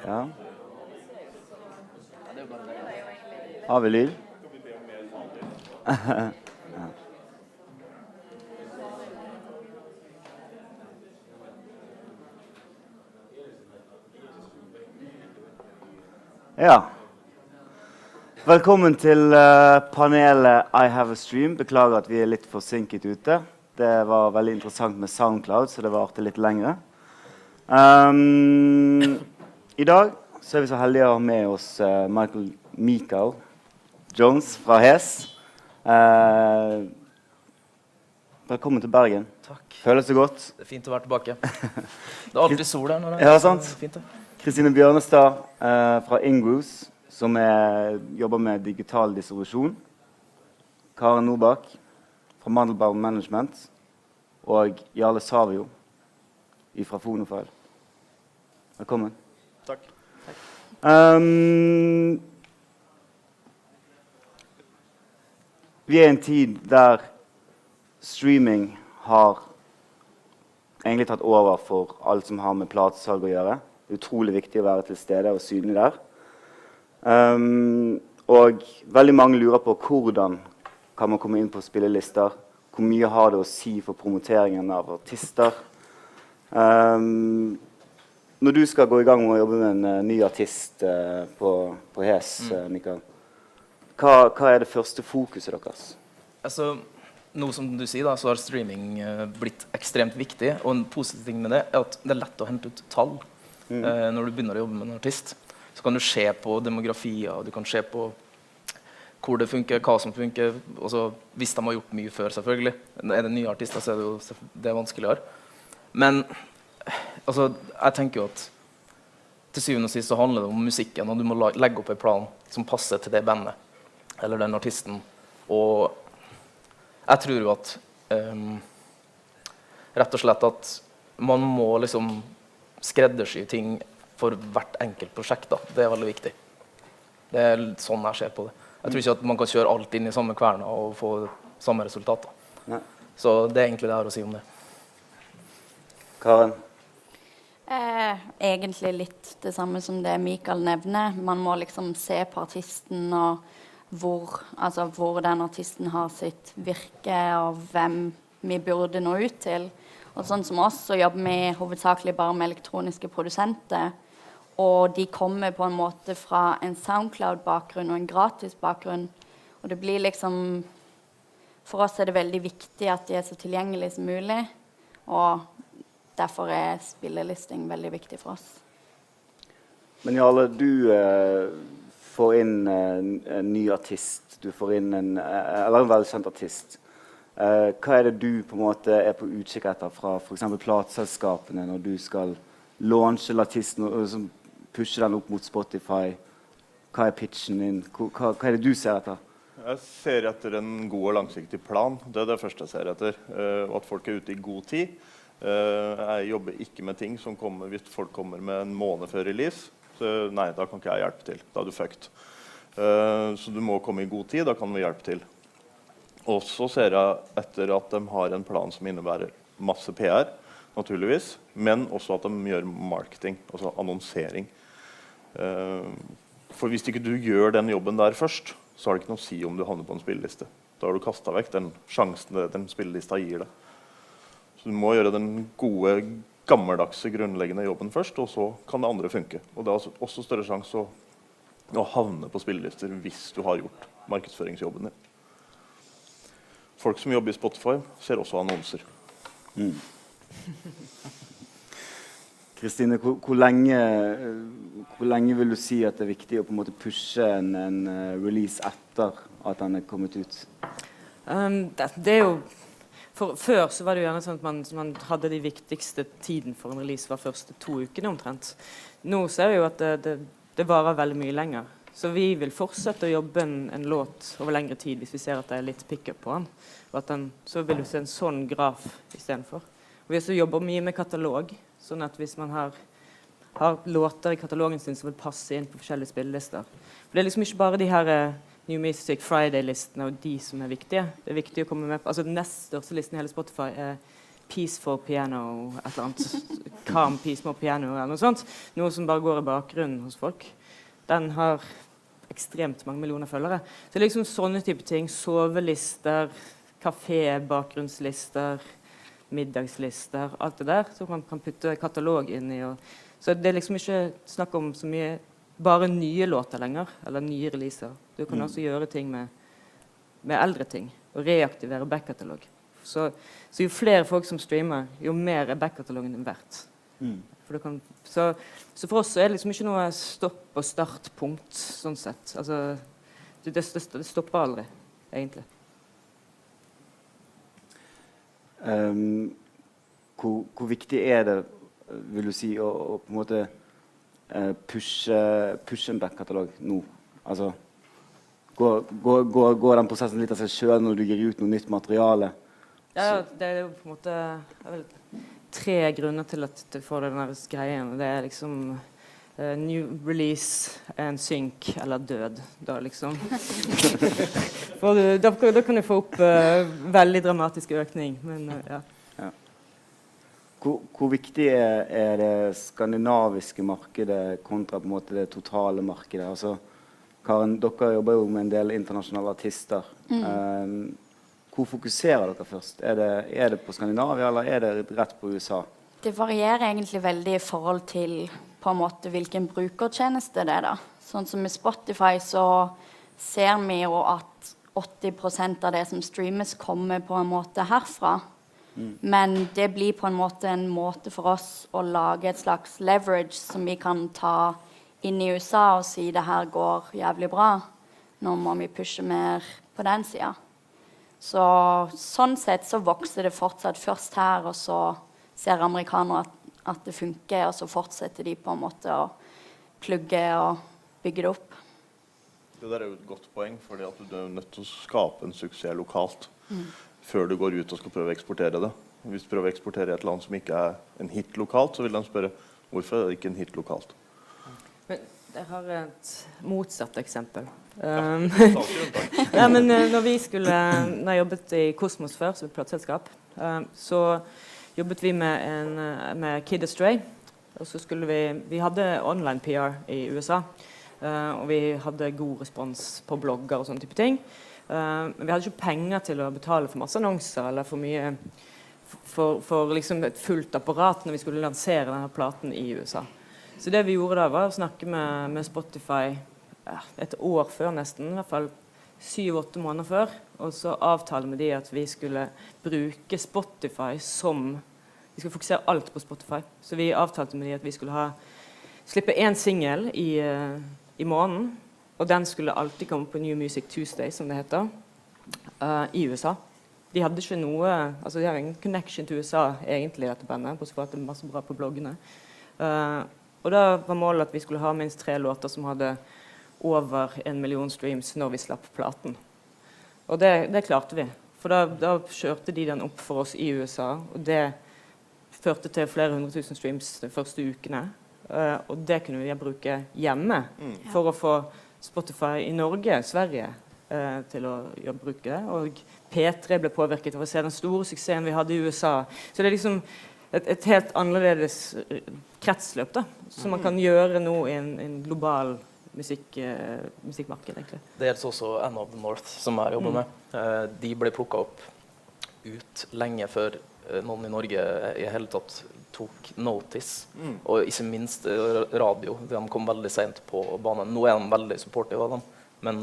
Ja. Har vi lyd? Ja. Ja. Velkommen til panelet I Have a Stream. Beklager at vi litt forsinket ute. Det var veldig interessant med SoundCloud, så det varte litt lengre. I dag så vi så heldige å ha med oss Michael Jones fra HES. Velkommen til Bergen. Takk. Føles det godt? Det fint å være tilbake. Det alltid sol der når det ja, sant. Fint det. Kristine Bjørnestad fra Ingrooves, som jobber med digital distribusjon. Karen Nordbakk fra Mandelbaum Management. Og Jarle Savio fra Fonofile. Velkommen. Takk. Vi i en tid der streaming har egentlig tatt over for alt som har med platesalg å gjøre. Det utrolig viktig å være til stede og synlig der. Og veldig mange lurer på hvordan kan man komme inn på spillelister, hvor mye har det å si for promoteringen av artister. Når du skal gå i gang med å jobbe med en ny artist på HES, Mikael, hva det første fokuset deres? Altså, nå som du sier da, så har streaming blitt ekstremt viktig, og en positiv ting med det at det lett å hente ut tall. Når du begynner å jobbe med en artist, så kan du se på demografier, du kan se på hvor det funker, hva som funker, også hvis de har gjort mye før selvfølgelig. Det nye artister, så det vanskeligere. Men altså, jeg tenker jo at til syvende og sist så handler det om musikken, og du må legge opp en plan som passer til det bandet, eller den artisten. Og jeg tror jo at rett og slett at man må liksom skreddersy ting for hvert enkelt prosjekt da. Det veldig viktig. Det sånn jeg ser på det. Jeg tror ikke at man kan kjøre alt inn i samme kverna og få samme resultater. Nei. Så det egentlig det jeg har å si om det. Karen? Egentlig litt det samme som det Mikael nevner. Man må liksom se på artisten og hvor den artisten har sitt virke og hvem vi burde nå ut til. Og sånn som oss, så jobber vi hovedsakelig bare med elektroniske produsenter. Og de kommer på en måte fra en SoundCloud-bakgrunn og en gratis bakgrunn. Og det blir liksom... For oss det veldig viktig at de så tilgjengelige som mulig. Og derfor spillelisting veldig viktig for oss. Men Jarle, du får inn en ny artist. Du får inn en velkjent artist. Hva det du på en måte på utkikk etter fra for eksempel plateselskapene når du skal launche artisten og pushe den opp mot Spotify? Hva pitchen din? Hva det du ser etter? Jeg ser etter en god og langsiktig plan. Det det første jeg ser etter. Og at folk ute i god tid. Jeg jobber ikke med ting som kommer hvis folk kommer med en måned før release. Så nei, da kan ikke jeg hjelpe til. Da du fucked. Så du må komme i god tid, da kan vi hjelpe til. Og så ser jeg etter at de har en plan som innebærer masse PR, naturligvis, men også at de gjør marketing, altså annonsering. For hvis ikke du gjør den jobben der først, så har det ikke noe å si om du havner på en spilleliste. Da har du kastet vekk den sjansen den spillelista gir deg. Så du må gjøre den gode, gammeldagse, grunnleggende jobben først, og så kan det andre funke. Og det er også større sjanse å havne på spillelister hvis du har gjort markedsføringsjobben din. Folk som jobber i Spotify ser også annonser. Kristine, hvor lenge vil du si at det viktig å på en måte pushe en release etter at den kommet ut? Det jo... Før så var det jo gjerne sånn at man hadde de viktigste tiden for en release var første 2 ukene omtrent. Nå ser vi jo at det varer veldig mye lenger. Så vi vil fortsette å jobbe en låt over lengre tid hvis vi ser at det litt pick-up på den. Og så vil du se en sånn graf i stedet for. Og vi også jobber mye med katalog, sånn at hvis man har låter i katalogen sin som vil passe inn på forskjellige spillelister. For det liksom ikke bare de her New Music Friday-listene og de som viktige. Det viktig å komme med på. Altså den nest største listen i hele Spotify Peace for Piano, et eller annet. calm piece med piano eller noe sånt, noe som bare går i bakgrunnen hos folk. Den har ekstremt mange millioner følgere. Så liksom sånne type ting, sovelister, kafé, bakgrunnslister, middagslister, alt det der, så man kan putte katalog inn i. Så det er liksom ikke snakk om så mye bare nye låter lenger, eller nye releaser. Du kan også gjøre ting med eldre ting, og reaktivere back-katalog. Så jo flere folk som streamer, jo mer er back-katalogen verdt. Så for oss så er det liksom ikke noe stopp- og startpunkt, sånn sett. Altså, det stopper aldri, egentlig. Hvor viktig er det, vil du si, å på en måte pushe en back-katalog nå? Altså, går den prosessen litt av seg selv når du gir ut noe nytt materiale? Ja, det er jo på en måte 3 grunner til at du får den der greien. Det er liksom new release, en synk eller død, da liksom. Da kan du få opp veldig dramatisk økning, men ja. Hvor viktig er det skandinaviske markedet kontra på en måte det totale markedet? Altså, Karen, dere jobber jo med en del internasjonale artister. Hvor fokuserer dere først? Er det på Skandinavia, eller er det rett på USA? Det varierer egentlig veldig i forhold til på en måte hvilken brukertjeneste det er da. Sånn som med Spotify så ser vi jo at 80% av det som streames kommer på en måte herfra. Men det blir på en måte for oss å lage et slags leverage som vi kan ta inn i USA og si det her går jævlig bra. Nå må vi pushe mer på den siden. Så sånn sett så vokser det fortsatt først her, og så ser amerikanere at det funker, og så fortsetter de på en måte å plugge og bygge det opp. Det der er jo et godt poeng, fordi at du er nødt til å skape en suksess lokalt før du går ut og skal prøve å eksportere det. Hvis du prøver å eksportere i et land som ikke er en hit lokalt, så vil de spørre, hvorfor er det ikke en hit lokalt? Men jeg har et motsatt eksempel. Ja, men når jeg jobbet i Kosmos før, som et plateselskap, så jobbet vi med Kid Astray, og så skulle vi hadde online PR i USA, og vi hadde god respons på blogger og sånne type ting. Men vi hadde ikke penger til å betale for masse annonser, eller for mye, for liksom et fullt apparat når vi skulle lansere denne platen i USA. Så det vi gjorde da var å snakke med Spotify et år før nesten, i hvert fall 7-8 måneder før, og så avtale med de at vi skulle bruke Spotify vi skulle fokusere alt på Spotify. Så vi avtalte med de at vi skulle slippe en single i måneden, og den skulle alltid komme på New Music Tuesday, som det heter, i USA. De hadde ikke noe, altså de har ingen connection til USA egentlig, dette bandet, bortsett fra at det er masse bra på bloggene. Og da var målet at vi skulle ha minst 3 låter som hadde over 1 million streams når vi slapp platen. Og det klarte vi. For da kjørte de den opp for oss i USA, og det førte til flere 100 000 streams de første ukene. Og det kunne vi bruke hjemme for å få Spotify i Norge, Sverige, til å bruke det. Og P3 ble påvirket av å se den store suksessen vi hadde i USA. Så det er liksom et helt annerledes kretsløp da, som man kan gjøre nå i en global musikkmarked, egentlig. Det gjelder også End of the North, som jeg jobber med. De ble plukket opp ut lenge før noen i Norge i hele tatt tok notice, og ikke minst radio. De kom veldig sent på banen. Nå er de veldig supportive av dem, men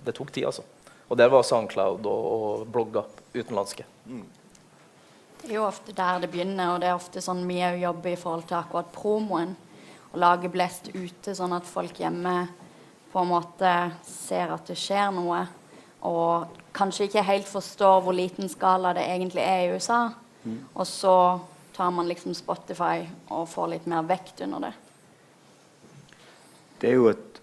det tok tid altså. Og der var SoundCloud og blogger utenlandske. Det er jo ofte der det begynner, og det er ofte sånn vi jobber i forhold til akkurat promoen, og lage blest ute sånn at folk hjemme på en måte ser at det skjer noe, og kanskje ikke helt forstår hvor liten skala det egentlig er i USA, og så tar man liksom Spotify og får litt mer vekt under det. Det er jo et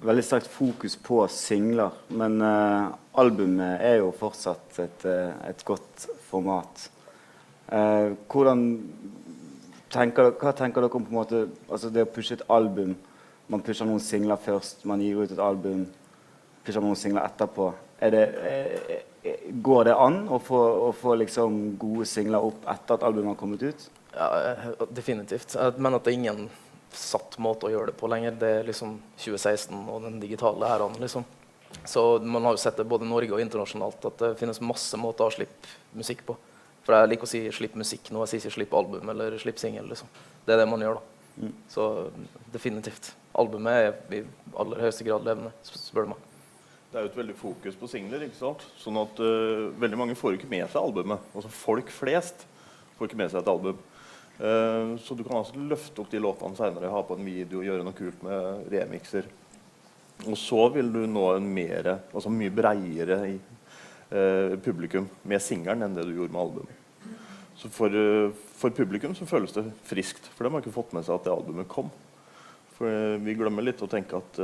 veldig sterkt fokus på singler, men albumet er jo fortsatt et godt format. Hva tenker dere om på en måte, altså det å pushe et album, man pusher noen singler først, man gir ut et album, pusher noen singler etterpå. går det an å få liksom gode singler opp etter at albumet har kommet ut? Ja, definitivt. Jeg mener at det ingen satt måte å gjøre det på lenger. Det liksom 2016 og den digitale æraen liksom. Så man har jo sett det både i Norge og internasjonalt at det finnes masse måter å slippe musikk på. For jeg liker å si slipp musikk nå, jeg sier ikke slipp album eller slipp single liksom. Det det man gjør da. Så definitivt. Albumet I aller høyeste grad levende, spør du meg. Det jo et veldig fokus på singler, ikke sant? Sånn at veldig mange får ikke med seg albumet. Altså folk flest får ikke med seg et album. Så du kan altså løfte opp de låtene senere, ha på en video, gjøre noe kult med remixer. Og så vil du nå en altså mye bredere publikum med singelen enn det du gjorde med albumet. Så for publikum så føles det friskt, for de har ikke fått med seg at det albumet kom. For vi glemmer litt å tenke at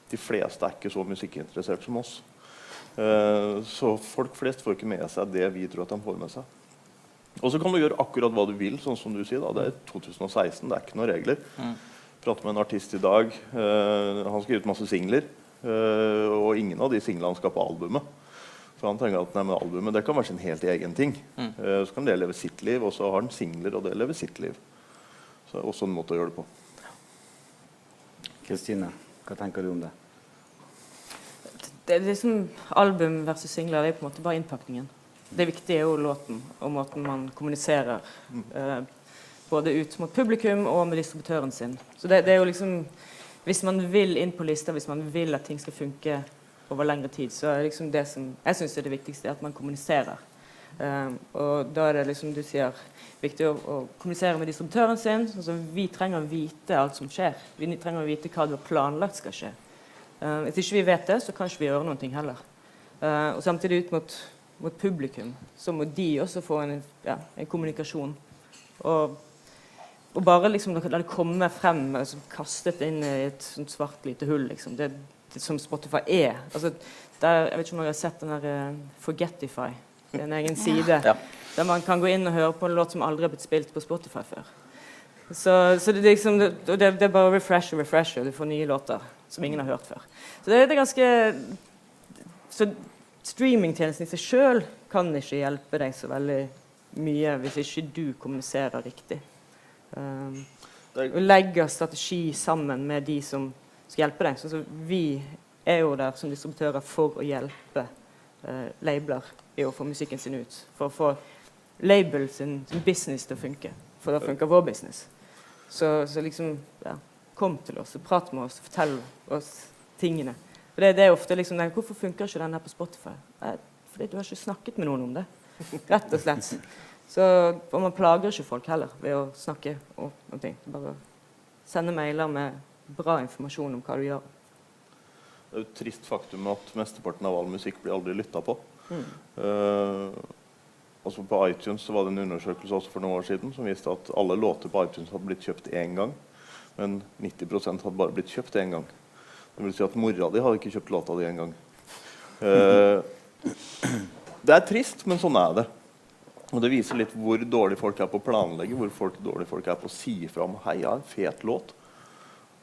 de fleste ikke så musikkinteressert som oss. Så folk flest får ikke med seg det vi tror at de får med seg. Og så kan du gjøre akkurat hva du vil, sånn som du sier da. Det 2016, det ikke noen regler. Prater med en artist I dag, han skriver ut masse singler, og ingen av de singlene skal på albumet. For han tenker at nei, albumet det kan være sin helt egen ting. Så kan det leve sitt liv, og så har han singler, og det lever sitt liv. Så det også en måte å gjøre det på. Kristine, hva tenker du om det? Det liksom album versus singler, det på en måte bare innpakningen. Det viktige jo låten, og måten man kommuniserer både ut mot publikum og med distributøren sin. Så det jo liksom, hvis man vil inn på lister, hvis man vil at ting skal funke over lengre tid, så liksom det som jeg synes det viktigste at man kommuniserer. Og da det liksom, du sier, viktig å kommunisere med distributøren sin, så vi trenger å vite alt som skjer. Vi trenger å vite hva du har planlagt skal skje. Hvis ikke vi vet det, så kan ikke vi gjøre noen ting heller. Og samtidig ut mot publikum, så må de også få en kommunikasjon. Og bare liksom la det komme frem, altså, kastet inn I et sånt svart lite hull, liksom. Det som Spotify altså, jeg vet ikke om dere har sett den her Forgetify, en egen side, der man kan gå inn og høre på en låt som aldri har blitt spilt på Spotify før. Så det liksom, det bare refresher, du får nye låter som ingen har hørt før. Så det ganske så streamingtjenesten I seg selv kan ikke hjelpe deg så veldig mye hvis ikke du kommuniserer riktig. Og legger strategi sammen med de som skal hjelpe deg. Så vi jo der som distributører for å hjelpe labeler I å få musikken sin ut. For å få label sin business til å funke. For da funker vår business. Så liksom, kom til oss, prat med oss, fortell oss tingene. For det ofte liksom, hvorfor funker ikke den her på Spotify? Fordi du har ikke snakket med noen om det. Rett og slett. Og man plager ikke folk heller ved å snakke om ting. Bare sende mailer med bra informasjon om hva du gjør. Det et trist faktum at mesteparten av all musikk blir aldri lyttet på. Altså på iTunes så var det en undersøkelse også for noen år siden som viste at alle låter på iTunes hadde blitt kjøpt en gang, men 90% hadde bare blitt kjøpt en gang. Det vil si at mora di hadde ikke kjøpt låta di en gang. Det trist, men sånn det. Og det viser litt hvor dårlig folk på å planlegge, hvor dårlig folk på å si fram hei, ja, en fet låt.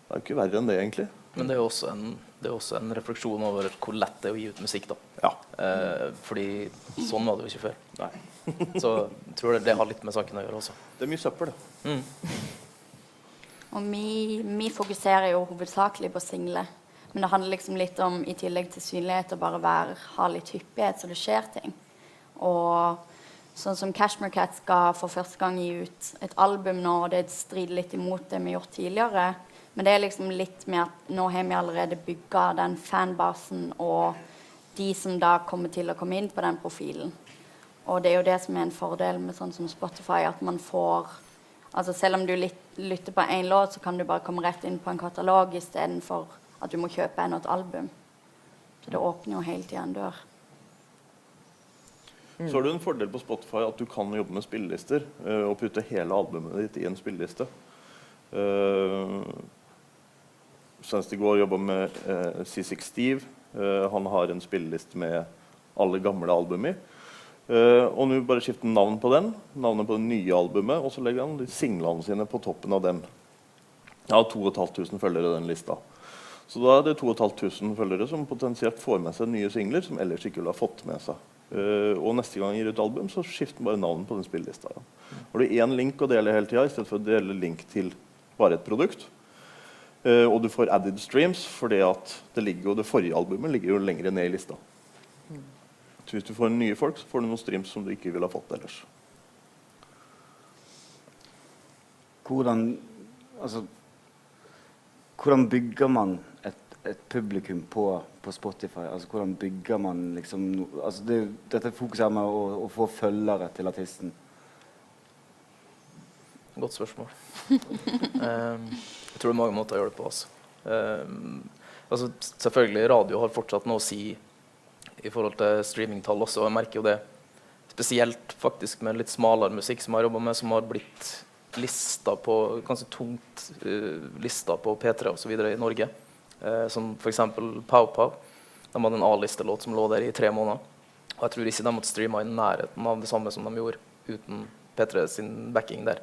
Det jo ikke verre enn det egentlig. Men det jo også en refleksjon over hvor lett det å gi ut musikk da. Ja. Fordi sånn var det jo ikke før. Nei. Så jeg tror det har litt med saken å gjøre også. Det mye søppel det. Og vi fokuserer jo hovedsakelig på singler. Men det handler liksom litt om, I tillegg til synlighet, å bare ha litt hyppighet så det skjer ting. Og sånn som Cashmere Cat skal for første gang gi ut et album nå, og det strider litt imot det vi har gjort tidligere. Men det liksom litt med at nå har vi allerede bygget den fanbasen og de som da kommer til å komme inn på den profilen. Og det jo det som en fordel med sånn som Spotify, at man får, altså selv om du lytter på en låt, så kan du bare komme rett inn på en katalog I stedet for at du må kjøpe et album. Så det åpner jo hele tiden en dør. Så har du en fordel på Spotify at du kan jobbe med spillelister og putte hele albumet ditt I en spilleliste. Senest I går jobbet med C6 Steve. Han har en spilleliste med alle gamle albumer. Og nå bare skifter navn på den, navnet på det nye albumet, og så legger han de singlene sine på toppen av dem. Jeg har 2500 følgere I den lista. Så da det 2500 følgere som potensielt får med seg nye singler som ellers ikke ville ha fått med seg. Og neste gang gir ut album, så skifter bare navn på den spillelista. Ja. Har du en link å dele hele tiden, I stedet for å dele link til bare et produkt. Og du får added streams, fordi at det forrige albumet ligger jo lenger ned I lista. Så hvis du får nye folk, så får du noen streams som du ikke ville ha fått ellers. Hvordan bygger man et publikum på Spotify? Altså, hvordan bygger man liksom... Altså, dette fokuset her med å få følgere til artisten. Godt spørsmål. Jeg tror det er mange måter å gjøre det på. Altså, selvfølgelig, radio har fortsatt noe å si I forhold til streamingtall også. Jeg merker jo det spesielt faktisk med litt smalere musikk som jeg har jobbet med, som har blitt lista på, ganske tungt lista på P3 og så videre I Norge. Som for eksempel Pau Pau. De hadde en A-listelåt som lå der I 3 måneder. Og jeg tror ikke de måtte streame I nærheten av det samme som de gjorde uten P3 sin backing der.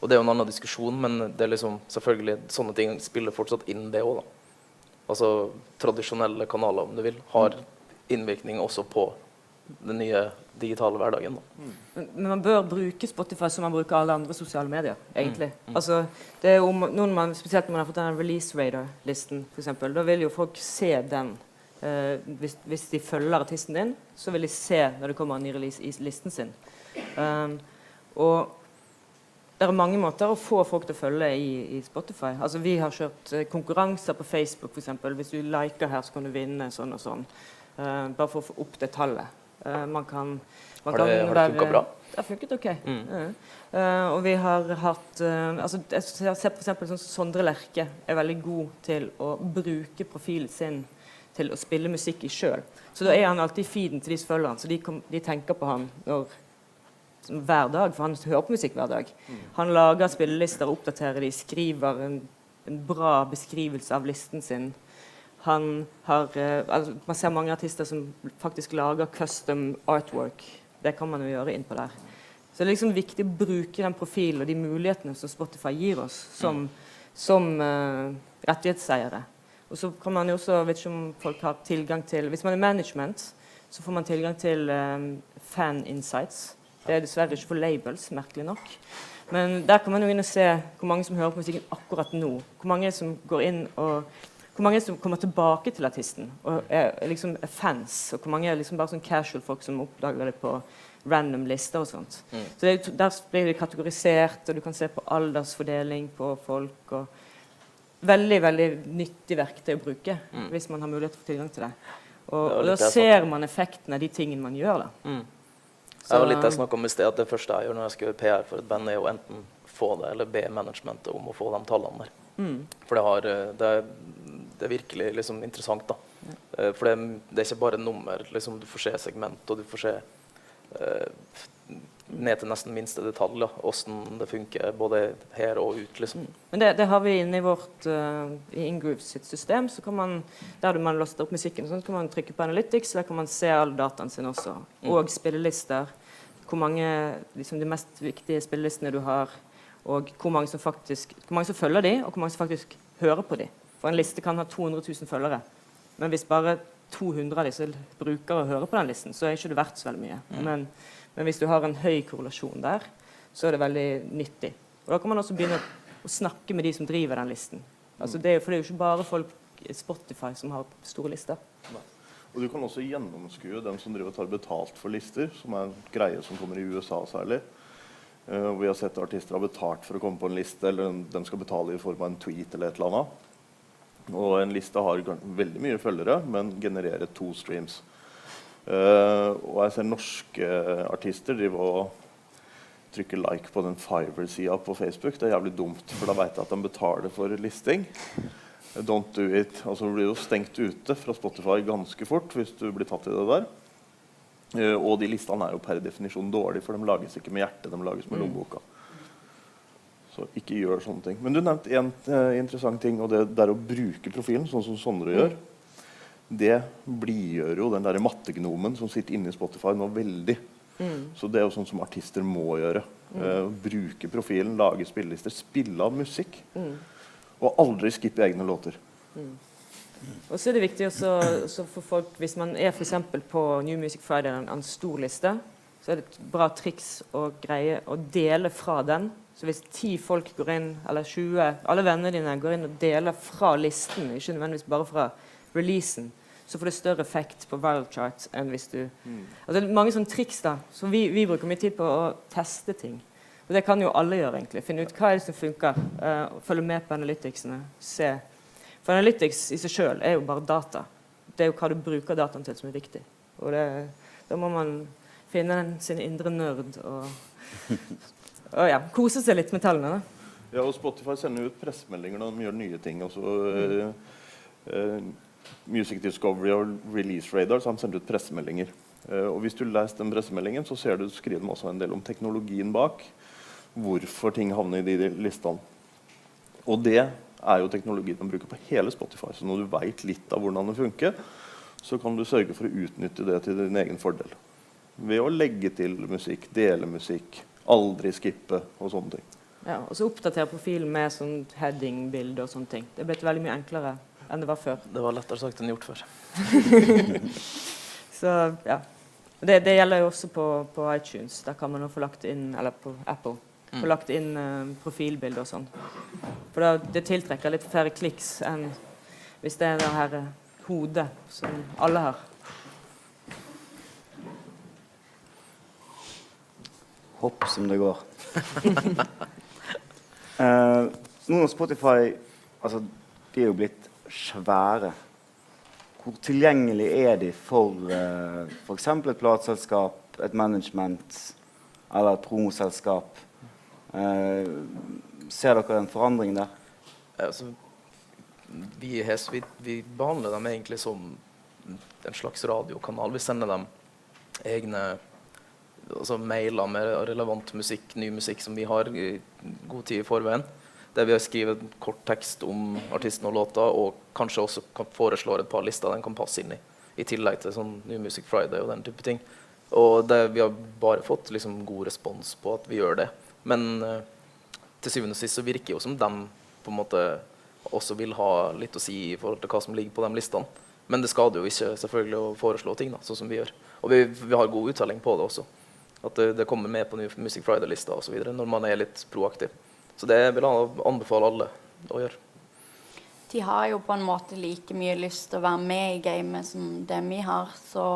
Og det jo en annen diskusjon, men det liksom, selvfølgelig, sånne ting spiller fortsatt inn det også da. Altså, tradisjonelle kanaler, om du vil, har innvirkning også på den nye digitale hverdagen da. Men man bør bruke Spotify som man bruker alle andre sosiale medier, egentlig. Altså, det jo spesielt når man har fått den release radar-listen, for eksempel, da vil jo folk se den. Hvis de følger artisten din, så vil de se når det kommer en ny release I listen sin. Og det mange måter å få folk til å følge I Spotify. Altså, vi har kjørt konkurranser på Facebook, for eksempel. Hvis du liker her, så kan du vinne sånn og sånn. Bare for å få opp det tallet. Har det funket bra? Det har funket ok. Og vi har hatt altså, jeg ser for eksempel sånn Sondre Lerche veldig god til å bruke profilen sin til å spille musikk I selv. Så da han alltid I feeden til de som følger han, så de tenker på han hver dag, for han hører på musikk hver dag. Han lager spillelister, oppdaterer de, skriver en bra beskrivelse av listen sin. Han har, man ser mange artister som faktisk lager custom artwork. Det kan man jo gjøre innpå der. Så det liksom viktig å bruke den profilen og de mulighetene som Spotify gir oss som rettighetseiere. Og så kan man jo også, vet ikke om folk har tilgang til, hvis man management, så får man tilgang til fan insights. Det dessverre ikke for labels, merkelig nok. Men der kan man jo inn og se hvor mange som hører på musikken akkurat nå. Hvor mange som går inn og hvor mange som kommer tilbake til artisten og liksom fans, og hvor mange liksom bare sånn casual folk som oppdager det på random lister og sånt. Så der blir det kategorisert, og du kan se på aldersfordeling på folk, og veldig, veldig nyttig verktøy å bruke, hvis man har mulighet til å få tilgang til det. Og da ser man effekten av de tingene man gjør da. Det var litt jeg snakket om I sted, at det første jeg gjør når jeg skal gjøre PR for et band å enten få det, eller be managementet om å få de tallene der. For det virkelig liksom interessant da. For det ikke bare nummer, liksom, du får se segment, og du får se ned til nesten minste detalj, hvordan det funker både her og ut. Liksom. Men det har vi inne I vårt I Ingrooves sitt system, så kan man, der man laster opp musikken, så kan man trykke på Analytics, der kan man se alle dataen sin også. Og spillelister, hvor mange liksom, de mest viktige spillelistene du har, og hvor mange som følger de, og hvor mange som faktisk hører på de. For en liste kan ha 200 000 følgere, men hvis bare 200 av disse bruker å høre på den listen, så ikke det verdt så veldig mye. Men hvis du har en høy korrelasjon der, så det veldig nyttig. Og da kan man også begynne å snakke med de som driver den listen. Altså for det jo ikke bare folk I Spotify som har store lister. Og du kan også gjennomskue dem som driver og tar betalt for lister, som en greie som kommer I USA særlig. Vi har sett artister har betalt for å komme på en liste, eller de skal betale I form av en tweet eller et eller annet. Og en liste har veldig mye følgere, men genererer 2 streams. Og jeg ser norske artister driver og trykker like på den Fiverr-siden på Facebook. Det jævlig dumt, for da vet jeg at de betaler for listing. Don't do it. Altså du blir jo stengt ute fra Spotify ganske fort hvis du blir tatt I det der. Og de listene jo per definisjon dårlige, for de lages ikke med hjertet, de lages med lommeboka. Så ikke gjør sånne ting. Men du nevnte en interessant ting, og det der å bruke profilen, sånn som Sondre gjør. Det blidgjør jo den der mattegnomen som sitter inne I Spotify nå veldig. Så det jo sånn som artister må gjøre. Bruke profilen, lage spillelister, spille av musikk. Og aldri skippe egne låter. Og så det viktig også for folk, hvis man for eksempel på New Music Friday en stor liste, så det et bra triks å greie å dele fra den. Så hvis 10 folk går inn, eller 20, alle vennene dine går inn og deler fra listen, ikke nødvendigvis bare fra releasen, så får det større effekt på viral charts enn hvis du... Altså, det mange sånne triks da, så vi bruker mye tid på å teste ting. Og det kan jo alle gjøre egentlig. Finne ut hva det som funker, følge med på analyticsene, se. For analytics i seg selv jo bare data. Det jo hva du bruker dataen til som viktig. Og da må man finne sin indre nørd og ja, kose seg litt med tallene da. Ja, og Spotify sender ut pressemeldinger når de gjør nye ting. Music Discovery og Release Radar, så han sender ut pressemeldinger. Og hvis du leser den pressemeldingen, så ser du skriver de også en del om teknologien bak, hvorfor ting havner i de listene. Og det jo teknologi de bruker på hele Spotify, så når du vet litt av hvordan det funker, så kan du sørge for å utnytte det til din egen fordel. Ved å legge til musikk, dele musikk, aldri skippe og sånne ting. Ja, og så oppdatere profilen med sånn heading-bilder og sånne ting. Det ble veldig mye enklere enn det var før. Det var lettere sagt enn gjort før. Så, ja. Det gjelder jo også på iTunes. Der kan man jo få lagt inn, eller på Apple, få lagt inn profilbilder og sånn. For det tiltrekker litt flere kliks enn hvis det det her hodet som alle har. Hopp som det går. Nå når Spotify, altså, de jo blitt svære. Hvor tilgjengelig de for eksempel et plateselskap, et management eller et promoselskap? Ser dere en forandring der? Altså, vi behandler dem egentlig som en slags radiokanal. Vi sender dem egne mailer med relevant musikk, ny musikk som vi har i god tid i forveien. Der vi har skrivet kort tekst om artisten og låta, og kanskje også foreslår et par lister den kan passe inn i tillegg til sånn New Music Friday og den type ting. Og vi har bare fått liksom god respons på at vi gjør det. Men til syvende og sist så virker jo som de på en måte også vil ha litt å si i forhold til hva som ligger på de listene. Men det skader jo ikke selvfølgelig å foreslå ting da, sånn som vi gjør. Og vi har god uttelling på det også. At det kommer med på New Music Friday-lista og så videre, når man litt proaktiv. Så det vil jeg anbefale alle å gjøre. De har jo på en måte like mye lyst til å være med i gamet som det vi har, så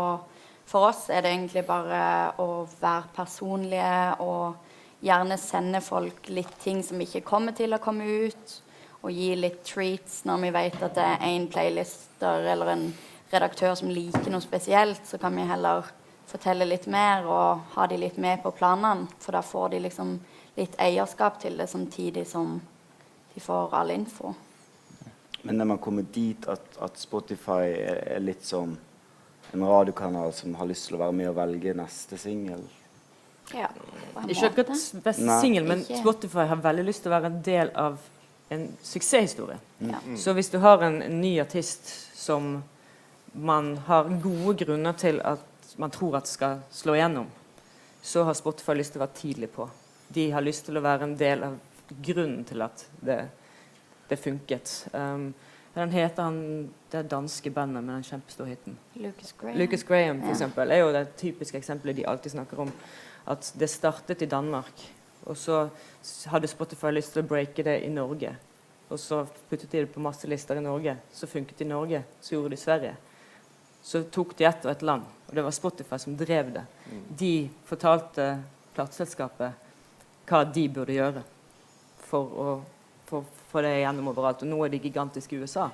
for oss det egentlig bare å være personlige og gjerne sende folk litt ting som ikke kommer til å komme ut, og gi litt treats når vi vet at det en playlister eller en redaktør som liker noe spesielt, så kan vi heller fortelle litt mer og ha de litt med på planene, for da får de liksom litt eierskap til det samtidig som de får all info. Men når man kommer dit at Spotify litt som en radiokanal som har lyst til å være med og velge neste single? Ja, ikke akkurat beste single, men Spotify har veldig lyst til å være en del av en suksesshistorie. Ja. Så hvis du har en ny artist som man har gode grunner til at man tror at skal slå igjennom, så har Spotify lyst til å være tidlig på. De har lyst til å være en del av grunnen til at det funket. Den heter det danske bandet med den kjempestore hitten. Lucas Graham for eksempel, jo det typiske eksempelet de alltid snakker om, at det startet i Danmark, og så hadde Spotify lyst til å breake det i Norge, og så puttet de det på masse lister i Norge, så funket det i Norge, så gjorde det i Sverige. Så tok de ett og et land, og det var Spotify som drev det. De fortalte plateselskapet hva de burde gjøre for å få det gjennom overalt, og nå de gigantiske i USA.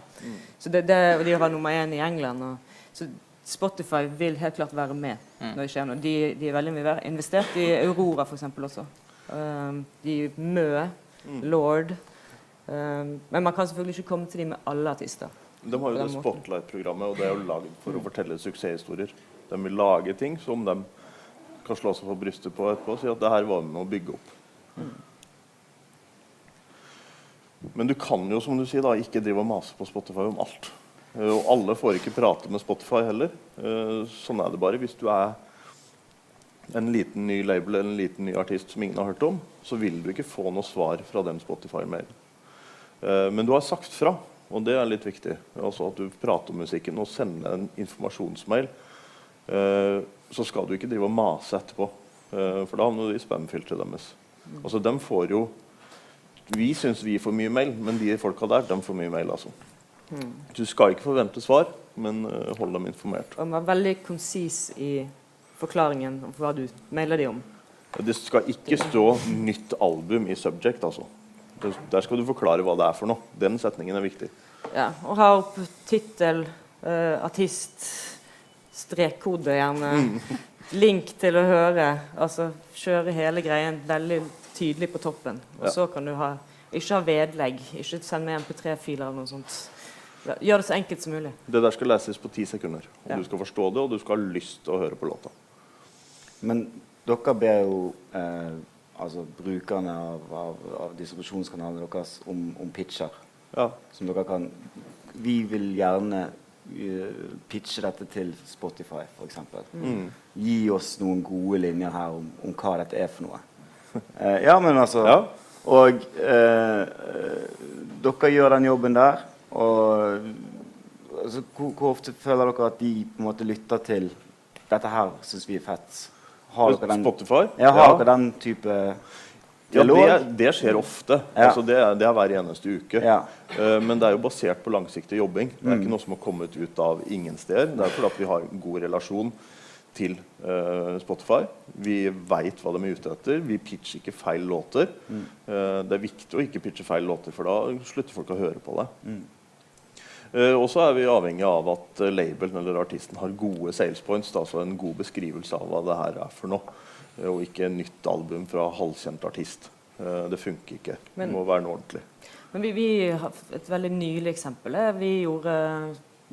Så og de var nummer 1 i England, så Spotify vil helt klart være med når det skjer noe. De veldig mye investert i AURORA for eksempel også. De Mø, Lord, men man kan selvfølgelig ikke komme til dem med alle artister. De har jo det Spotlight-programmet, og det jo laget for å fortelle suksesshistorier. De vil lage ting som de kan slå seg på brystet på etterpå og si at det her var med å bygge opp. Men du kan jo, som du sier, da, ikke drive og mase på Spotify om alt. Og alle får ikke prate med Spotify heller. Sånn det bare. Hvis du en liten ny label eller en liten ny artist som ingen har hørt om, så vil du ikke få noe svar fra den Spotify-mailen. Men du har sagt fra. og det litt viktig. Altså at du prater om musikken og sender en informasjonsmail. Så skal du ikke drive og mase etterpå, for da havner du i spamfilteret deres. Altså, de får jo... Vi synes vi får mye mail, men de folka der, de får mye mail, altså. Du skal ikke forvente svar, men hold dem informert. Og man veldig konsis i forklaringen om hva du mailer de om. Det skal ikke stå nytt album i subject, altså. Der skal du forklare hva det for noe. Den setningen viktig. Ja, og ha opp titel, artist, strekkode gjerne, link til å høre, altså kjøre hele greien veldig tydelig på toppen. Og så kan du ikke ha vedlegg, ikke sende med MP3-filer eller noe sånt. Gjør det så enkelt som mulig. Det der skal leses på 10 sekunder. Og du skal forstå det, og du skal ha lyst til å høre på låta. Men dere ber jo altså brukerne av distribusjonskanalen deres om pitcher. Som dere kan... Vi vil gjerne pitche dette til Spotify, for eksempel. Gi oss noen gode linjer her om hva dette for noe. Ja, men altså... Og dere gjør den jobben der, og altså, hvor ofte føler dere at de på en måte lytter til dette her, synes vi fett? Har dere den, Spotify? Ja, har dere den type dialog? Ja, det skjer ofte. Altså, det hver eneste uke. Men det jo basert på langsiktig jobbing. Det ikke noe som har kommet ut av ingen steder. Det fordi at vi har en god relasjon til Spotify. Vi vet hva de ute etter. Vi pitcher ikke feil låter. Det viktig å ikke pitche feil låter, for da slutter folk å høre på det. Og så vi avhengig av at labelen eller artisten har gode sales points, altså en god beskrivelse av hva det her for noe, og ikke en nytt album fra halvkjent artist. Det funker ikke. Det må være noe ordentlig. Men vi har et veldig nylig eksempel. Vi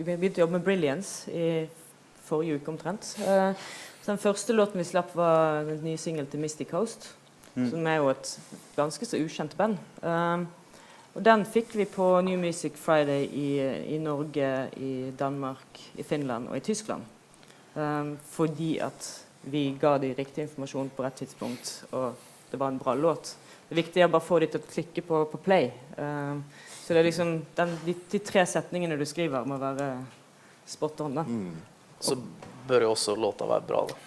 begynte å jobbe med Brilliance i forrige uke omtrent. Så den første låten vi slapp var den nye single til Mystic Coast, som jo et ganske så ukjent band. Og den fikk vi på New Music Friday i Norge, i Danmark, i Finland og i Tyskland. Fordi at vi ga de riktig informasjon på rett tidspunkt, og det var en bra låt. Det viktige bare å få de til å klikke på play. Så det liksom, de 3 setningene du skriver må være spot on da. Så bør jo også låta være bra da.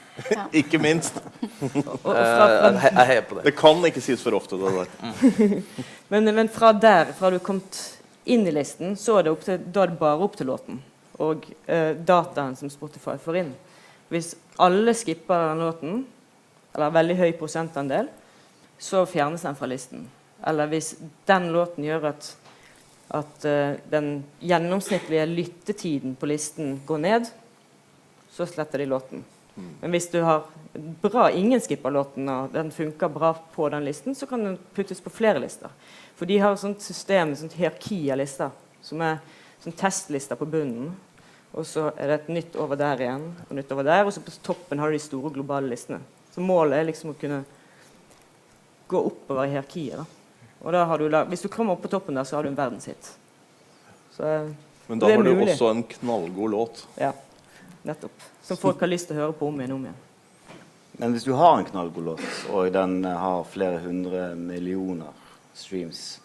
Ikke minst. Jeg heier på det. Det kan ikke sies for ofte det der. Men fra du kom inn i listen, så da det bare opp til låten. Og dataen som Spotify får inn. Hvis alle skipper den låten, eller veldig høy prosentandel, så fjernes den fra listen. Eller hvis den låten gjør at den gjennomsnittlige lyttetiden på listen går ned, så sletter de låten. Men hvis du har ingen skipper låten, og den funker bra på den listen, så kan den puttes på flere lister. For de har et sånt system, et sånt hierarki av lister, som sånn testlister på bunnen. Og så det et nytt over der igjen, og nytt over der, og så på toppen har du de store globale listene. Så målet liksom å kunne gå oppover i hierarkiet. Da. Og da har du hvis du kommer opp på toppen der, så har du en verdenshit. Men da har du også en knallgod låt. Ja, nettopp. Som folk har lyst til å høre på om igjen. Men hvis du har en knallgod låt, og den har flere 100 millioner streams,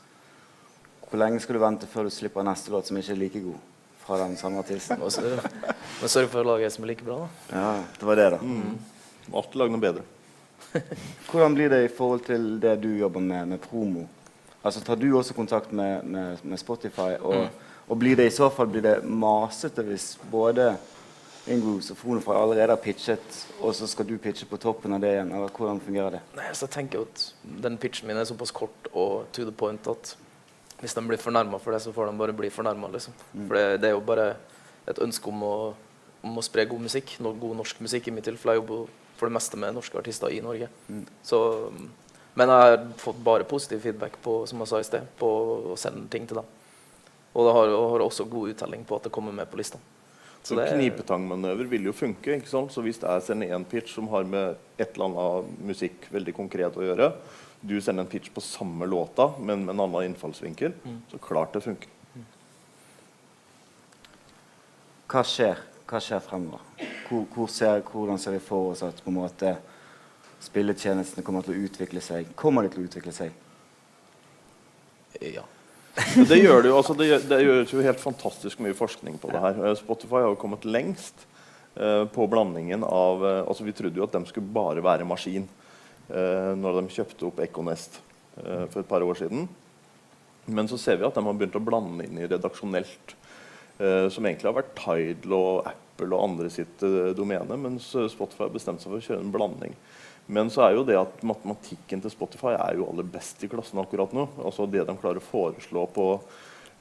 hvor lenge skal du vente før du slipper neste låt som ikke like god fra den samme artisten? Men sørg for å lage en som like bra da. Ja, det var det da. Alltid lage noe bedre. Hvordan blir det i forhold til det du jobber med promo? Altså tar du også kontakt med Spotify, og blir det i så fall masete hvis både Ingo og Fonefra allerede har pitchet, og så skal du pitche på toppen av det igjen, eller hvordan fungerer det? Nei, så jeg tenker jo at den pitchen min såpass kort og to the point at hvis de blir fornærmet for det, så får de bare bli fornærmet, liksom. For det jo bare et ønske om å spre god musikk, god norsk musikk i mitt tilfelle. Jeg jobber for det meste med norske artister i Norge. Men jeg har fått bare positiv feedback på, som jeg sa i sted, på å sende ting til dem. Og det har også god uttelling på at det kommer med på lista. Så knipetangmanøver vil jo funke, ikke sant? Så hvis jeg sender en pitch som har med et eller annet musikk veldig konkret å gjøre, du sender en pitch på samme låta, men med en annen innfallsvinkel, så klart det funker. Hva skjer fremover? Hvordan ser vi for oss at på en måte spilletjenestene kommer til å utvikle seg? Kommer de til å utvikle seg? Ja. Det gjør det jo, altså det gjøres jo helt fantastisk mye forskning på det her. Spotify har jo kommet lengst på blandingen av, altså vi trodde jo at de skulle bare være maskin når de kjøpte opp Echo Nest for et par år siden. Men så ser vi at de har begynt å blande inn i redaksjonelt, som egentlig har vært Tidal og Apple og andre sitt domene, mens Spotify har bestemt seg for å kjøre en blanding. Men så jo det at matematikken til Spotify jo aller best i klassen akkurat nå. Altså det de klarer å foreslå på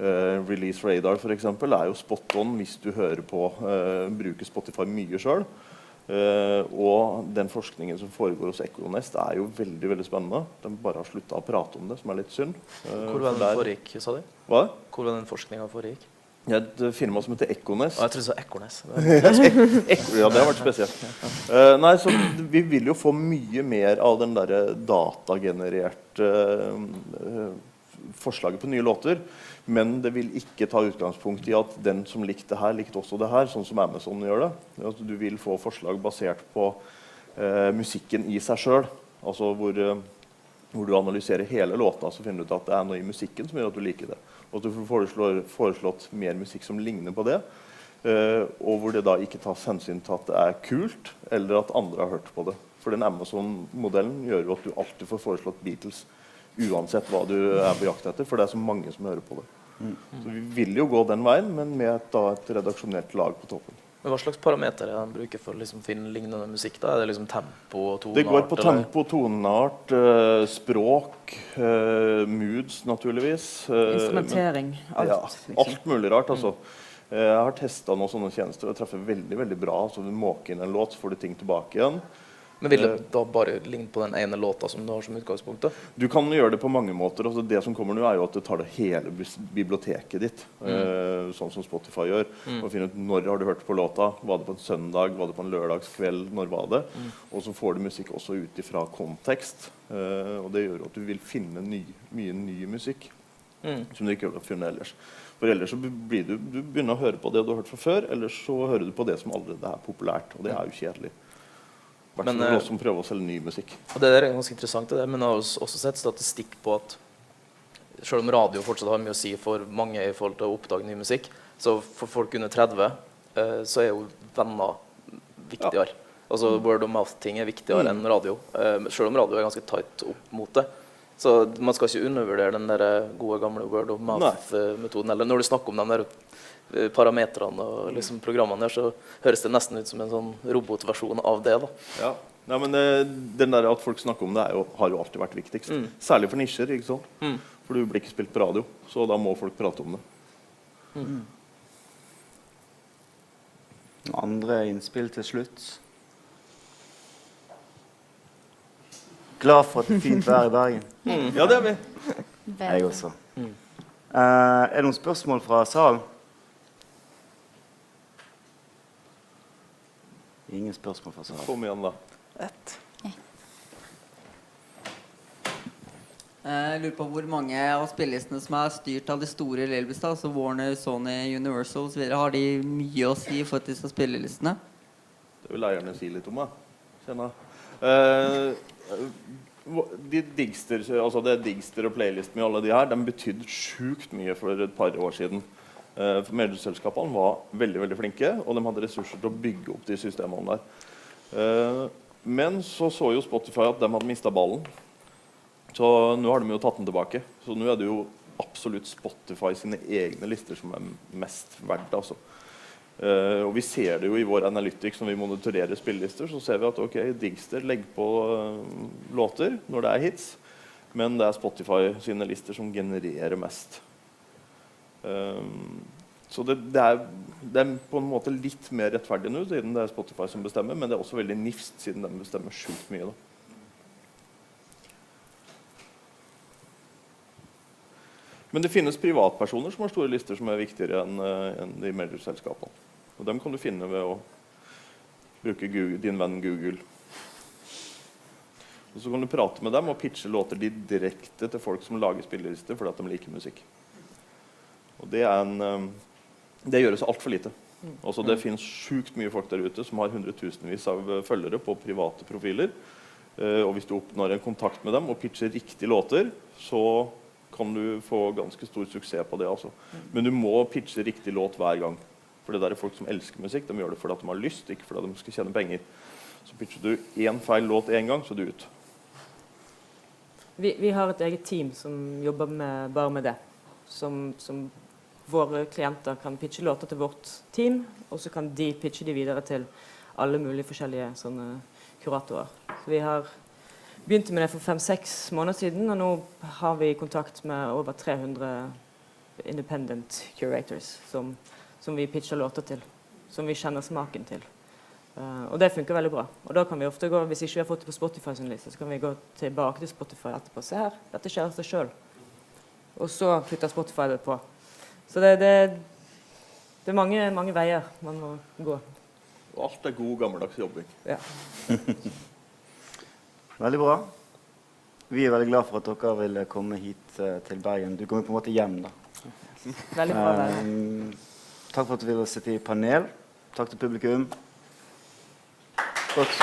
Release Radar for eksempel, jo spot on hvis du hører på, bruker Spotify mye selv. Og den forskningen som foregår hos Echo Nest jo veldig, veldig spennende. De bare har sluttet å prate om det, som litt synd. Hvor var den foregikk, sa du? Hva? Hvor var den forskningen foregikk? Et firma som heter Econes. Jeg tror det var Econes. Ja, det har vært spesielt. Nei, så vi vil jo få mye mer av den der datagenererte forslaget på nye låter, men det vil ikke ta utgangspunkt i at den som likte her, likte også det her, sånn som Amazon gjør det. Altså, du vil få forslag basert på musikken i seg selv, altså hvor du analyserer hele låta, så finner du ut at det noe i musikken som gjør at du liker det. Og at du får foreslått mer musikk som ligner på det, og hvor det da ikke tas hensyn til at det kult, eller at andre har hørt på det. For den Amazon-modellen gjør jo at du alltid får foreslått Beatles, uansett hva du på jakt etter, for det så mange som hører på det. Så vi vil jo gå den veien, men med et redaksjonelt lag på toppen. Men hva slags parameter de bruker for å liksom finne lignende musikk da? Det liksom tempo og toneart? Det går på tempo, toneart, språk, moods naturligvis. Instrumentering, alt. Ja, alt mulig rart, altså. Jeg har testet noen sånne tjenester, og det treffer veldig, veldig bra. Så du måker inn en låt, så får du ting tilbake igjen. Men vil det da bare ligne på den ene låta som du har som utgangspunkt da? Du kan gjøre det på mange måter. Altså det som kommer nå jo at du tar det hele biblioteket ditt, sånn som Spotify gjør, og finner ut når har du hørt på låta, var det på en søndag, var det på en lørdagskveld, når var det, og så får du musikk også ut ifra kontekst, og det gjør at du vil finne mye ny musikk, som du ikke har funnet ellers. For ellers så blir du begynner å høre på det du har hørt fra før, eller så hører du på det som allerede populært, og det jo kjedelig. Men oss som prøver å selge ny musikk. Og det ganske interessant, det, men jeg har også sett statistikk på at selv om radio fortsatt har mye å si for mange i forhold til å oppdage ny musikk, så for folk under 30 så jo venner viktigere. Altså word of mouth-ting viktigere enn radio, selv om radio ganske tight opp mot det. Så man skal ikke undervurdere den der gode gamle word of mouth-metoden. Eller når du snakker om den der parametrene og liksom programmene der, så høres det nesten ut som en sånn robotversjon av det da. Ja, nei, men den der at folk snakker om det har jo alltid vært viktigst. Særlig for nisjer, ikke sant? For du blir ikke spilt på radio, så da må folk prate om det. Andre innspill til slutt. Glad for at det fint vær i Bergen. Ja, det vi. Jeg også. Det noen spørsmål fra salen? Ingen spørsmål fra salen. Kom igjen da. Ett. Jeg lurer på hvor mange av spillelistene som styrt av de store labels, altså Warner, Sony, Universal og så videre, har de mye å si for disse spillelistene? Det vil jeg gjerne si litt om, kjenner de Digster, altså det Digster og playlist med alle de her, de betydde sjukt mye for et par år siden. For medieselskapene var veldig, veldig flinke, og de hadde ressurser til å bygge opp de systemene der. Men så jo Spotify at de hadde mistet ballen. Så nå har de jo tatt den tilbake. Så nå det jo absolutt Spotify sine egne lister som mest verdt, altså. Og vi ser det jo i vår analytics når vi monitorerer spillelister, så ser vi at ok, Digster legger på låter når det hits, men det Spotify sine lister som genererer mest. Så det på en måte litt mer rettferdig nå, siden det Spotify som bestemmer, men det også veldig nifst, siden de bestemmer sjukt mye da. Men det finnes privatpersoner som har store lister som viktigere enn de major-selskapene. Og dem kan du finne ved å bruke din venn Google. Og så kan du prate med dem og pitche låter direkte til folk som lager spillelister fordi at de liker musikk. Og det gjøres alt for lite. Altså det finnes sjukt mye folk der ute som har hundretusenvis av følgere på private profiler. Og hvis du oppnår en kontakt med dem og pitcher riktige låter, så kan du få ganske stor suksess på det. Altså. Men du må pitche riktig låt hver gang. For det der er folk som elsker musikk, de gjør det fordi de har lyst, ikke fordi de skal tjene penger. Så pitcher du en feil låt en gang, så er du ut. Vi har et eget team som jobber bare med det. Som våre klienter kan pitche låter til vårt team, og så kan de pitche de videre til alle mulige forskjellige sånne kuratorer. Så vi har begynte med det for 5-6 måneder siden, og nå har vi kontakt med over 300 independent curators som vi pitcher låter til, som vi kjenner smaken til. Og det funker veldig bra. Og da kan vi ofte gå, hvis ikke vi har fått det på Spotify sin liste, så kan vi gå tilbake til Spotify etterpå. Se her, dette skjer av seg selv. Og så putter Spotify det på. Så det er mange veier man må gå. Og alt er god, gammeldags jobbing. Ja. Veldig bra. Vi er veldig glad for at dere ville komme hit til Bergen. Du kommer på en måte hjem da. Veldig bra. Takk for at du ville sitte i panel. Takk til publikum. Godt.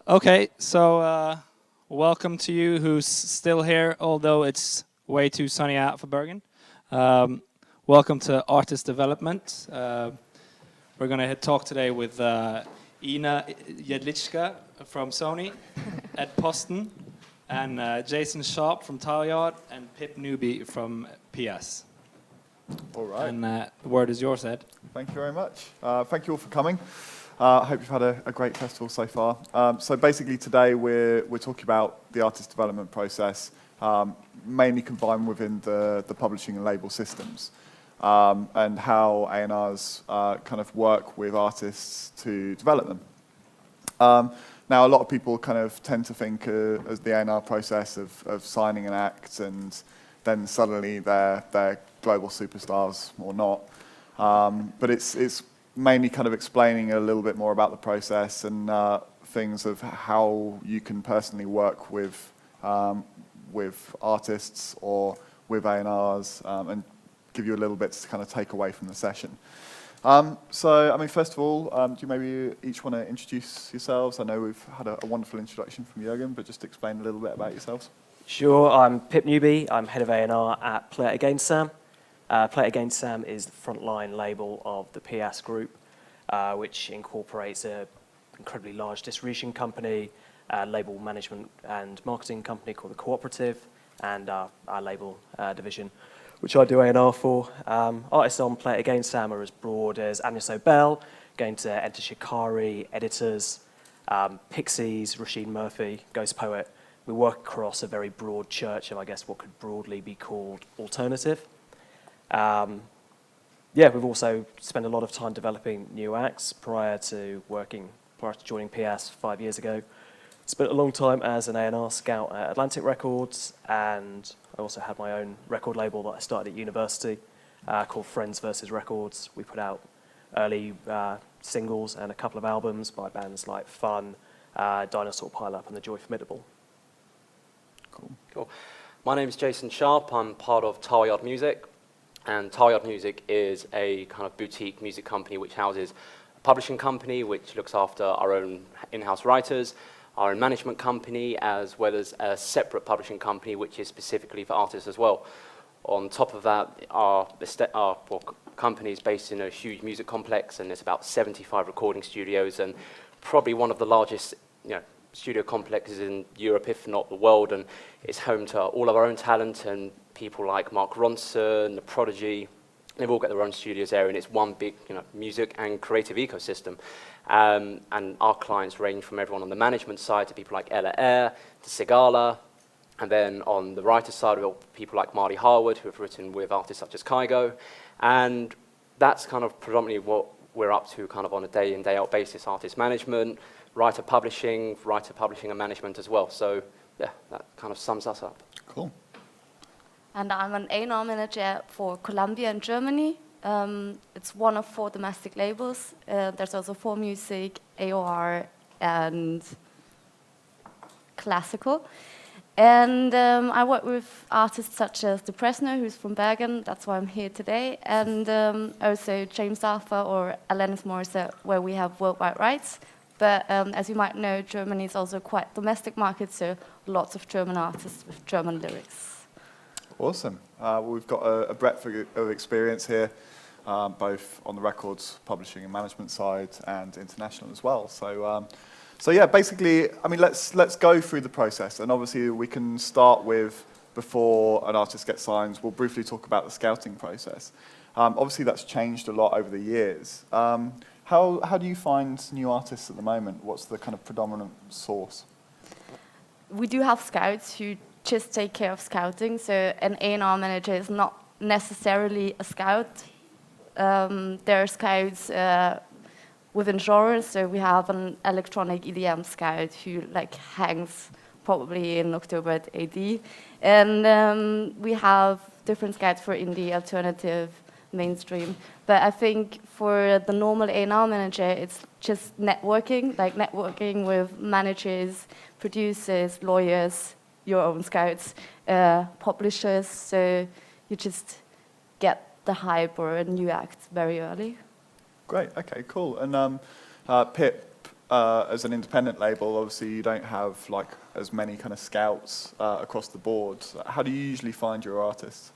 Okay, so welcome to you who's still here, although it's way too sunny out for Bergen. Welcome to Artist Development. We're going to talk today with Ina Jedlička from Sony, Ed Posten, and Jason Sharp from Talliard, and Pip Newby from PS. All right. And the word is yours, Ed. Thank you very much. Thank you all for coming. I hope you've had a great festival so far. So basically today we're talking about the artist development process, mainly combined within the publishing and label systems, and how A&Rs kind of work with artists to develop them. Now, a lot of people kind of tend to think as the A&R process of signing an act and then suddenly they're global superstars or not. But it's mainly kind of explaining a little bit more about the process and things of how you can personally work with artists or with A&Rs and give you a little bit to kind of take away from the session. So, I mean, first of all, do you maybe each want to introduce yourselves? I know we've had a wonderful introduction from Jürgen, but just explain a little bit about yourselves. Sure, I'm Pip Newby. I'm head of A&R at Play It Again Sam. Play It Again Sam is the frontline label of the PS group, which incorporates an incredibly large distribution company, label management and marketing company called The Cooperative, and our label division, which I do A&R for. Artists on Play It Again Sam are as broad as Agnes Obel, going to Enter Shikari, editors, Pixies, Rashid Murphy, Ghost Poet. We work across a very broad church of, I guess, what could broadly be called alternative. Yeah, we've also spent a lot of time developing new acts prior to joining PS 5 years ago. Spent a long time as an A&R scout at Atlantic Records, and I also had my own record label that I started at university called Friends vs. Records. We put out early singles and a couple of albums by bands like Fun, Dinosaur Pile-Up, and The Joy Formidable. Cool. My name is Jason Sharp. I'm part of Talliard Music, and Talliard Music is a kind of boutique music company which houses a publishing company which looks after our own in-house writers, our own management company, as well as a separate publishing company which is specifically for artists as well. On top of that, our company is based in a huge music complex, and there's about 75 recording studios, and probably one of the largest, studio complexes in Europe, if not the world, and it's home to all of our own talent and people like Mark Ronson, The Prodigy. They've all got their own studios there, and it's one big, music and creative ecosystem. And our clients range from everyone on the management side to people like Ella Eyre, to Sigala, and then on the writer side, we've got people like Marty Harwood, who have written with artists such as Kygo, and that's kind of predominantly what we're up to, kind of on a day in, day out basis: artist management, writer publishing and management as well. So yeah, that kind of sums us up. Cool. And I'm an A&R manager for Columbia in Germany. It's one of 4 domestic labels. There's also 4 Music, AOR, and Classical. And I work with artists such as De Presner, who's from Bergen, that's why I'm here today, and also James Arthur or Alanis Morissette, where we have worldwide rights. But as you might know, Germany is also quite domestic market, so lots of German artists with German lyrics. Awesome. We've got a breadth of experience here, both on the records, publishing and management side, and international as well. So yeah, basically, I mean, let's go through the process, and obviously we can start with before an artist gets signed. We'll briefly talk about the scouting process. Obviously, that's changed a lot over the years. How do you find new artists at the moment? What's the kind of predominant source? We do have scouts who just take care of scouting, so an A&R manager is not necessarily a scout. There are scouts within genres, so we have an electronic EDM scout who hangs probably in October at AD, and we have different scouts for indie, alternative, mainstream. But I think for the normal A&R manager, it's just networking, networking with managers, producers, lawyers, your own scouts, publishers, so you just get the hype or a new act very early. Great, okay, cool. And Pip, as an independent label, obviously you don't have like as many kind of scouts across the board. How do you usually find your artists?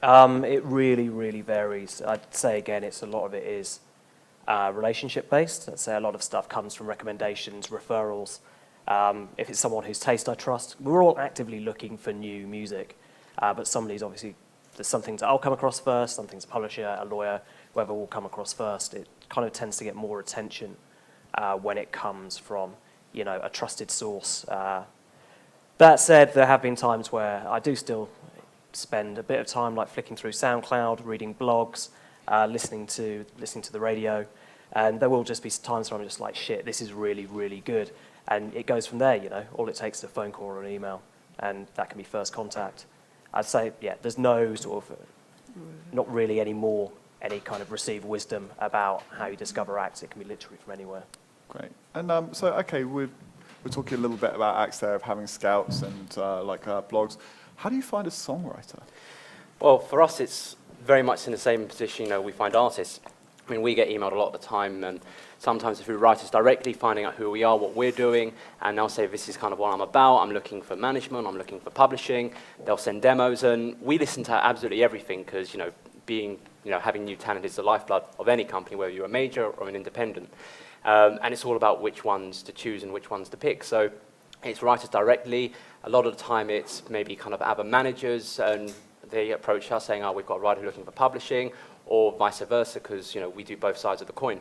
It really, really varies. I'd say again, a lot of it is relationship based. I'd say a lot of stuff comes from recommendations, referrals. If it's someone whose taste I trust, we're all actively looking for new music, but somebody's obviously, there's some things that I'll come across first, some things a publisher, a lawyer, whoever will come across first. It kind of tends to get more attention when it comes from, you know, a trusted source. That said, there have been times where I do still spend a bit of time like flicking through SoundCloud, reading blogs, listening to the radio, and there will just be times where I'm just like, shit, this is really, really good. And it goes from there, you know. All it takes is a phone call or an email, and that can be first contact. I'd say, yeah, there's no sort of, not really any kind of received wisdom about how you discover acts. It can be literally from anywhere. Great. And so, okay, we're talking a little bit about acts there, of having scouts and blogs. How do you find a songwriter? Well, for us, it's very much in the same position, you know, we find artists. I mean, we get emailed a lot of the time, and sometimes through writers directly, finding out who we are, what we're doing, and they'll say, this is kind of what I'm about, I'm looking for management, I'm looking for publishing. They'll send demos, and we listen to absolutely everything, because, you know, having new talent is the lifeblood of any company, whether you're a major or an independent. And it's all about which ones to choose and which ones to pick. So it's writers directly. A lot of the time it's maybe kind of other managers, and they approach us saying, oh, we've got a writer looking for publishing, or vice versa, because, you know, we do both sides of the coin.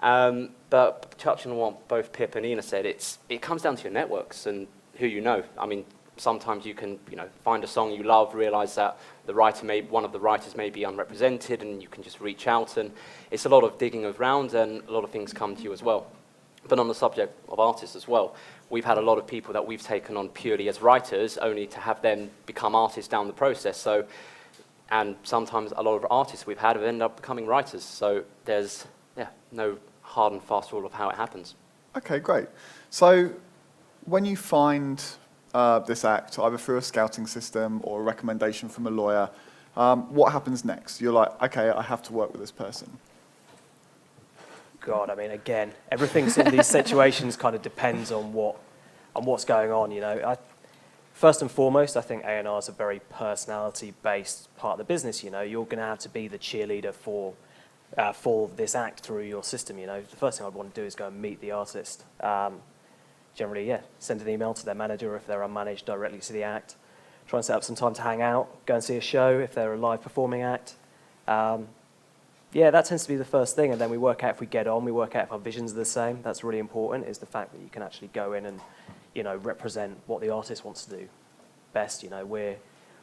But touching on what both Pip and Ina said, it comes down to your networks and who you know. I mean, sometimes you can, you know, find a song you love, realize that one of the writers may be unrepresented, and you can just reach out, and it's a lot of digging around, and a lot of things come to you as well. But on the subject of artists as well, we've had a lot of people that we've taken on purely as writers, only to have them become artists down the process. So, and sometimes a lot of artists we've had have ended up becoming writers. So there's no hard and fast rule of how it happens. Okay, great. So when you find this act, either through a scouting system or a recommendation from a lawyer, what happens next? You're like, okay, I have to work with this person. God, I mean, again, everything in these situations kind of depends on what's going on, you know. First and foremost, I think A&R is a very personality-based part of the business, you know. You're going to have to be the cheerleader for this act through your system, you know. The first thing I'd want to do is go and meet the artist. Generally, yeah, send an email to their manager if they're unmanaged, directly to the act. Try and set up some time to hang out, go and see a show if they're a live performing act. Yeah, that tends to be the first thing, and then we work out if we get on, we work out if our visions are the same. That's really important, is the fact that you can actually go in and, you know, represent what the artist wants to do best. You know,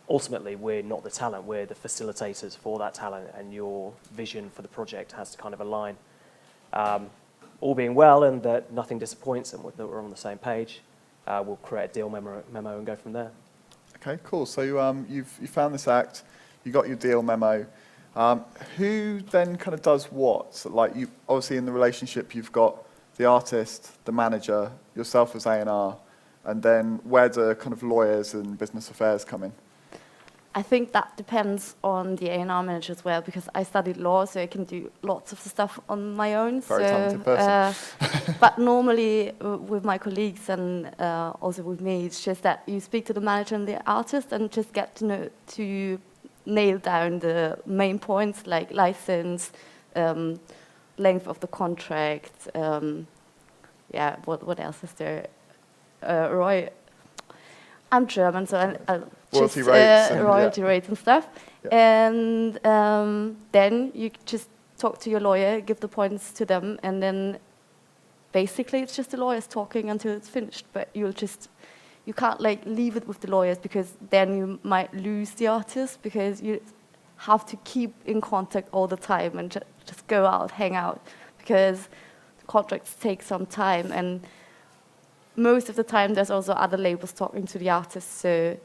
ultimately, we're not the talent, we're the facilitators for that talent, and your vision for the project has to kind of align. All being well, and that nothing disappoints, and that we're on the same page, we'll create a deal memo and go from there. Okay, cool. So you found this act, you got your deal memo. Who then kind of does what? So, like, you obviously in the relationship you've got the artist, the manager, yourself as A&R, and then where do kind of lawyers and business affairs come in? I think that depends on the A&R manager as well, because I studied law, so I can do lots of stuff on my own. Very talented person. But normally with my colleagues and also with me, it's just that you speak to the manager and the artist and just get to nail down the main points, like license, length of the contract. Yeah, what else is there? Roy, I'm German, so I royalty rates and, royalty rates and stuff. Yeah. And then you just talk to your lawyer, give the points to them, and then basically it's just the lawyers talking until it's finished. But you can't like leave it with the lawyers, because then you might lose the artist, because you have to keep in contact all the time and just go out, hang out, because the contracts take some time, and most of the time there's also other labels talking to the artist, so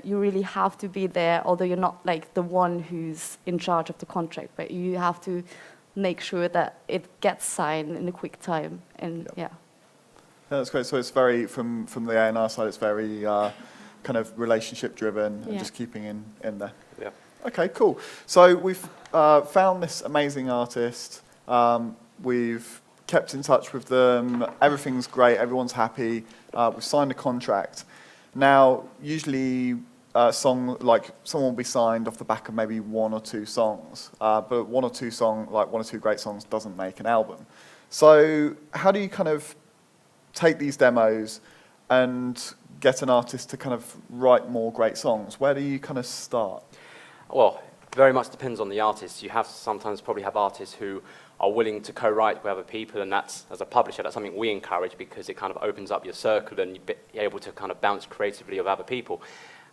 you really have to be there, although you're not like the one who's in charge of the contract, but you have to make sure that it gets signed in a quick time, and yeah. Yeah, that's great. So it's very, from the A&R side, it's very kind of relationship driven and just keeping in there. Yeah. Okay, cool. So we've found this amazing artist. We've kept in touch with them, everything's great, everyone's happy, we've signed a contract. Now, usually someone will be signed off the back of maybe one or two songs, but one or two great songs doesn't make an album. So how do you kind of take these demos and get an artist to kind of write more great songs? Where do you kind of start? Well, very much depends on the artist. You have sometimes probably have artists who are willing to co-write with other people, and that's, as a publisher, that's something we encourage because it kind of opens up your circle and you're able to kind of bounce creatively with other people.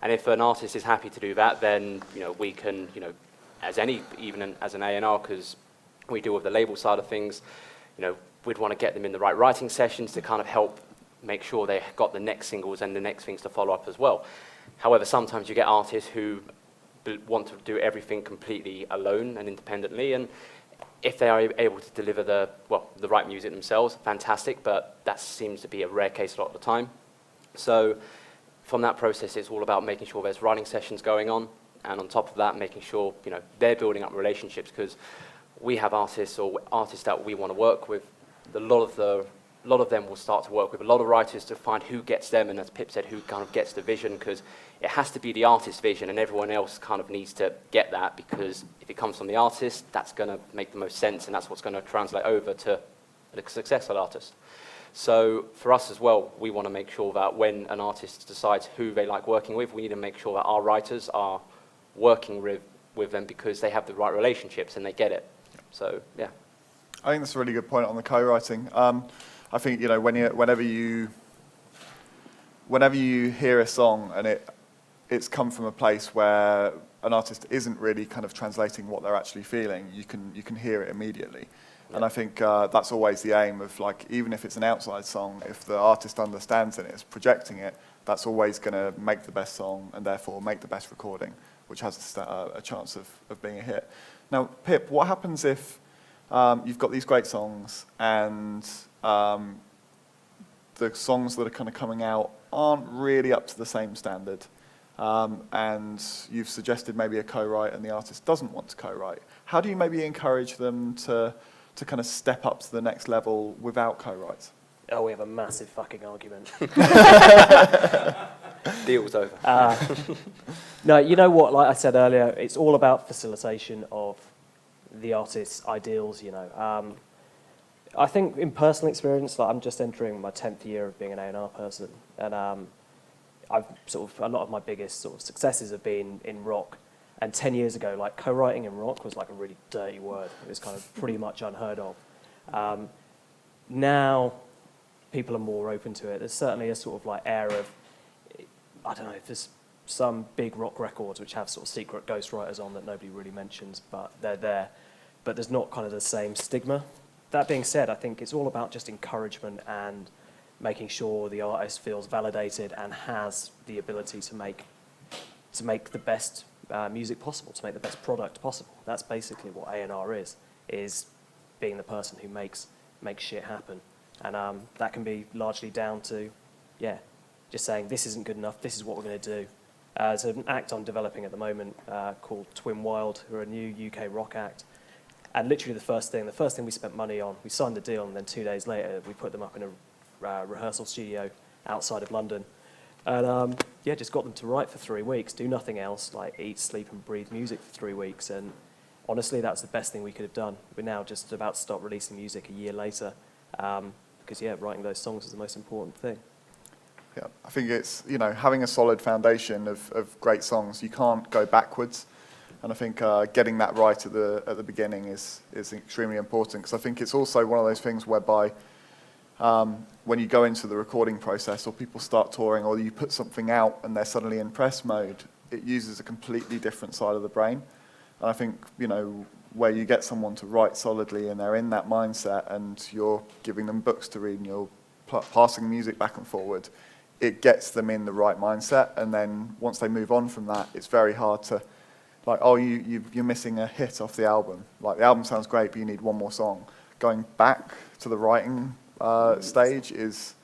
And if an artist is happy to do that, then we can, as an A&R, because we deal with the label side of things, we'd want to get them in the right writing sessions to kind of help make sure they got the next singles and the next things to follow up as well. However, sometimes you get artists who want to do everything completely alone and independently, and if they are able to deliver the right music themselves, fantastic, but that seems to be a rare case a lot of the time. So from that process, it's all about making sure there's writing sessions going on, and on top of that, making sure they're building up relationships, because we have artists that we want to work with. A lot of them will start to work with a lot of writers to find who gets them, and as Pip said, who kind of gets the vision, because it has to be the artist's vision, and everyone else kind of needs to get that, because if it comes from the artist, that's going to make the most sense, and that's what's going to translate over to a successful artist. So for us as well, we want to make sure that when an artist decides who they like working with, we need to make sure that our writers are working with them because they have the right relationships and they get it. So, yeah. I think that's a really good point on the co-writing. I think, whenever you hear a song and it's come from a place where an artist isn't really kind of translating what they're actually feeling, you can hear it immediately. Yeah. And I think that's always the aim of, even if it's an outside song, if the artist understands it and is projecting it, that's always going to make the best song and therefore make the best recording, which has a chance of being a hit. Now, Pip, what happens if you've got these great songs and the songs that are kind of coming out aren't really up to the same standard, and you've suggested maybe a co-write and the artist doesn't want to co-write? How do you maybe encourage them to kind of step up to the next level without co-writes? Oh, we have a massive fucking argument. Deal's over. No, you know what, like I said earlier, it's all about facilitation of the artist's ideals, I think in personal experience, I'm just entering my 10th year of being an A&R person, and I've a lot of my biggest successes have been in rock. And 10 years ago, co-writing in rock was a really dirty word. It was kind of pretty much unheard of. Now, people are more open to it. There's certainly a air of, I don't know, there's some big rock records which have secret ghostwriters on that nobody really mentions, but they're there. But there's not kind of the same stigma. That being said, I think it's all about just encouragement and making sure the artist feels validated and has the ability to make the best music possible, to make the best product possible. That's basically what A&R is being the person who makes shit happen. And that can be largely down to, just saying this isn't good enough, this is what we're going to do. There's an act I'm developing at the moment called Twin Wild, who are a new UK rock act. And literally the first thing we spent money on, we signed the deal, and then 2 days later we put them up in a rehearsal studio outside of London. And just got them to write for 3 weeks, do nothing else, eat, sleep and breathe music for 3 weeks. And honestly, that's the best thing we could have done. We're now just about to start releasing music a year later, because writing those songs is the most important thing. Yeah, I think it's, having a solid foundation of great songs. You can't go backwards. And I think getting that right at the beginning is extremely important, because I think it's also one of those things whereby when you go into the recording process, or people start touring, or you put something out and they're suddenly in press mode, it uses a completely different side of the brain. And I think, where you get someone to write solidly and they're in that mindset and you're giving them books to read and you're passing music back and forward, it gets them in the right mindset. And then once they move on from that, it's very hard to, you're missing a hit off the album. The album sounds great, but you need one more song. Going back to the writing stage is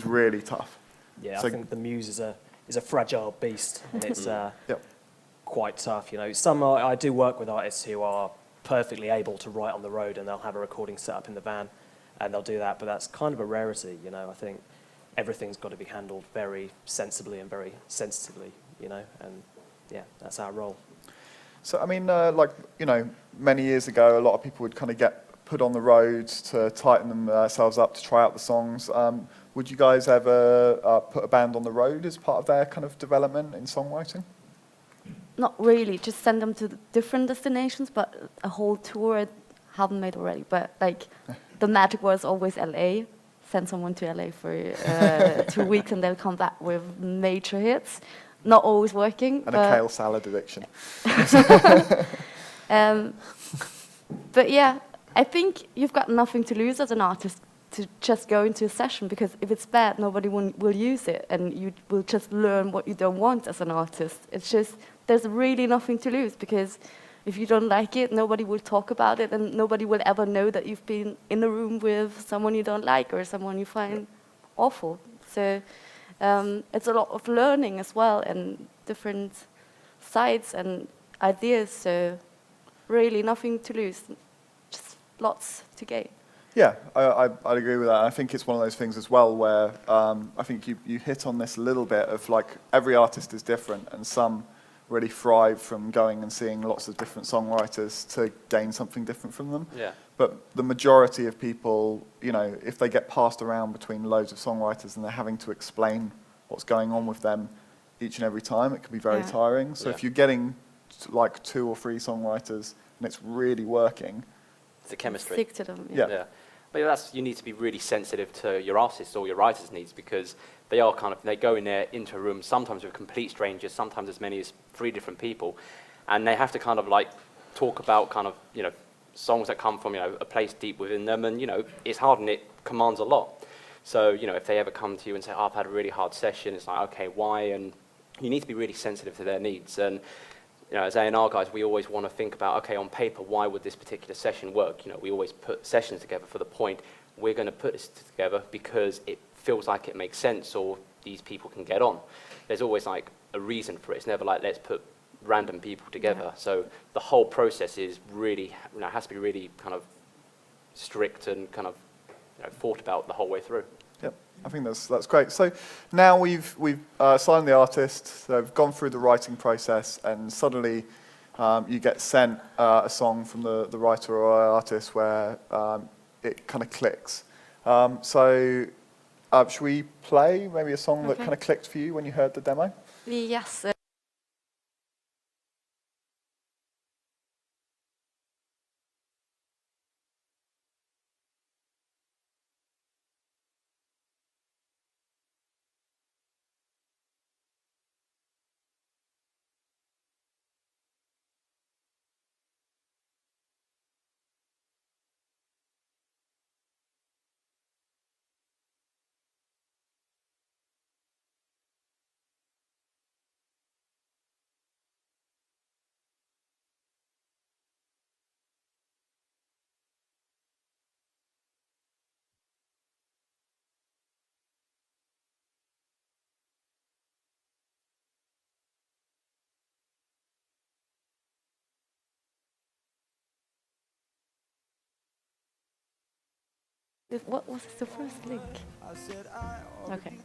really tough. Yeah, so I think the muse is a fragile beast, and it's quite tough. I do work with artists who are perfectly able to write on the road, and they'll have a recording set up in the van, and they'll do that, but that's kind of a rarity, you know. I think everything's got to be handled very sensibly and very sensitively, you know, and yeah, that's our role. So, I mean, like, you know, many years ago, a lot of people would kind of get put on the road to tighten themselves up to try out the songs. Would you guys ever put a band on the road as part of their kind of development in songwriting? Not really, just send them to different destinations, but a whole tour I haven't made already. But like, the magic was always LA. Send someone to LA for 2 weeks and they'll come back with major hits. Not always working. And a kale salad addiction. But yeah, I think you've got nothing to lose as an artist to just go into a session, because if it's bad, nobody will use it, and you will just learn what you don't want as an artist. It's just, there's really nothing to lose, because if you don't like it, nobody will talk about it, and nobody will ever know that you've been in a room with someone you don't like or someone you find awful. So it's a lot of learning as well, and different sides and ideas, so really nothing to lose, just lots to gain. Yeah, I'd agree with that. I think it's one of those things as well where I think you hit on this a little bit of like every artist is different, and some really thrive from going and seeing lots of different songwriters to gain something different from them. Yeah. But the majority of people, you know, if they get passed around between loads of songwriters and they're having to explain what's going on with them each and every time, it can be very tiring. So if you're getting like 2 or 3 songwriters and it's really working, it's a chemistry. Stick to them. Yeah. But you need to be really sensitive to your artists or your writers' needs, because they are kind of, they go in there into a room, sometimes with complete strangers, sometimes as many as 3 different people, and they have to kind of like talk about kind of, you know, songs that come from, you know, a place deep within them, and, you know, it's hard and it commands a lot. So, you know, if they ever come to you and say, oh, I've had a really hard session, it's like, okay, why? And you need to be really sensitive to their needs. And, you know, as A&R guys, we always want to think about, okay, on paper, why would this particular session work? You know, we always put sessions together for the point, we're going to put this together because it feels like it makes sense, or these people can get on. There's always like a reason for it. It's never like, let's put random people together. So the whole process is really, you know, has to be really kind of strict and kind of, you know, thought about the whole way through. Yep, I think that's great. So now we've signed the artist, they've gone through the writing process, and suddenly you get sent a song from the writer or artist where it kind of clicks. So should we play maybe a song that kind of clicked for you when you heard the demo? Yes. What was the first link? Okay.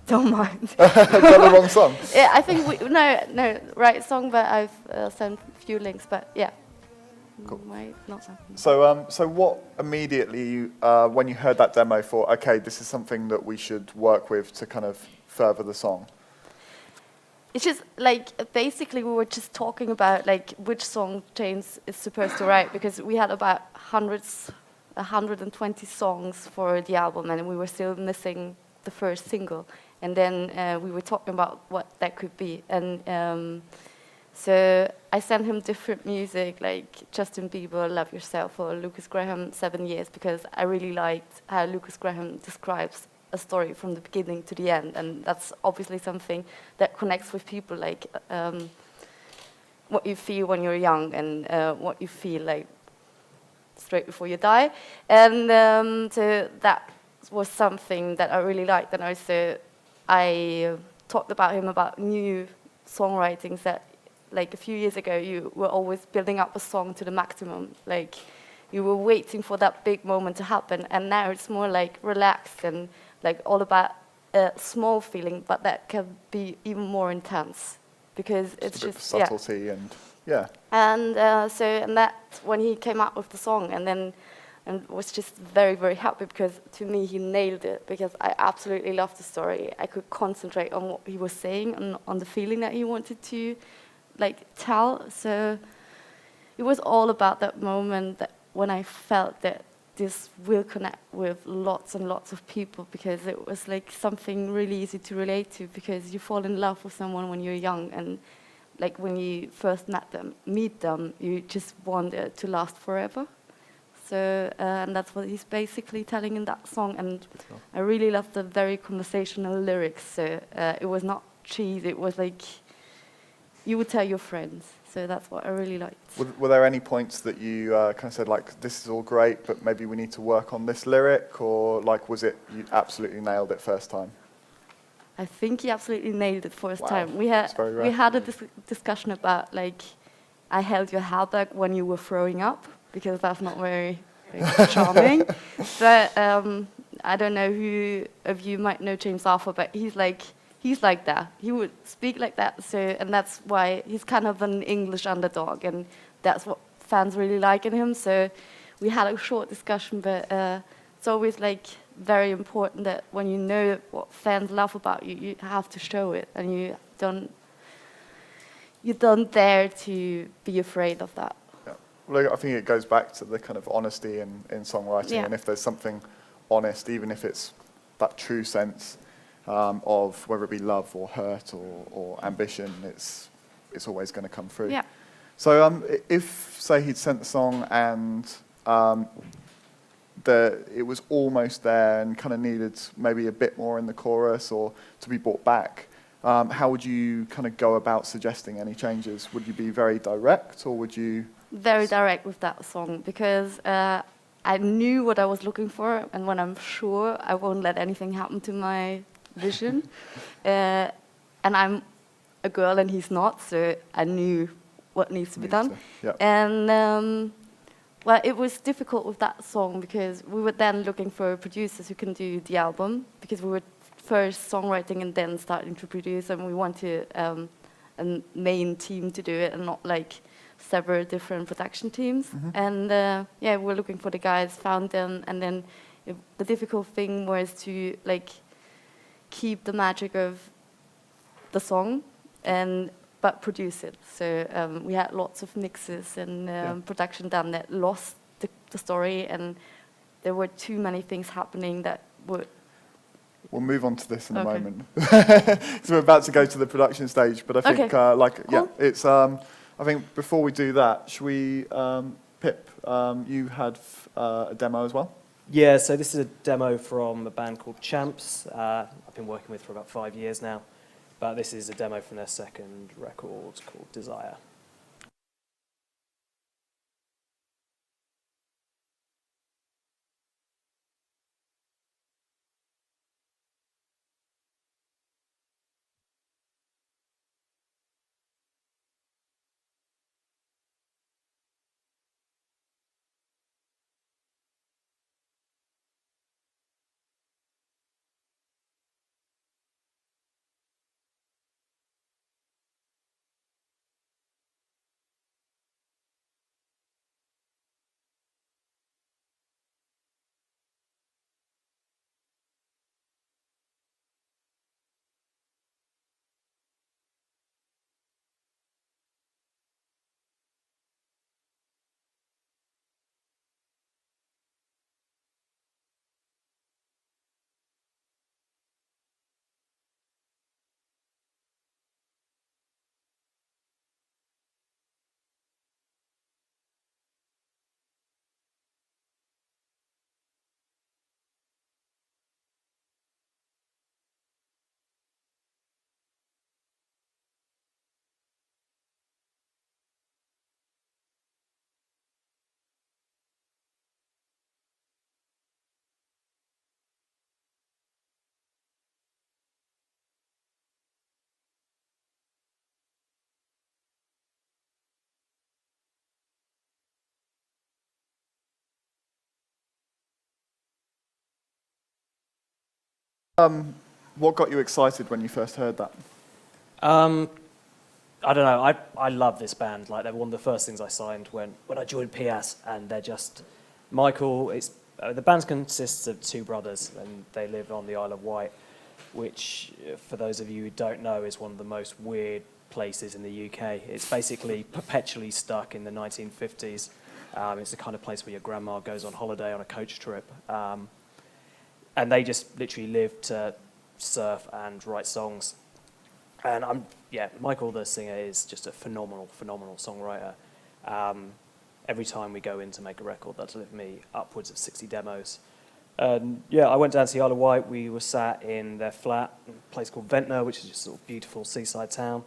Don't mind. Is that the wrong song? Yeah, I think no, right song, but I've sent a few links, but yeah. Cool. Might not happen. So what immediately, when you heard that demo, thought, okay, this is something that we should work with to kind of further the song? It's just like, basically we were just talking about like which song James is supposed to write, because we had about 120 songs for the album, and we were still missing the first single. And then we were talking about what that could be. And so I sent him different music, like Justin Bieber, Love Yourself, or Lucas Graham, 7 Years, because I really liked how Lucas Graham describes a story from the beginning to the end. And that's obviously something that connects with people, like what you feel when you're young, and what you feel like straight before you die. And so that was something that I really liked. And also I talked about him about new songwritings, that like a few years ago you were always building up a song to the maximum, like you were waiting for that big moment to happen, and now it's more like relaxed and like all about a small feeling, but that can be even more intense because it's a bit of just subtlety and yeah. And and that's when he came out with the song, and was just very, very happy because to me he nailed it, because I absolutely loved the story. I could concentrate on what he was saying and on the feeling that he wanted to like tell. So it was all about that moment that when I felt that this will connect with lots and lots of people, because it was like something really easy to relate to, because you fall in love with someone when you're young, and like when you first meet them, you just want it to last forever. So and that's what he's basically telling in that song, and I really love the very conversational lyrics. So it was not cheese; it was like you would tell your friends. So that's what I really liked. Were there any points that you kind of said, like, this is all great, but maybe we need to work on this lyric, or like, was it you absolutely nailed it first time? I think he absolutely nailed it first Wow. time. We very rare. had a discussion about like, I held your hair back when you were throwing up, because that's not very like, charming. But I don't know who of you might know James Arthur, but he's like that. He would speak like that. So, and that's why he's kind of an English underdog, and that's what fans really like in him. So we had a short discussion, but it's always like very important that when you know what fans love about you, you have to show it, and you don't dare to be afraid of that. Yeah. Well, I think it goes back to the kind of honesty in songwriting, Yeah. and if there's something honest, even if it's that true sense of whether it be love or hurt or ambition, it's always going to come through. Yeah. So if, say, he'd sent the song and it was almost there and kind of needed maybe a bit more in the chorus or to be brought back, how would you kind of go about suggesting any changes? Would you be very direct, or would you... Very direct with that song, because I knew what I was looking for, and when I'm sure, I won't let anything happen to my vision. And I'm a girl and he's not, so I knew what needs to be done. Yeah. And well, it was difficult with that song because we were then looking for producers who can do the album, because we were first songwriting and then starting to produce, and we wanted a main team to do it and not like several different production teams. And yeah, we were looking for the guys, found them, and then the difficult thing was to like keep the magic of the song but produce it. So we had lots of mixes and production done that lost the story, and there were too many things happening that would... We'll move on to this in a moment. So we're about to go to the production stage, but I think, Cool. it's... I think before we do that, should we... Pip, you had a demo as well? Yeah, so this is a demo from a band called Champs. I've been working with for about 5 years now. But this is a demo from their second record called Desire. What got you excited when you first heard that? I don't know. I love this band. Like, they're one of the first things I signed when I joined PS, and they're just Michael. The band consists of two brothers, and they live on the Isle of Wight, which, for those of you who don't know, is one of the most weird places in the UK. It's basically perpetually stuck in the 1950s. It's the kind of place where your grandma goes on holiday on a coach trip, and they just literally live to surf and write songs. And Michael, the singer, is just a phenomenal songwriter. Every time we go in to make a record, they'll deliver me upwards of 60 demos. I went down to the Isle of Wight. We were sat in their flat, in a place called Ventnor, which is just a sort of beautiful seaside town.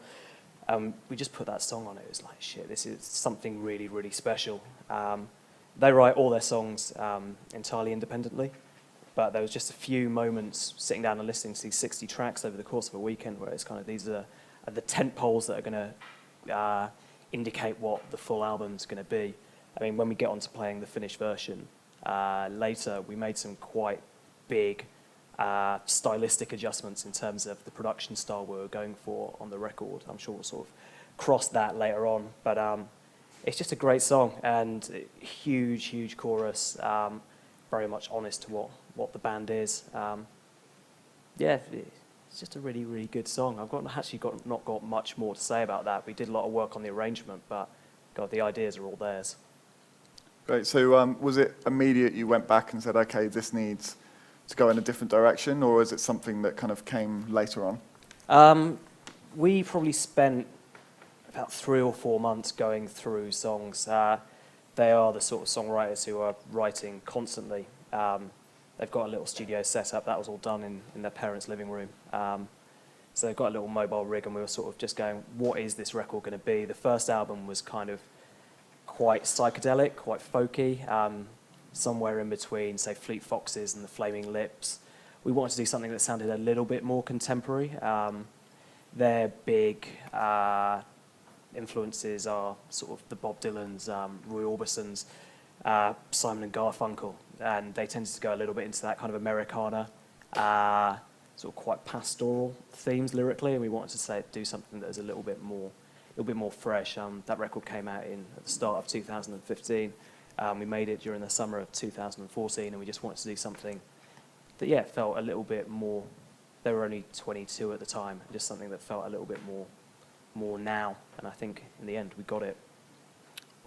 We just put that song on. It was like, shit, this is something really, really special. They write all their songs entirely independently, but there was just a few moments sitting down and listening to these 60 tracks over the course of a weekend where it's kind of, these are the tent poles that are going to indicate what the full album's going to be. I mean, when we get on to playing the finished version later, we made some quite big stylistic adjustments in terms of the production style we were going for on the record. I'm sure we'll sort of cross that later on, but it's just a great song, and huge chorus, very much honest to what the band is. It's just a really, really good song. I've not got much more to say about that. We did a lot of work on the arrangement, but God, the ideas are all theirs. Great. So was it immediate you went back and said, okay, this needs to go in a different direction, or is it something that kind of came later on? We probably spent about 3 or 4 months going through songs. They are the sort of songwriters who are writing constantly. They've got a little studio set up. That was all done in their parents' living room. So they've got a little mobile rig, and we were sort of just going, what is this record going to be? The first album was kind of quite psychedelic, quite folky, somewhere in between, say, Fleet Foxes and the Flaming Lips. We wanted to do something that sounded a little bit more contemporary. Their big influences are sort of the Bob Dylans, Roy Orbisons, Simon and Garfunkel, and they tended to go a little bit into that kind of Americana, sort of quite pastoral themes lyrically, and we wanted to do something that was a little bit more fresh. That record came out at the start of 2015. We made it during the summer of 2014, and we just wanted to do something that felt a little bit more. They were only 22 at the time, just something that felt a little bit more now, and I think in the end we got it.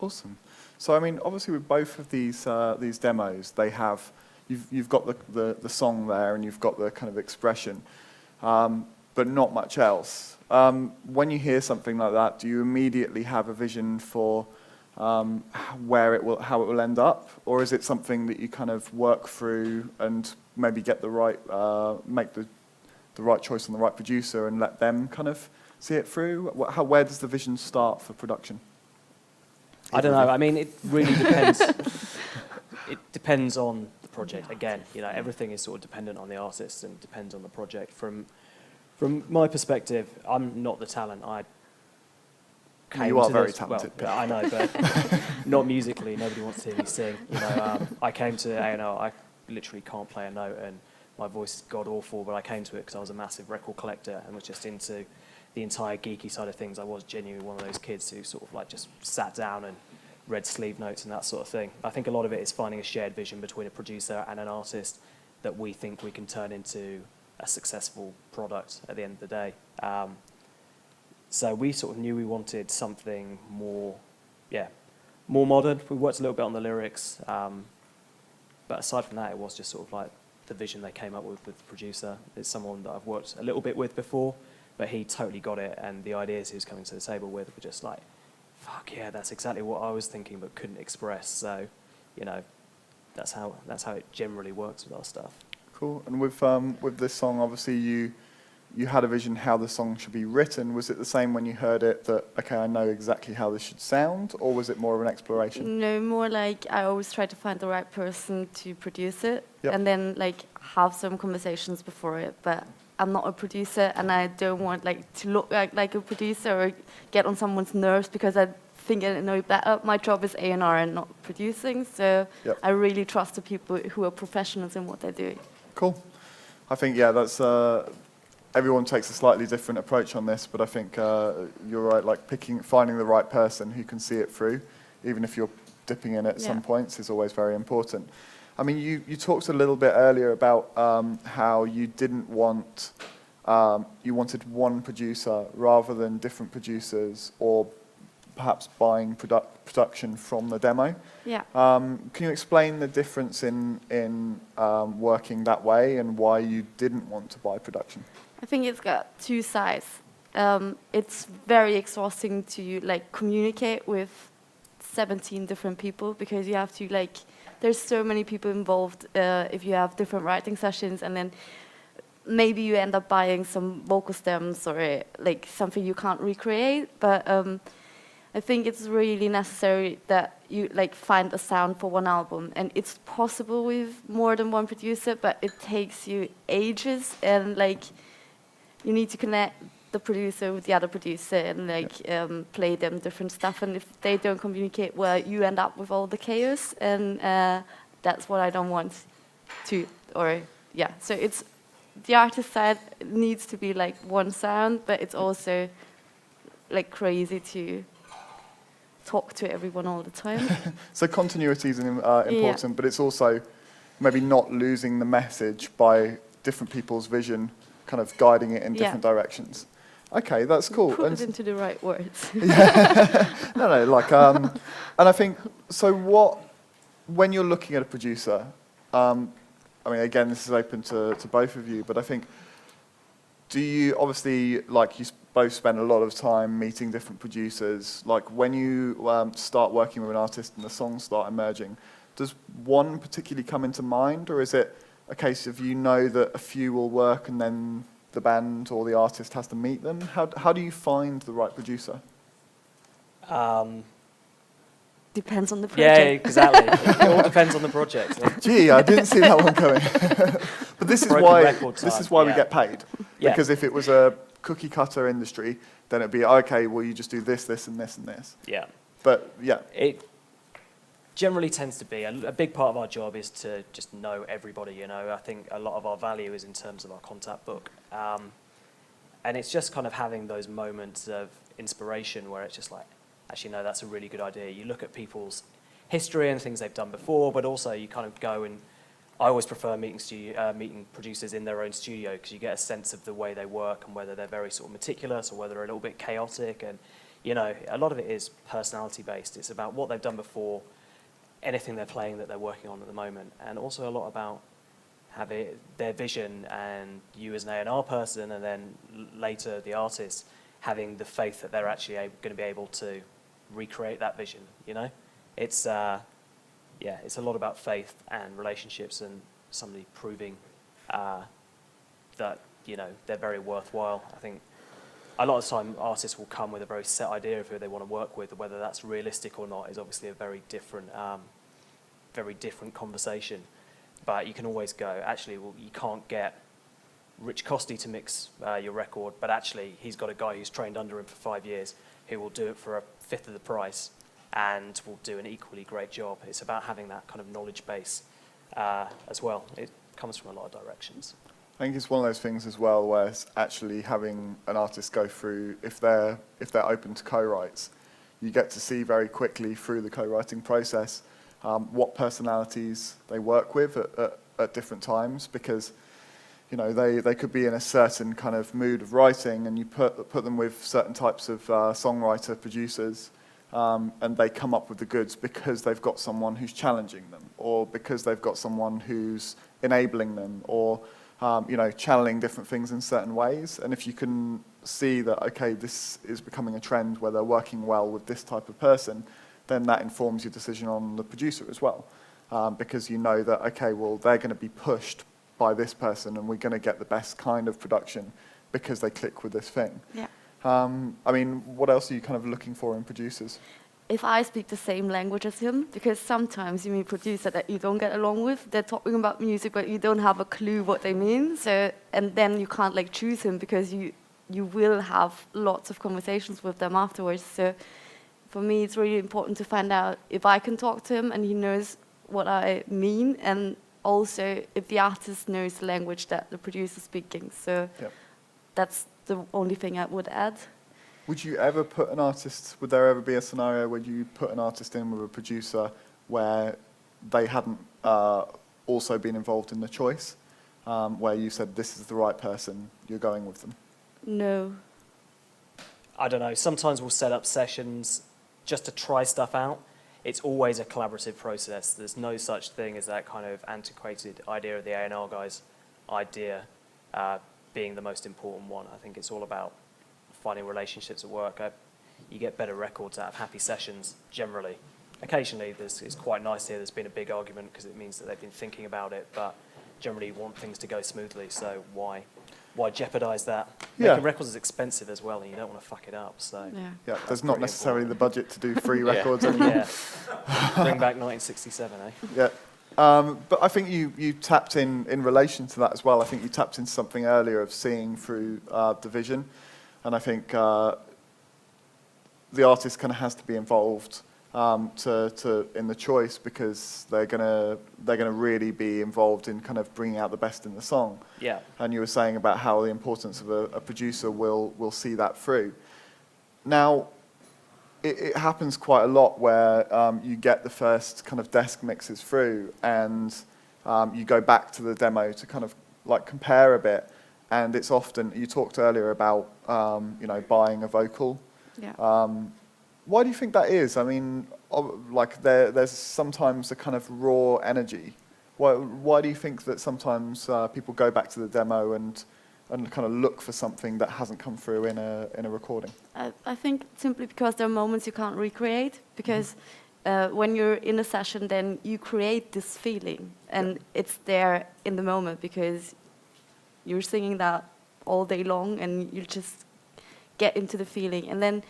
Awesome. So I mean, obviously with both of these demos, they have you've got the song there, and you've got the kind of expression, but not much else. When you hear something like that, do you immediately have a vision for how it will end up, or is it something that you kind of work through and maybe get the right make the right choice on the right producer and let them kind of see it through? Where does the vision start for production? I don't know. I mean, it really depends. It depends on the project. Again, everything is sort of dependent on the artist and depends on the project. From my perspective, I'm not the talent. You are very talented. Well, I know, but not musically. Nobody wants to hear me sing. I came to A&R. I literally can't play a note, and my voice is god awful. But I came to it because I was a massive record collector and was just into the entire geeky side of things. I was genuinely one of those kids who sort of like just sat down and read sleeve notes and that sort of thing. I think a lot of it is finding a shared vision between a producer and an artist that we think we can turn into a successful product at the end of the day. So we sort of knew we wanted something more modern. We worked a little bit on the lyrics, but aside from that, it was just sort of like the vision they came up with the producer. It's someone that I've worked a little bit with before, but he totally got it, and the ideas he was coming to the table with were just like, fuck yeah, that's exactly what I was thinking but couldn't express. So, that's how it generally works with our stuff. Cool. And with this song, obviously you had a vision how the song should be written. Was it the same when you heard it that, okay, I know exactly how this should sound, or was it more of an exploration? No, more like I always try to find the right person to produce it, Yep. and then like have some conversations before it, but I'm not a producer, and I don't want to look like a producer or get on someone's nerves because I think I know better. My job is A&R and not producing, so Yep. I really trust the people who are professionals in what they're doing. Cool. I think, yeah, that's everyone takes a slightly different approach on this, but I think you're right, like finding the right person who can see it through, even if you're dipping in at some points, is always very important. I mean, you talked a little bit earlier about how you didn't want, you wanted one producer rather than different producers, or perhaps buying production from the demo. Yeah. Can you explain the difference in working that way and why you didn't want to buy production? I think it's got two sides. It's very exhausting to like communicate with 17 different people, because you have to like, there's so many people involved if you have different writing sessions, and then maybe you end up buying some vocal stems or like something you can't recreate. But I think it's really necessary that you like find a sound for one album, and it's possible with more than one producer, but it takes you ages, and like you need to connect the producer with the other producer and like play them different stuff, and if they don't communicate well, you end up with all the chaos, and that's what I don't want to, or yeah. So it's the artist side needs to be like one sound, but it's also like crazy to talk to everyone all the time. So continuity is important, but it's also maybe not losing the message by different people's vision, kind of guiding it in different directions. Okay, that's cool. Put it into the right words. No, like, and I think, so when you're looking at a producer, I mean, again, this is open to both of you, but I think, do you, obviously, like, you both spend a lot of time meeting different producers, like, when you start working with an artist and the songs start emerging, does one particularly come into mind, or is it a case of you know that a few will work and then the band or the artist has to meet them? How do you find the right producer? Depends on the project. Yeah, exactly. It all depends on the project. Gee, I didn't see that one coming. But this is why we get paid. Because if it was a cookie cutter industry, then it'd be, okay, well, you just do this, this, and this, and this. Yeah. But yeah. It generally tends to be, a big part of our job is to just know everybody, you know. I think a lot of our value is in terms of our contact book. And it's just kind of having those moments of inspiration where it's just like, actually, no, that's a really good idea. You look at people's history and things they've done before, but also you kind of go and, I always prefer meeting producers in their own studio, because you get a sense of the way they work and whether they're very sort of meticulous or whether they're a little bit chaotic. And, you know, a lot of it is personality based. It's about what they've done before, anything they're playing that they're working on at the moment, and also a lot about having their vision, and you as an A&R person, and then later the artist having the faith that they're actually going to be able to recreate that vision, you know? It's, it's a lot about faith and relationships and somebody proving that, you know, they're very worthwhile. I think a lot of the time artists will come with a very set idea of who they want to work with, whether that's realistic or not is obviously a very different conversation. But you can always go, actually, well, you can't get Rich Costey to mix your record, but actually he's got a guy who's trained under him for 5 years who will do it for a fifth of the price and will do an equally great job. It's about having that kind of knowledge base as well. It comes from a lot of directions. I think it's one of those things as well where it's actually having an artist go through, if they're open to co-writes, you get to see very quickly through the co-writing process what personalities they work with at different times, because you know they could be in a certain kind of mood of writing, and you put them with certain types of songwriter producers, and they come up with the goods because they've got someone who's challenging them, or because they've got someone who's enabling them, or you know, channeling different things in certain ways. And if you can see that, okay, this is becoming a trend where they're working well with this type of person, then that informs your decision on the producer as well. Because you know that, okay, well, they're going to be pushed by this person, and we're going to get the best kind of production because they click with this thing. Yeah. I mean, what else are you kind of looking for in producers? If I speak the same language as him, because sometimes you meet producer that you don't get along with, they're talking about music, but you don't have a clue what they mean. So, and then you can't like choose him, because you will have lots of conversations with them afterwards. So for me, it's really important to find out if I can talk to him and he knows what I mean, and also if the artist knows the language that the producer's speaking. So that's the only thing I would add. Would you ever put an artist, would there ever be a scenario where you put an artist in with a producer where they hadn't also been involved in the choice, where you said this is the right person, you're going with them? No. I don't know. Sometimes we'll set up sessions just to try stuff out. It's always a collaborative process. There's no such thing as that kind of antiquated idea of the A&R guys' idea being the most important one. I think it's all about finding relationships at work. You get better records out of happy sessions generally. Occasionally, it's quite nice here. There's been a big argument because it means that they've been thinking about it, but generally you want things to go smoothly, so why jeopardize that? Making records is expensive as well, and you don't want to fuck it up. So there's not necessarily the budget to do free records Yeah. anymore. Bring back 1967, eh? Yeah. But I think you tapped in relation to that as well. I think you tapped into something earlier of seeing through division, and I think the artist kind of has to be involved in the choice, because they're gonna really be involved in kind of bringing out the best in the song. Yeah. And you were saying about how the importance of a producer will see that through. Now, it happens quite a lot where you get the first kind of desk mixes through, and you go back to the demo to kind of like compare a bit. And it's often, you talked earlier about buying a vocal. Yeah. Why do you think that is? I mean, like there's sometimes a kind of raw energy. Why do you think that sometimes people go back to the demo and kind of look for something that hasn't come through in a recording? I think simply because there are moments you can't recreate, because when you're in a session, then you create this feeling, and it's there in the moment because you're singing that all day long, and you just get into the feeling. And then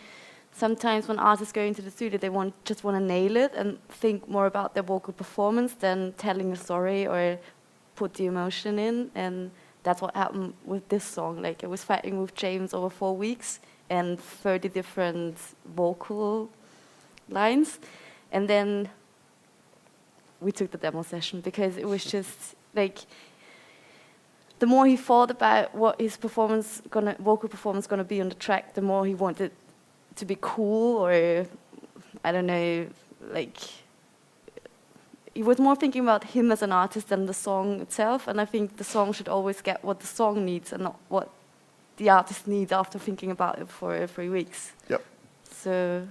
sometimes when artists go into the studio, they just want to nail it and think more about their vocal performance than telling a story or put the emotion in. And that's what happened with this song. Like, I was fighting with James over 4 weeks and 30 different vocal lines. And then we took the demo session because it was just like, the more he thought about what his vocal performance gonna be on the track, the more he wanted to be cool, or I don't know, like he was more thinking about him as an artist than the song itself. And I think the song should always get what the song needs and not what the artist needs after thinking about it for 3 weeks. Yep. So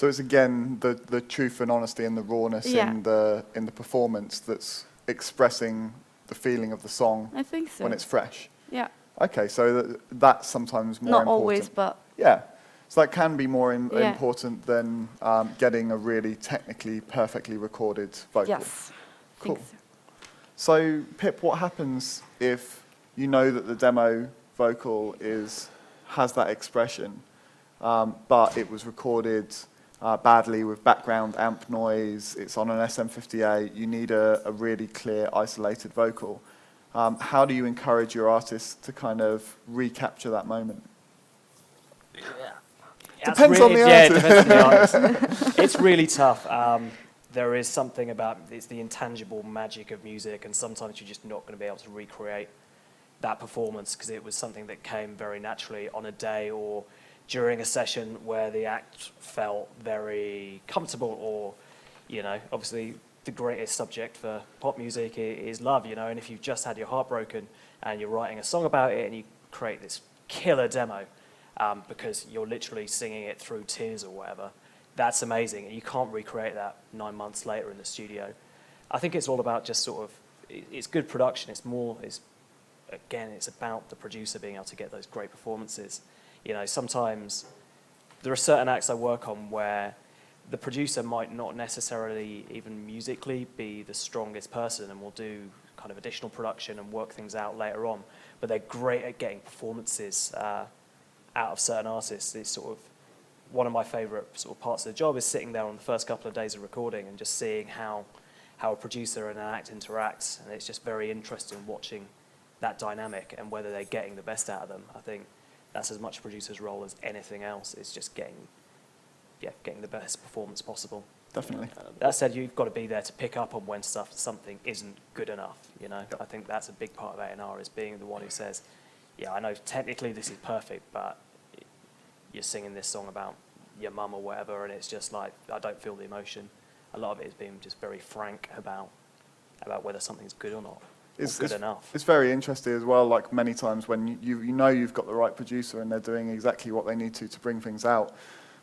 it's again the truth and honesty and the rawness in the performance that's expressing the feeling of the song. I think so. When it's fresh. Yeah. Okay, so that's sometimes more not important. always, but yeah. So that can be more important than getting a really technically perfectly recorded vocal. Yes. Cool. Think So Pip, what happens if you know that the demo vocal has that expression, but it was recorded badly with background amp noise, it's on an SM58, you need a really clear isolated vocal. How do you encourage your artists to kind of recapture that moment? Depends on the artist. Depends on the artist. It's really tough. There is something about, it's the intangible magic of music, and sometimes you're just not going to be able to recreate that performance because it was something that came very naturally on a day or during a session where the act felt very comfortable, or, obviously the greatest subject for pop music is love, and if you've just had your heart broken and you're writing a song about it and you create this killer demo, because you're literally singing it through tears or whatever, that's amazing, and you can't recreate that 9 months later in the studio. I think it's all about just sort of, it's good production, it's about the producer being able to get those great performances. Sometimes there are certain acts I work on where the producer might not necessarily even musically be the strongest person, and will do kind of additional production and work things out later on, but they're great at getting performances out of certain artists. It's sort of one of my favorite sort of parts of the job is sitting there on the first couple of days of recording and just seeing how a producer and an act interacts, and it's just very interesting watching that dynamic and whether they're getting the best out of them. I think that's as much a producer's role as anything else. It's just getting the best performance possible. Definitely. That said, you've got to be there to pick up on when something isn't good enough. You know, I think that's a big part of A&R, is being the one who says, "Yeah, I know technically this is perfect, but you're singing this song about your mum or whatever, and it's just like I don't feel the emotion." A lot of it is being just very frank about whether something's good or not, or good enough. It's very interesting as well. Like many times when you know you've got the right producer and they're doing exactly what they need to bring things out.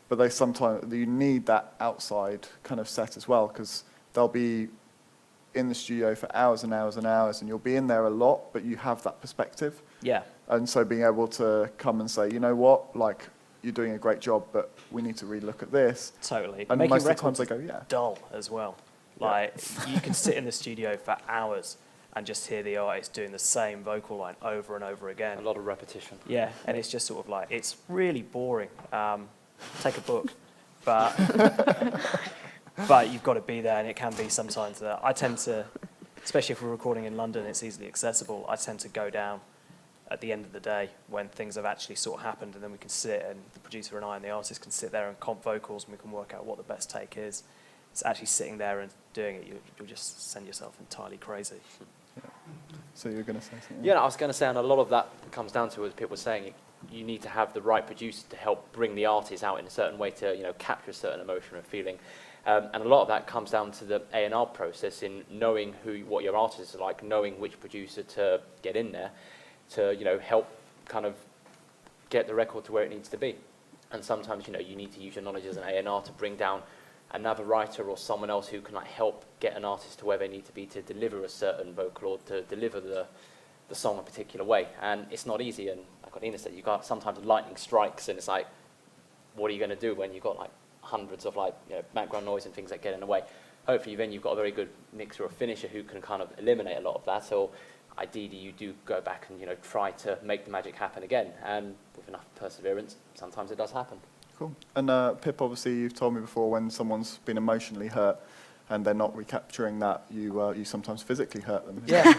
But they sometimes, you need that outside kind of set as well, because they'll be in the studio for hours and hours and hours, and you'll be in there a lot, but you have that perspective. Yeah. And so being able to come and say, you know what, like, you're doing a great job, but we need to relook at this. Totally. And Making most of the records times they go, yeah. dull as well. Like, you can sit in the studio for hours and just hear the artist doing the same vocal line over and over again. A lot of repetition. Yeah, and it's just sort of like, it's really boring. Take a book, but you've got to be there, and it can be sometimes that I tend to, especially if we're recording in London, it's easily accessible. I tend to go down at the end of the day when things have actually sort of happened, and then we can sit, and the producer and I and the artist can sit there and comp vocals, and we can work out what the best take is. It's actually sitting there and doing it. You'll just send yourself entirely crazy. Yeah. So you're going to say something? Yeah, I was going to say, and a lot of that comes down to, as Pip was saying, you need to have the right producer to help bring the artist out in a certain way to, capture a certain emotion and feeling. And a lot of that comes down to the A&R process, in knowing what your artists are like, knowing which producer to get in there to, help kind of get the record to where it needs to be. And sometimes, you need to use your knowledge as an A&R to bring down another writer or someone else who can help get an artist to where they need to be to deliver a certain vocal or to deliver the song a particular way. And it's not easy, and like what Ina said, you got sometimes lightning strikes, and it's like, what are you going to do when you've got hundreds of background noise and things that get in the way? Hopefully then you've got a very good mixer or finisher who can kind of eliminate a lot of that, or ideally you do go back and try to make the magic happen again, and with enough perseverance sometimes it does happen. Cool. And Pip, obviously you've told me before, when someone's been emotionally hurt and they're not recapturing that, you sometimes physically hurt them. Yeah.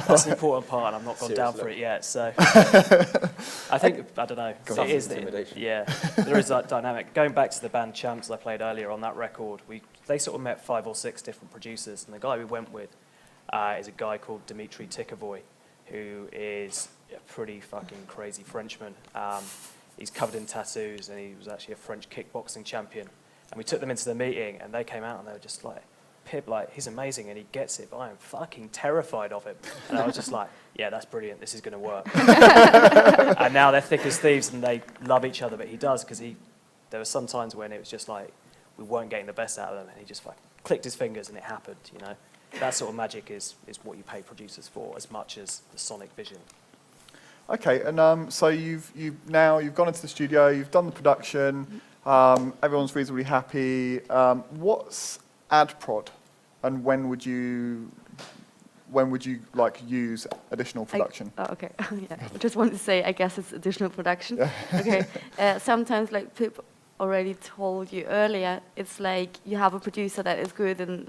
That's an important part, and I've not gone down for it yet. So I think, I don't know. It is intimidation. Yeah, there is that dynamic. Going back to the band Champs I played earlier on that record, they sort of met 5 or 6 different producers, and the guy we went with is a guy called Dimitri Tikavoy, who is a pretty fucking crazy Frenchman. He's covered in tattoos, and he was actually a French kickboxing champion. And we took them into the meeting, and they came out, and they were just like, Pip, he's amazing, and he gets it, but I am fucking terrified of him. And I was just like, yeah, that's brilliant, this is going to work. And now they're thick as thieves, and they love each other, but he does, because there were some times when it was just like, we weren't getting the best out of them, and he just clicked his fingers, and it happened, That sort of magic is what you pay producers for, as much as the sonic vision. Okay, and so you've gone into the studio, you've done the production, everyone's reasonably happy. What's ad prod, and when would you use additional production? Okay, yeah. I just wanted to say, I guess it's additional production. Yeah. Okay, sometimes like Pip already told you earlier, it's like you have a producer that is good and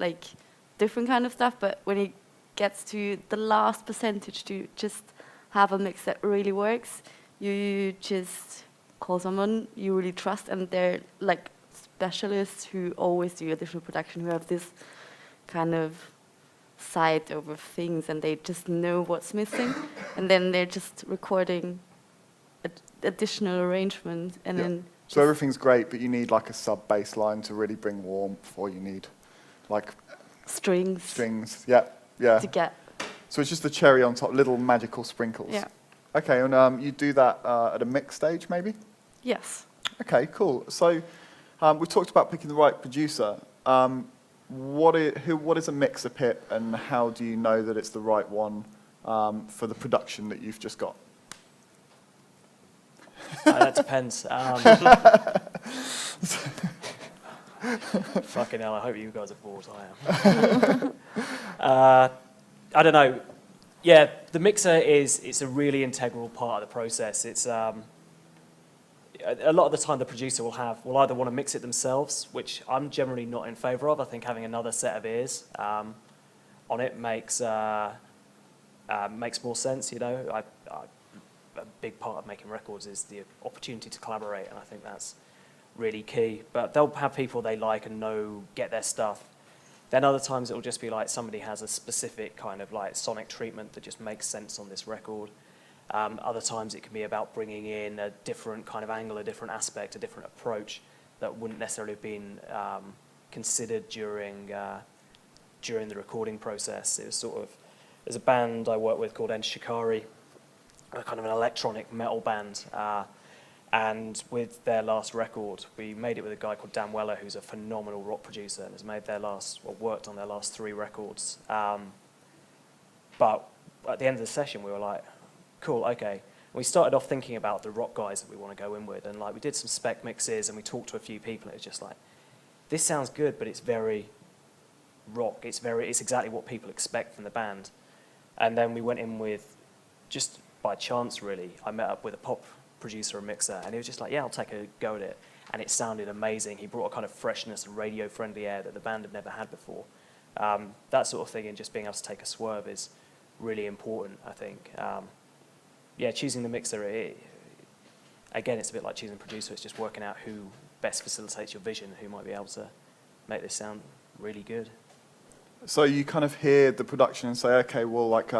different kind of stuff, but when it gets to the last percentage to just have a mix that really works, you just call someone you really trust, and they're specialists who always do additional production, who have this kind of sight over things, and they just know what's missing, and then they're just recording additional arrangement, and then so everything's great, but you need a sub bass line to really bring warmth, or you need strings, yeah, to get. So it's just the cherry on top, little magical sprinkles. Yeah. Okay, and you do that at a mix stage, maybe? Yes. Okay, cool. So we talked about picking the right producer. What is a mixer, Pip, and how do you know that it's the right one for the production that you've just got? That depends. Fucking hell, I hope you guys are bored. I am. I don't know. Yeah, the mixer it's a really integral part of the process. It's a lot of the time the producer will either want to mix it themselves, which I'm generally not in favour of. I think having another set of ears on it makes more sense. A big part of making records is the opportunity to collaborate, and I think that's really key. But they'll have people they like and know, get their stuff. Then other times it'll just be like somebody has a specific kind of like sonic treatment that just makes sense on this record. Other times it can be about bringing in a different kind of angle, a different aspect, a different approach that wouldn't necessarily have been considered during the recording process. It was sort of, there's a band I work with called ynch, a kind of an electronic metal band. And with their last record, we made it with a guy called Dan Weller, who's a phenomenal rock producer and has made worked on their last 3 records. But at the end of the session, we were like, cool, okay. And we started off thinking about the rock guys that we want to go in with, and like we did some spec mixes and we talked to a few people, and it was just like, this sounds good, but it's very rock. It's exactly what people expect from the band. And then we went in with, just by chance really, I met up with a pop producer and mixer, and he was just like, yeah, I'll take a go at it. And it sounded amazing. He brought a kind of freshness and radio-friendly air that the band had never had before. That sort of thing, and just being able to take a swerve is really important, I think. Yeah, choosing the mixer, again, it's a bit like choosing a producer. It's just working out who best facilitates your vision, who might be able to make this sound really good. So you kind of hear the production and say, okay, well, like,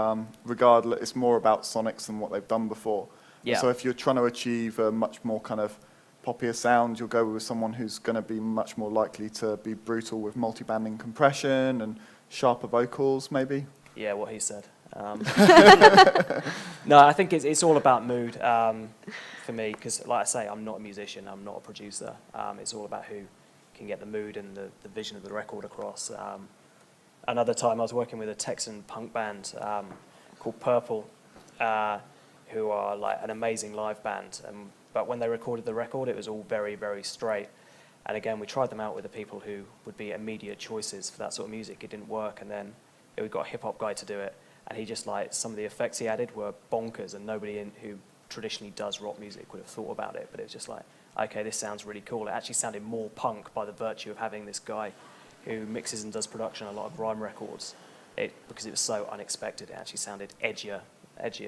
regardless, it's more about sonics than what they've done before. Yeah. So if you're trying to achieve a much more kind of poppier sound, you'll go with someone who's going to be much more likely to be brutal with multi-banding compression and sharper vocals, maybe? Yeah, what he said. No, I think it's all about mood for me, because like I say, I'm not a musician, I'm not a producer. It's all about who can get the mood and the vision of the record across. Another time I was working with a Texan punk band called Purple, who are like an amazing live band. But when they recorded the record, it was all very, very straight. And again, we tried them out with the people who would be immediate choices for that sort of music. It didn't work, and then we got a hip-hop guy to do it. And he just, like, some of the effects he added were bonkers, and nobody who traditionally does rock music would have thought about it. But it was just like, okay, this sounds really cool. It actually sounded more punk by the virtue of having this guy who mixes and does production on a lot of grime records. Because it was so unexpected, it actually sounded edgier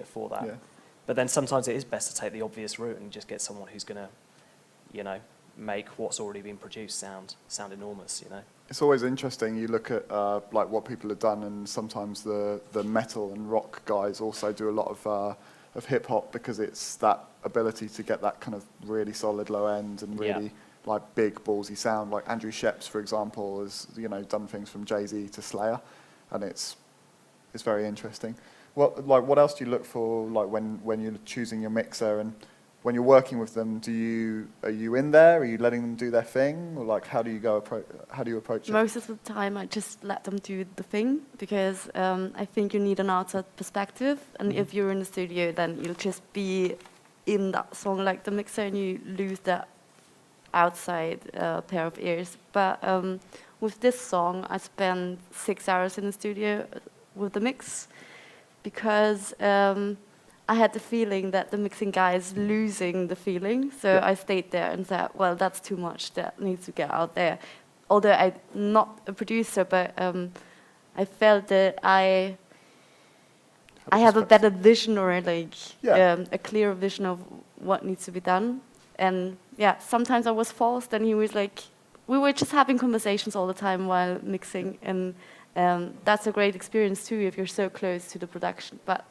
for that. Yeah. But then sometimes it is best to take the obvious route and just get someone who's going to, you know, make what's already been produced sound enormous, you know. It's always interesting. You look at like what people have done, and sometimes the metal and rock guys also do a lot of hip hop, because it's that ability to get that kind of really solid low end and really like big ballsy sound. Like Andrew Sheps, for example, has done things from Jay-Z to Slayer, and it's very interesting. What else do you look for, like when you're choosing your mixer, and when you're working with them? Are you in there? Are you letting them do their thing, or like how do you approach it? Most of the time, I just let them do the thing, because I think you need an outside perspective, and if you're in the studio, then you'll just be in that song like the mixer, and you lose that outside pair of ears. But with this song, I spent 6 hours in the studio with the mix, because I had the feeling that the mixing guy is losing the feeling. So I stayed there and said, well, that's too much. That needs to get out there. Although I'm not a producer, but I felt that I have a better vision, or like a clearer vision of what needs to be done. And yeah, sometimes I was forced, and he was like, we were just having conversations all the time while mixing. And that's a great experience too, if you're so close to the production. But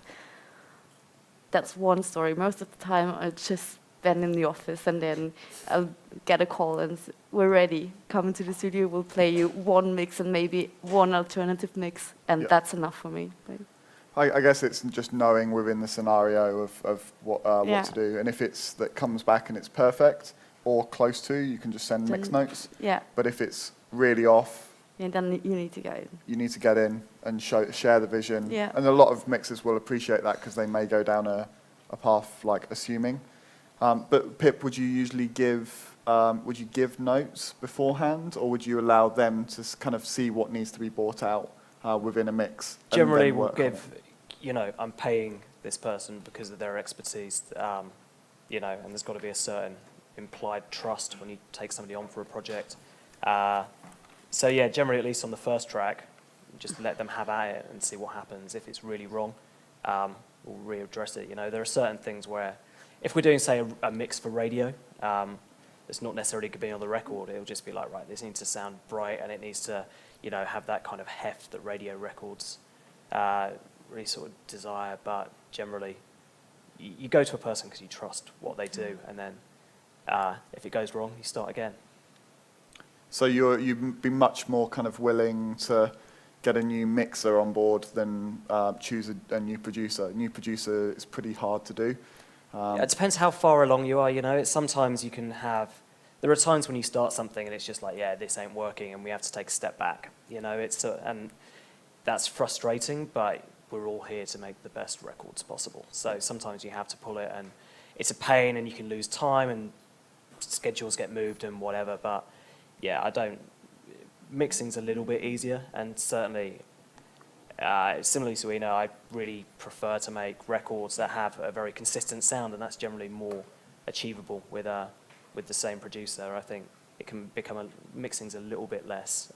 that's one story. Most of the time, I just been in the office, and then I'll get a call and we're ready. Come into the studio, we'll play you one mix and maybe one alternative mix, and that's enough for me. I guess it's just knowing within the scenario of what to do, and if it's that comes back and it's perfect or close to, you can just send mix notes. Yeah. But if it's really off, then you need to go in. You need to get in and share the vision. Yeah. And a lot of mixers will appreciate that, because they may go down a path like assuming. But Pip, would you usually give notes beforehand, or would you allow them to kind of see what needs to be brought out within a mix? Generally, we'll give, I'm paying this person because of their expertise, and there's got to be a certain implied trust when you take somebody on for a project. So yeah, generally, at least on the first track, just let them have at it and see what happens. If it's really wrong, we'll readdress it. There are certain things where, if we're doing, say, a mix for radio, that's not necessarily going to be on the record. It'll just be like, right, this needs to sound bright, and it needs to, you know, have that kind of heft that radio records really sort of desire. But generally, you go to a person because you trust what they do, and then if it goes wrong, you start again. So you'd be much more kind of willing to get a new mixer on board than choose a new producer. A new producer is pretty hard to do. Yeah, it depends how far along you are, you know. Sometimes you can have, there are times when you start something and it's just like, yeah, this ain't working, and we have to take a step back, you know. And that's frustrating, but we're all here to make the best records possible. So sometimes you have to pull it, and it's a pain, and you can lose time, and schedules get moved and whatever. But yeah, mixing's a little bit easier, and certainly, similarly to Ina, I really prefer to make records that have a very consistent sound, and that's generally more achievable with the same producer. I think it can become mixing's a little bit less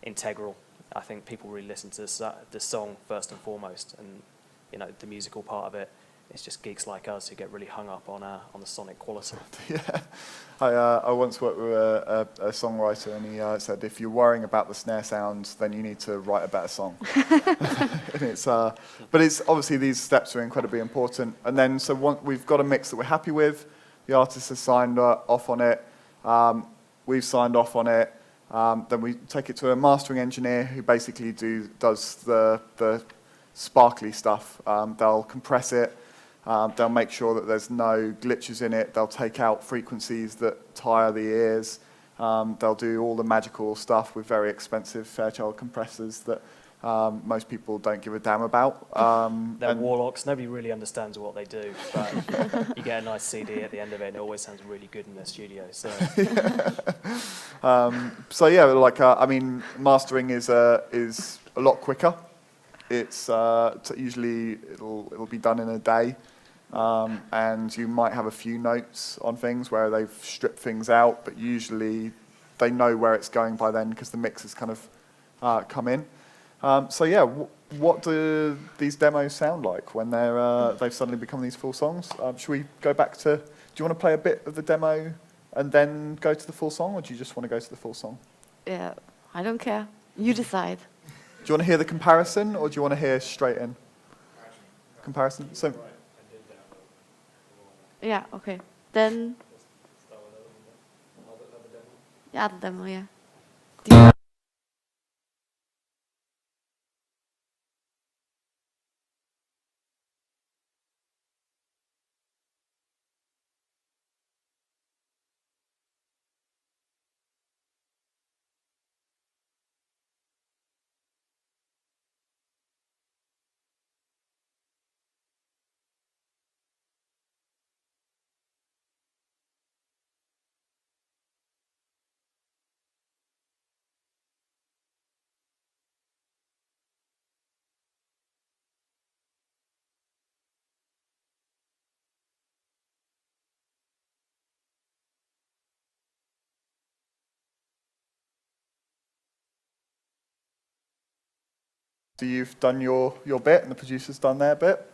integral. I think people really listen to the song first and foremost, and you know, the musical part of it. It's just geeks like us who get really hung up on the sonic quality. Yeah, I once worked with a songwriter, and he said, if you're worrying about the snare sounds, then you need to write a better song. And but it's obviously these steps are incredibly important. And then we've got a mix that we're happy with. The artist has signed off on it. We've signed off on it. Then we take it to a mastering engineer who basically does the sparkly stuff. They'll compress it. They'll make sure that there's no glitches in it. They'll take out frequencies that tire the ears. They'll do all the magical stuff with very expensive Fairchild compressors that most people don't give a damn about. They're warlocks. Nobody really understands what they do, but you get a nice CD at the end of it, and it always sounds really good in their studio. So, so yeah, like I mean, mastering is a lot quicker. It's usually it'll be done in a day. And you might have a few notes on things where they've stripped things out, but usually they know where it's going by then because the mix has kind of come in. So yeah, what do these demos sound like when they've suddenly become these full songs? Should we go back to? Do you want to play a bit of the demo and then go to the full song, or do you just want to go to the full song? Yeah, I don't care. You decide. Do you want to hear the comparison, or do you want to hear straight in? Comparison. So. Yeah, okay. Then... Yeah, the demo, yeah. So you've done your bit, and the producer's done their bit.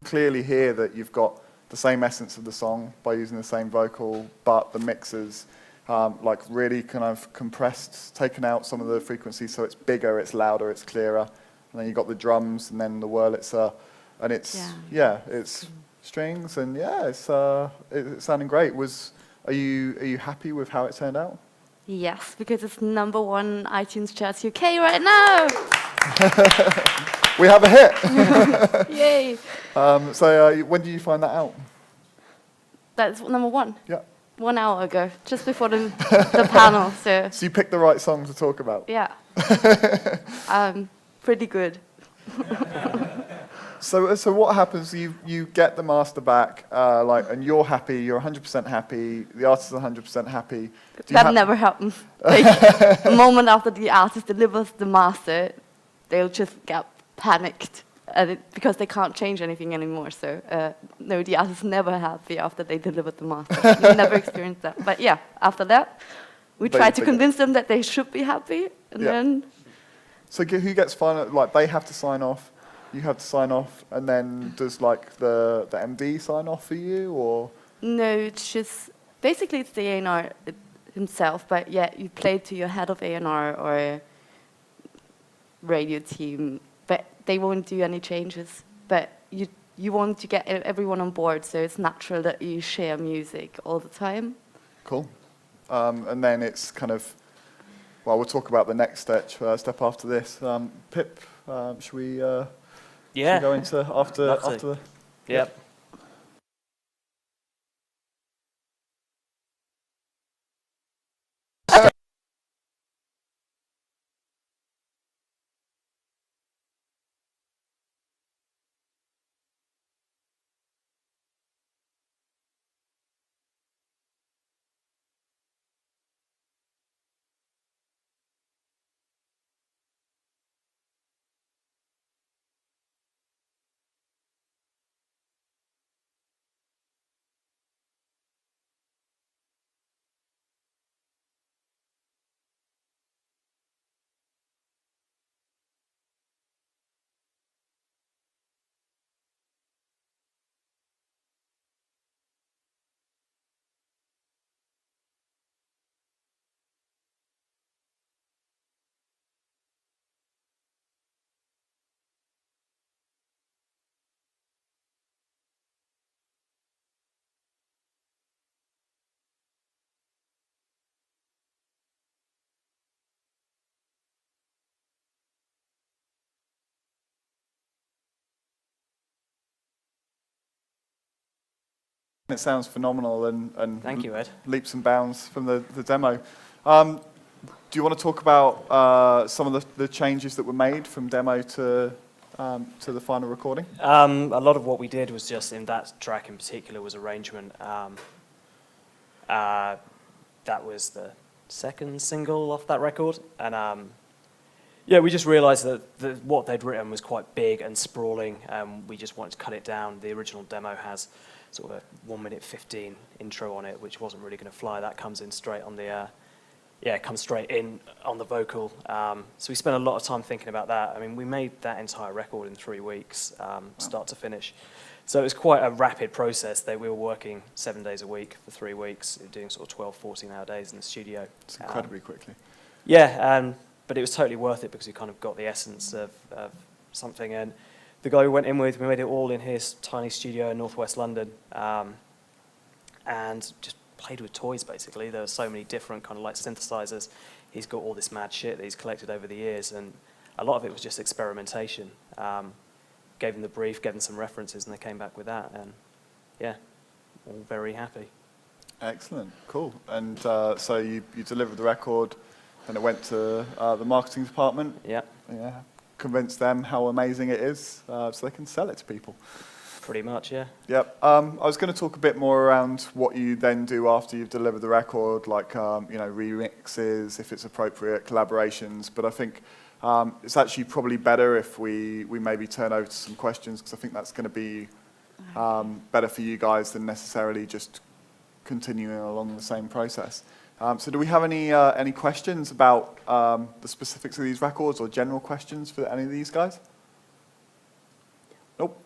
clearly hear that you've got the same essence of the song by using the same vocal, but the mixes like really kind of compressed, taken out some of the frequencies so it's bigger, it's louder, it's clearer. And then you've got the drums and then the Wurlitzer, and it's it's strings, and it's sounding great. Are you happy with how it turned out? Yes, because it's #1 iTunes charts UK right now. We have a hit. Yay! So when did you find that out? That's #1. Yeah. 1 hour ago, just before the panel. So you picked the right song to talk about. Yeah. Pretty good. So what happens? You get the master back, and you're happy. You're 100% happy. The artist is 100% happy. That never happens. Like, a moment after the artist delivers the master, they'll just get panicked because they can't change anything anymore. So no, the artist is never happy after they delivered the master. Never experienced that. But yeah, after that, we try to convince them that they should be happy, and then. So who gets final? Like they have to sign off. You have to sign off, and then does like the MD sign off for you, or? No, it's just basically it's the A&R himself. But yeah, you play to your head of A&R or radio team, but they won't do any changes. But you want to get everyone on board, so it's natural that you share music all the time. Cool. And then it's kind of. Well, we'll talk about the next step after this. Pip, should we? Should we go into after the. Yep. It sounds phenomenal and thank you, Ed. Leaps and bounds from the demo. Do you want to talk about some of the changes that were made from demo to the final recording? A lot of what we did was just in that track in particular was arrangement. That was the second single off that record, and we just realised that what they'd written was quite big and sprawling, and we just wanted to cut it down. The original demo has sort of a 1 minute 15 intro on it, which wasn't really going to fly. That comes in straight on the, comes straight in on the vocal. So we spent a lot of time thinking about that. I mean, we made that entire record in 3 weeks, start to finish. So it was quite a rapid process. We were working 7 days a week for 3 weeks, doing sort of 12, 14-hour days in the studio. It's incredibly quickly. Yeah, but it was totally worth it because we kind of got the essence of something. And the guy we went in with, we made it all in his tiny studio in northwest London, and just played with toys, basically. There were so many different kind of like synthesizers. He's got all this mad shit that he's collected over the years, and a lot of it was just experimentation. Gave them the brief, gave them some references, and they came back with that, and all very happy. Excellent, cool. And so you delivered the record, and it went to the marketing department. Yeah. Convince them how amazing it is, so they can sell it to people. Pretty much, yeah. Yep. I was going to talk a bit more around what you then do after you've delivered the record, like remixes, if it's appropriate, collaborations. But I think it's actually probably better if we maybe turn over to some questions, because I think that's going to be better for you guys than necessarily just continuing along the same process. So do we have any questions about the specifics of these records, or general questions for any of these guys? Nope.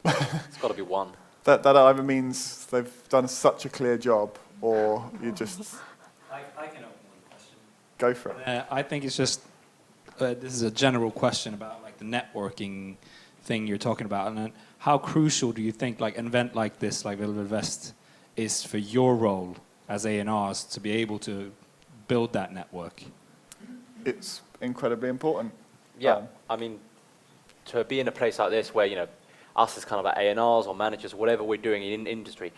It's got to be one. That either means they've done such a clear job, or you just I can open one question. Go for it. I think it's just this is a general question about like the networking thing you're talking about, and then how crucial do you think like an event like this, like Vill Vill Vest, is for your role as A&Rs to be able to build that network? It's incredibly important. Yeah, I mean, to be in a place like this where, you know, us as kind of like A&Rs or managers, whatever we're doing in industry,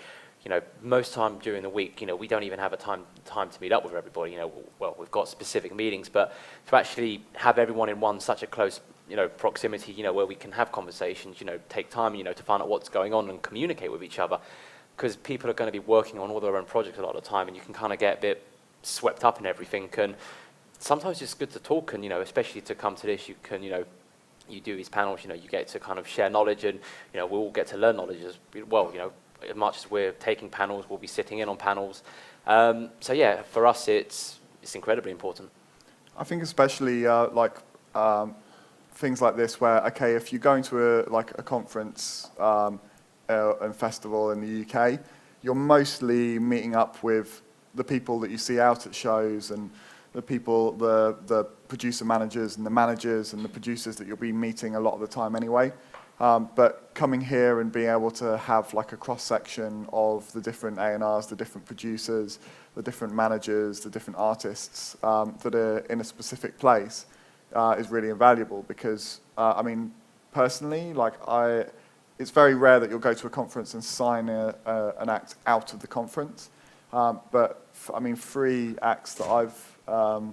you know, most time during the week, you know, we don't even have a time to meet up with everybody. You know, well, we've got specific meetings, but to actually have everyone in such a close, you know, proximity, you know, where we can have conversations, you know, take time, you know, to find out what's going on and communicate with each other, because people are going to be working on all their own projects a lot of the time, and you can kind of get a bit swept up in everything. And sometimes it's good to talk, and, you know, especially to come to this, you can, you know, you do these panels, you know, you get to kind of share knowledge, and, you know, we all get to learn knowledge as well, you know, as much as we're taking panels, we'll be sitting in on panels. So yeah, for us, it's incredibly important. I think especially things like this, where okay, if you're going to a conference and festival in the UK, you're mostly meeting up with the people that you see out at shows, and the people, the producer managers and the producers that you'll be meeting a lot of the time anyway. But coming here and being able to have like a cross-section of the different A&Rs, the different producers, the different managers, the different artists that are in a specific place is really invaluable, because, I mean, personally, it's very rare that you'll go to a conference and sign an act out of the conference. But, I mean, 3 acts that I've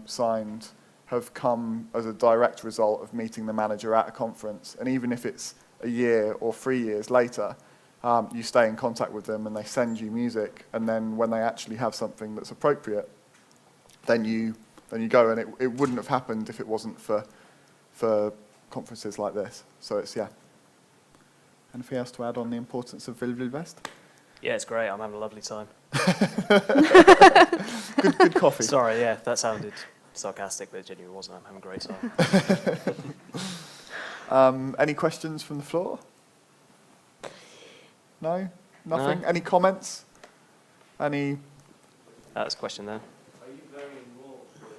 signed have come as a direct result of meeting the manager at a conference. And even if it's a year or 3 years later, you stay in contact with them and they send you music, and then when they actually have something that's appropriate, then you go, and it wouldn't have happened if it wasn't for conferences like this. So it's, yeah. Anything else to add on the importance of Vill Vill Vest? Yeah, it's great. I'm having a lovely time. good coffee. Sorry, yeah, that sounded sarcastic, but it genuinely wasn't. I'm having a great time. Any questions from the floor? No? Nothing? No. Any comments? Any? That's a question there. Are you very involved with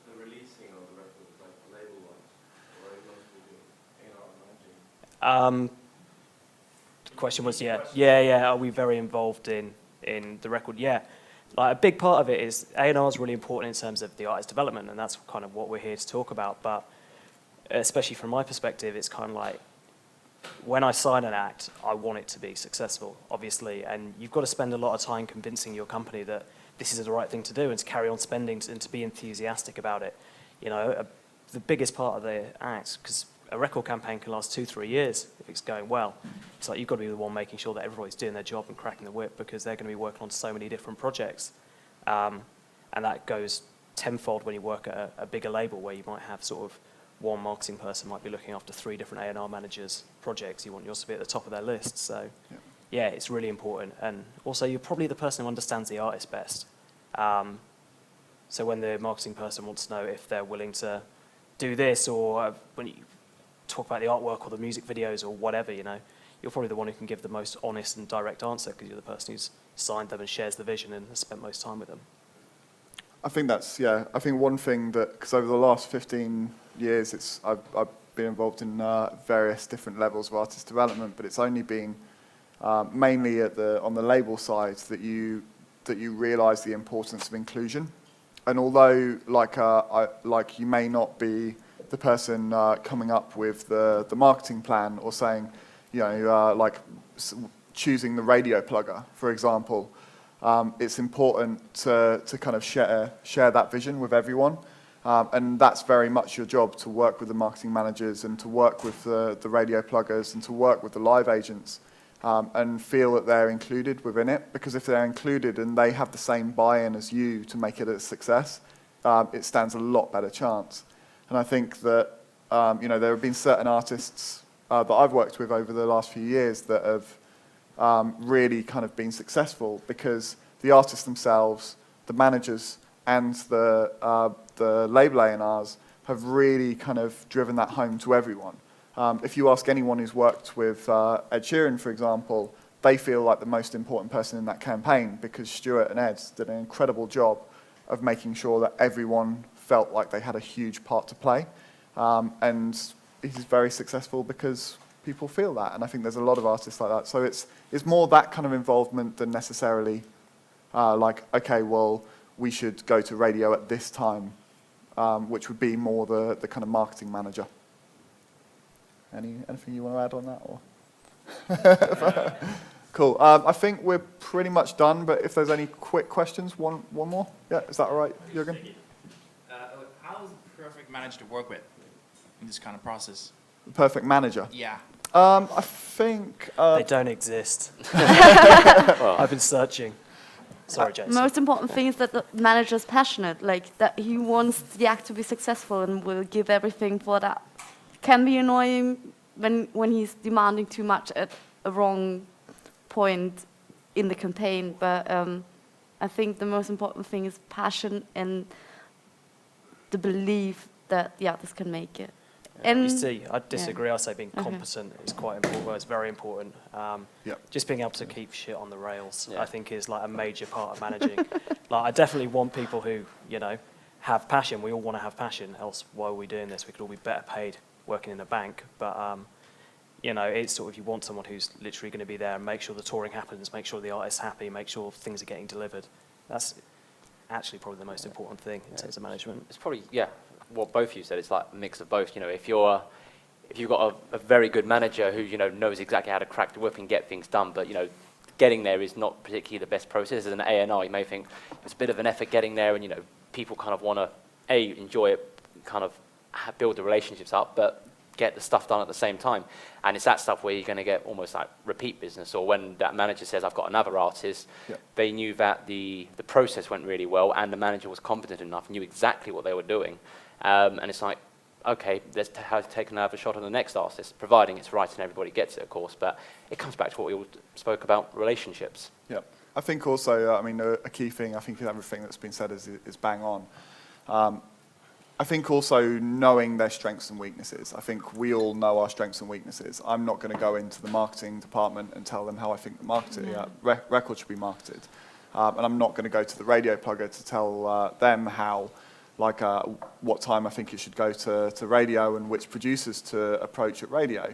the releasing of the records, like label-wise, or are you mostly doing A&R managing? The question was, yeah. Are we very involved in the record? Yeah. Like, a big part of it is A&R is really important in terms of the artist development, and that's kind of what we're here to talk about. But especially from my perspective, it's kind of like, when I sign an act, I want it to be successful, obviously, and you've got to spend a lot of time convincing your company that this is the right thing to do, and to carry on spending and to be enthusiastic about it. You know, the biggest part of the act, because a record campaign can last 2-3 years if it's going well. It's like you've got to be the one making sure that everybody's doing their job and cracking the whip, because they're going to be working on so many different projects. And that goes tenfold when you work at a bigger label, where you might have sort of one marketing person might be looking after 3 different A&R managers' projects. You want yours to be at the top of their list. So, yeah, it's really important. And also, you're probably the person who understands the artist best. So when the marketing person wants to know if they're willing to do this, or when you talk about the artwork or the music videos or whatever, you know, you're probably the one who can give the most honest and direct answer, because you're the person who's signed them and shares the vision and has spent most time with them. I think that's, yeah. I think one thing that, because over the last 15 years, I've been involved in various different levels of artist development, but it's only been mainly on the label side that you realise the importance of inclusion. And although, like you may not be the person coming up with the marketing plan, or saying, you know, choosing the radio plugger, for example, it's important to kind of share that vision with everyone. And that's very much your job, to work with the marketing managers and to work with the radio pluggers and to work with the live agents, and feel that they're included within it. Because if they're included and they have the same buy-in as you to make it a success, it stands a lot better chance. And I think that, you know, there have been certain artists that I've worked with over the last few years that have really kind of been successful, because the artists themselves, the managers, and the label A&Rs have really kind of driven that home to everyone. If you ask anyone who's worked with Ed Sheeran, for example, they feel like the most important person in that campaign because Stuart and Ed did an incredible job of making sure that everyone felt like they had a huge part to play. And he's very successful because people feel that. And I think there's a lot of artists like that. So it's more that kind of involvement than necessarily like, okay, well, we should go to radio at this time, which would be more the kind of marketing manager. Anything you want to add on that? Or? Cool. I think we're pretty much done, but if there's any quick questions, one more? Yeah, is that all right, Jürgen? How is the perfect manager to work with in this kind of process? The perfect manager? Yeah. I think... they don't exist. I've been searching. Sorry, Jason. Most important thing is that the manager's passionate, like that he wants the act to be successful and will give everything for that. Can be annoying when he's demanding too much at a wrong point in the campaign, but I think the most important thing is passion and the belief that the artist can make it. And you see, I disagree. I say being competent is quite important. Well, it's very important. Just being able to keep shit on the rails, I think, is like a major part of managing. Like, I definitely want people who, you know, have passion. We all want to have passion. Else, why are we doing this? We could all be better paid working in a bank. But you know, it's sort of, you want someone who's literally going to be there and make sure the touring happens, make sure the artist's happy, make sure things are getting delivered. That's actually probably the most important thing in terms of management. It's probably, what both of you said. It's like a mix of both. You know, if you've got a very good manager who, you know, knows exactly how to crack the whip and get things done, but, you know, getting there is not particularly the best process. As an A&R, you may think it's a bit of an effort getting there, and, you know, people kind of want to enjoy it, kind of build the relationships up, but get the stuff done at the same time. And it's that stuff where you're going to get almost like repeat business, or when that manager says, I've got another artist, they knew that the process went really well and the manager was competent enough, knew exactly what they were doing. And it's like, okay, let's take another shot on the next artist, providing it's right and everybody gets it, of course. But it comes back to what we all spoke about, relationships. Yeah, I think also, I mean, a key thing, I think everything that's been said is bang on. I think also knowing their strengths and weaknesses. I think we all know our strengths and weaknesses. I'm not going to go into the marketing department and tell them how I think the record should be marketed. And I'm not going to go to the radio plugger to tell them how, like, what time I think it should go to radio and which producers to approach at radio.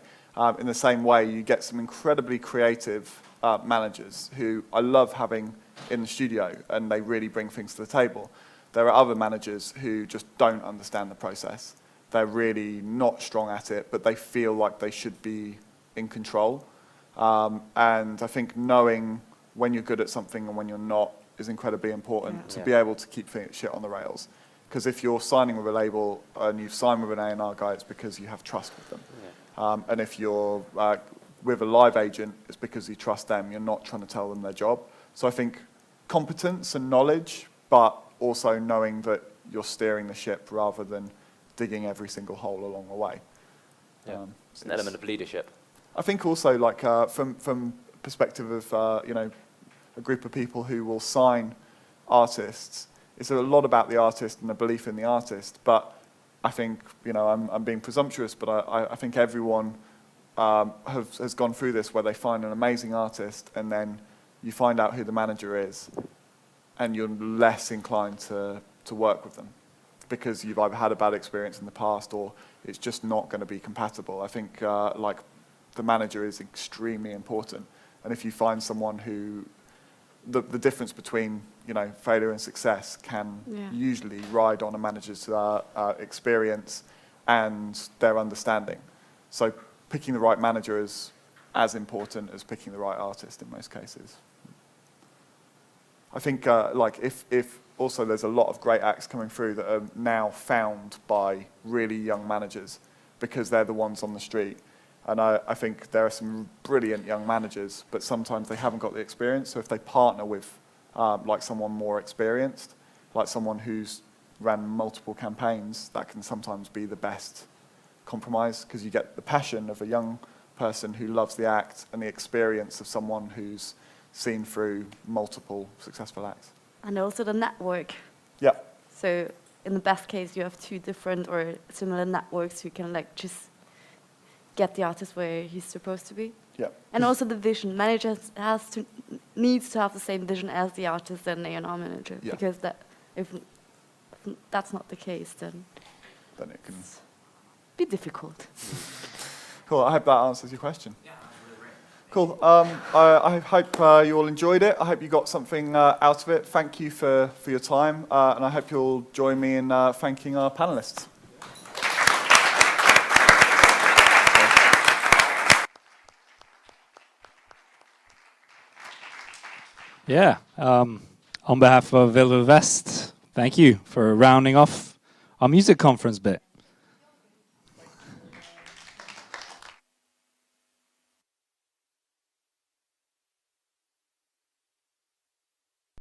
In the same way, you get some incredibly creative managers who I love having in the studio, and they really bring things to the table. There are other managers who just don't understand the process. They're really not strong at it, but they feel like they should be in control. And I think knowing when you're good at something and when you're not is incredibly important to be able to keep shit on the rails. Because if you're signing with a label and you've signed with an A&R guy, it's because you have trust with them. And if you're with a live agent, it's because you trust them. You're not trying to tell them their job. So I think competence and knowledge, but also knowing that you're steering the ship rather than digging every single hole along the way. It's an element of leadership. I think also, like, from perspective of, you know, a group of people who will sign artists, it's a lot about the artist and the belief in the artist. But I think, you know, I'm being presumptuous, but I think everyone has gone through this where they find an amazing artist and then you find out who the manager is, and you're less inclined to work with them because you've either had a bad experience in the past or it's just not going to be compatible. I think like the manager is extremely important, and if you find someone who the difference between, you know, failure and success can usually ride on a manager's experience and their understanding. So picking the right manager is as important as picking the right artist in most cases. I think like if also there's a lot of great acts coming through that are now found by really young managers because they're the ones on the street. And I think there are some brilliant young managers, but sometimes they haven't got the experience. So if they partner with like someone more experienced, like someone who's ran multiple campaigns, that can sometimes be the best compromise because you get the passion of a young person who loves the act and the experience of someone who's seen through multiple successful acts. And also the network. Yeah. So in the best case, you have two different or similar networks who can like just get the artist where he's supposed to be. Yeah. And also the vision. Manager needs to have the same vision as the artist and A&R manager. Yeah. Because if that's not the case, then it can be difficult. Cool. I hope that answers your question. Yeah, that's really great. Cool. I hope you all enjoyed it. I hope you got something out of it. Thank you for your time, and I hope you'll join me in thanking our panelists. Yeah. On behalf of Vill Vill West, thank you for rounding off our music conference bit.